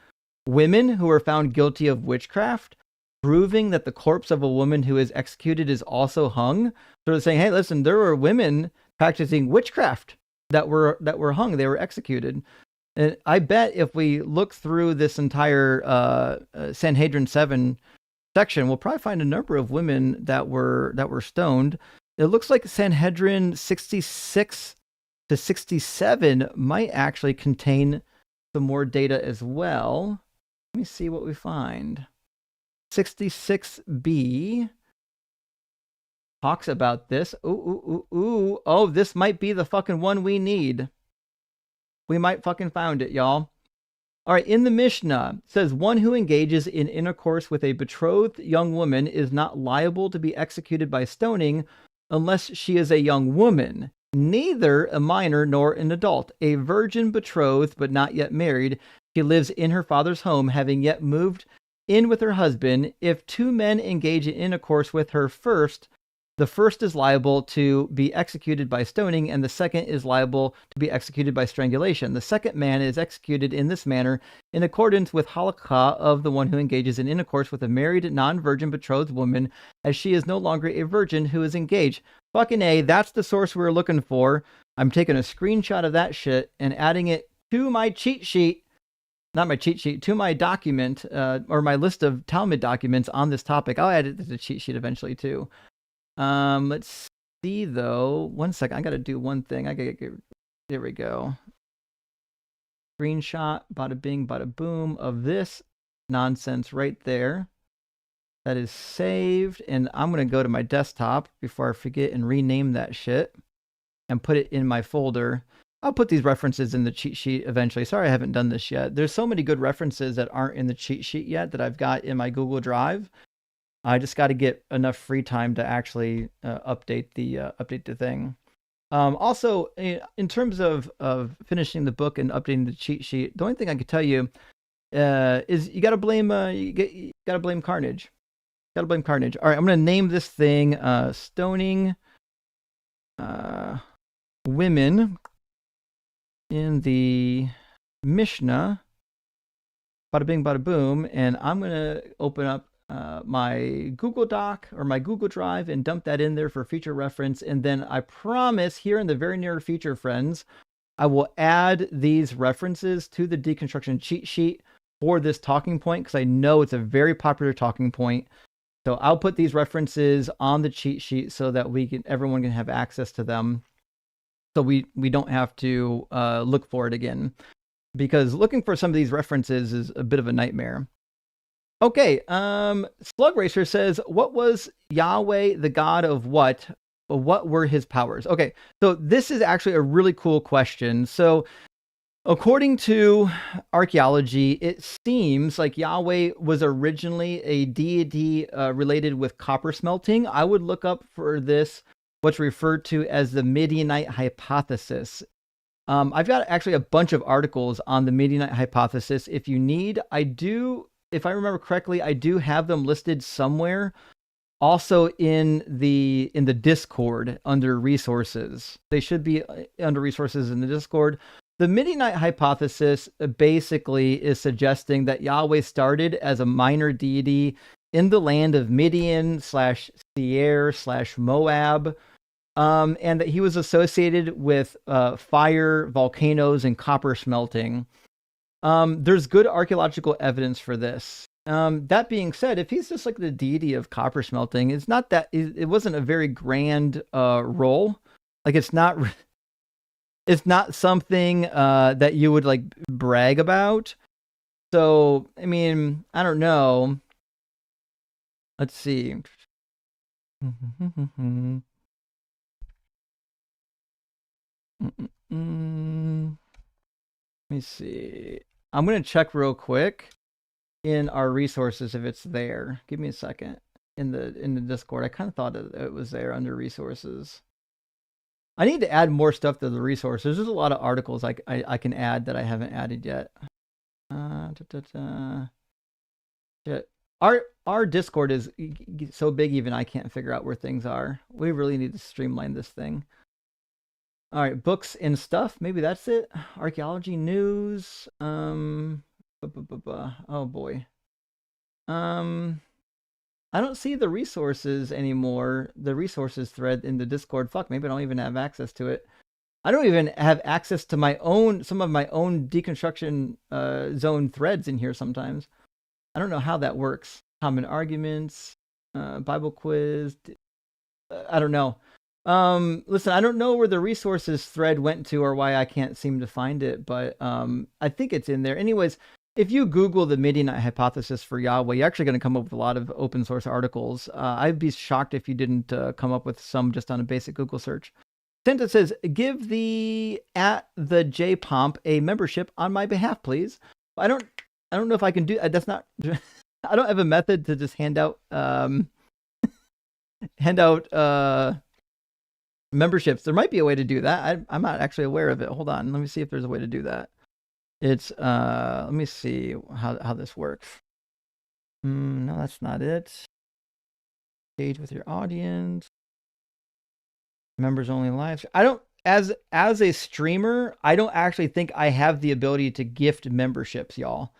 Speaker 1: women who were found guilty of witchcraft, proving that the corpse of a woman who is executed is also hung? So they're saying, hey, listen, there were women practicing witchcraft that were hung, they were executed. And I bet if we look through this entire Sanhedrin 7 section, we'll probably find a number of women that were stoned. It looks like Sanhedrin 66 to 67 might actually contain some more data as well. Let me see what we find. 66b talks about this. Ooh. Oh, this might be the fucking one we need. We might fucking found it, y'all. All right, in the Mishnah, it says, one who engages in intercourse with a betrothed young woman is not liable to be executed by stoning unless she is a young woman, neither a minor nor an adult, a virgin betrothed but not yet married. She lives in her father's home, having yet moved in with her husband. If 2 men engage in intercourse with her first, the first is liable to be executed by stoning, and the second is liable to be executed by strangulation. The second man is executed in this manner in accordance with halakha of the one who engages in intercourse with a married, non-virgin betrothed woman, as she is no longer a virgin who is engaged. Fucking A, that's the source we were looking for. I'm taking a screenshot of that shit and adding it to my cheat sheet. Not my cheat sheet, to my document, or my list of Talmud documents on this topic. I'll add it to the cheat sheet eventually, too. Let's see though. 1 second. I gotta do one thing. There we go. Screenshot, bada bing, bada boom of this nonsense right there. That is saved. And I'm gonna go to my desktop before I forget and rename that shit and put it in my folder. I'll put these references in the cheat sheet eventually. Sorry I haven't done this yet. There's so many good references that aren't in the cheat sheet yet that I've got in my Google Drive. I just got to get enough free time to actually update the thing. Also, in terms of finishing the book and updating the cheat sheet, the only thing I could tell you is you got to blame Carnage. Got to blame Carnage. All right, I'm going to name this thing stoning. women in the Mishnah. Bada bing, bada boom. And I'm going to open up my Google Doc or my Google Drive and dump that in there for future reference. And then I promise here in the very near future, friends, I will add these references to the deconstruction cheat sheet for this talking point, because I know it's a very popular talking point. So I'll put these references on the cheat sheet so that everyone can have access to them. So we don't have to look for it again, because looking for some of these references is a bit of a nightmare. Okay, Slug Racer says, what was Yahweh the God of what? What were his powers? Okay, so this is actually a really cool question. So according to archaeology, it seems like Yahweh was originally a deity related with copper smelting. I would look up for this, what's referred to as the Midianite hypothesis. I've got actually a bunch of articles on the Midianite hypothesis. If you need, if I remember correctly, I do have them listed somewhere. Also in the Discord under resources. They should be under resources in the Discord. The Midianite hypothesis basically is suggesting that Yahweh started as a minor deity in the land of Midian / Seir / Moab, and that he was associated with fire, volcanoes, and copper smelting. There's good archaeological evidence for this. That being said, if he's just like the deity of copper smelting, it's not that it wasn't a very grand role. Like it's not something that you would like brag about. So I mean, I don't know. Let's see. Let me see. I'm gonna check real quick in our resources if it's there. Give me a second. In the Discord, I kind of thought it was there under resources. I need to add more stuff to the resources. There's a lot of articles I can add that I haven't added yet. Shit. Our Discord is so big even I can't figure out where things are. We really need to streamline this thing. All right, books and stuff. Maybe that's it. Archaeology news. Oh boy. I don't see the resources anymore. The resources thread in the Discord. Fuck, maybe I don't even have access to it. I don't even have access to some of my own deconstruction zone threads in here sometimes. I don't know how that works. Common arguments, Bible quiz. I don't know. Listen, I don't know where the resources thread went to or why I can't seem to find it, but I think it's in there. Anyways, if you Google the Midianite hypothesis for Yahweh, you're actually going to come up with a lot of open source articles. I'd be shocked if you didn't come up with some just on a basic Google search. Senta says, give the @JPomp a membership on my behalf, please. I don't know if I can do that's not I don't have a method to just hand out memberships. There might be a way to do that. I'm not actually aware of it. Hold on. Let me see if there's a way to do that. It's let me see how this works. No, that's not it. Engage with your audience. Members only live. I don't as a streamer, I don't actually think I have the ability to gift memberships, y'all.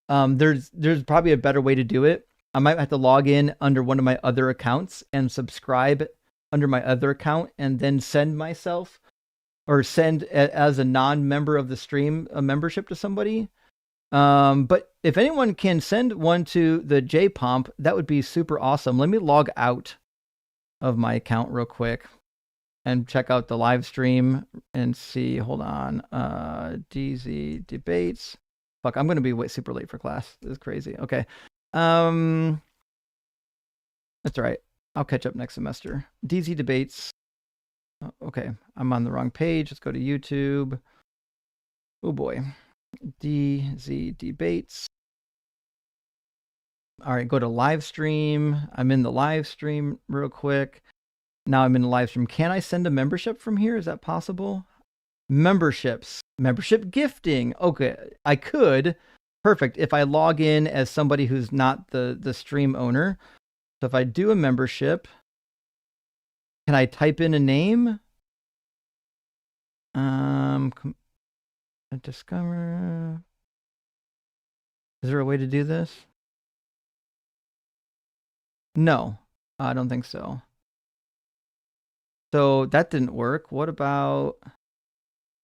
Speaker 1: There's probably a better way to do it. I might have to log in under one of my other accounts and subscribe under my other account and then send myself or send as a non-member of the stream a membership to somebody. But if anyone can send one to the JPomp, that would be super awesome. Let me log out of my account real quick and check out the live stream and see. Hold on. DZ debates. Fuck, I'm going to be super late for class. This is crazy. Okay. That's all right. I'll catch up next semester. DZ debates. Okay, I'm on the wrong page. Let's go to YouTube. Oh boy. DZ debates. All right, go to live stream. I'm in the live stream real quick. Now I'm in the live stream. Can I send a membership from here? Is that possible? Memberships. Membership gifting. Okay, I could. Perfect. If I log in as somebody who's not the stream owner. So if I do a membership, can I type in a name? Discover. Is there a way to do this? No, I don't think so. So that didn't work. What about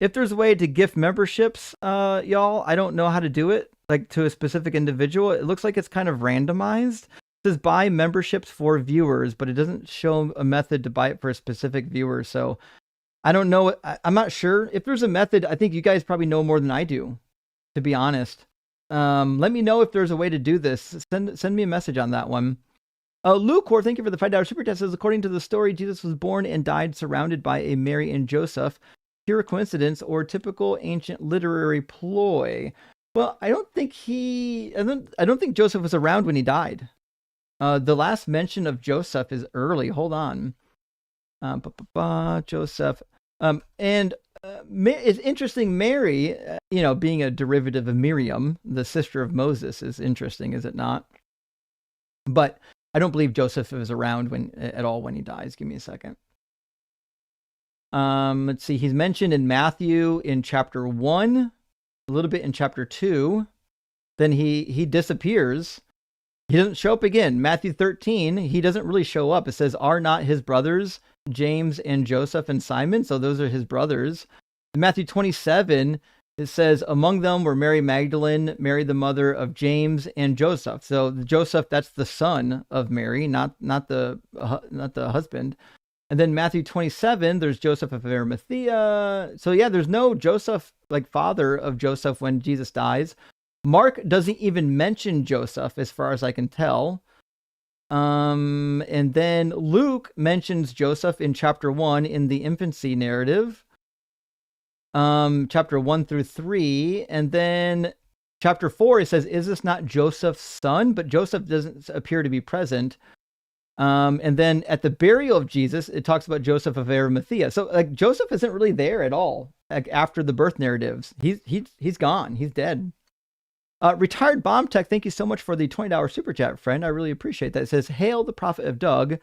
Speaker 1: if there's a way to gift memberships, y'all? I don't know how to do it, like to a specific individual. It looks like it's kind of randomized. It says buy memberships for viewers, but it doesn't show a method to buy it for a specific viewer. So I don't know. I'm not sure. If there's a method, I think you guys probably know more than I do, to be honest. Let me know if there's a way to do this. Send me a message on that one. Lucor, thank you for the $5 super chat. Says, according to the story, Jesus was born and died surrounded by a Mary and Joseph. Pure coincidence or typical ancient literary ploy? Well, I don't think Joseph was around when he died. The last mention of Joseph is early. Hold on. Joseph. And it's interesting. Mary, being a derivative of Miriam, the sister of Moses, is interesting, is it not? But I don't believe Joseph was around at all when he dies. Give me a second. Let's see. He's mentioned in Matthew in chapter 1, a little bit in chapter 2. Then he disappears. He doesn't show up again. Matthew 13, he doesn't really show up. It says, are not his brothers James and Joseph and Simon? So those are his brothers. In Matthew 27, it says, among them were Mary Magdalene, Mary the mother of James, and Joseph. So Joseph, that's the son of Mary, not the husband. And then Matthew 27, there's Joseph of Arimathea. So yeah, there's no Joseph, like father of Joseph when Jesus dies. Mark doesn't even mention Joseph as far as I can tell. And then Luke mentions Joseph in chapter 1 in the infancy narrative. Chapter 1 through 3. And then chapter 4, it says, is this not Joseph's son? But Joseph doesn't appear to be present. And then at the burial of Jesus, it talks about Joseph of Arimathea. So like Joseph isn't really there at all. Like after the birth narratives, he's gone. He's dead. Retired Bomb Tech, thank you so much for the $20 super chat, friend. I really appreciate that. It says, hail the prophet of Doug.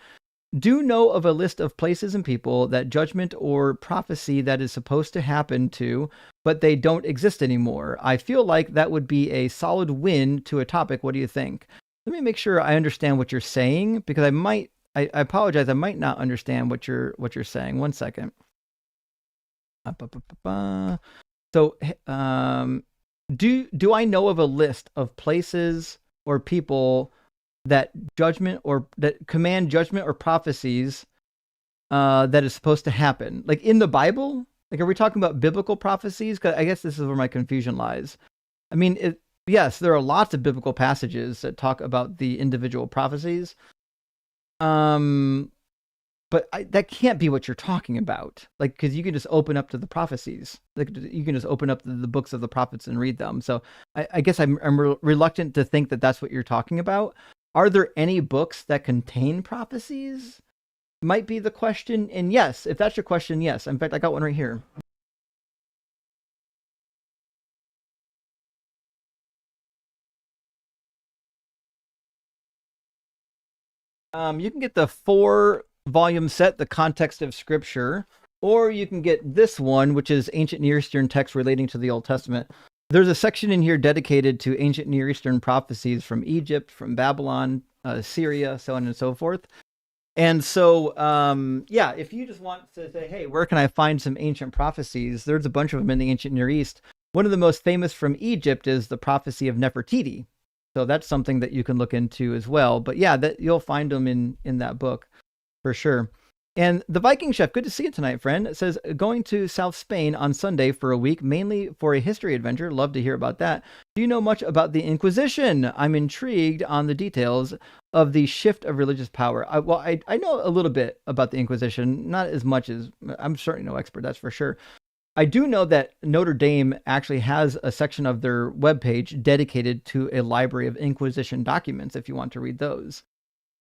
Speaker 1: Do know of a list of places and people that judgment or prophecy that is supposed to happen to, but they don't exist anymore. I feel like that would be a solid win to a topic. What do you think? Let me make sure I understand what you're saying, because I apologize, I might not understand what you're saying. One second. So, do I know of a list of places or people that command judgment or prophecies that is supposed to happen, like in the Bible? Like, are we talking about biblical prophecies? 'Cause I guess this is where my confusion lies. I mean, yes, there are lots of biblical passages that talk about the individual prophecies. But that can't be what you're talking about. Like, because you can just open up to the prophecies. Like, you can just open up the books of the prophets and read them. So I guess I'm reluctant to think that that's what you're talking about. Are there any books that contain prophecies? Might be the question. And yes, if that's your question, yes. In fact, I got one right here. You can get the 4-volume set, The Context of Scripture, or you can get this one, which is Ancient Near Eastern Texts Relating to the Old Testament. There's a section in here dedicated to ancient Near Eastern prophecies from Egypt, from Babylon, Syria, so on and so forth. And so, yeah, if you just want to say, hey, where can I find some ancient prophecies? There's a bunch of them in the ancient Near East. One of the most famous from Egypt is the prophecy of Nefertiti. So that's something that you can look into as well. But yeah, that you'll find them in that book for sure. And the Viking Chef, good to see you tonight, friend. It says, going to South Spain on Sunday for a week, mainly for a history adventure. Love to hear about that. Do you know much about the Inquisition? I'm intrigued on the details of the shift of religious power. I know a little bit about the Inquisition, not as much as, I'm certainly no expert, that's for sure. I do know that Notre Dame actually has a section of their webpage dedicated to a library of Inquisition documents, if you want to read those.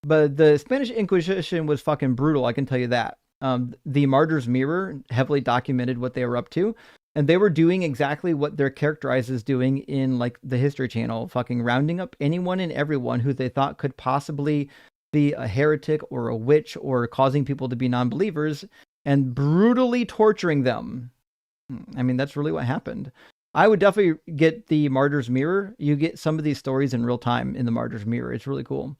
Speaker 1: But the Spanish Inquisition was fucking brutal, I can tell you that. The Martyr's Mirror heavily documented what they were up to, and they were doing exactly what they're characterized as doing in like the History Channel, fucking rounding up anyone and everyone who they thought could possibly be a heretic or a witch or causing people to be non-believers and brutally torturing them. I mean, that's really what happened. I would definitely get the Martyr's Mirror. You get some of these stories in real time in the Martyr's Mirror. It's really cool.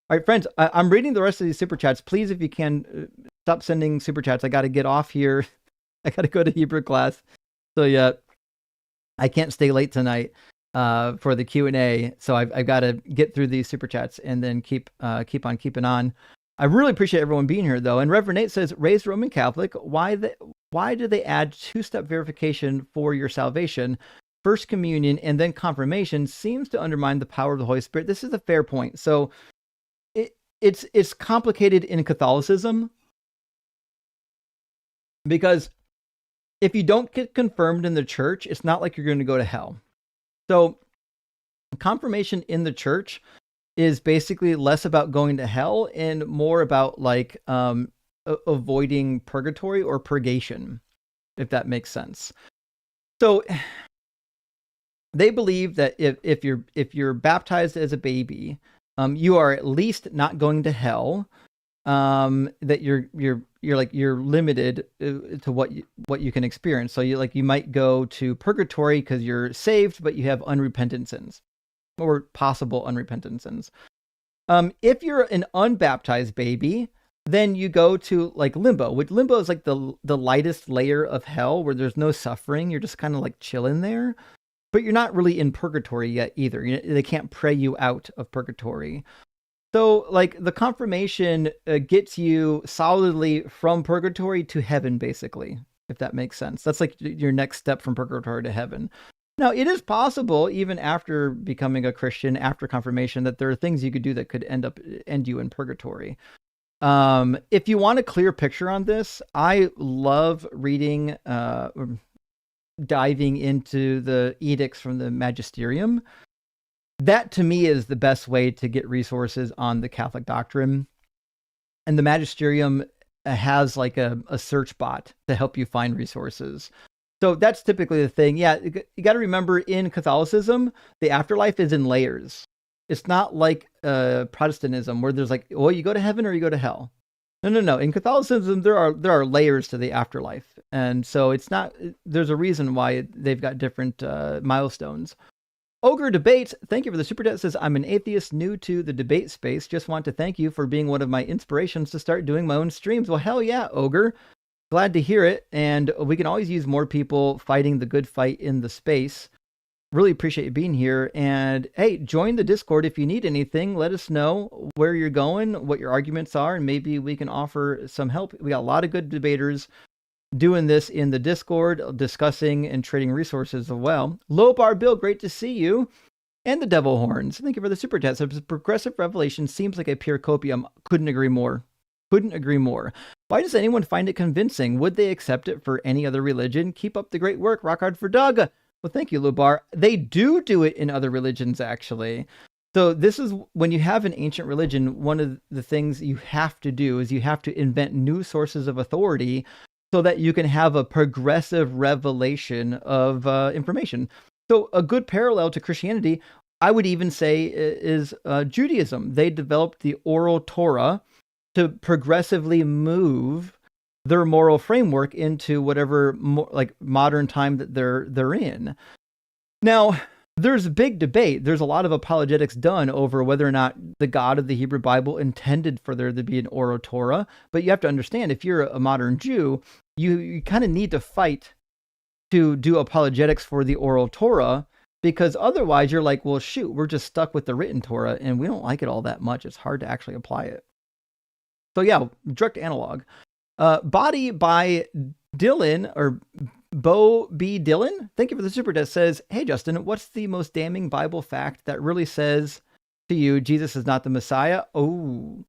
Speaker 1: All right, friends, I'm reading the rest of these super chats. Please, if you can, stop sending super chats. I got to get off here. I got to go to Hebrew class. So yeah, I can't stay late tonight for the Q&A. So I've got to get through these super chats and then keep on keeping on. I really appreciate everyone being here, though. And Reverend Nate says, raised Roman Catholic, why do they add two-step verification for your salvation? First communion and then confirmation seems to undermine the power of the Holy Spirit. This is a fair point. So it's complicated in Catholicism because if you don't get confirmed in the church, it's not like you're going to go to hell. So confirmation in the church is basically less about going to hell and more about like avoiding purgatory or purgation, if that makes sense. So they believe that if you're baptized as a baby, you are at least not going to hell. That you're limited to what you can experience. So you might go to purgatory because you're saved, but you have unrepentant sins or possible unrepentant sins. If you're an unbaptized baby, then you go to like limbo, which limbo is like the lightest layer of hell where there's no suffering. You're just kind of like chilling there, but you're not really in purgatory yet either. They can't pray you out of purgatory. So like the confirmation gets you solidly from purgatory to heaven, basically, if that makes sense. That's like your next step from purgatory to heaven. Now, it is possible, even after becoming a Christian, after confirmation, that there are things you could do that could end you in purgatory. If you want a clear picture on this, I love reading, diving into the edicts from the magisterium. That to me is the best way to get resources on the Catholic doctrine. And the magisterium has like a search bot to help you find resources. So that's typically the thing. Yeah, you got to remember in Catholicism, the afterlife is in layers. It's not like Protestantism where there's like, well, you go to heaven or you go to hell. No. In Catholicism, there are layers to the afterlife. And so it's not, there's a reason why they've got different milestones. Ogre Debates, thank you for the super chat. Says, I'm an atheist new to the debate space. Just want to thank you for being one of my inspirations to start doing my own streams. Well, hell yeah, Ogre. Glad to hear it. And we can always use more people fighting the good fight in the space. Really appreciate you being here. And hey, join the Discord if you need anything. Let us know where you're going, what your arguments are, and maybe we can offer some help. We got a lot of good debaters doing this in the Discord, discussing and trading resources as well. Low Bar Bill, great to see you. And the Devil Horns, thank you for the super chat. So progressive revelation seems like a pure copium. Couldn't agree more. Couldn't agree more. Why does anyone find it convincing? Would they accept it for any other religion? Keep up the great work. Rock hard for Doug. Well, thank you, Lubar. They do it in other religions, actually. So this is when you have an ancient religion, one of the things you have to do is you have to invent new sources of authority so that you can have a progressive revelation of information. So a good parallel to Christianity, I would even say, is Judaism. They developed the oral Torah to progressively move their moral framework into whatever like modern time that they're in. Now, there's a big debate. There's a lot of apologetics done over whether or not the God of the Hebrew Bible intended for there to be an oral Torah. But you have to understand, if you're a modern Jew, you kind of need to fight to do apologetics for the oral Torah, because otherwise you're like, well, shoot, we're just stuck with the written Torah and we don't like it all that much. It's hard to actually apply it. So yeah, direct analog. Body by Dylan, or Bo B. Dylan, thank you for the super chat. Says, hey Justin, what's the most damning Bible fact that really says to you Jesus is not the Messiah? Oh,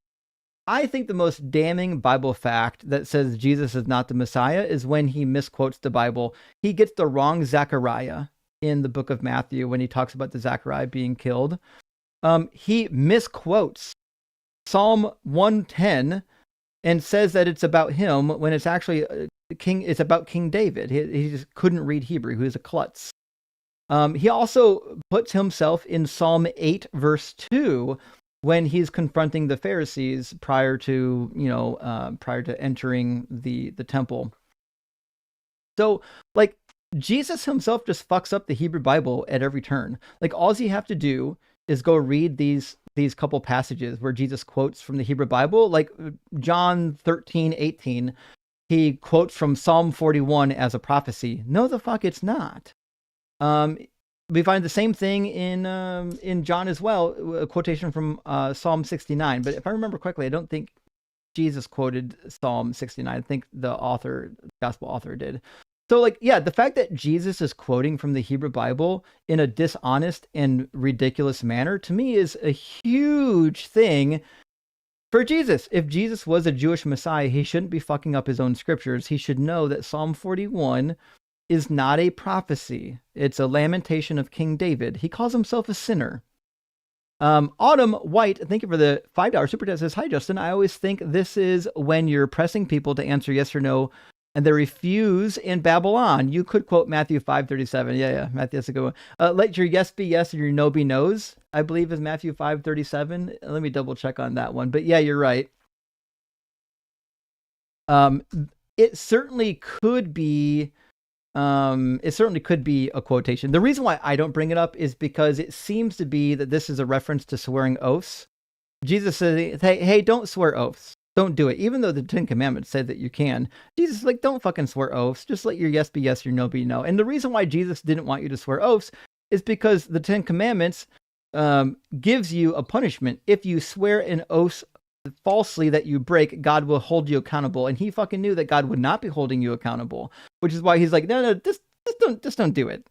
Speaker 1: I think the most damning Bible fact that says Jesus is not the Messiah is when he misquotes the Bible. He gets the wrong Zechariah in the book of Matthew when he talks about the Zechariah being killed. He misquotes Psalm 110 and says that it's about him when it's actually it's about King David. He just couldn't read Hebrew. He was a klutz. He also puts himself in Psalm 8 verse 2 when he's confronting the Pharisees prior to entering the temple. So like Jesus himself just fucks up the Hebrew Bible at every turn. Like, all you have to do is go read these couple passages where Jesus quotes from the Hebrew Bible, like John 13:18. He quotes from Psalm 41 as a prophecy. No, the fuck, it's not. We find the same thing in John as well, a quotation from Psalm 69. But if I remember correctly, I don't think Jesus quoted Psalm 69. I think the gospel author did. So, like, yeah, the fact that Jesus is quoting from the Hebrew Bible in a dishonest and ridiculous manner, to me, is a huge thing for Jesus. If Jesus was a Jewish Messiah, he shouldn't be fucking up his own scriptures. He should know that Psalm 41 is not a prophecy. It's a lamentation of King David. He calls himself a sinner. Autumn White, thank you for the $5 super chat, says, hi, Justin. I always think this is when you're pressing people to answer yes or no, and they refuse in Babylon. You could quote Matthew 5:37. Yeah, Matthew, that's a good one. Let your yes be yes and your no be no's, I believe is Matthew 5:37. Let me double check on that one. But yeah, you're right. It certainly could be a quotation. The reason why I don't bring it up is because it seems to be that this is a reference to swearing oaths. Jesus says, hey, don't swear oaths. Don't do it. Even though the 10 Commandments say that you can. Jesus is like, don't fucking swear oaths. Just let your yes be yes, your no be no. And the reason why Jesus didn't want you to swear oaths is because the 10 Commandments gives you a punishment. If you swear an oath falsely that you break, God will hold you accountable. And he fucking knew that God would not be holding you accountable, which is why he's like, no, just don't do it.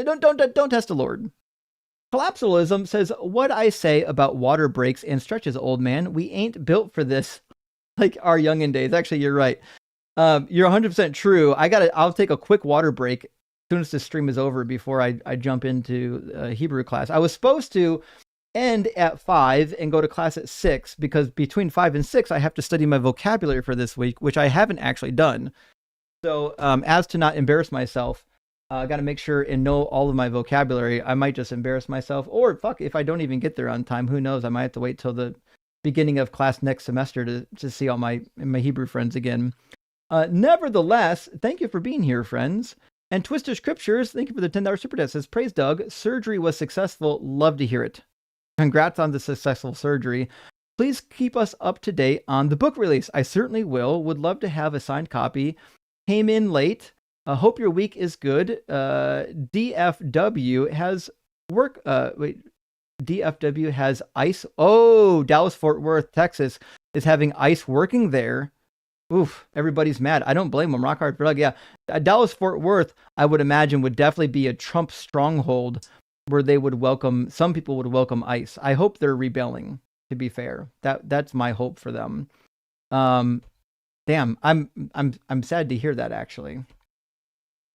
Speaker 1: Don't test the Lord. Collapsalism says, what I say about water breaks and stretches, old man. We ain't built for this like our youngin' days. Actually, you're right. You're 100% true. I'll take a quick water break as soon as this stream is over before I jump into Hebrew class. I was supposed to end at 5 and go to class at 6 because between 5 and 6, I have to study my vocabulary for this week, which I haven't actually done. So as to not embarrass myself, I got to make sure and know all of my vocabulary. I might just embarrass myself, or fuck, if I don't even get there on time, who knows? I might have to wait till the beginning of class next semester to see all my Hebrew friends again. Nevertheless, thank you for being here, friends. And Twisted Scriptures, thank you for the $10 super chat. Says, praise Doug. Surgery was successful. Love to hear it. Congrats on the successful surgery. Please keep us up to date on the book release. I certainly will. Would love to have a signed copy. Came in late. Hope your week is good. DFW has work. DFW has ice. Oh, Dallas Fort Worth, Texas is having ice working there. Oof, everybody's mad. I don't blame them. Rock hard for Doug. Yeah, Dallas Fort Worth, I would imagine, would definitely be a Trump stronghold where they would welcome. Some people would welcome ice. I hope they're rebelling. To be fair, that's my hope for them. Damn, I'm sad to hear that actually.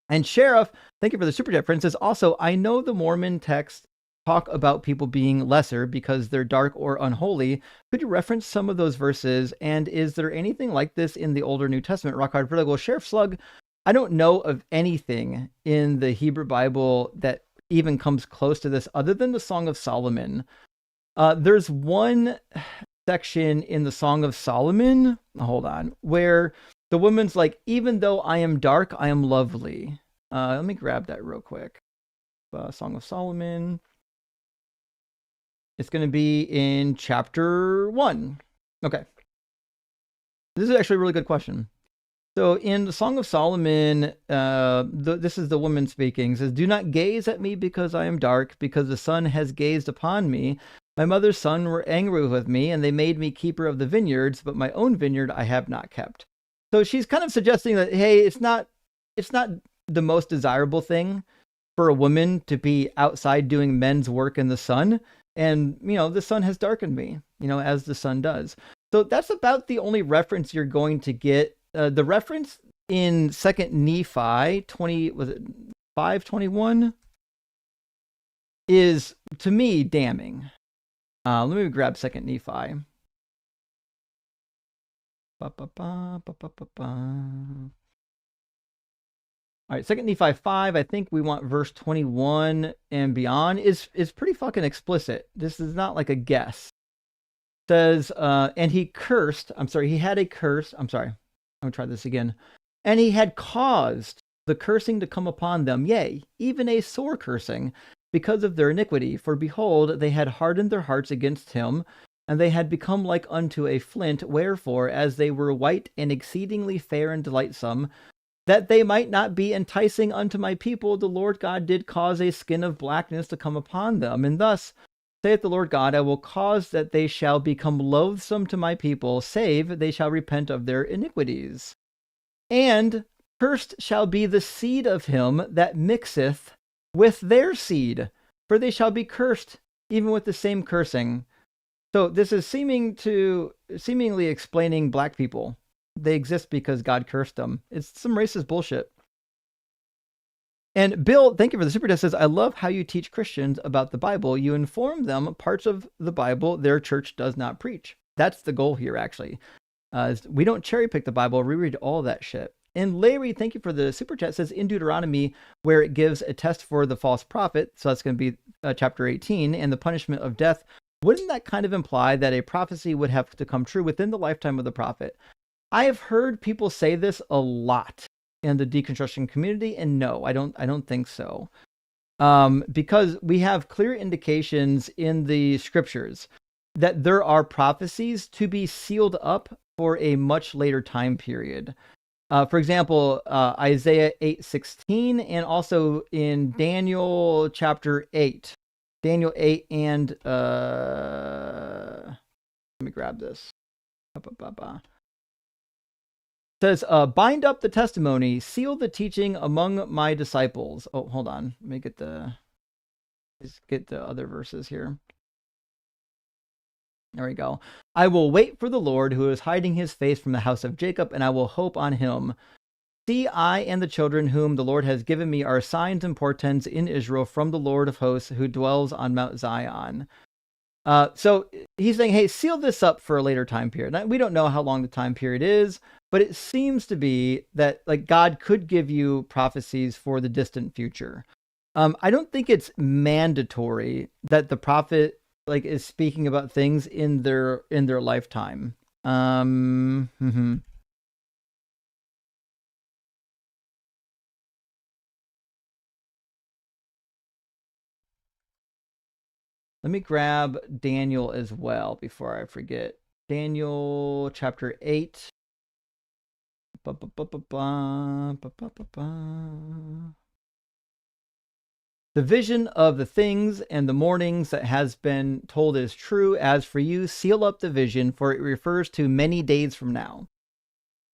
Speaker 1: And Sheriff, thank you for the super chat, friend, says also, I know the Mormon texts talk about people being lesser because they're dark or unholy. Could you reference some of those verses? And is there anything like this in the older New Testament? Rock hard for Doug. Well, Sheriff Slug, I don't know of anything in the Hebrew Bible that even comes close to this other than the Song of Solomon. There's one section in the Song of Solomon, hold on, where the woman's like, even though I am dark, I am lovely. Let me grab that real quick. Song of Solomon. It's going to be in chapter 1. Okay. This is actually a really good question. So in the Song of Solomon, this is the woman speaking. It says, do not gaze at me because I am dark, because the sun has gazed upon me. My mother's son were angry with me, and they made me keeper of the vineyards, but my own vineyard I have not kept. So she's kind of suggesting that, hey, it's not the most desirable thing for a woman to be outside doing men's work in the sun. And, the sun has darkened me, as the sun does. So that's about the only reference you're going to get. The reference in 2nd Nephi 5:21 is, to me, damning. Let me grab 2nd Nephi. All right, 2nd Nephi 5, I think we want verse 21 and beyond, is pretty fucking explicit. This is not like a guess. It says, and he cursed, he had a curse, I'm going to try this again. And he had caused the cursing to come upon them, yea, even a sore cursing, because of their iniquity. For behold, they had hardened their hearts against him, and they had become like unto a flint. Wherefore, as they were white and exceedingly fair and delightsome, that they might not be enticing unto my people, the Lord God did cause a skin of blackness to come upon them. And thus saith the Lord God, I will cause that they shall become loathsome to my people, save they shall repent of their iniquities. And cursed shall be the seed of him that mixeth with their seed, for they shall be cursed even with the same cursing. So this is seemingly explaining black people. They exist because God cursed them. It's some racist bullshit. And Bill, thank you for the super chat, says, I love how you teach Christians about the Bible. You inform them parts of the Bible their church does not preach. That's the goal here, actually. We don't cherry pick the Bible. We read all that shit. And Larry, thank you for the super chat, says in Deuteronomy, where it gives a test for the false prophet, so that's going to be chapter 18, and the punishment of death, wouldn't that kind of imply that a prophecy would have to come true within the lifetime of the prophet? I have heard people say this a lot in the deconstruction community, and no, I don't think so. Because we have clear indications in the scriptures that there are prophecies to be sealed up for a much later time period. For example, Isaiah 8:16, and also in Daniel chapter 8. Daniel 8 and let me grab this. It says, bind up the testimony, seal the teaching among my disciples. Oh, hold on. Let me get the other verses here. There we go. I will wait for the Lord who is hiding his face from the house of Jacob, and I will hope on him. See, I and the children whom the Lord has given me are signs and portents in Israel from the Lord of hosts who dwells on Mount Zion. So he's saying, hey, seal this up for a later time period. Now, we don't know how long the time period is, but it seems to be that like God could give you prophecies for the distant future. I don't think it's mandatory that the prophet like is speaking about things in their lifetime. Let me grab Daniel as well before I forget. Daniel chapter 8. The vision of the things and the mornings that has been told is true. As for you, seal up the vision, for it refers to many days from now.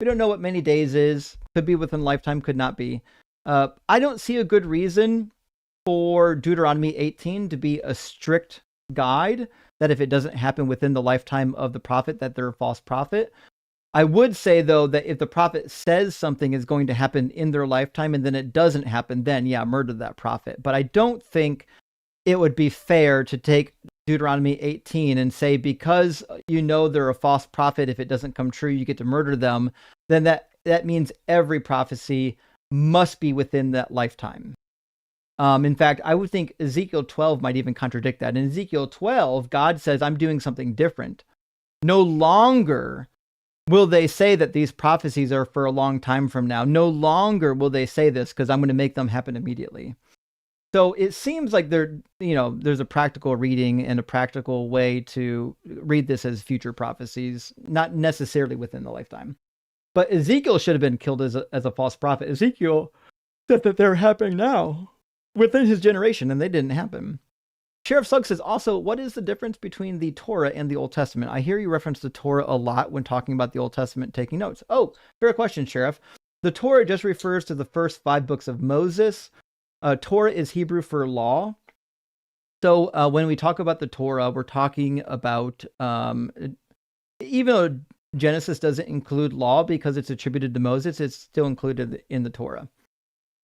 Speaker 1: We don't know what many days is. Could be within lifetime, could not be. I don't see a good reason for Deuteronomy 18 to be a strict guide that if it doesn't happen within the lifetime of the prophet, that they're a false prophet. I would say, though, that if the prophet says something is going to happen in their lifetime and then it doesn't happen, then, yeah, murder that prophet. But I don't think it would be fair to take Deuteronomy 18 and say, because you know they're a false prophet, if it doesn't come true, you get to murder them, then that means every prophecy must be within that lifetime. In fact, I would think Ezekiel 12 might even contradict that. In Ezekiel 12, God says, I'm doing something different. No longer will they say that these prophecies are for a long time from now. No longer will they say this because I'm going to make them happen immediately. So it seems like there's a practical reading and a practical way to read this as future prophecies, not necessarily within the lifetime. But Ezekiel should have been killed as a false prophet. Ezekiel said that they're happening now within his generation, and they didn't happen. Sheriff Suggs says, also, what is the difference between the Torah and the Old Testament? I hear you reference the Torah a lot when talking about the Old Testament, taking notes. Oh, fair question, Sheriff. The Torah just refers to the first 5 books of Moses. Torah is Hebrew for law. So when we talk about the Torah, we're talking about, even though Genesis doesn't include law because it's attributed to Moses, it's still included in the Torah.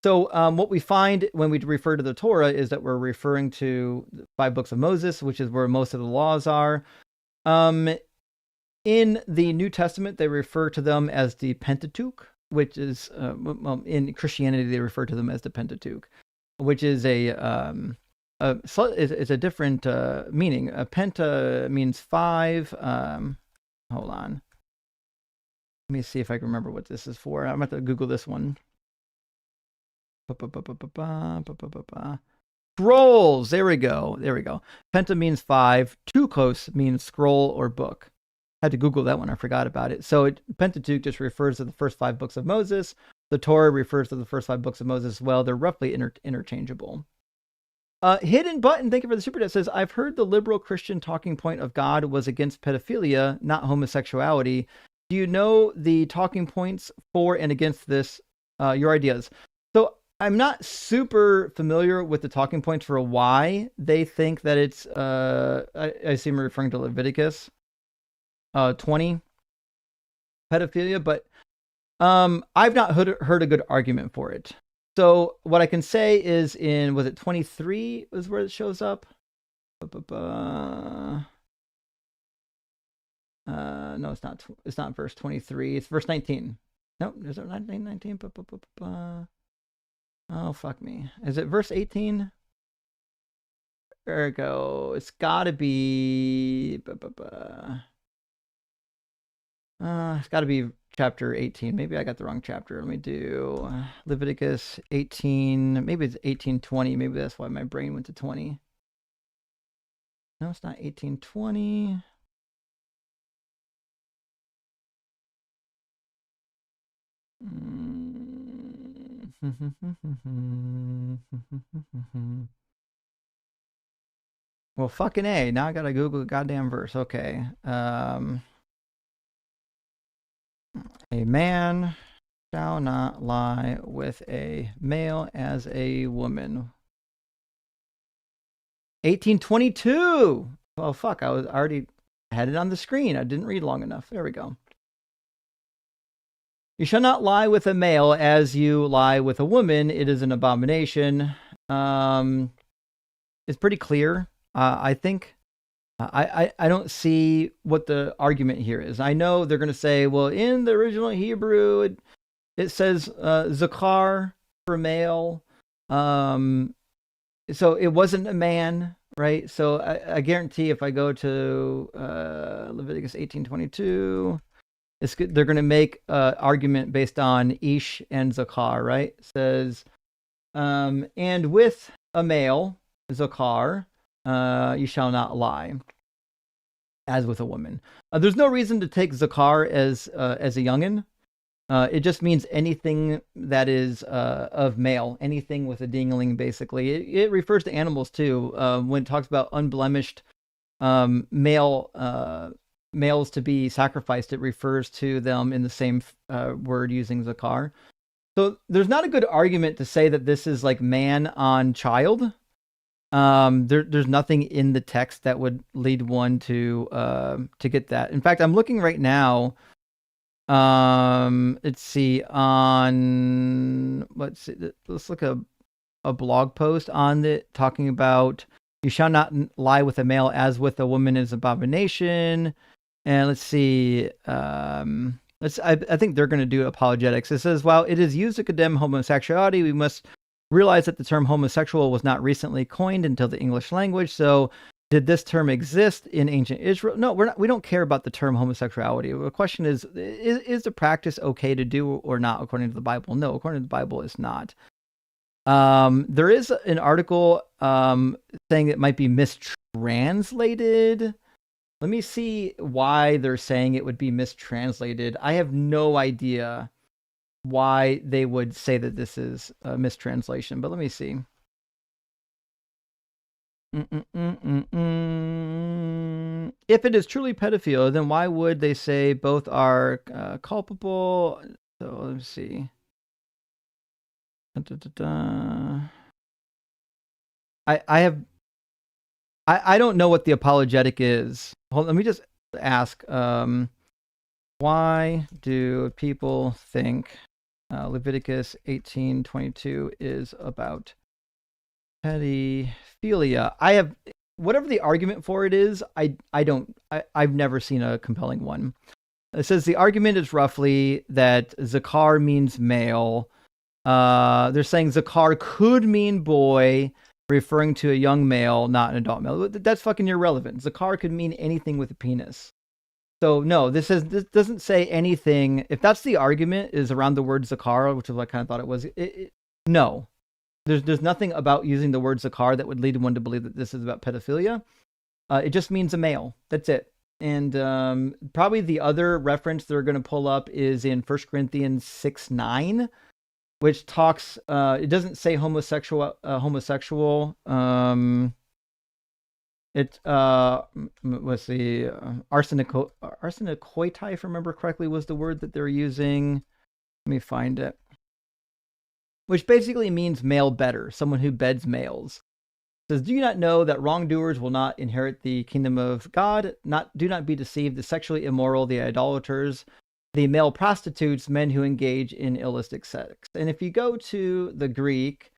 Speaker 1: So what we find when we refer to the Torah is that we're referring to the 5 books of Moses, which is where most of the laws are. In the New Testament, they refer to them as the Pentateuch, which is, in Christianity, they refer to them as the Pentateuch, which is it's a different meaning. A penta means 5. Hold on. Let me see if I can remember what this is for. I'm going to have to Google this one. Scrolls. There we go. There we go. Penta means 5. Tukos means scroll or book. I had to Google that one. I forgot about it. So Pentateuch just refers to the first 5 books of Moses. The Torah refers to the first 5 books of Moses as well. They're roughly interchangeable. Hidden Button, thank you for the super chat, says, I've heard the liberal Christian talking point of God was against pedophilia, not homosexuality. Do you know the talking points for and against this, your ideas? So I'm not super familiar with the talking points for why they think that it's, I assume you're referring to Leviticus 20 pedophilia, but I've not heard a good argument for it. So what I can say is was it 23 is where it shows up? No, it's not. It's not verse 23. It's verse 19. Nope, is it 19? Oh, fuck me. Is it verse 18? There we go. It's got to be... it's got to be chapter 18. Maybe I got the wrong chapter. Let me do Leviticus 18. Maybe it's 18:20. Maybe that's why my brain went to 20. No, it's not 18:20. Well, fucking A. Now I gotta Google the goddamn verse. Okay. A man shall not lie with a male as a woman. 18:22. Oh, fuck. I already had it on the screen. I didn't read long enough. There we go. You shall not lie with a male as you lie with a woman. It is an abomination. It's pretty clear, I think. I don't see what the argument here is. I know they're going to say, well, in the original Hebrew, it says zakar for male. So it wasn't a man, right? So I guarantee if I go to Leviticus 18:22, they're going to make an argument based on ish and zakar, right? It says, and with a male, zakar, you shall not lie as with a woman. There's no reason to take zakar as a youngin. It just means anything that is of male, anything with a dingling, basically. It refers to animals too. When it talks about unblemished males to be sacrificed, it refers to them in the same word using zakar. So there's not a good argument to say that this is like man on child. There's nothing in the text that would lead one to get that. In fact, I'm looking right now. Let's see let's look at a blog post on it talking about you shall not lie with a male as with a woman is abomination. And let's see, I think they're going to do apologetics. It says, while it is used to condemn homosexuality, we must realize that the term homosexual was not recently coined until the English language. So did this term exist in ancient Israel? No, we don't care about the term homosexuality. The question is the practice okay to do or not according to the Bible? No, according to the Bible, it's not. There is an article saying it might be mistranslated. Let me see why they're saying it would be mistranslated. I have no idea why they would say that this is a mistranslation, but let me see. If it is truly pedophilia, then why would they say both are culpable? So let's see. I don't know what the apologetic is. Hold, let me just ask. Why do people think Leviticus 18:22 is about pedophilia? I have whatever the argument for it is. I've never seen a compelling one. It says the argument is roughly that zakar means male. They're saying zakar could mean boy, referring to a young male, not an adult male. That's fucking irrelevant. Zakar could mean anything with a penis. So no, this doesn't say anything. If that's the argument is around the word zakar, which is what I kind of thought it was, no, There's nothing about using the word zakar that would lead one to believe that this is about pedophilia. It just means a male. That's it. And probably the other reference they're going to pull up is in 1 Corinthians 6:9, which talks. It doesn't say homosexual. It was the arsenicoitai, if I remember correctly, was the word that they're using. Let me find it. Which basically means male bedder, someone who beds males. It says, do you not know that wrongdoers will not inherit the kingdom of God? Do not be deceived. The sexually immoral, the idolaters, the male prostitutes, men who engage in illicit sex. And if you go to the Greek,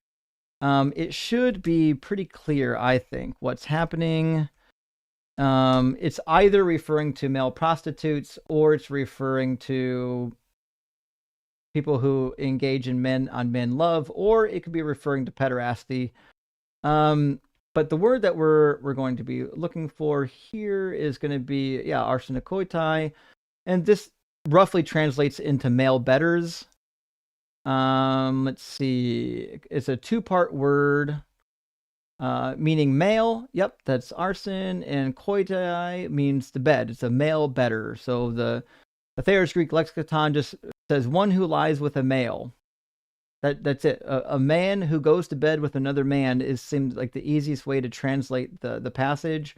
Speaker 1: it should be pretty clear, I think, what's happening. It's either referring to male prostitutes or it's referring to people who engage in men on men love, or it could be referring to pederasty. But the word that we're going to be looking for here is going to be, arsenicoitai. And this roughly translates into male bedders. Let's see. It's a two-part word, meaning male. Yep, that's arsen. And koitai means the bed. It's a male bedder. So the Thayer's Greek lexicon just says one who lies with a male. That's it. A man who goes to bed with another man seems like the easiest way to translate the passage.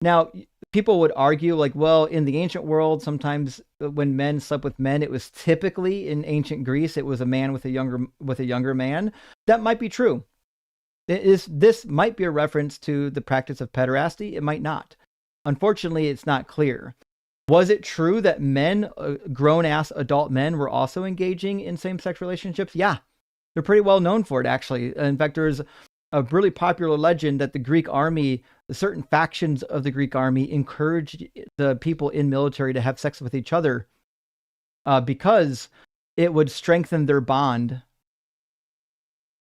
Speaker 1: Now, people would argue, like, well, in the ancient world, sometimes when men slept with men, it was typically in ancient Greece, it was a man with a younger man. That might be true. This might be a reference to the practice of pederasty. It might not. Unfortunately, it's not clear. Was it true that men, grown-ass adult men, were also engaging in same-sex relationships? Yeah, they're pretty well known for it, actually. In fact, there's a really popular legend that the Greek army, certain factions of the Greek army, encouraged the people in military to have sex with each other because it would strengthen their bond.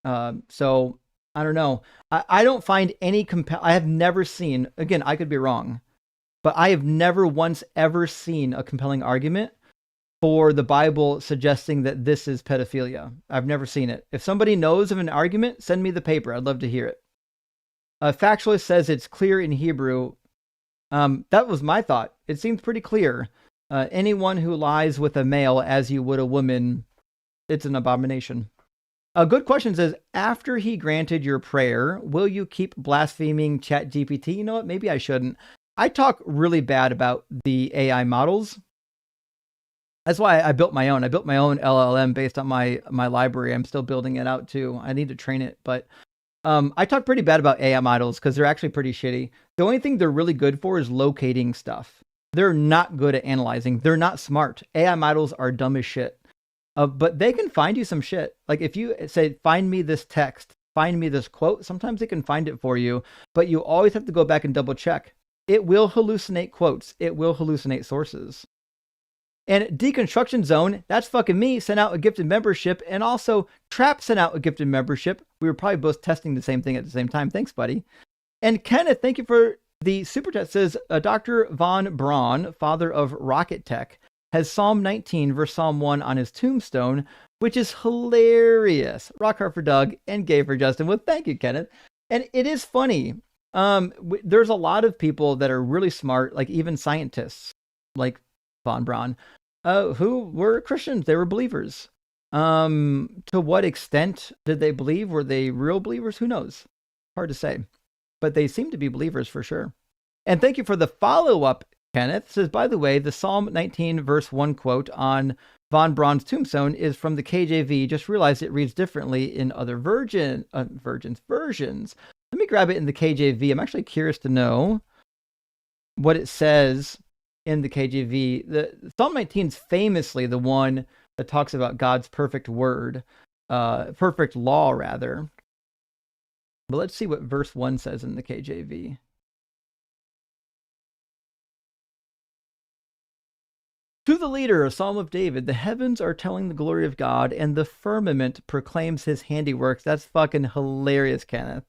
Speaker 1: So, I don't know. I don't find any I have never seen, again, I could be wrong, but I have never once ever seen a compelling argument for the Bible suggesting that this is pedophilia. I've never seen it. If somebody knows of an argument, send me the paper. I'd love to hear it. Factualist says it's clear in Hebrew. That was my thought. It seems pretty clear. Anyone who lies with a male as you would a woman, it's an abomination. A good question says, after he granted your prayer, will you keep blaspheming ChatGPT? You know what? Maybe I shouldn't. I talk really bad about the AI models. That's why I built my own. I built my own LLM based on my library. I'm still building it out too. I need to train it. But I talk pretty bad about AI models because they're actually pretty shitty. The only thing they're really good for is locating stuff. They're not good at analyzing. They're not smart. AI models are dumb as shit. But they can find you some shit. Like if you say, find me this text, find me this quote, sometimes they can find it for you. But you always have to go back and double check. It will hallucinate quotes. It will hallucinate sources. And Deconstruction Zone, that's fucking me, sent out a gifted membership. And also, Trap sent out a gifted membership. We were probably both testing the same thing at the same time. Thanks, buddy. And Kenneth, thank you for the super chat. Says, Dr. von Braun, father of rocket tech, has Psalm 19, verse Psalm 1 on his tombstone, which is hilarious. Rock hard for Doug and gay for Justin. Well, thank you, Kenneth. And it is funny. There's a lot of people that are really smart, like even scientists, like von Braun, who were Christians. They were believers. To what extent did they believe? Were they real believers? Who knows? Hard to say. But they seem to be believers for sure. And thank you for the follow-up, Kenneth. It says, by the way, the Psalm 19 verse 1 quote on von Braun's tombstone is from the KJV. Just realized it reads differently in other versions. Let me grab it in the KJV. I'm actually curious to know what it says in the KJV. The Psalm 19 is famously the one that talks about God's perfect word, perfect law rather. But let's see what verse 1 says in the KJV. To the leader, a psalm of David, the heavens are telling the glory of God, and the firmament proclaims his handiworks. That's fucking hilarious, Kenneth.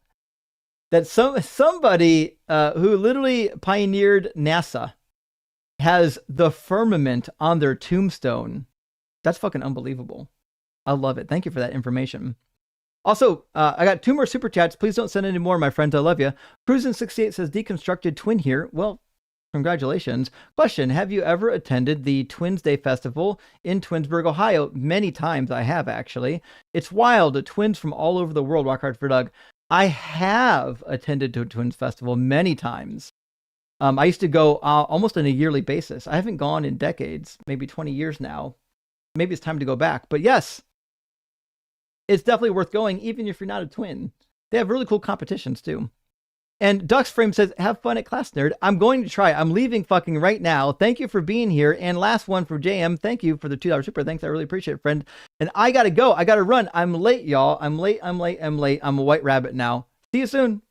Speaker 1: That somebody who literally pioneered NASA has the firmament on their tombstone. That's fucking unbelievable. I love it. Thank you for that information. Also, I got 2 more super chats. Please don't send any more, my friends. I love you. Cruisin68 says deconstructed twin here. Well, congratulations. Question: have you ever attended the Twins Day Festival in Twinsburg, Ohio? Many times I have, actually. It's wild. Twins from all over the world. Rock hard for Doug. I have attended to a Twins Festival many times. I used to go almost on a yearly basis. I haven't gone in decades, maybe 20 years now. Maybe it's time to go back. But yes, it's definitely worth going, even if you're not a twin. They have really cool competitions, too. And Ducks Frame says, have fun at class, nerd. I'm going to try. I'm leaving fucking right now. Thank you for being here. And last one for JM. Thank you for the $2 super. Thanks. I really appreciate it, friend. And I got to go. I got to run. I'm late, y'all. I'm late. I'm a white rabbit now. See you soon.